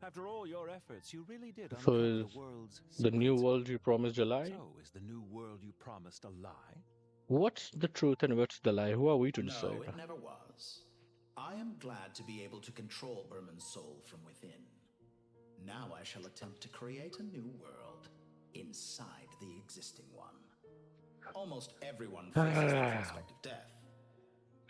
After all your efforts, you really did So uncover is the world's the new secrets. world you promised a lie? So is the new world you promised a lie? What's the truth and what's the lie? Who are we to No, decide? it never was. I am glad to be able to control Irmin's soul from within. Now I shall attempt to create a new world inside the existing one. Almost everyone faces the prospect of death,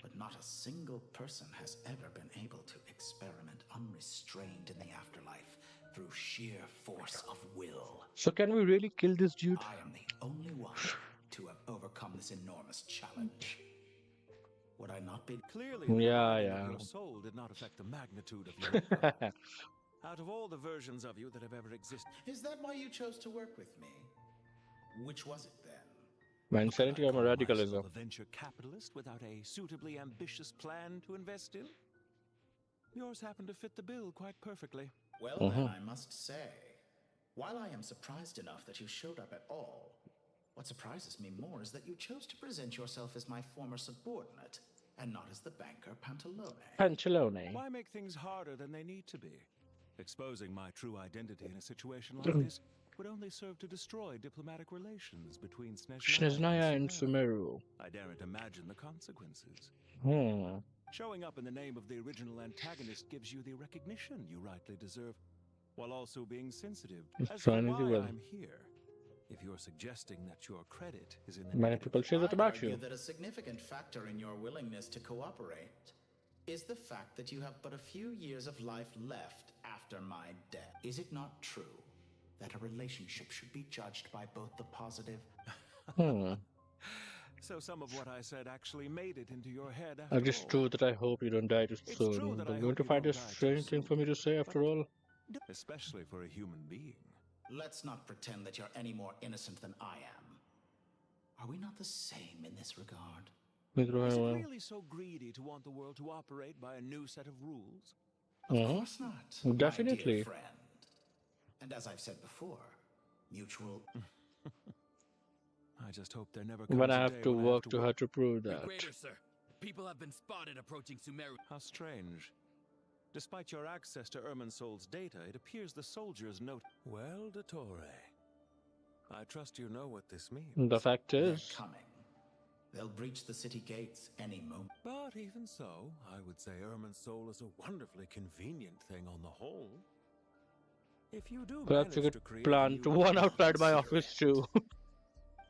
but not a single person has ever been able to experiment unrestrained in the afterlife through sheer force of will. So can we really kill this dude? I am the only one to have overcome this enormous challenge. Would I not be? Clearly, the Yeah, dividing yeah. of your soul did not affect the magnitude of your power. Out of all the versions of you that have ever existed, Is that why you chose to work with me? Which was it then? My insanity or my radicalism? myself a venture capitalist without a suitably ambitious plan to invest in? Yours happened to fit the bill quite perfectly. Well, then I must say, while I am surprised enough that you showed up at all, what surprises me more is that you chose to present yourself as my former subordinate and not as the banker Pantalone. Pantalone. Why make things harder than they need to be? Exposing my true identity in a situation like this would only serve to destroy diplomatic relations between Snezhnaya and Sumeru. I daren't imagine the consequences. Showing up in the name of the original antagonist gives you the recognition you rightly deserve, while also being sensitive as to why I'm here. If you're suggesting that your credit is in the Many negative, people say that about argue you. that a significant factor in your willingness to cooperate is the fact that you have but a few years of life left after my death. Is it not true that a relationship should be judged by both the positive? So some of what I said actually made it into your head It is true that I hope you don't die too soon. But I'm going to find a strange thing for me to say after all. Especially for a human being. Let's not pretend that you're any more innocent than I am. Are we not the same in this regard? Is it really so greedy to want the world to operate by a new set of rules? Of course not. Definitely. My dear friend. And as I've said before, mutual. I just hope there never comes When I a have day to when work too hard to prove Be that. greater, sir. People have been spotted approaching Sumeru. How strange. Despite your access to Irminsul's data, it appears the soldiers note. Well, Dottore, I trust you know what this means. The fact They're is, coming. They'll breach the city gates any moment. But even so, I would say Irminsul is a wonderfully convenient thing on the whole. If you do perhaps we manage could to create plant a new one world, outside my consider office it. too.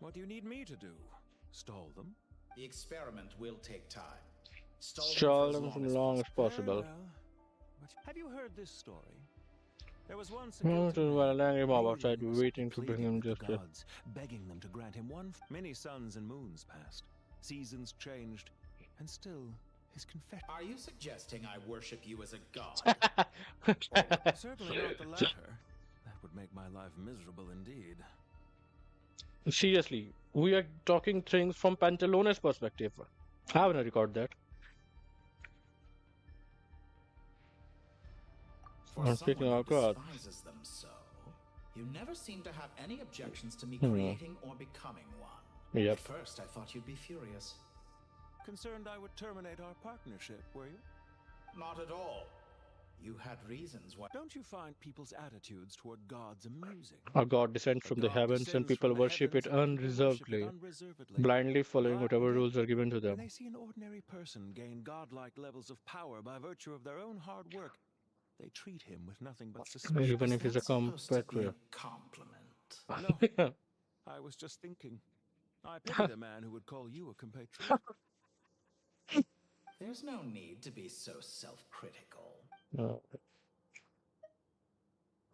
What do you need me to do? Stall them? The experiment will take time. Stall Stall them them for as as long as Very possible. well. But have you heard this story? There was once a Hmm, guilty man, while an angry mob Nilou outside was waiting to bring pleading him with the justice. gods, begging them to grant him one. Many suns and moons passed. Seasons changed, and still his confession. Are you suggesting I worship you as a god? Certainly not the latter. That would make my life miserable indeed. Seriously, we are talking things from Pantalone's perspective. I want to record that. For Speaking someone of who God. despises them so, you never seem to have any objections to me Hmm. creating or becoming one. Yep. At first, I thought you'd be furious. Concerned I would terminate our partnership, were you? Not at all. You had reasons why. Don't you find people's attitudes toward gods amusing? A god descends from the God heavens and descends people from the worship it heavens and people worship it unreservedly, unreservedly. blindly following But whatever when rules are given to When them. they see an ordinary person gain godlike levels of power by virtue of their own hard work, they treat him with nothing but suspicion. Even if he's a That's supposed to be compatriot. a compliment. No, I was just thinking. I pity the man who would call you a compatriot. There's no need to be so self-critical. What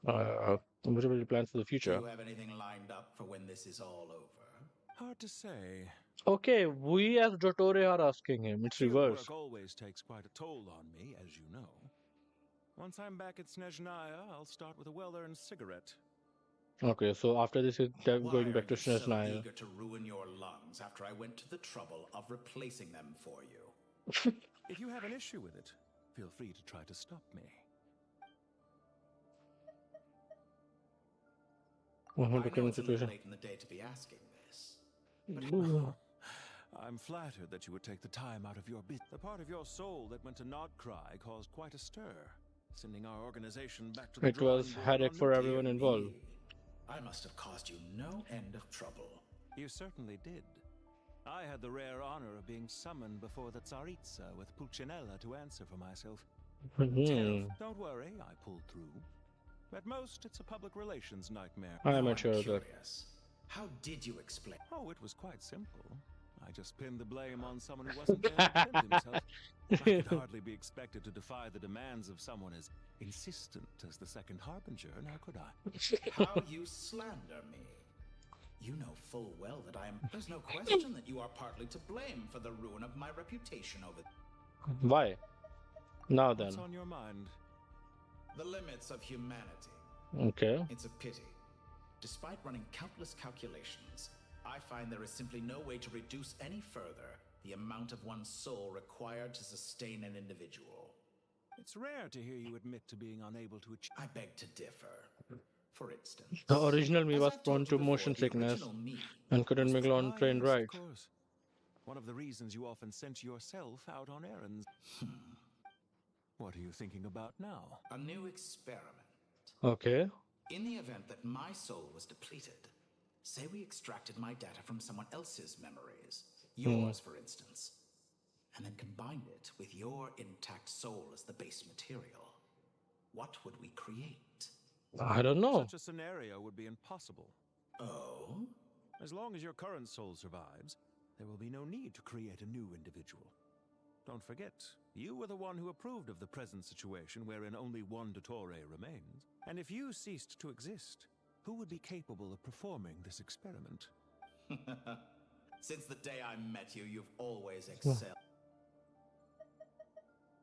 are your plans for the Do future? you have anything lined up for when this is all over? Hard to say. Okay, we as Dottore are asking him. It's Field reverse. work always takes quite a toll on me, as you know. Once I'm back at Snezhnaya, I'll start with a well-earned cigarette. Okay, so after this, they're Why going are back to you so Snezhnaya. eager to ruin your lungs after I went to the trouble of replacing them for you? If you have an issue with it, feel free to try to stop me. I know Current it's a little situation. late in the day to be asking this. I'm flattered that you would take the time out of your business. The part of your soul that went to Nod-Krai caused quite a stir, sending our organization back to the It was drawing board headache on for nuclear. everyone involved. I must have caused you no end of trouble. You certainly did. I had the rare honor of being summoned before the Tsaritsa with Pulcinella to answer for myself. Don't worry, I pulled through. At most, it's a public relations nightmare. I am Now not sure I'm of that. curious. How did you explain? Oh, it was quite simple. I just pinned the blame on someone who wasn't there to defend himself. I could hardly be expected to defy the demands of someone as insistent as the second harbinger, now could I? How you slander me. You know full well that I am. There's no question that you are partly to blame for the ruin of my reputation over. Why? Now then. What's on your mind? The limits of humanity. Okay. It's a pity. Despite running countless calculations, I find there is simply no way to reduce any further the amount of one's soul required to sustain an individual. It's rare to hear you admit to being unable to achieve. I beg to differ. For instance, The original me as was I've prone told to you motion before, the sickness original me and couldn't make on train Yes, right. of course. One of the reasons you often sent yourself out on errands. What are you thinking about now? A new experiment. Okay. In the event that my soul was depleted, say we extracted my data from someone else's memories, yours for instance, and then combined it with your intact soul as the base material, what would we create? I don't know. Such a scenario would be impossible. Oh? As long as your current soul survives, there will be no need to create a new individual. Don't forget, you were the one who approved of the present situation wherein only one Dottore remains. And if you ceased to exist, who would be capable of performing this experiment? Since the day I met you, you've always excelled.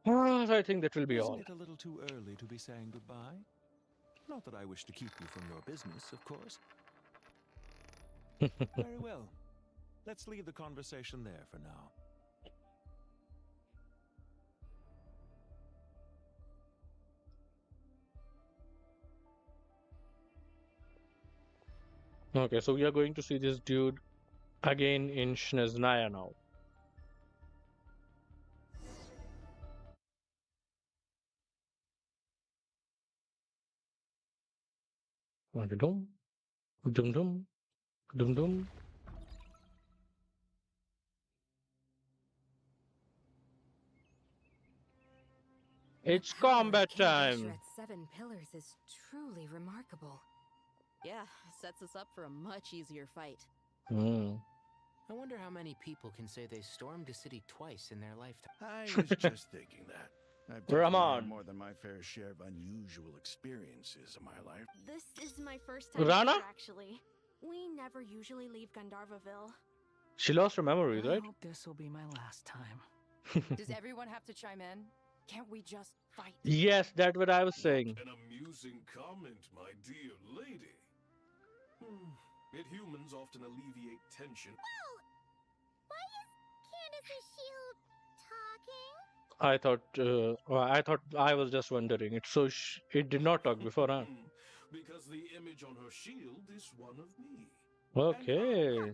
I think that will be Isn't all. it a little too early to be saying goodbye? Not that I wish to keep you from your business, of course. Very well. Let's leave the conversation there for now. Okay, so we are going to see this dude again in Snezhnaya now. Dum dum dum dum dum. It's The power of combat King time. Deshret's 7 pillars is truly remarkable. Yeah, sets us up for a much easier fight. Hmm. I wonder how many people can say they stormed a city twice in their lifetime. I was just thinking that. I've definitely had more than my fair share of unusual experiences in my life. This is my first time Rana? here, actually. We never usually leave Gandharvaville. She lost her memories, I right? hope this will be my last time. Does everyone have to chime in? Can't we just fight? Yes, that's what I was saying. An amusing comment, my dear lady. Yet humans often alleviate tension. Whoa! Why is Candace's shield talking? I thought I was just wondering. It did not talk before, huh? Because the image on her shield is one of me. Okay.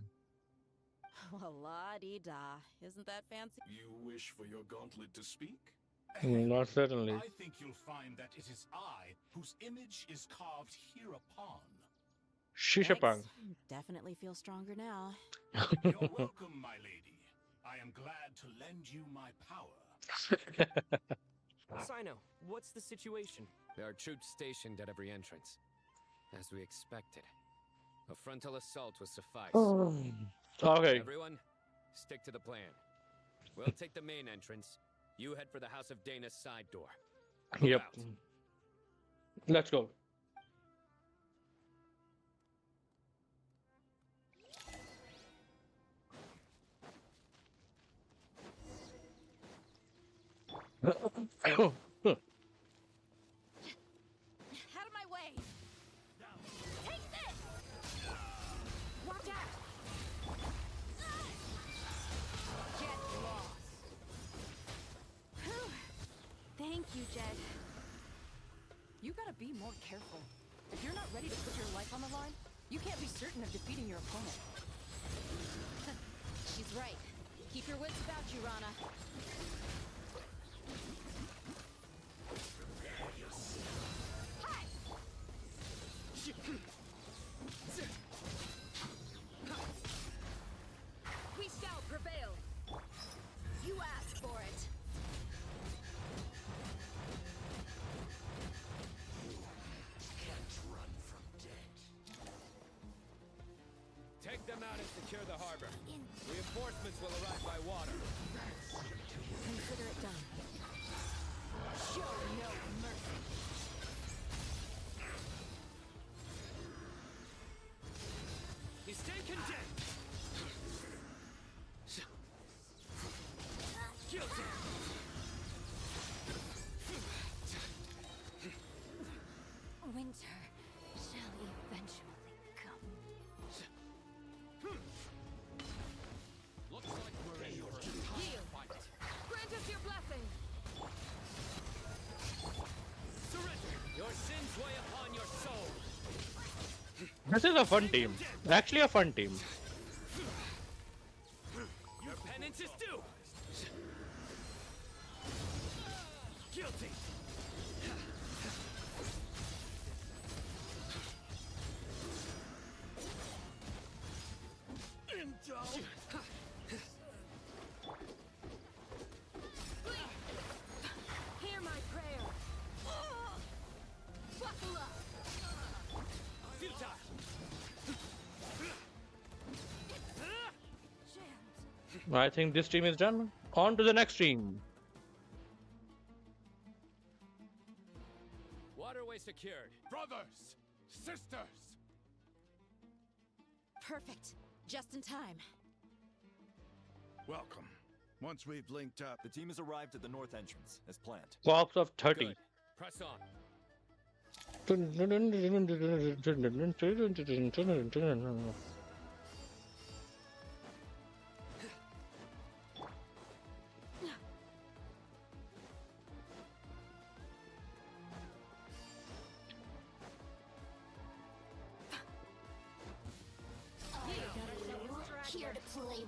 Well, la-di-da. Isn't that fancy? You wish for your gauntlet to speak? Not certainly. I think you'll find that it is I whose image is carved hereupon. Shishapang. Definitely feel stronger now. You're welcome, my lady. I am glad to lend you my power. Sino, what's the situation? There are troops stationed at every entrance. As we expected. A frontal assault will suffice. Okay. Everyone, stick to the plan. We'll take the main entrance. You head for the House of Dana's side door. Look Yep. out. Let's go. Out of my way! Take this! Watch out! Get lost! Thank you, Jeht. You gotta be more careful. If you're not ready to put your life on the line, you can't be certain of defeating your opponent. She's right. Keep your wits about you, Rana. Hi! We shall prevail. You asked for it. Take them out and secure the harbor. Reinforcements will arrive by water. Consider it done. Show no mercy. You stay condemned. Guilty. Winter shall eventually come. Looks like we're in for a tough fight. Grant us your blessing. Surrender. Your sins weigh upon your soul. This is a fun team. Actually, a fun team. Your penance is due. Guilty. Hear my prayer. Buckle up. Futile. I think this team is done. On to the next team. Waterway secured. Brothers, sisters. Perfect. Just in time. Welcome. Once we've linked up, the team has arrived at the north entrance, as planned. Corps of 30. Good. Press on.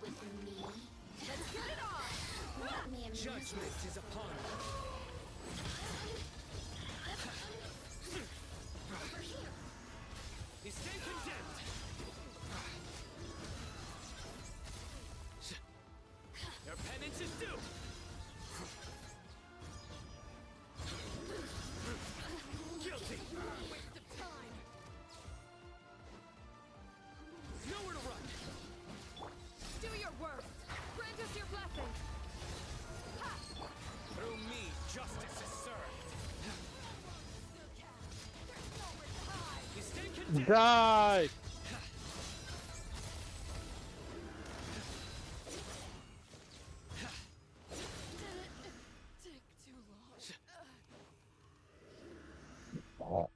with me. Let's get it on! Let me immerse Judgment is upon you. over here. You stay condemned. Your penance is due. Guilty. Waste of time. Nowhere to run. Do your worst. Grant us your blessing. Ha! Through me, justice is served. There's nowhere to hide. You stay condemned. Die! Take too long.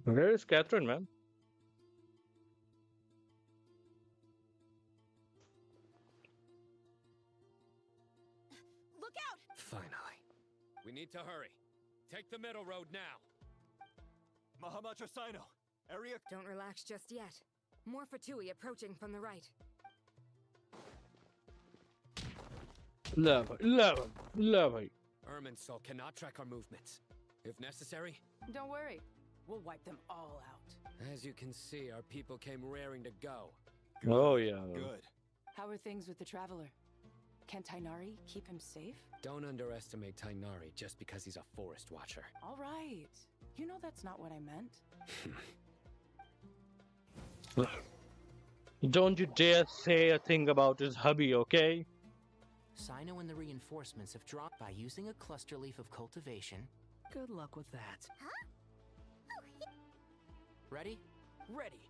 Where is Catherine, man? Look out! Finally. We need to hurry. Take the middle road now. Mahamatra Sino, area. Don't relax just yet. More Fatui approaching from the right. Love it. Irminsul cannot track our movements. If necessary, Don't worry. We'll wipe them all out. as you can see, our people came raring to go. Oh, yeah. Good. How are things with the Traveler? Can Tighnari keep him safe? Don't underestimate Tighnari just because he's a forest watcher. All right. You know that's not what I meant. Don't you dare say a thing about his hubby, okay? Sino and the reinforcements have dropped by using a cluster leaf of cultivation. Good luck with that. Ready? Ready.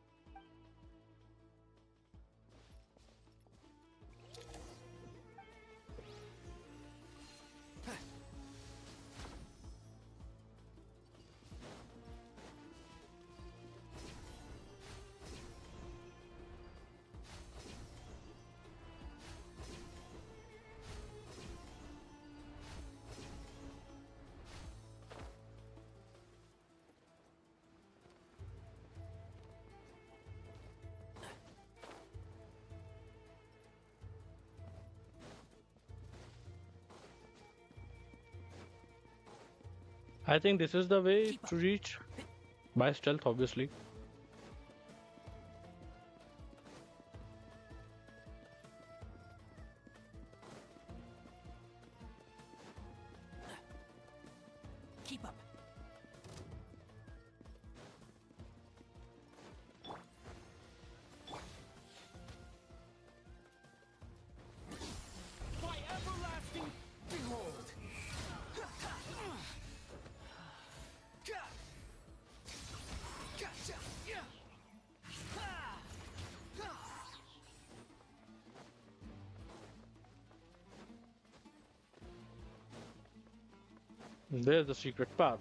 I think this is the way to reach by stealth, obviously. Keep up. By everlasting behold! There's the secret path.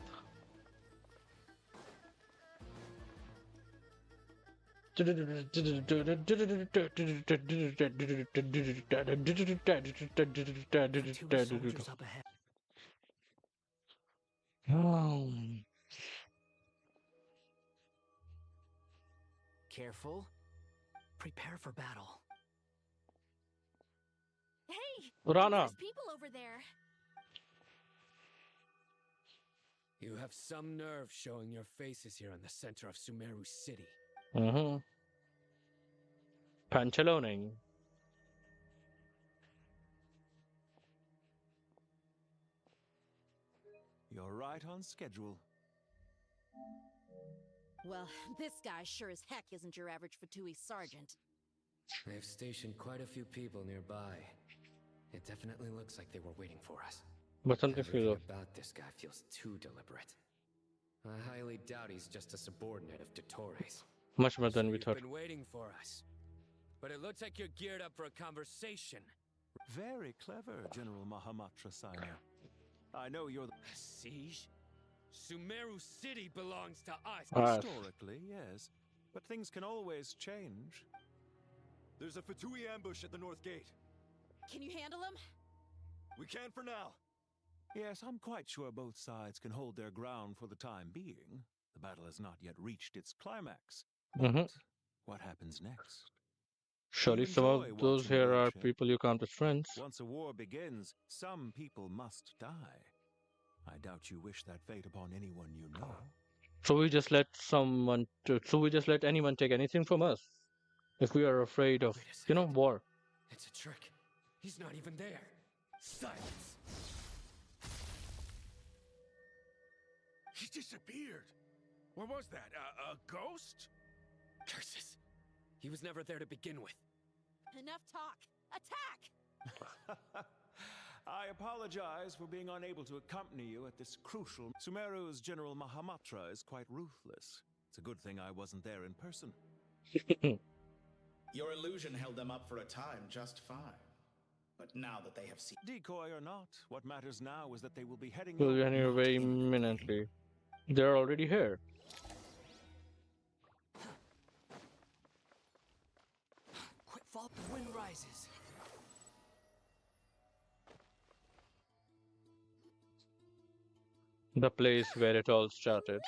Soldiers up ahead. Careful. Prepare for battle. Hey! Purana. There's people over there. You have some nerve showing your faces here in the center of Sumeru City. Pantalone. You're right on schedule. Well, this guy sure as heck isn't your average Fatui sergeant. They've stationed quite a few people nearby. It definitely looks like they were waiting for us. But something Everything about this guy feels too deliberate. I highly doubt he's just a subordinate of Dottore's. much more than we You've thought. been waiting for us. But it looks like you're geared up for a conversation. Very clever, General Mahamatra Sino. I know you're the siege. Sumeru City belongs to us. Historically, yes. But things can always change. There's a Fatui ambush at the north gate. Can you handle him? We can for now. Yes, I'm quite sure both sides can hold their ground for the time being. The battle has not yet reached its climax. But what happens next? Surely You some of enjoy those watching here are bloodshed. people you count as friends. Once a war begins, some people must die. I doubt you wish that fate upon anyone you know. So we just let anyone take anything from us if we are afraid of, war. It's a trick. He's not even there. Silence. He disappeared. What was that? A ghost? Curses. He was never there to begin with. Enough talk. Attack! I apologize for being unable to accompany you at this crucial... Sumeru's General Mahamatra is quite ruthless. It's a good thing I wasn't there in person. Your illusion held them up for a time just fine. But now that they have seen... Decoy or not, what matters now is that they will be heading... We'll be here very imminently. They're already here. Quick fall, the wind rises. The place where it all started.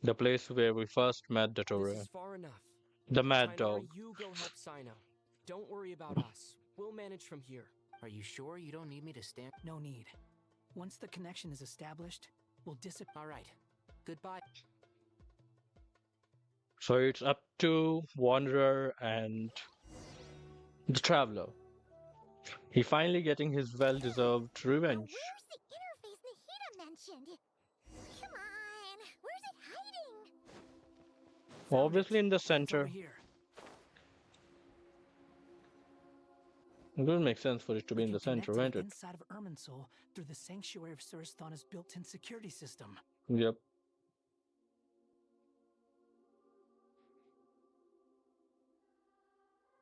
The place where we first met Dottore. This is far enough. The mad Tighnari, dog. you go help Sino. Don't worry about us. We'll manage from here. Are you sure you don't need me to stand? No need. Once the connection is established, we'll disappear. All right. Goodbye. So it's up to Wanderer and the Traveler. He finally getting his well-deserved revenge. Where's the interface Nahida mentioned? Come on, where's it hiding? Obviously in the center. It will make sense for it to be in the center, won't it? Inside of Irminsul through the sanctuary of Surasthana's built-in security system. Yep.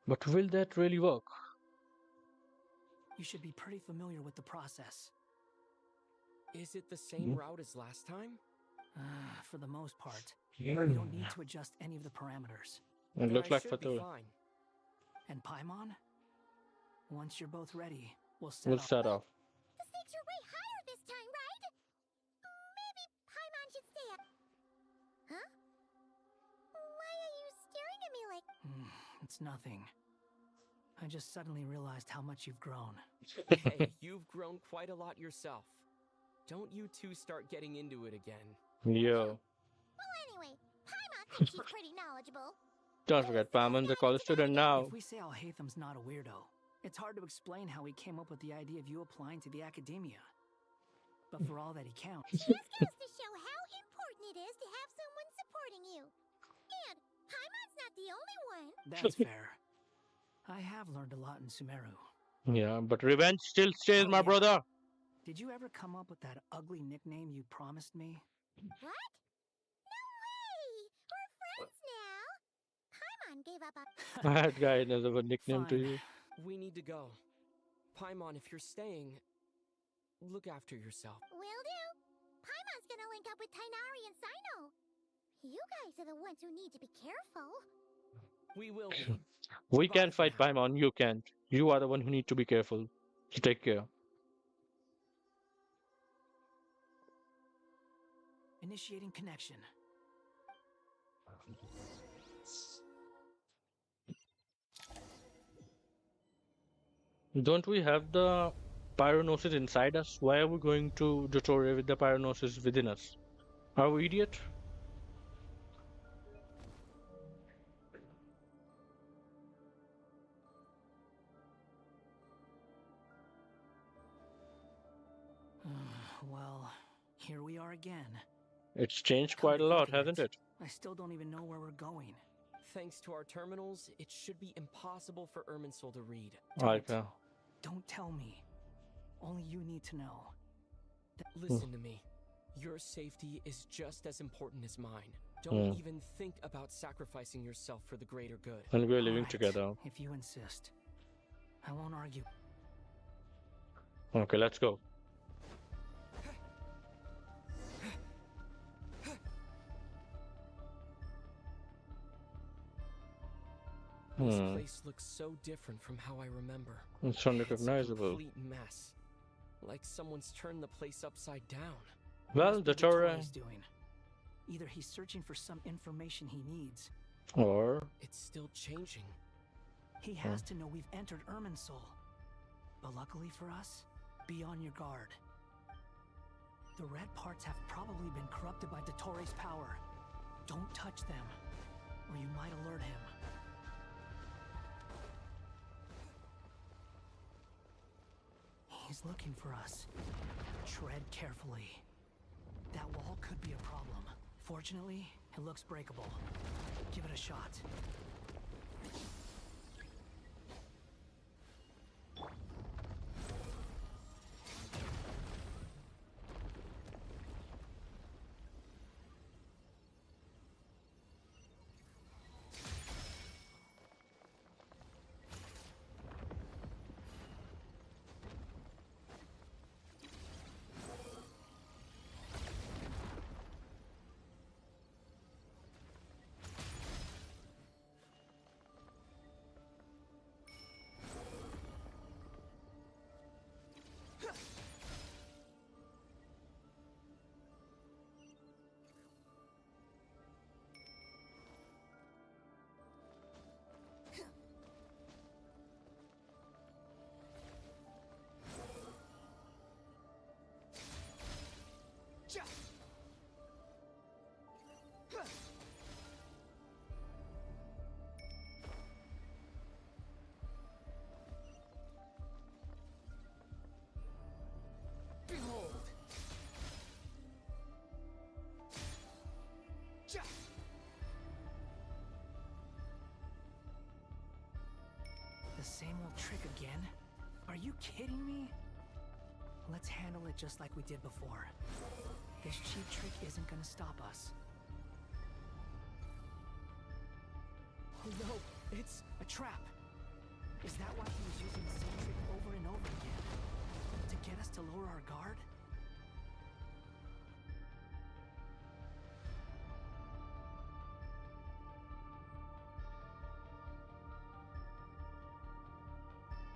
But will that really work? You should be pretty familiar with the process. Is it the same route as last time? For the most part. Yeah. You don't need to adjust any of the parameters. It looks like Fatul. And Paimon? Once you're both ready, we'll set We'll off. set off. The stakes are way higher this time, right? Maybe Paimon should stay up. Huh? Why are you staring at me like... It's nothing. I just suddenly realized how much you've grown. Hey, you've grown quite a lot yourself. Don't you two start getting into it again. Yeah. Well, anyway, Paimon thinks she's pretty knowledgeable. Don't forget, Paimon's a college student now. If we say Alhaitham's not a weirdo, it's hard to explain how he came up with the idea of you applying to the academia. But for all that he counts... Just goes to show how important it is to have someone supporting you. And Paimon's not the only one. That's fair. I have learned a lot in Sumeru. Yeah, but revenge still stays, my brother. Did you ever come up with that ugly nickname you promised me? What? No way! We're friends now! Paimon gave up a... That guy has a good nickname to you. We need to go. Paimon, if you're staying, look after yourself. Will do. Paimon's gonna link up with Tighnari and Sino. You guys are the ones who need to be careful. We will be. We can fight Paimon, you can't. You are the one who need to be careful. So take care. Initiating connection. Don't we have the pyronosis inside us? Why are we going to Dottore with the pyronosis within us? Are we idiot? Well, here we are again. It's changed quite a lot, hasn't it? I still don't even know where we're going. Thanks to our terminals, it should be impossible for Irminsul to read. Don't tell me. Only you need to know. Listen to me. Your safety is just as important as mine. Don't even think about sacrificing yourself for the greater good. And we're living together. If you insist. I won't argue. Okay, let's go. This place looks so different from how I remember. It's unrecognizable. It's a complete mess. Like someone's turned the place upside down. Well, Dottore... doing. Either he's searching for some information he needs. Or... It's still changing. He has to know we've entered Irminsul. But luckily for us, be on your guard. The red parts have probably been corrupted by Dottore's power. Don't touch them, or you might alert him. He's looking for us. Tread carefully. That wall could be a problem. Fortunately, it looks breakable. Give it a shot. Behold! The same old trick again? Are you kidding me? Let's handle it just like we did before. This cheap trick isn't gonna stop us. Oh no, it's a trap. Is that why he was using the same trick over and over again? To get us to lower our guard?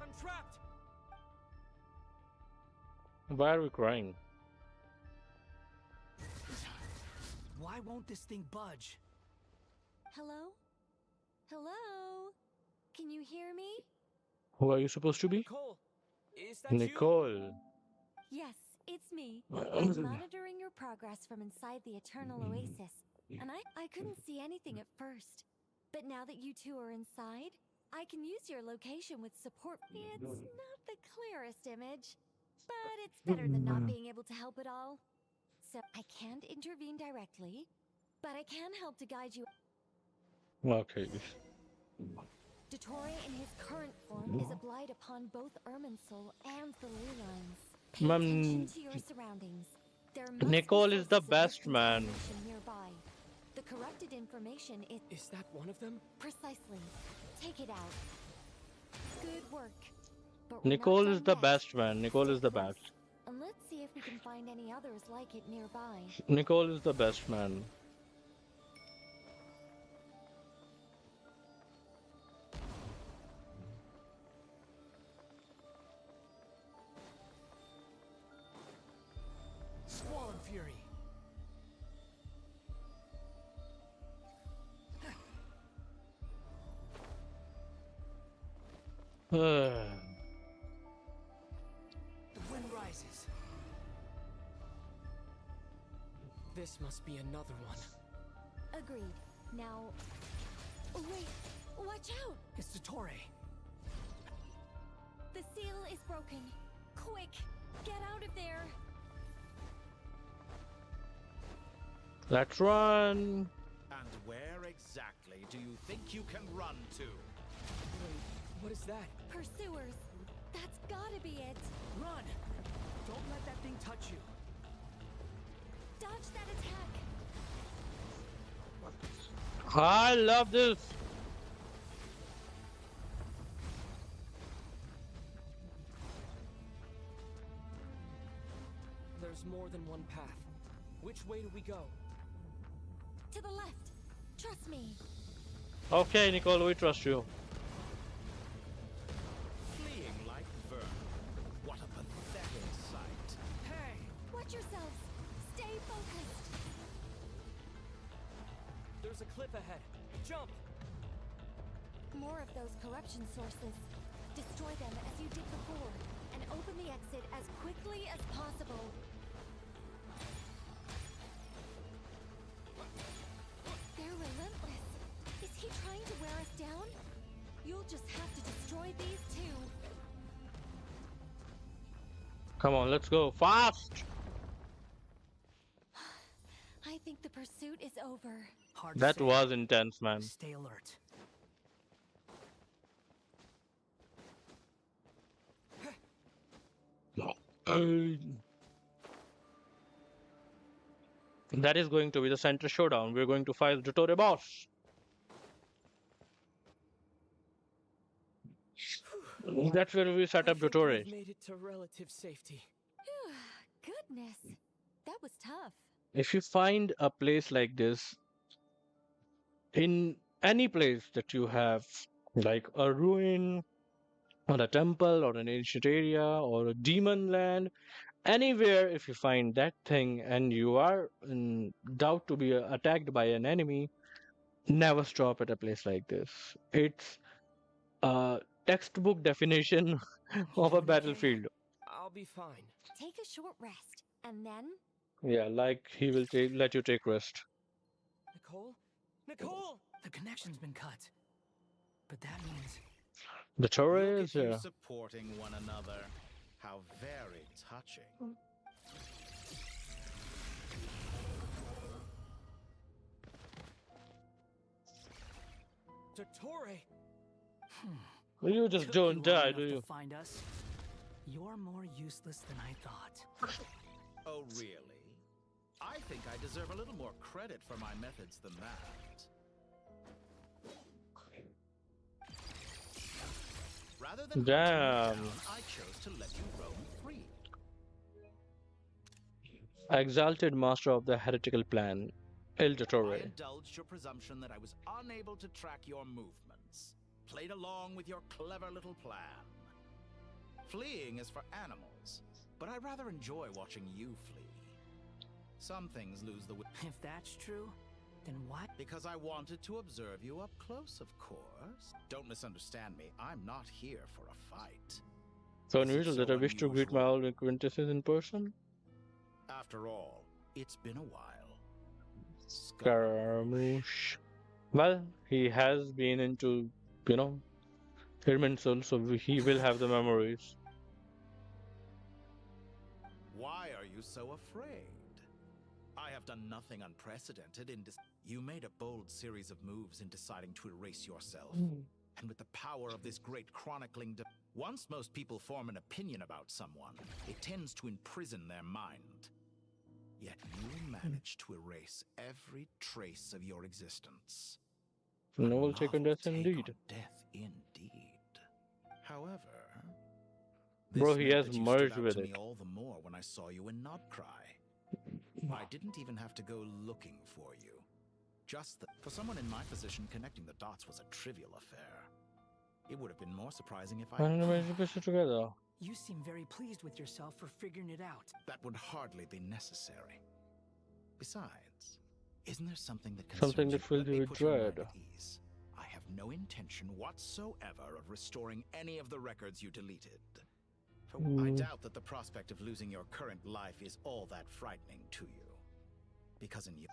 I'm trapped! Why are we crying? Why won't this thing budge? Hello? Hello? Can you hear me? Who are you supposed to be? Nicole, is that Nicole. Yes, it's me. I'm monitoring your progress from inside the Eternal Oasis. And I couldn't see anything at first. But now that you two are inside, I can use your location with support. It's not the clearest image, but it's better than not being able to help at all. So I can't intervene directly, but I can help to guide you. Okay. Dottore in his current form is a blight upon both Irminsul and the ley lines. Pay Ma'am, attention to your surroundings. There must be Nicole is the sources of best man. contamination nearby. The corrupted information Is that one of them? Precisely. Take it out. Good work. But we're not Nicole done is the yet. best man. Nicole Stay is the close, best. And let's see if we can find any others like it nearby. Nicole is the best man. Squall and Fury. The wind rises. This must be another one. Agreed. Now... Oh, wait! Watch out! It's Dottore. The seal is broken. Quick! Get out of there! Let's run. And where exactly do you think you can run to? Wait, what is that? Pursuers! That's gotta be it! Run! Don't let that thing touch you. Dodge that attack! I love this. There's more than one path. Which way do we go? To the left! Trust me! Okay, Nicole, we trust you. Fleeing like vermin. What a pathetic sight. Hey! Watch yourselves! Stay focused! There's a cliff ahead. Jump! more of those corruption sources. Destroy them as you did before, and open the exit as quickly as possible. They're relentless. Is he trying to wear us down? You'll just have to destroy these too. Come on, let's go fast. I think the pursuit is over. That was intense, man. Stay alert. That is going to be the center showdown. We're going to fight the Dottore boss. That's where we set up Dottore. We've made it to relative safety. Goodness, that was tough. If you find a place like this, in any place that you have, like a ruin, or a temple, or an ancient area, or a demon land, anywhere, if you find that thing and you are in doubt to be attacked by an enemy, never stop at a place like this. It's a textbook definition of a battlefield. I'll be fine. Take a short rest, and then... Yeah, like he will let you take rest. Nicole? Nicole! The connection's been cut. But that means... The Dottore is you supporting one another. How very touching. Dottore! You just don't die, do you? Find us. You're more useless than I thought. Oh, really? I think I deserve a little more credit for my methods than that. Rather than damn. Down, I chose to let you roam free. Exalted master of the heretical plan, Il Dottore. I indulged your presumption that I was unable to track your movements. Played along with your clever little plan. Fleeing is for animals, but I rather enjoy watching you flee. Some things lose the will. If that's true, then why? Because I wanted to observe you up close, of course. Don't misunderstand me. I'm not here for a fight. So unusual that I wish to greet my old acquaintances in person. After all, it's been a while. Scaramouche. Well, he has been into, Irminsul, so he will have the memories. Why are you so afraid? I have done nothing unprecedented in You made a bold series of moves in deciding to erase yourself. And with the power of this great chronicling once most people form an opinion about someone, it tends to imprison their mind. Yet you managed to erase every trace of your existence. Novel take on death indeed. Death indeed. However, bro, he has merged with it. All the more when I saw you in Nod-Krai. I didn't even have to go looking for you. For someone in my position, connecting the dots was a trivial affair. It would have been more surprising if together. You seem very pleased with yourself for figuring it out. That would hardly be necessary. Besides, isn't there something that concerns that fills you with dread? I have no intention whatsoever of restoring any of the records you deleted. For I doubt that the prospect of losing your current life is all that frightening to you. Because in you,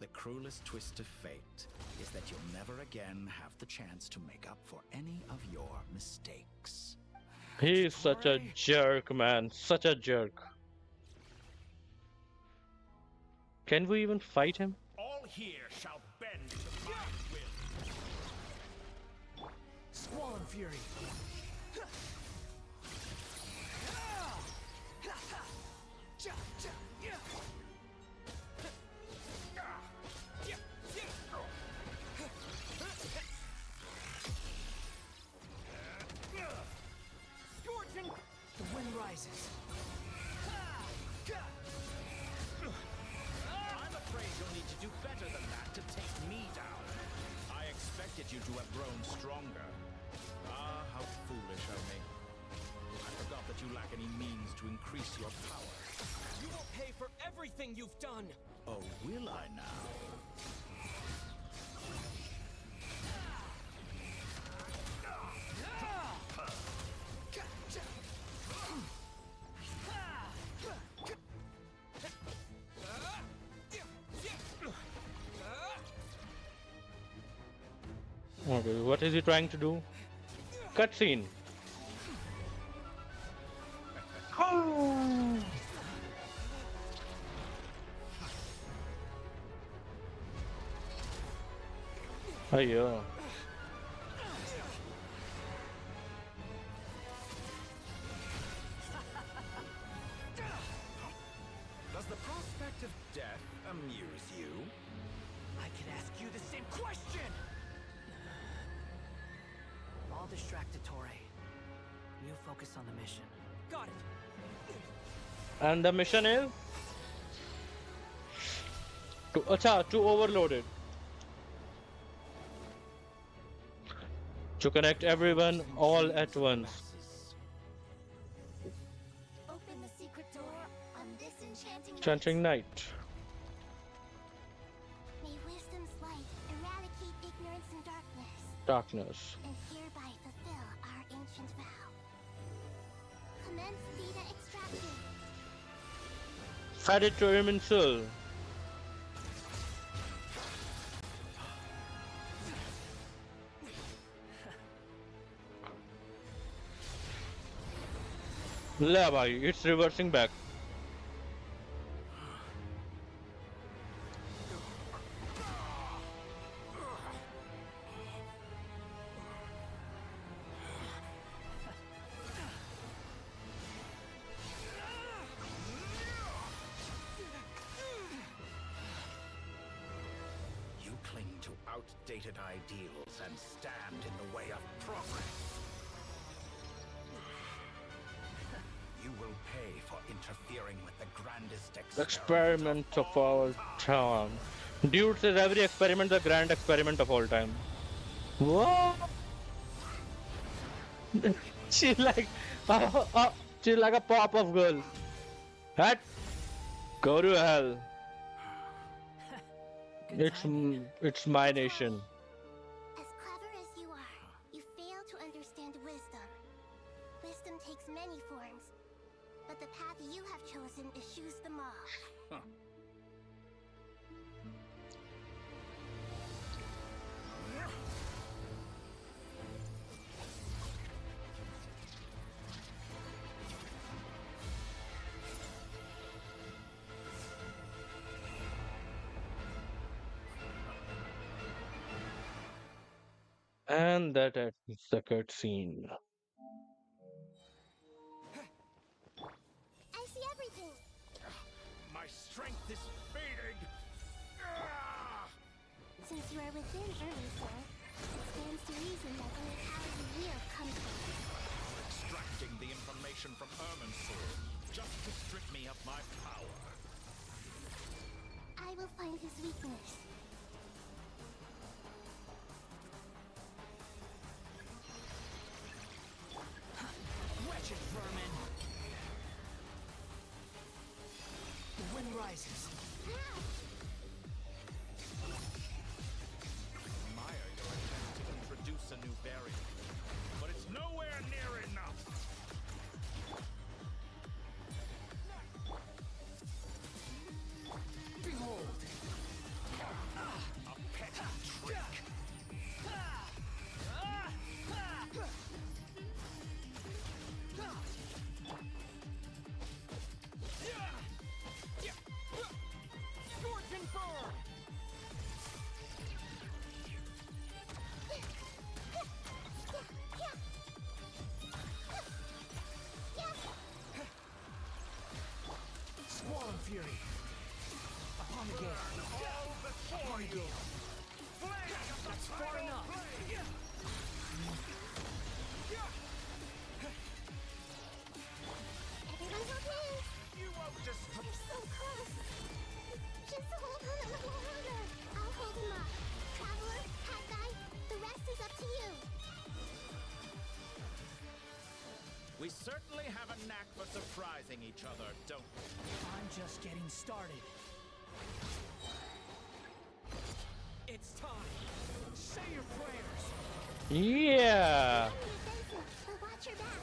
the cruelest twist of fate is that you'll never again have the chance to make up for any of your mistakes. He's such a jerk, man. Such a jerk. Can we even fight him? All here shall bend to my will. Squall and Fury. The wind rises. I'm afraid you'll need to do better than that to take me down. I expected you to have grown stronger. Ah, how foolish of me. I forgot that you lack any means to increase your power. You will pay for everything you've done! Oh, will I now? Okay, what is he trying to do? Cutscene. Oh yeah. Does the prospect of death amuse you? I could ask you the same question! I'll distract Dottore. You focus on the mission. Got it! And the mission is to overload it. To connect everyone all at once. Open the secret door on this Enchanting night. May wisdom's light eradicate ignorance and darkness, Darkness. and hereby fulfill our ancient vow. Commence data extraction. Add it to Irminsul. La bhai, it's reversing back. You cling to outdated ideals and stand in the way of progress. You will pay for interfering with the grandest Experiment of all time. Dude says every experiment the grand experiment of all time. What? She's like, she's like a pop-up girl. That go to hell. It's my nation. As clever as you are, you fail to understand wisdom. Wisdom takes many forms, but the path you have chosen eschews them all. And that ends the cutscene. I see everything. My strength is fading. Since you are within Irminsul, it stands to reason that only half of the year comes from it. Extracting the information from Irminsul just to strip me of my power. I will find his weakness. Wretched vermin! The wind rises. Admire your attempt to introduce a new variant, but it's nowhere near enough. Behold! A petty trick. Scorch and burn! Squall and fury! Upon the gate! Upon the gate! That's far enough! Everyone's okay. You won't just... You're so close. Just hold on a little longer. I'll hold him up. Traveler, hat guy, the rest is up to you. We certainly have a knack for surprising each other, don't we? I'm just getting started. It's time. Say your prayers. Yeah. But watch your back.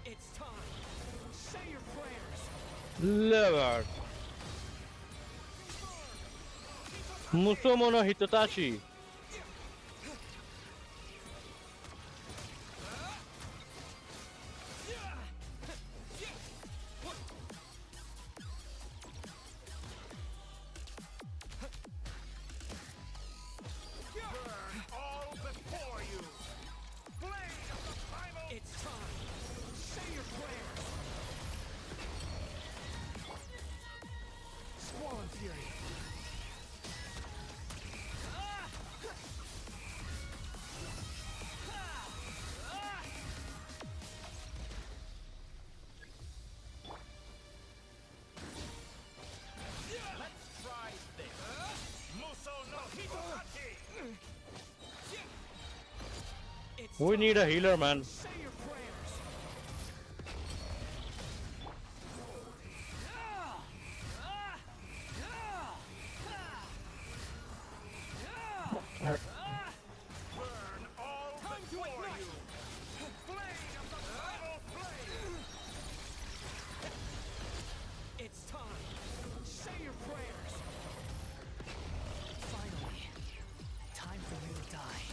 It's time. Lever. Musomo no Hitotachi. All before you! Blade of the primal! It's time! Say your prayers! Squall and Fury! Let's try this! Muso no Hitohachi! We need a healer, man. Say your prayers! Burn all before you! Blade of the primal flame! It's time! Say your prayers! Finally, time for you to die.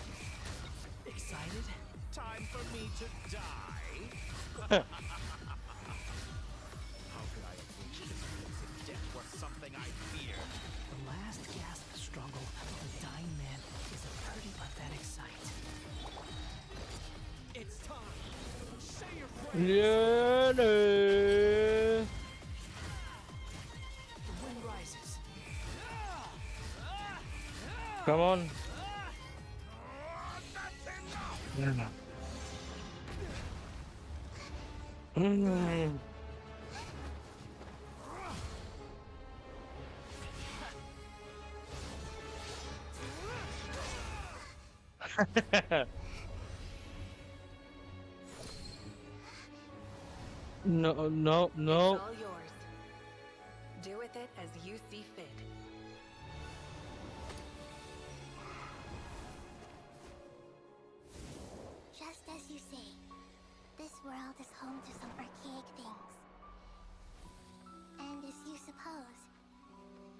Excited? Time for me to die? How could I have wished this innocent death was something I feared? The last gasp struggle of a dying man is a pretty pathetic sight. It's time! Say your prayers! Yeah. The wind rises. Come on. Mm. No, no, no. It's all yours. Do with it as you see fit. Just as you say, this world is home to some archaic things. And as you suppose,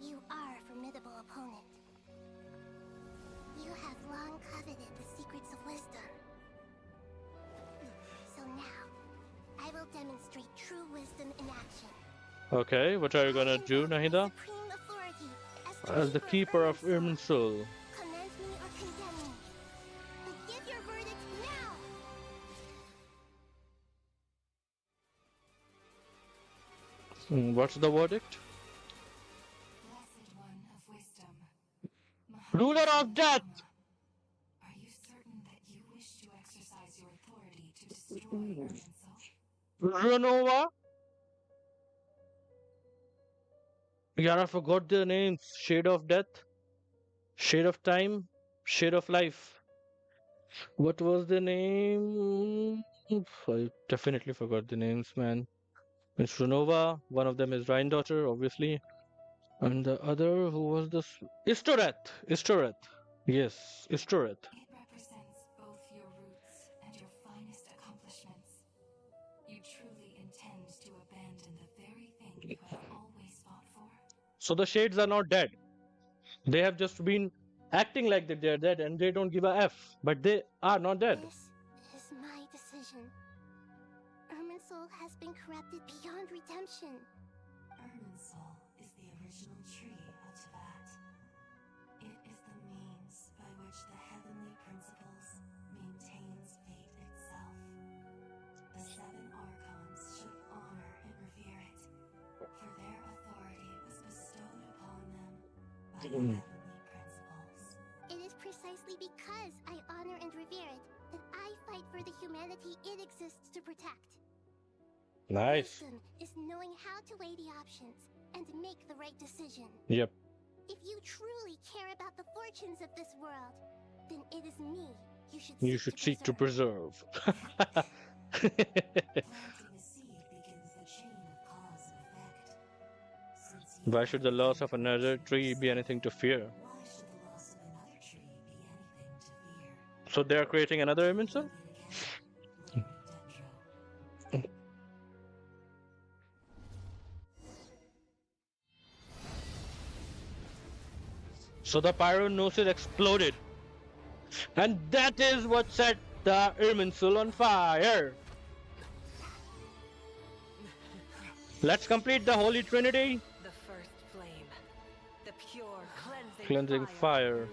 you are a formidable opponent. You have long coveted the secrets of wisdom. So now, I will demonstrate true wisdom in action. Okay, what are you gonna do, Nahida? Supreme authority As the keeper of Irminsul. Commend me or condemn me. But give your verdict now! What's the verdict? Blessed one of wisdom. Ruler of death! Are you certain that you wish to exercise your authority to destroy Irminsul? Renova? Yeah, I forgot their names. Shade of Death, Shade of Time, Shade of Life. What was the name? I definitely forgot the names, man. It's Renova. One of them is Daughter, obviously. And the other, who was this? Istoreth. Istoreth. Yes, Istoreth. It represents both your roots and your finest accomplishments. You truly intend to abandon the very thing you have always fought for? So the Shades are not dead. They have just been acting like that they're dead and they don't give a F. But they are not dead. This is my decision. Irminsul has been corrupted beyond redemption. Irminsul is the original tree of Teyvat. It is the means by which the heavenly principles maintains fate itself. The seven Archons should honor and revere it, for their authority was bestowed upon them by the heavenly principles. It is precisely because I honor and revere it that I fight for the humanity it exists to protect. Nice. Wisdom is knowing how to weigh the options and make the right decision. Yep. If you truly care about the fortunes of this world, then it is me You should seek to preserve. Planting a seed begins the chain of cause and effect. Since you Why should the loss of another tree be anything to fear? why should the loss of another tree be anything to fear? So they are creating another Irminsul? So the pyronosis exploded. And that is what set the Irminsul on fire. Let's complete the Holy Trinity. The first flame. The pure Cleansing fire.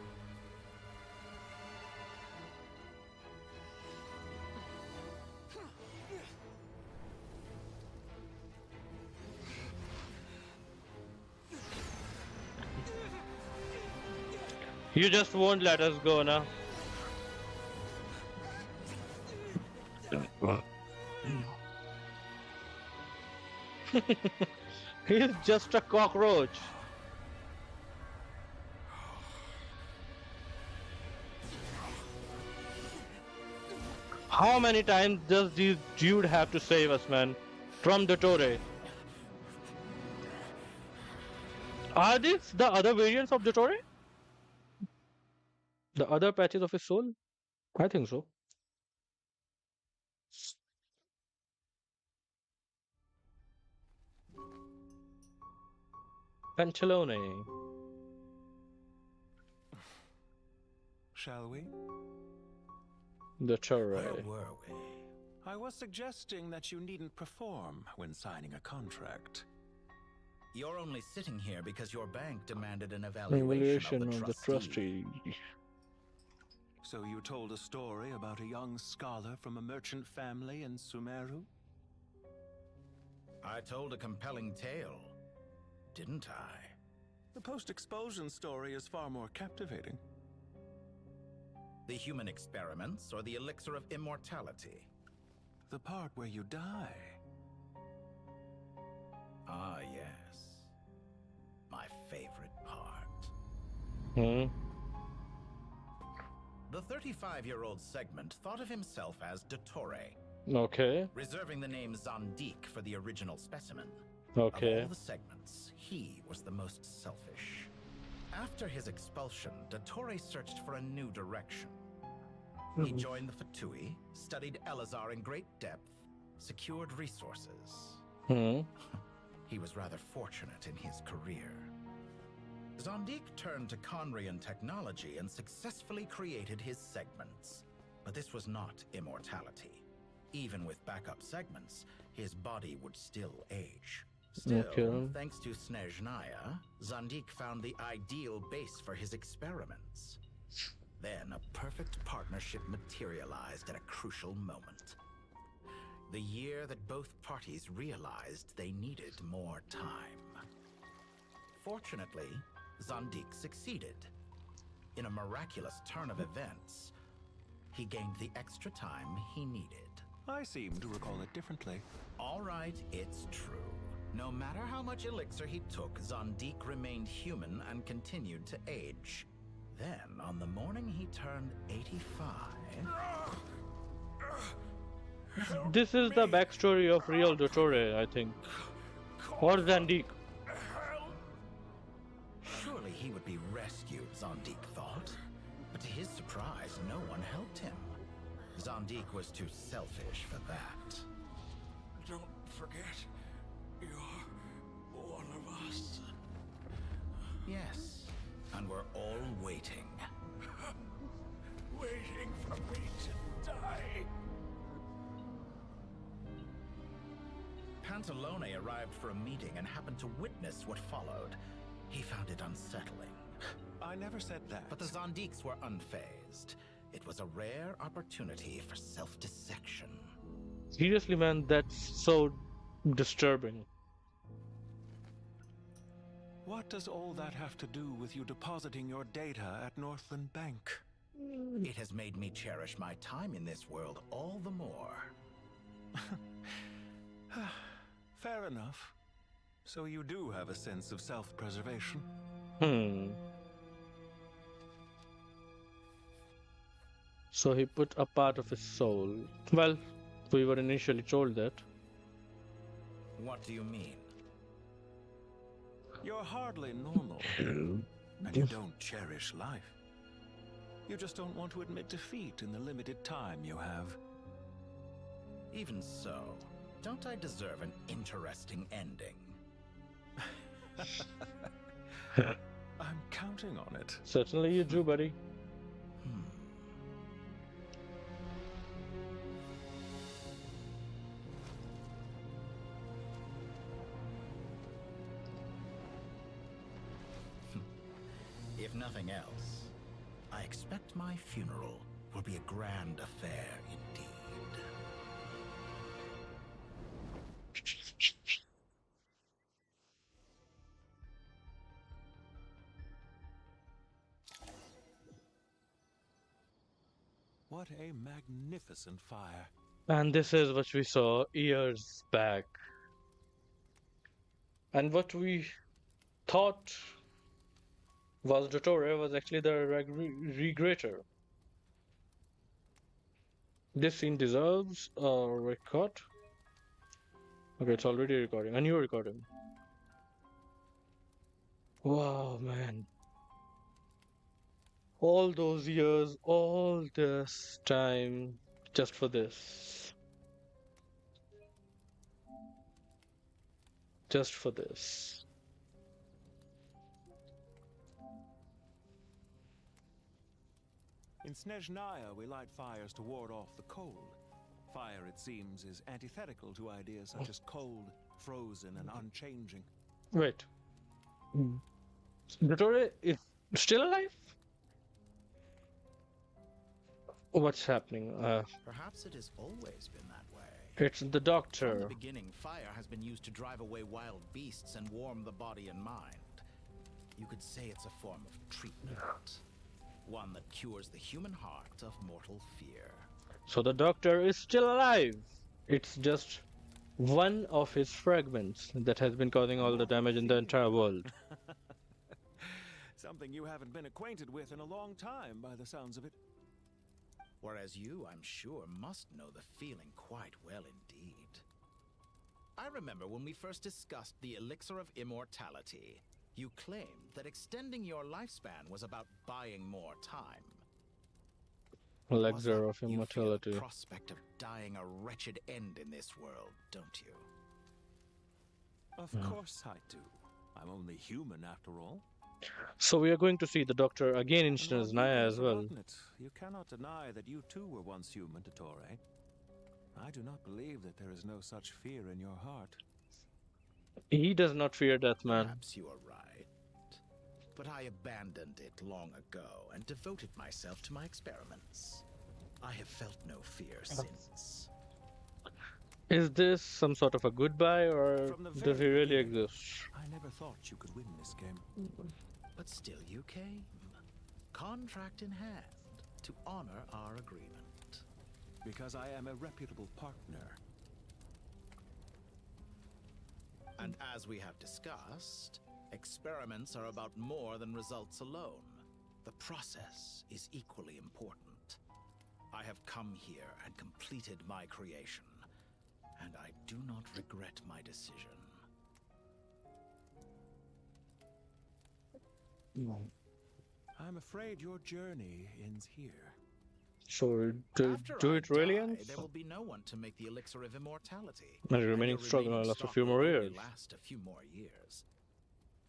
You just won't let us go now. He's just a cockroach. How many times does this dude have to save us, man? From Dottore. Are these the other variants of Dottore? The other patches of his soul? I think so. Pantalone. Shall we? Dottore. Where were we? I was suggesting that you needn't perform when signing a contract. You're only sitting here because your bank demanded an evaluation of the trustee. So you told a story about a young scholar from a merchant family in Sumeru? I told a compelling tale, didn't I? The post-expulsion story is far more captivating. The human experiments or the elixir of immortality? The part where you die. Ah, yes. My favorite part. The 35-year-old segment thought of himself as Dottore. Okay. Reserving the name Zandik for the original specimen. Okay. Of all the segments, he was the most selfish. After his expulsion, Dottore searched for a new direction. He joined the Fatui, studied Elazar in great depth, secured resources. He was rather fortunate in his career. Zandik turned to Conrian technology and successfully created his segments. But this was not immortality. Even with backup segments, his body would still age. Still, thanks to Tighnari, Zandik found the ideal base for his experiments. Then a perfect partnership materialized at a crucial moment. The year that both parties realized they needed more time. Fortunately, Zandik succeeded. In a miraculous turn of events, he gained the extra time he needed. I seem to recall it differently. All right, it's true. No matter how much elixir he took, Zandik remained human and continued to age. Then, on the morning he turned 85... This is the backstory of real Dottore, I think. Or Zandik. Surely he would be rescued, Zandik thought. But to his surprise, no one helped him. Zandik was too selfish for that. Don't forget, you're one of us. Yes, and we're all waiting. Waiting for me to die. Pantalone arrived for a meeting and happened to witness what followed. He found it unsettling. I never said that. But the Zandiks were unfazed. It was a rare opportunity for self-dissection. Seriously, man, that's so disturbing. What does all that have to do with you depositing your data at Northland Bank? It has made me cherish my time in this world all the more. Fair enough. So you do have a sense of self-preservation? So he put a part of his soul. Well, we were initially told that. What do you mean? You're hardly normal. And you don't cherish life. You just don't want to admit defeat in the limited time you have. Even so, don't I deserve an interesting ending? I'm counting counting on it. Certainly you do, buddy. If nothing else, I expect my funeral will be a grand affair indeed. What a magnificent fire. And this is what we saw years back. And what we thought was Dottore was actually the regretter. This scene deserves a record. Okay, it's already recording. A new recording. Wow, man. All those years, all this time, just for this. Just for this. In Snezhnaya, we light fires to ward off the cold. Fire, it seems, is antithetical to ideas such as cold, frozen, and unchanging. Wait. Dottore is still alive? What's happening? Perhaps it has always been that way. It's the doctor. From the beginning, fire has been used to drive away wild beasts and warm the body and mind. You could say it's a form of treatment. One that cures the human heart of mortal fear. So the doctor is still alive. It's just one of his fragments that has been causing all the damage in the entire world. Something you haven't been acquainted with in a long time, by the sounds of it. Whereas you, I'm sure, must know the feeling quite well indeed. I remember when we first discussed the elixir of immortality. You claimed that extending your lifespan was about buying more time. Elixir of immortality. You feel the prospect of dying a wretched end in this world, don't you? Of course I do. I'm only human after all. So we are going to see the doctor again in Snezhnaya as well. You cannot deny that you too were once human, Dottore. I do not believe that there is no such fear in your heart. He does not fear death, man. Perhaps you are right. But I abandoned it long ago and devoted myself to my experiments. I have felt no fear since. Is this some sort of a goodbye, or does he really exist? I never thought you could win this game. But still you came. Contract in hand to honor our agreement. Because I am a reputable partner. And as we have discussed, experiments are about more than results alone. The process is equally important. I have come here and completed my creation, and I do not regret my decision. I'm afraid your journey ends here. So, do it really end? There will be no one to make the elixir of immortality. And the remaining stock will last a few more years. Last a few more years.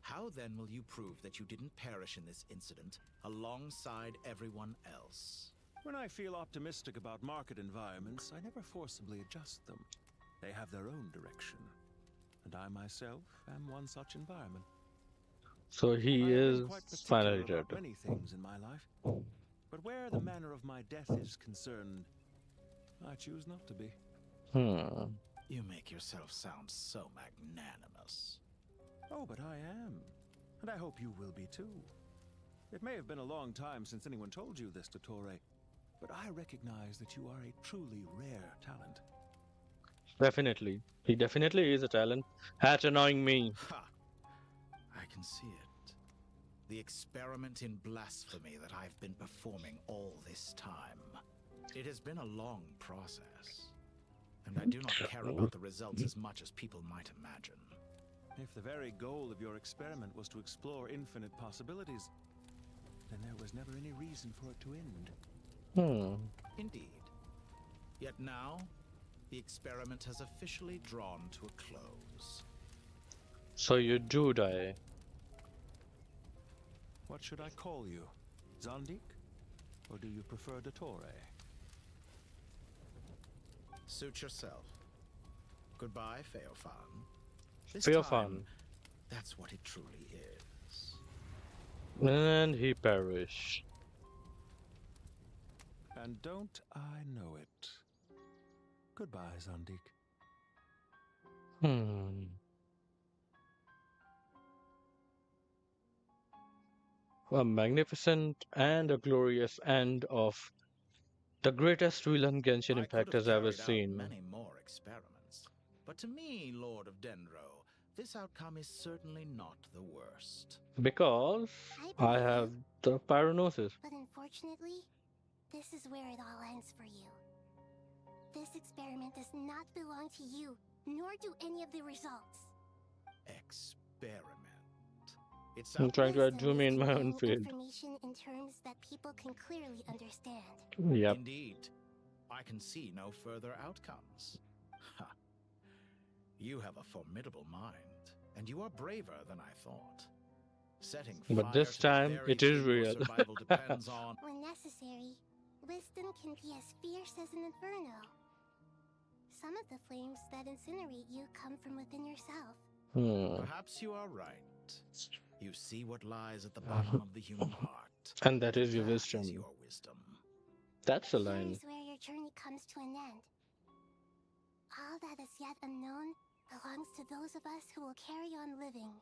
How then will you prove that you didn't perish in this incident alongside everyone else? When I feel optimistic about market environments, I never forcibly adjust them. They have their own direction. And I myself am one such environment. So he is finally dead. Many things in my life. But where the manner of my death is concerned, I choose not to be. You make yourself sound so magnanimous. Oh, but I am. And I hope you will be too. It may have been a long time since anyone told you this, Dottore, but I recognize that you are a truly rare talent. Definitely. He definitely is a talent. At annoying me. Ha! I can see it. The experiment in blasphemy that I've been performing all this time. It has been a long process. And I do not care about the results as much as people might imagine. If the very goal of your experiment was to explore infinite possibilities, then there was never any reason for it to end. Indeed. Yet now, the experiment has officially drawn to a close. So you do die. What should I call you? Zandik? Or do you prefer Dottore? Suit yourself. Goodbye, Feofan. This Feofan. time, that's what it truly is. And he perished. And don't I know it? Goodbye, Zandik. A magnificent and a glorious end of the greatest villain Genshin Impact has ever seen. Many more experiments. But to me, Lord of Dendro, this outcome is certainly not the worst. Because I have the Pyranosis. But unfortunately, this is where it all ends for you. This experiment does not belong to you, nor do any of the results. Experiment. It's I'm trying to zoom in my own field. Information in terms that people can clearly understand. Yep. Indeed. I can see no further outcomes. Ha. You have a formidable mind, and you are braver than I thought. Setting But this time, it is real. Survival depends on. When necessary, wisdom can be as fierce as an inferno. Some of the flames that incinerate you come from within yourself. Perhaps you are right. You see what lies at the bottom of the human heart. And that is your wisdom. Your wisdom. That's a Here line. is where your journey comes to an end. All that is yet unknown belongs to those of us who will carry on living.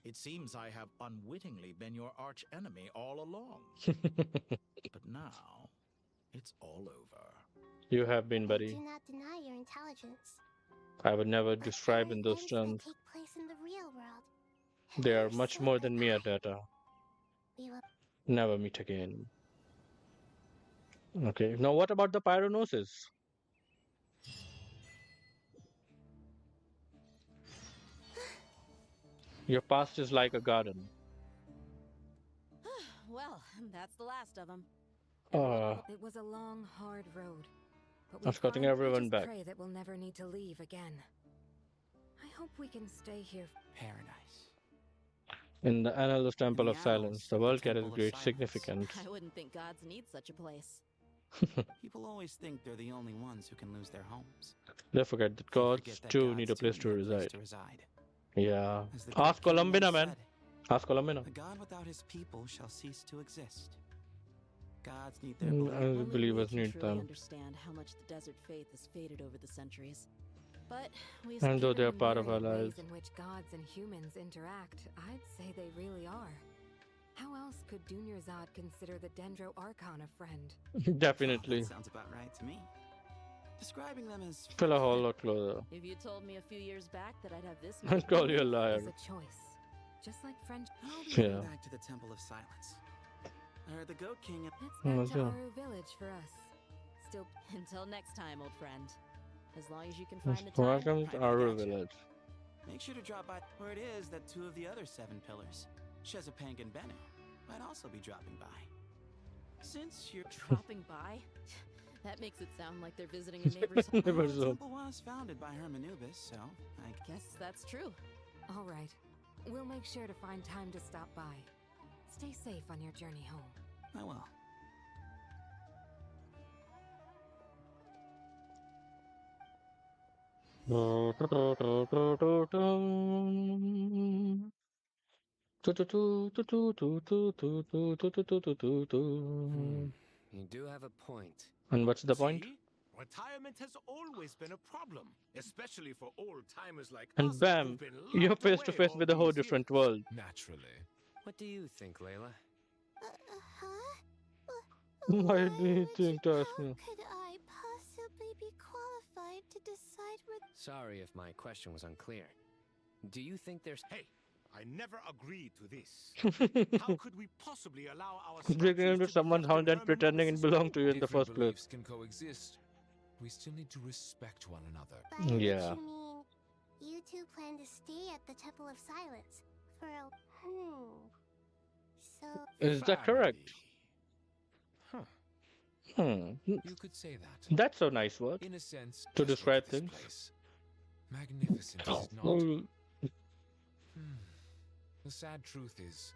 It seems I have unwittingly been your arch enemy all along. But now, it's all over. You have been, buddy. Do not deny your intelligence. I would never describe in those terms. Take place in the real world. They are much more than mere data. We will Never meet again. Okay, now what about the Pyranosis? Your past is like a garden. Well, that's the last of them. It was a long, hard road. But I'm escorting everyone back. Pray that we'll never need to leave again. I hope we can stay here. Paradise. In the Annals of Temple of Silence, the world carries great significance. I wouldn't think gods need such a place. People always think they're the only ones who can lose their homes. They forget that gods too need a place to reside. Yeah. Ask Columbina, man. Ask Columbina. A god without his people shall cease to exist. Gods need their Only believers need truly them. understand how much the desert faith has faded over the centuries. But we And though they are Given the part of our myriad lives. ways in which gods and humans interact, I'd say they really are. How else could Dunyarzad consider the Dendro Archon a friend? Definitely. That sounds about right to me. Describing them as Feel a whole lot closer. If you told me a few years back that I'd have this I'd call you a liar. It's a choice. Just like friendship. I'll be Yeah. going back to the Temple of Silence. I heard the Goat King. Let's Oh, back to yeah. Aaru village for us. Still, Until next time, old friend. As long as you can find the Welcome time. to Aaru village. Make sure to drop by where it is that two of the other 7 pillars, Shezapang and Bennu, might also be dropping by. Since you're Dropping by? That makes it sound like they're visiting a neighbor's the Neighbor's home. temple was founded by Hermanubis, so I Guess that's true. all right. We'll make sure to find time to stop by. Stay safe on your journey home. I will. You do have a point. And what's the point? See? Retirement has always been a problem, especially for old-timers like us. And bam, who've been you're locked face to away face all with a whole these different world. Naturally. What do you think, Layla? Why do you think to ask me? Could I possibly be qualified to decide what... Sorry if my question was unclear. Do you think there's... Hey, I never agreed to this. How could we possibly allow our Breaking into someone's house and pretending it belonged to you in the Different first place. beliefs can coexist. We still need to respect one another. By which Yeah. you mean, you two plan to stay at the Temple of Silence for a... So... Is that correct? You could say that. That's a nice word In a sense, to just describe like this things. place. Magnificent is it not? Oh, The sad truth is,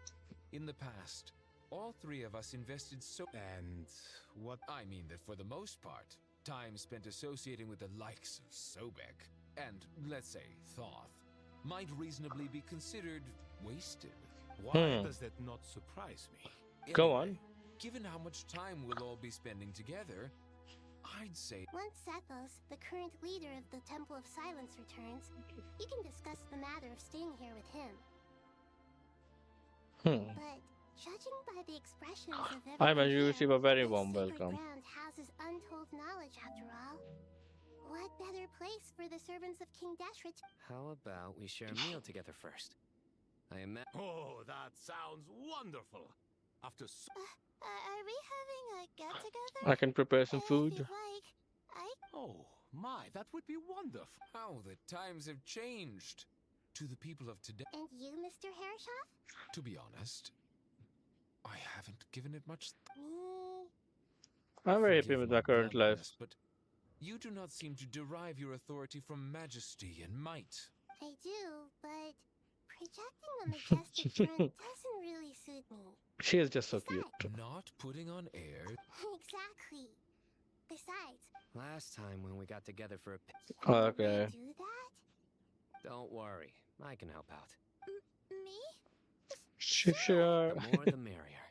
In the past, all three of us invested so— And what? I mean that for the most part, time spent associating with the likes of Sobek and, let's say, Thoth, might reasonably be considered wasted. Why does that not surprise me? Go on. Given how much time we'll all be spending together, I'd say— Once Sethos, the current leader of the Temple of Silence, returns, you can discuss the matter of staying here with him. But judging by the expressions of everyone I'm here, receive a very this warm sacred welcome. ground houses untold knowledge after all. What better place for the servants of King Deshret? How about we share a meal together first? I imagine. Oh, that sounds wonderful. After Are we having a get-together? I can prepare some If food. you'd like, Oh, my, that would be wonderful. How the times have changed. To the people of today— And you, Mr. Herreshoff? To be honest, I haven't given it much— Me? I'm very happy Forgive with my my current life. bluntness, but you do not seem to derive your authority from majesty and might. I do, but projecting a majestic front doesn't really suit me. She is just so cute. Not putting on air. Exactly. Besides, last time when we got together for a Okay. do that? Don't worry, I can help out. Me? Sure. The more the merrier.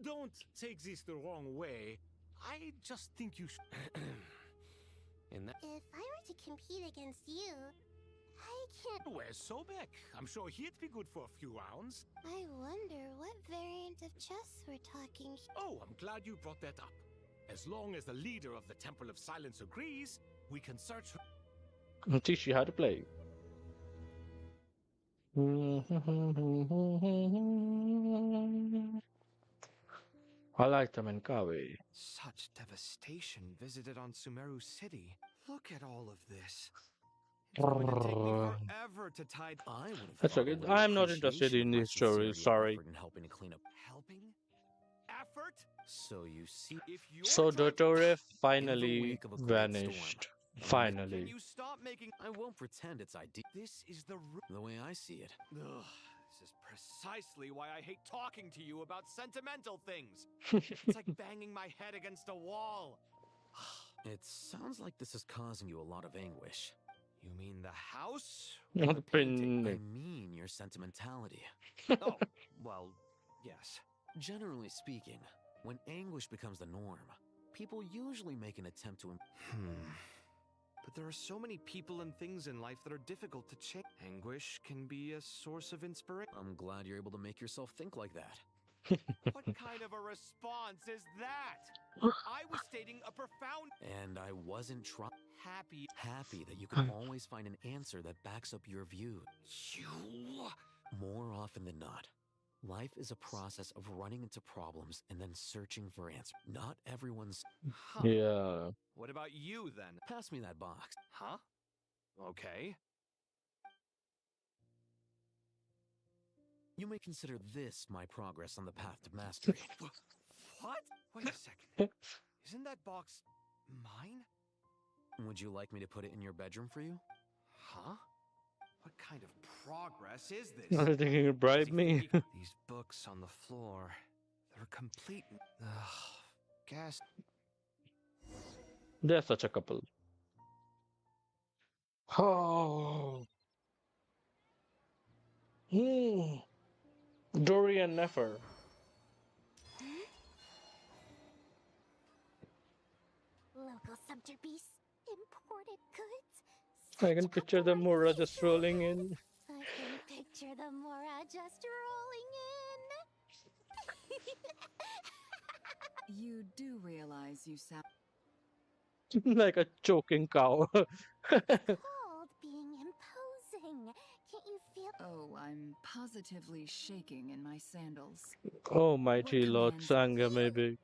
Don't take this the wrong way. I just think you should. In that— If I were to compete against you, I can't. Where's Sobek? I'm sure he'd be good for a few rounds. I wonder what variant of chess we're talking. Oh, I'm glad you brought that up. As long as the leader of the Temple of Silence agrees, we can search her. I'll teach you how to play. I like them in Kaveh. Such devastation visited on Sumeru City. Look at all of this. It's going to take me forever to tie. I would have That's thought okay. a little I'm not interested appreciation in of my these stories. sincerity and Sorry. effort in helping to clean up. Helping? Effort? So you see, if you're So Dottore finally wake of a great vanished. Can Finally. you stop making? I won't pretend it's ideal. This is The way I see it. Ugh, this is precisely why I hate talking to you about sentimental things. It's like banging my head against a wall. It sounds like this is causing you a lot of anguish. You mean the house? Not I been- mean your sentimentality. Oh, well, yes. Generally speaking, when anguish becomes the norm, people usually make an attempt to. But there are so many people and things in life that are difficult to change. Anguish can be a source of inspiration. I'm glad you're able to make yourself think like that. What kind of a response is that? I was stating a profound. And I wasn't Happy. happy that you can always find an answer that backs up your view. You. More often than not, life is a process of running into problems and then searching for answers. Not everyone's. Yeah. What about you then? Pass me that box. Huh? Okay. You may consider this my progress on the path to mastery. What? Wait a second. Isn't that box mine? Would you like me to put it in your bedroom for you? Huh? What kind of progress is this? I was thinking you bribe me. These books on the floor, they're complete. Ugh, guess. They're such a couple. Oh. Dory and Nefer. Local subter beasts, imported goods. I can picture the Mura just rolling in. I can picture the Mora just rolling in. You do realize you sound Like a choking cow. Called being imposing. Can't you feel? Oh, I'm positively shaking in my sandals. Almighty Lord Sangha, maybe.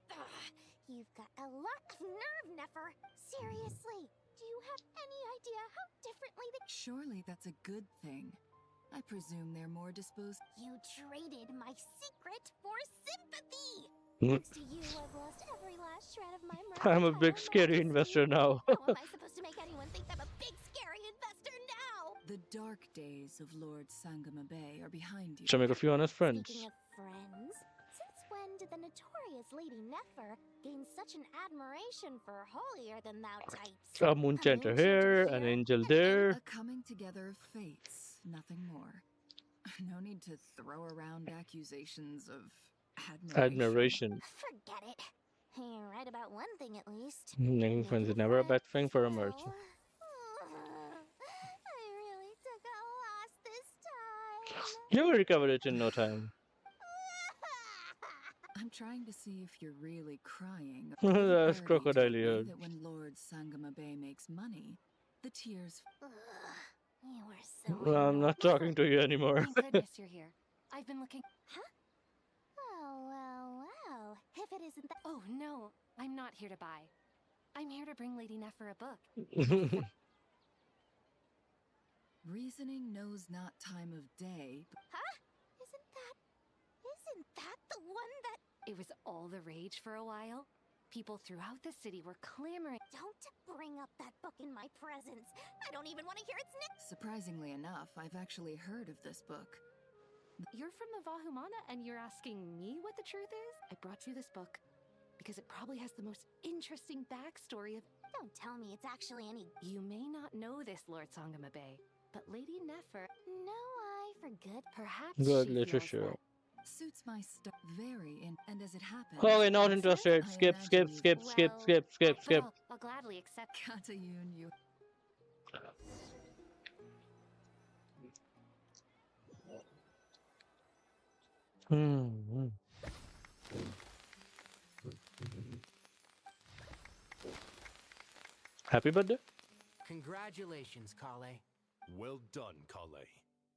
You've got a lot of nerve, Nefer. Seriously, do you have any idea how differently the... Surely that's a good thing. I presume they're more disposed. You traded my secret for sympathy. Hmm. Thanks to you, I've lost every last shred of my I'm a big scary investor now. How am I supposed to make anyone think I'm a big scary investor now? The dark days of Lord Sangama Bay are behind you. Should make a few honest friends. Speaking of friends, since when did the notorious Lady Nefer gain such an admiration for holier-than-thou types? A moonchanter here, an angel there. A coming together of fates, nothing more. No need to throw around accusations of Admiration. Forget it. You're right about one thing at least. Making friends is never a bad thing for a merchant. I really took a loss this time. You will recover it in no time. I'm trying to see if you're really crying. That's Birdie crocodile told me eared. that when Lord Sangama Bay makes money, the tears. You are so. Well, I'm not talking to you anymore. Thank goodness you're here. I've been looking. Huh? Well. If it isn't that. Oh no, I'm not here to buy. I'm here to bring Lady Nefer a book. Reasoning knows not time of day. Huh? Isn't that the one that? It was all the rage for a while. People throughout the city were clamoring. Don't bring up that book in my presence. I don't even want to hear its name. Surprisingly enough, I've actually heard of this book. You're from the Vahumana and you're asking me what the truth is? I brought you this book because it probably has the most interesting backstory of. Don't tell me it's actually any. You may not know this, Lord Sangama Bay, but Lady Nefer. No, I forget. Perhaps Good she literature. feels Suits my stuff very in, and as it happens. Okay, not interested. I Skip, skip, imagine skip, you- skip, Well, skip, skip, but skip. I'll gladly accept. Katayun, you. Hmm. Happy birthday. Congratulations, Collei. Well done, Collei.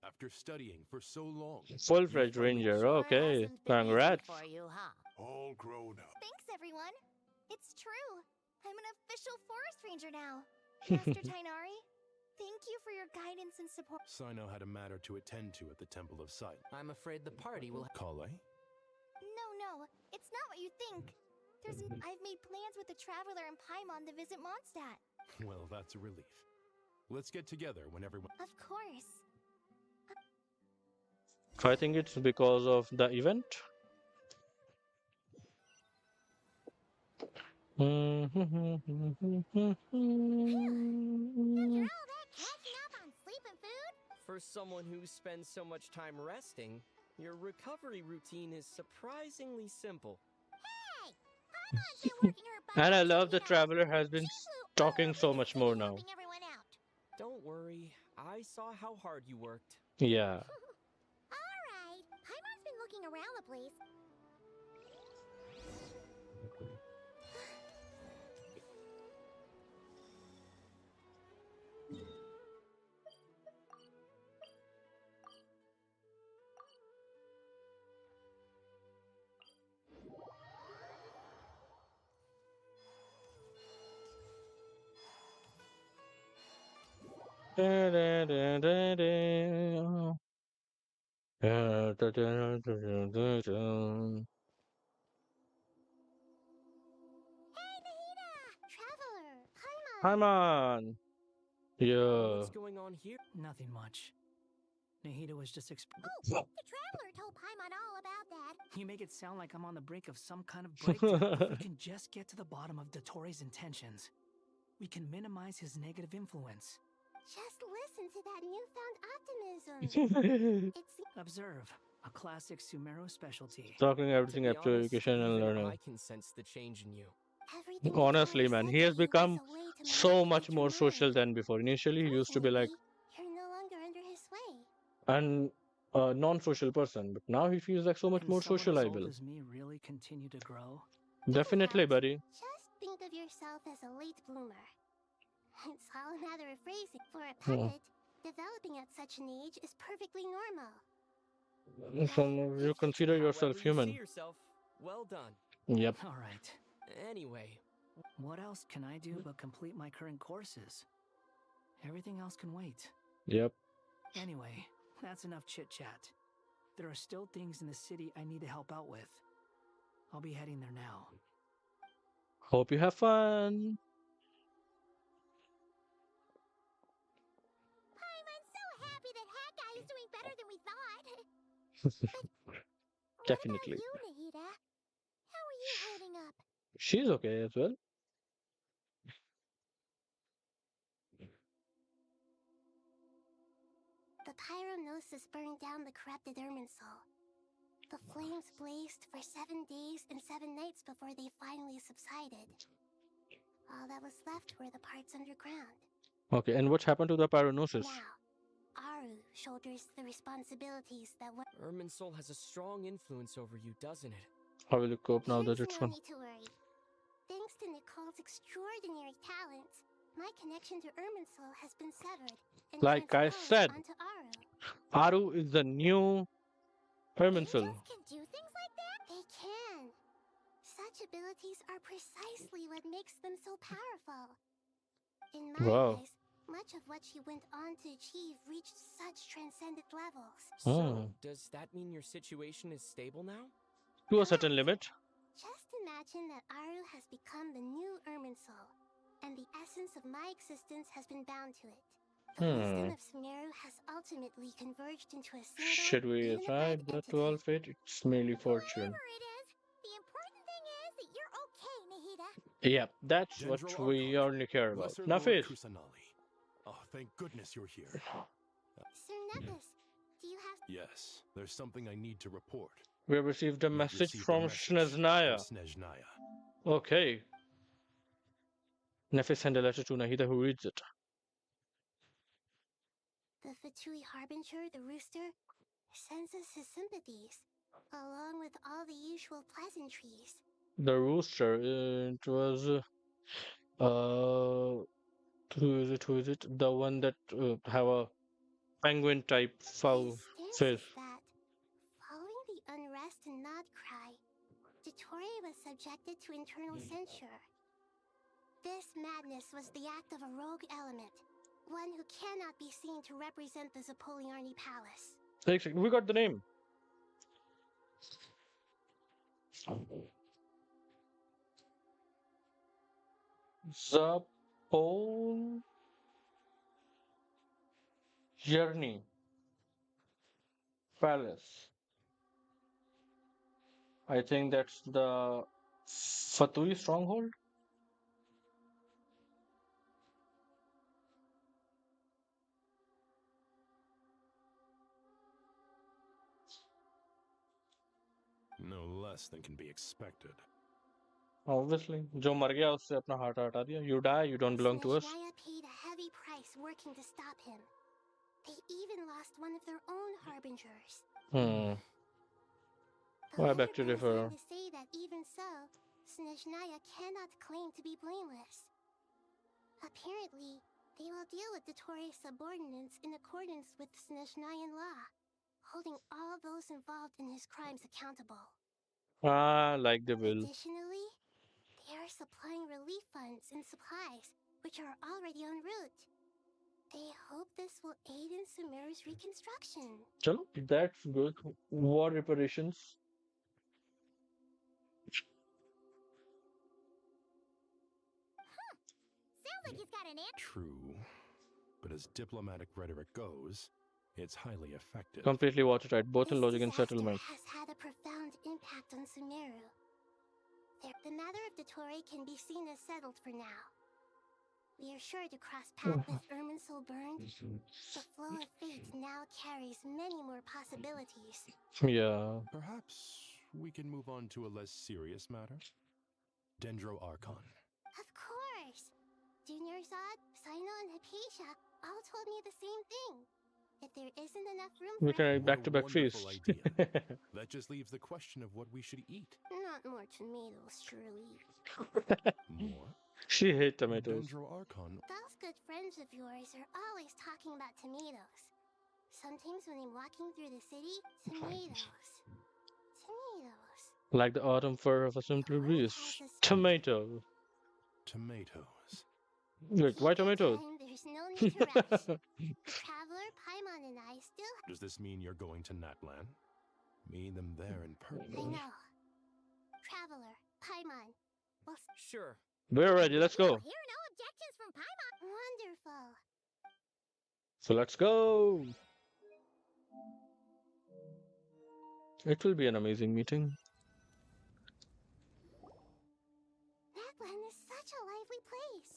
After studying for so long. Full-fledged ranger. Okay, congrats. For you, huh? All grown up. Thanks, everyone. It's true. I'm an official forest ranger now. Master Tighnari, thank you for your guidance and support. So I know had a matter to attend to at the Temple of Sight. I'm afraid the party will. Collei? No, it's not what you think. I've made plans with the Traveler and Paimon to visit Mondstadt. Well, that's a relief. Let's get together when everyone. Of course. I think it's because of the event. After all that catching up on sleep and food? For someone who spends so much time resting, your recovery routine is surprisingly simple. Hey! Paimon's been working her butt And I off love the to get traveler has been talking so much more now. helping everyone out. Don't worry, I saw how hard you worked. Yeah. Alright, Paimon's been looking around the place. Hey, Nahida! Traveler! Paimon! Paimon. Yeah. What's going on here? Nothing much. Nahida was just Oh, the Traveler told Paimon all about that. You make it sound like I'm on the brink of some kind of breakdown. If we can just get to the bottom of Dottore's intentions, we can minimize his negative influence. Just listen to that newfound optimism. It's Observe, a classic Sumeru specialty. Talking everything To be up to honest, education and even learning. I can sense the change in you. everything Honestly, Dottore man, said he to has you was become a way to so manipulate much your more mind. social than before. Initially, he used to be like Fortunately, you're no longer under his sway. an non-social person, but now he feels like so much Can more someone as old socializable. as me really continue to grow? Definitely, buddy. Just think of yourself as a late bloomer. It's all a matter of phrasing. For a Hmm. puppet, developing at such an age is perfectly normal. So you consider yourself However you human. see yourself, well done. Yep. All right. Anyway, What else can I do but complete my current courses? Everything else can wait. Yep. Anyway, that's enough chit-chat. There are still things in the city I need to help out with. I'll be heading there now. Hope you have fun. Paimon's so that guy is doing better than we thought. Definitely. You, Nahida? How are you holding up? She's okay as well. The Pyronosis burned down the corrupted Irminsul. The flames blazed for 7 days and 7 nights before they finally subsided. All that was left were the parts underground. Okay, and what happened to the Pyronosis? Now, Aaru shoulders the responsibilities that were... Irminsul has a strong influence over you, doesn't it? How will you cope now that it's no gone? need to worry. Thanks to Nicole's extraordinary talents, my connection to Irminsul has been severed and Like I said, onto Aaru. Aaru is the new Irminsul. Can do things like that? They can. Such abilities are precisely what makes them so powerful. In my eyes, much of what she went on to achieve reached such transcendent levels. So, does that mean your situation is stable now? To a certain limit. Just imagine that Aaru has become the new Irminsul, and the essence of my existence has been bound to it. The wisdom of Sumeru has ultimately converged into a single Should we ascribe that to all fate? It's merely fortune. The important thing is that you're okay, Nahida. Yeah, that's what we only care about. Nafis. Oh, thank goodness you're here. Sir Nefis, do you have... Yes, there's something I need to report. We have received a message from Snezhnaya. Okay. Nefis sent a letter to Nahida, who reads it. The Fatui Harbinger, the rooster, sends us his sympathies, along with all the usual pleasantries. The rooster, it was... who is it? The one that have a penguin-type foul face. That, following the unrest in Nod-Krai, Dottore was subjected to internal censure. This madness was the act of a rogue element, one who cannot be seen to represent the Zapoliarni Palace. We got the name. Zapoliarni Palace. I think that's the Fatui stronghold. No less than can be expected. Obviously, जो मर गया उससे अपना हाथ हटा दिया. You die, you don't belong to us. Snezhnaya paid a heavy price working to stop him. They even lost one of their own harbingers. I beg to differ. To say that even so, Snezhnaya cannot claim to be blameless. Apparently, they will deal with Dottore's subordinates in accordance with Snezhnayan law, holding all those involved in his crimes accountable. Like they will. Additionally, they are supplying relief funds and supplies, which are already en route. They hope this will aid in Sumeru's reconstruction. Chalo, that's good. War reparations. Sounds like he's got an answer. True, but as diplomatic rhetoric goes, it's highly effective. Completely watertight, both in logic and settlement. Has had a profound impact on Sumeru. The matter of Dottore can be seen as settled for now. We are sure to cross paths with Irminsul burned. The flow of fate now carries many more possibilities. Yeah. Perhaps we can move on to a less serious matter. Dendro Archon. Of course! Junior Zod, Sino, and Hypatia all told me the same thing. If there isn't enough room We can back-to-back feast. That just leaves the question of what we should eat. Not more tomatoes, surely. More? She hates tomatoes. Dendro Archon. Those good friends of yours are always talking about tomatoes. Sometimes when I'm walking through the city, tomatoes. Tomatoes. Like the autumn fur of a simple beast. Tomato. Tomatoes. Wait, why tomatoes? There's no need to rush. The traveler, Paimon, and I still... Does this mean you're going to Natlan? Meet them there in I person. know. Traveler, Paimon. Well, sure. We're ready, let's go. Here are no objections from Paimon. Wonderful. So let's go. It will be an amazing meeting. That land is such a lively place.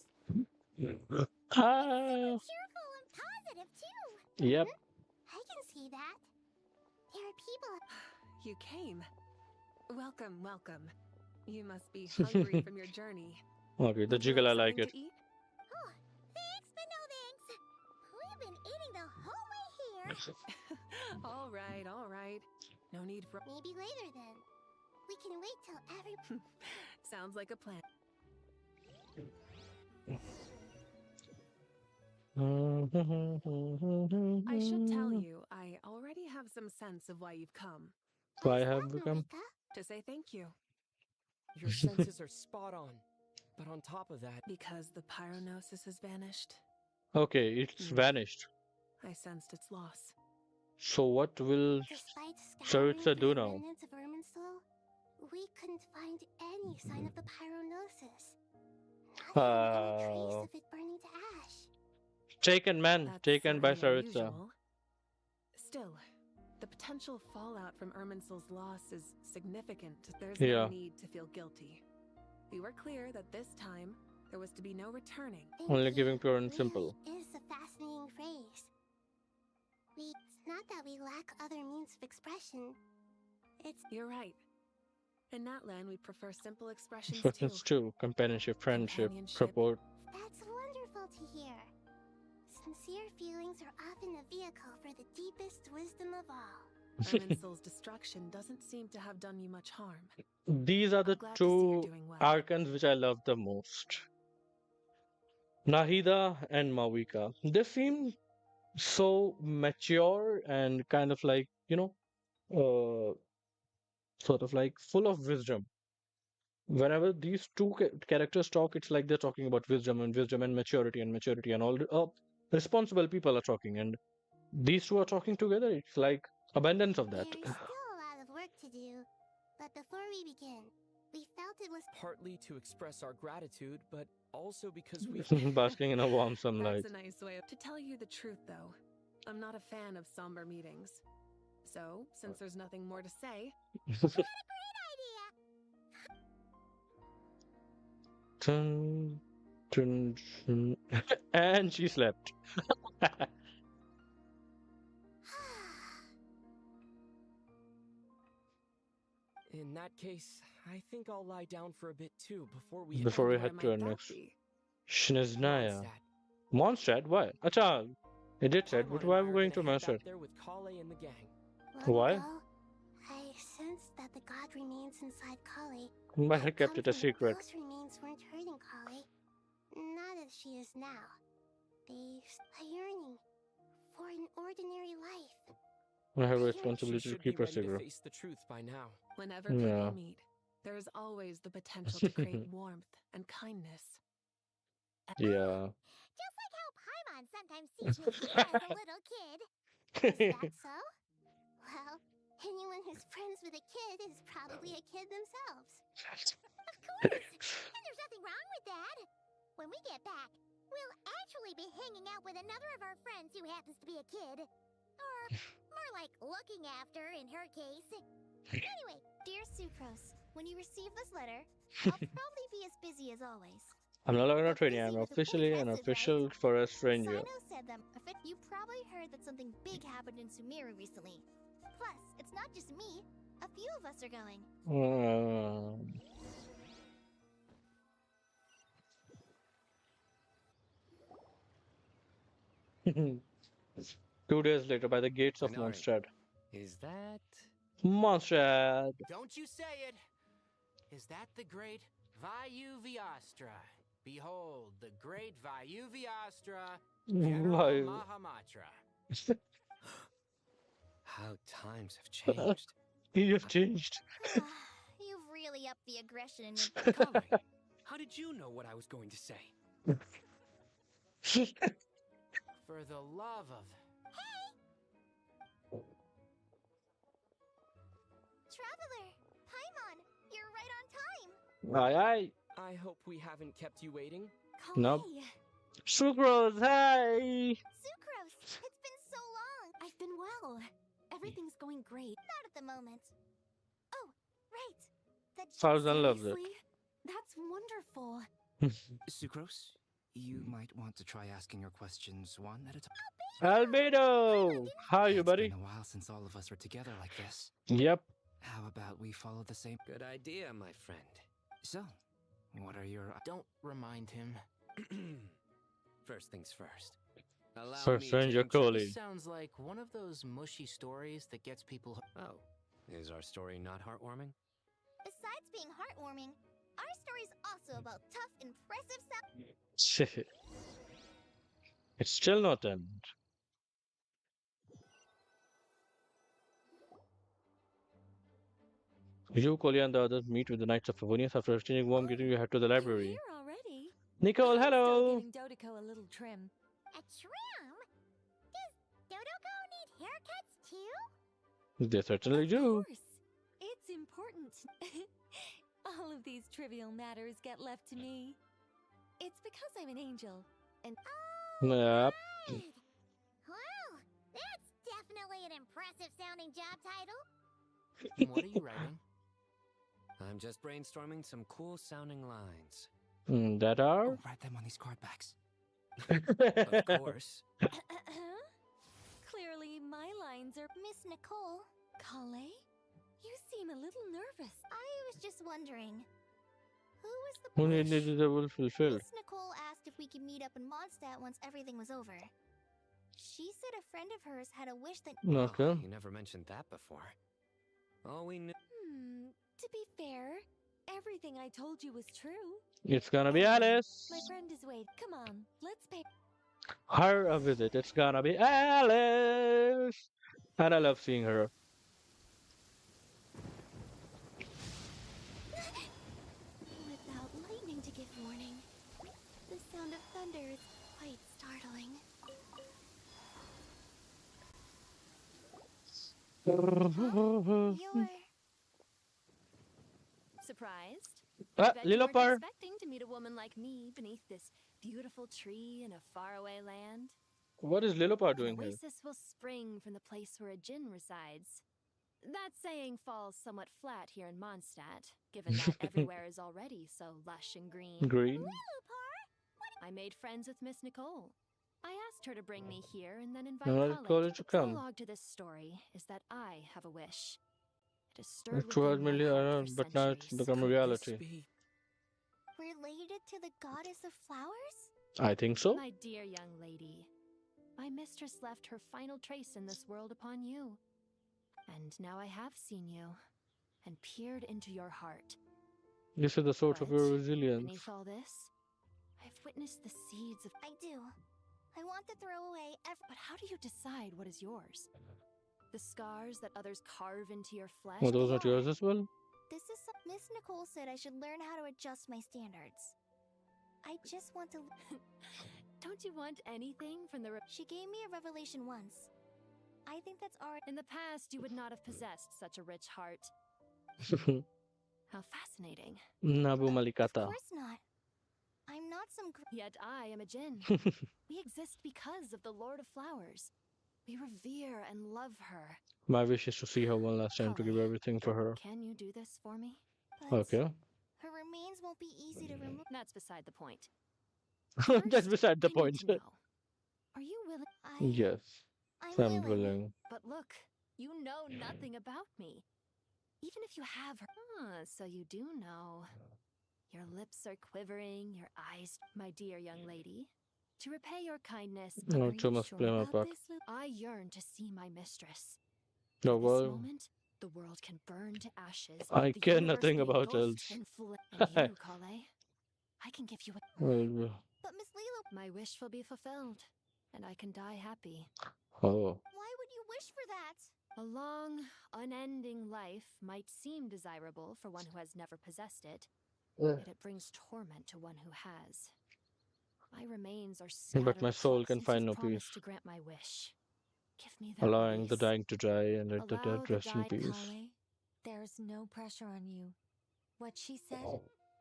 Ah, Cheerful and positive too. yep. I can see that. There are people. You came. Welcome, welcome. You must be hungry from your journey. Okay, the Would you jiggle, I like like something it. to eat? Oh, thanks, but no thanks. We've been eating the whole way here. All right, all right. No need for. Maybe later then. We can wait till every. Sounds like a plan. I should tell you, I already have some sense of why you've come. Why have become? To say thank you. Your senses are spot on. But on top of that, Because the pyronosis has vanished, Okay, it's vanished. I sensed its loss. So what will Despite Saritsa scouring do for the now? remnants of Irminsul, we couldn't find any sign of the pyronosis. Not even any trace of it burning to ash. Taken, man. That's Taken by certainly Saritsa. unusual. Still, the potential fallout from Irminsul's loss is significant. There's Yeah. no need to feel guilty. We were clear that this time there was to be no returning. Only giving pure and simple. Is a fascinating phrase. It's not that we lack other means of expression. You're right. In that land, we prefer simple expressions too. Expressions too. Companionship, friendship, support. That's wonderful to hear. Sincere feelings are often a vehicle for the deepest wisdom of all. Irminsul's destruction doesn't seem to have done you much harm. These are the glad to see you're two doing well. archons which I love the most. Nahida and Mawika. They seem so mature and kind of like, sort of like full of wisdom. Whenever these two characters talk, it's like they're talking about wisdom and maturity and all. Responsible people are talking, and these two are talking together. It's like abundance of that. There's still a lot of work to do, but before we begin, we felt it was partly to express our gratitude, but also because we Basking in a warm sunlight. That's a nice way to tell you the truth, though. I'm not a fan of somber meetings. So, since there's nothing more to say, Dun, dun, dun. And she slept. In that case, I think I'll lie down for a bit too before we Head to our next. Shniznaya. Mondstadt? Why? Acha, it did said, but why are we going to Mondstadt? there with Collei and the gang. Why? I sensed that the god remains inside Collei. But I kept it a secret. Those remains weren't hurting Collei, not as she is now. They've a yearning for an ordinary life. I have a She responsibility to should keep be her ready to secret. face the truth by now. whenever Yeah. people meet, there is always the potential to create warmth and kindness. Yeah. Just like how Paimon sometimes sees me here as a little kid. Is that so? Well, anyone who's friends with a kid is probably a kid themselves. Of course! And there's nothing wrong with that. When we get back, we'll actually be hanging out with another of our friends who happens to be a kid. Or more like looking after in her case. Anyway, Dear Sucrose, when you receive this letter, I'll probably be as busy as always. I'm no longer a trainee, I'm officially an official forest ranger. Sino said that you probably heard that something big happened in Sumeru recently. Plus, it's not just me. A few of us are going. Uh, 2 days later, by the gates of Tighnari. Mondstadt. Is that... Mondstadt! Don't you say it! Is that the great Vayuviastra? Behold, the great Vayuviastra, General Vayu. Mahamatra. How times have changed. You have changed. You've really upped the aggression in your Collei, how did you know what I was going to say? For the love of... Traveler! Paimon! You're right on time! Aye, aye. I hope we haven't kept you waiting. Nope. Sucrose, hi! Sucrose! It's been so long! I've been well. everything's going great. Not at the moment. Oh, right. The Thousand loves it. Seriously? That's wonderful. Sucrose, you might want to try asking your questions one at a time. Albedo! How are you, buddy? It's been a while since all of us were together like this. Yep. How about we follow the same? Good idea, my friend. So, what are your... Don't remind him. First things first. Allow First me stranger to calling. Sounds like one of those mushy stories that gets people. Oh, is our story not heartwarming? Besides being heartwarming, our story's also about tough, impressive sound. Shit. It's still not end. You, Collei, and the others meet with the Knights of Favonius after exchanging warm greeting. You head to the library. Here already? Nicole, I'm hello! Still giving Dodoko a little trim. A trim? Does Dodoko need haircuts too? They certainly do. It's important. All of these trivial matters get left to me. It's because I'm an angel, and Yep. Wow, that's definitely an impressive sounding job title. What are you writing? I'm just brainstorming some cool sounding lines. That are? Write them on these card backs. Of course. Clearly my lines are Miss Nicole, Collei? You seem a little nervous. I was just wondering, who was the Who wish? needed the will fulfilled? Miss Nicole asked if we could meet up in Mondstadt once everything was over. She said a friend of hers had a wish that. Okay. You never mentioned that before. All we knew. To be fair, everything I told you was true. It's gonna be Alice. My friend is wait. Come on, let's pay. Her a visit. It's gonna be Alice. And I love seeing her. Without lightning to give warning, the sound of thunder is quite startling. You're Surprised? Ah, I bet you weren't Liloupar. expecting to meet a woman like me beneath this beautiful tree in a faraway land. What is Liloupar An doing here? oasis will spring from the place where a Jinn resides. That saying falls somewhat flat here in Mondstadt, given that everywhere is already so lush and green. Green? I made friends with Miss Nicole. I asked her to bring me here and then invite Well, Collei. Collei to The come. prologue to this story is that I have a wish. It has stirred It was within my merely heart for but now it's centuries. become a reality. related to the goddess of flowers? I think so. My dear young lady, my mistress left her final trace in this world upon you. And now I have seen you, and peered into your heart. This is the source of your But resilience. beneath all this, I've witnessed the seeds of... I do. I want to throw away But how do you decide what is yours? The scars that others carve into your flesh? Were those not yours as well? This is Miss Nicole said I should learn how to adjust my standards. I just want to... Don't you want anything from the... She gave me a revelation once. I think that's already... In the past, you would not have possessed such a rich heart. How fascinating. Nabu Malikata. Of course not. I'm not some... Yet I am a Jinn. We exist because of the Lord of Flowers. We revere and love her. My wish is to see her one last time to give everything for her. Can you do this for me? Okay. Her remains won't be easy to remove. That's beside the point. That's beside the point. Are you willing? Yes. I'm willing. But look, you know nothing about me. Even if you have her... so you do know. Your lips are quivering, your eyes... My dear young lady, to repay your kindness, No, are too you much sure blame about back. this, I yearn to see my mistress. No, At this well, moment, the world can burn to ashes. I the care universe nothing be about engulfed else. in and you, Collei, I can give you a... Well, But Miss Liloupar... My wish will be fulfilled, and I can die happy. oh. Why would you wish for that? A long, unending life might seem desirable for one who has never possessed it, yet it brings torment to one who has. My remains are scattered But my soul apart can since find you've no promised peace. to grant my wish. Give me that Allowing the release. dying to die and let the Allow dead the rest in dying- peace. Collei, There's no pressure on you. What she said,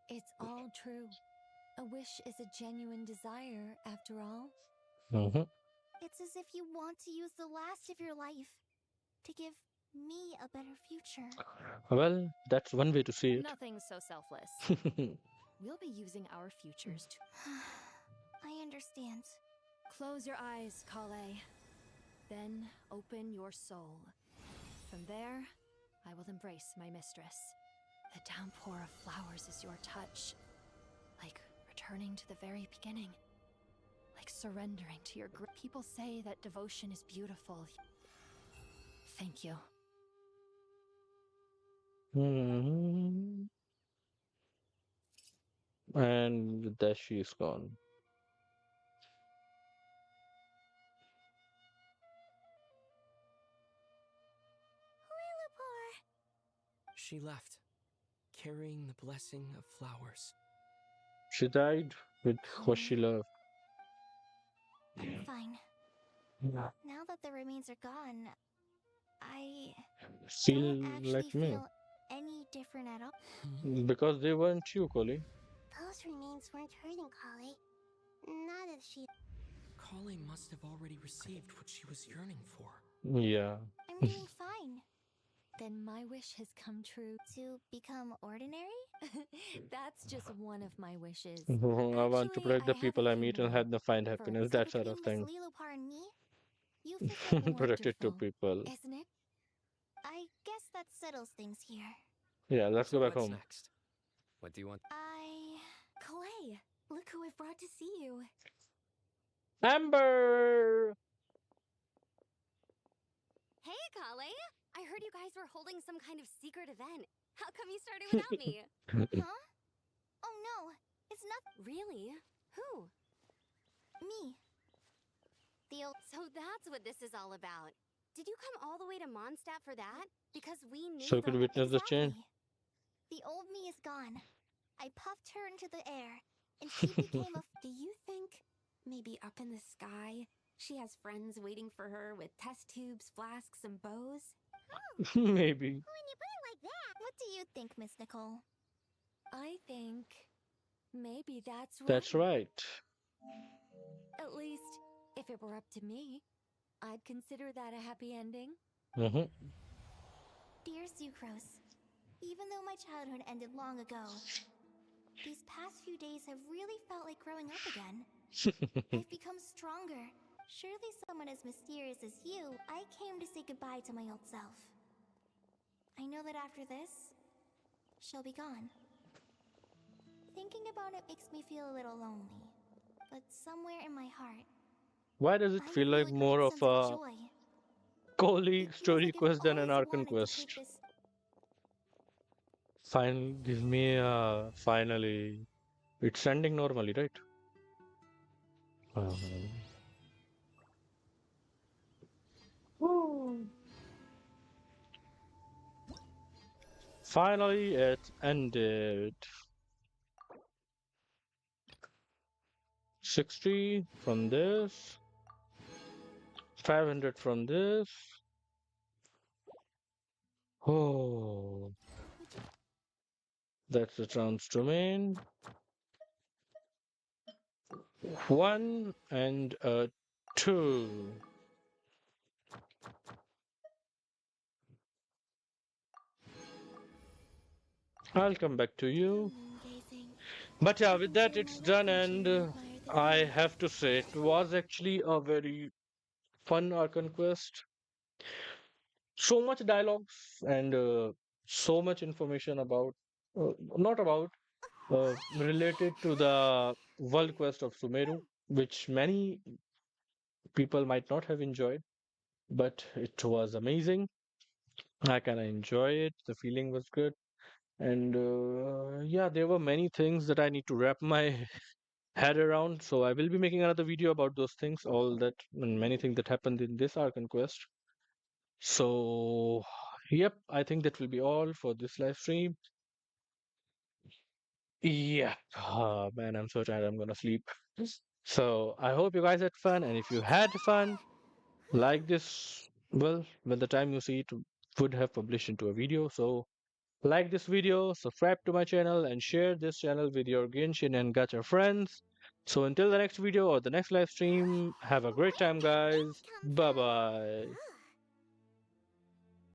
it's all true. A wish is a genuine desire, after all. Mm-hmm. It's as if you want to use the last of your life. to give me a better future. Well, that's one way to see it. Nothing so selfless. We'll be using our futures to... I understand. Close your eyes, Collei. Then open your soul. From there, I will embrace my mistress. The downpour of flowers is your touch. Like returning to the very beginning. Like surrendering to your people say that devotion is beautiful. Thank you. And with that, she is gone. She left, carrying the blessing of flowers. She died with what she loved. I'm fine. Now that the remains are gone, I Feel don't actually like me. feel any different at all. Because they weren't you, Collei. Those remains weren't hurting Collei. Not as she... Collei must have already received what she was yearning for. Yeah. I'm doing fine. Then my wish has come true. To become ordinary? That's just one of my wishes. I want to protect the people I meet and help them find happiness, So that sort of between thing. Miss Liloupar and me, you fit in Protected to wonderful, people. isn't it? I guess that settles things here. Yeah, let's go back What's home. next? What do you want? Collei, look who I've brought to see you. Amber! Hey, Collei! I heard you guys were holding some kind of secret event. How come you started without me? Huh? Oh no, it's not Really? Who? me. The old... So that's what this is all about. Did you come all the way to Mondstadt for that? Because we knew So you could witness the change. The old me is gone. I puffed her into the air, and she became a... Do you think maybe up in the sky she has friends waiting for her with test tubes, flasks, and bows? Maybe. When you put it like that, what do you think, Miss Nicole? I think maybe that's right. That's right. At least, if it were up to me, I'd consider that a happy ending. Dear Sucrose, even though my childhood ended long ago, these past few days have really felt like growing up again. I've become stronger. Surely someone as mysterious as you, I came to say goodbye to my old self. I know that after this, she'll be gone. Thinking about it makes me feel a little lonely, but somewhere in my heart, Why does it feel like more of a Collei story quest than an Archon Quest? Finally, give me a finally. It's ending normally, right? Finally, it ended. 60 from this. 500 from this. Oh. That's the trans domain. 1 and 2. I'll come back to you. But yeah, with that it's done, and I have to say it was actually a very fun Archon Quest. So much dialogues and so much information about, not about, related to the world quest of Sumeru, which many people might not have enjoyed, but it was amazing. I kind of enjoy it. The feeling was good. And yeah, there were many things that I need to wrap my head around. So I will be making another video about those things, all that and many things that happened in this Archon Quest. So yep, I think that will be all for this live stream. Yeah, man, I'm so tired. I'm gonna sleep. So I hope you guys had fun, and if you had fun, like this, well, by the time you see it, would have published into a video. So like this video, subscribe to my channel, and share this channel with your Genshin and Gacha friends. So until the next video or the next live stream, have a great time, guys. Bye bye.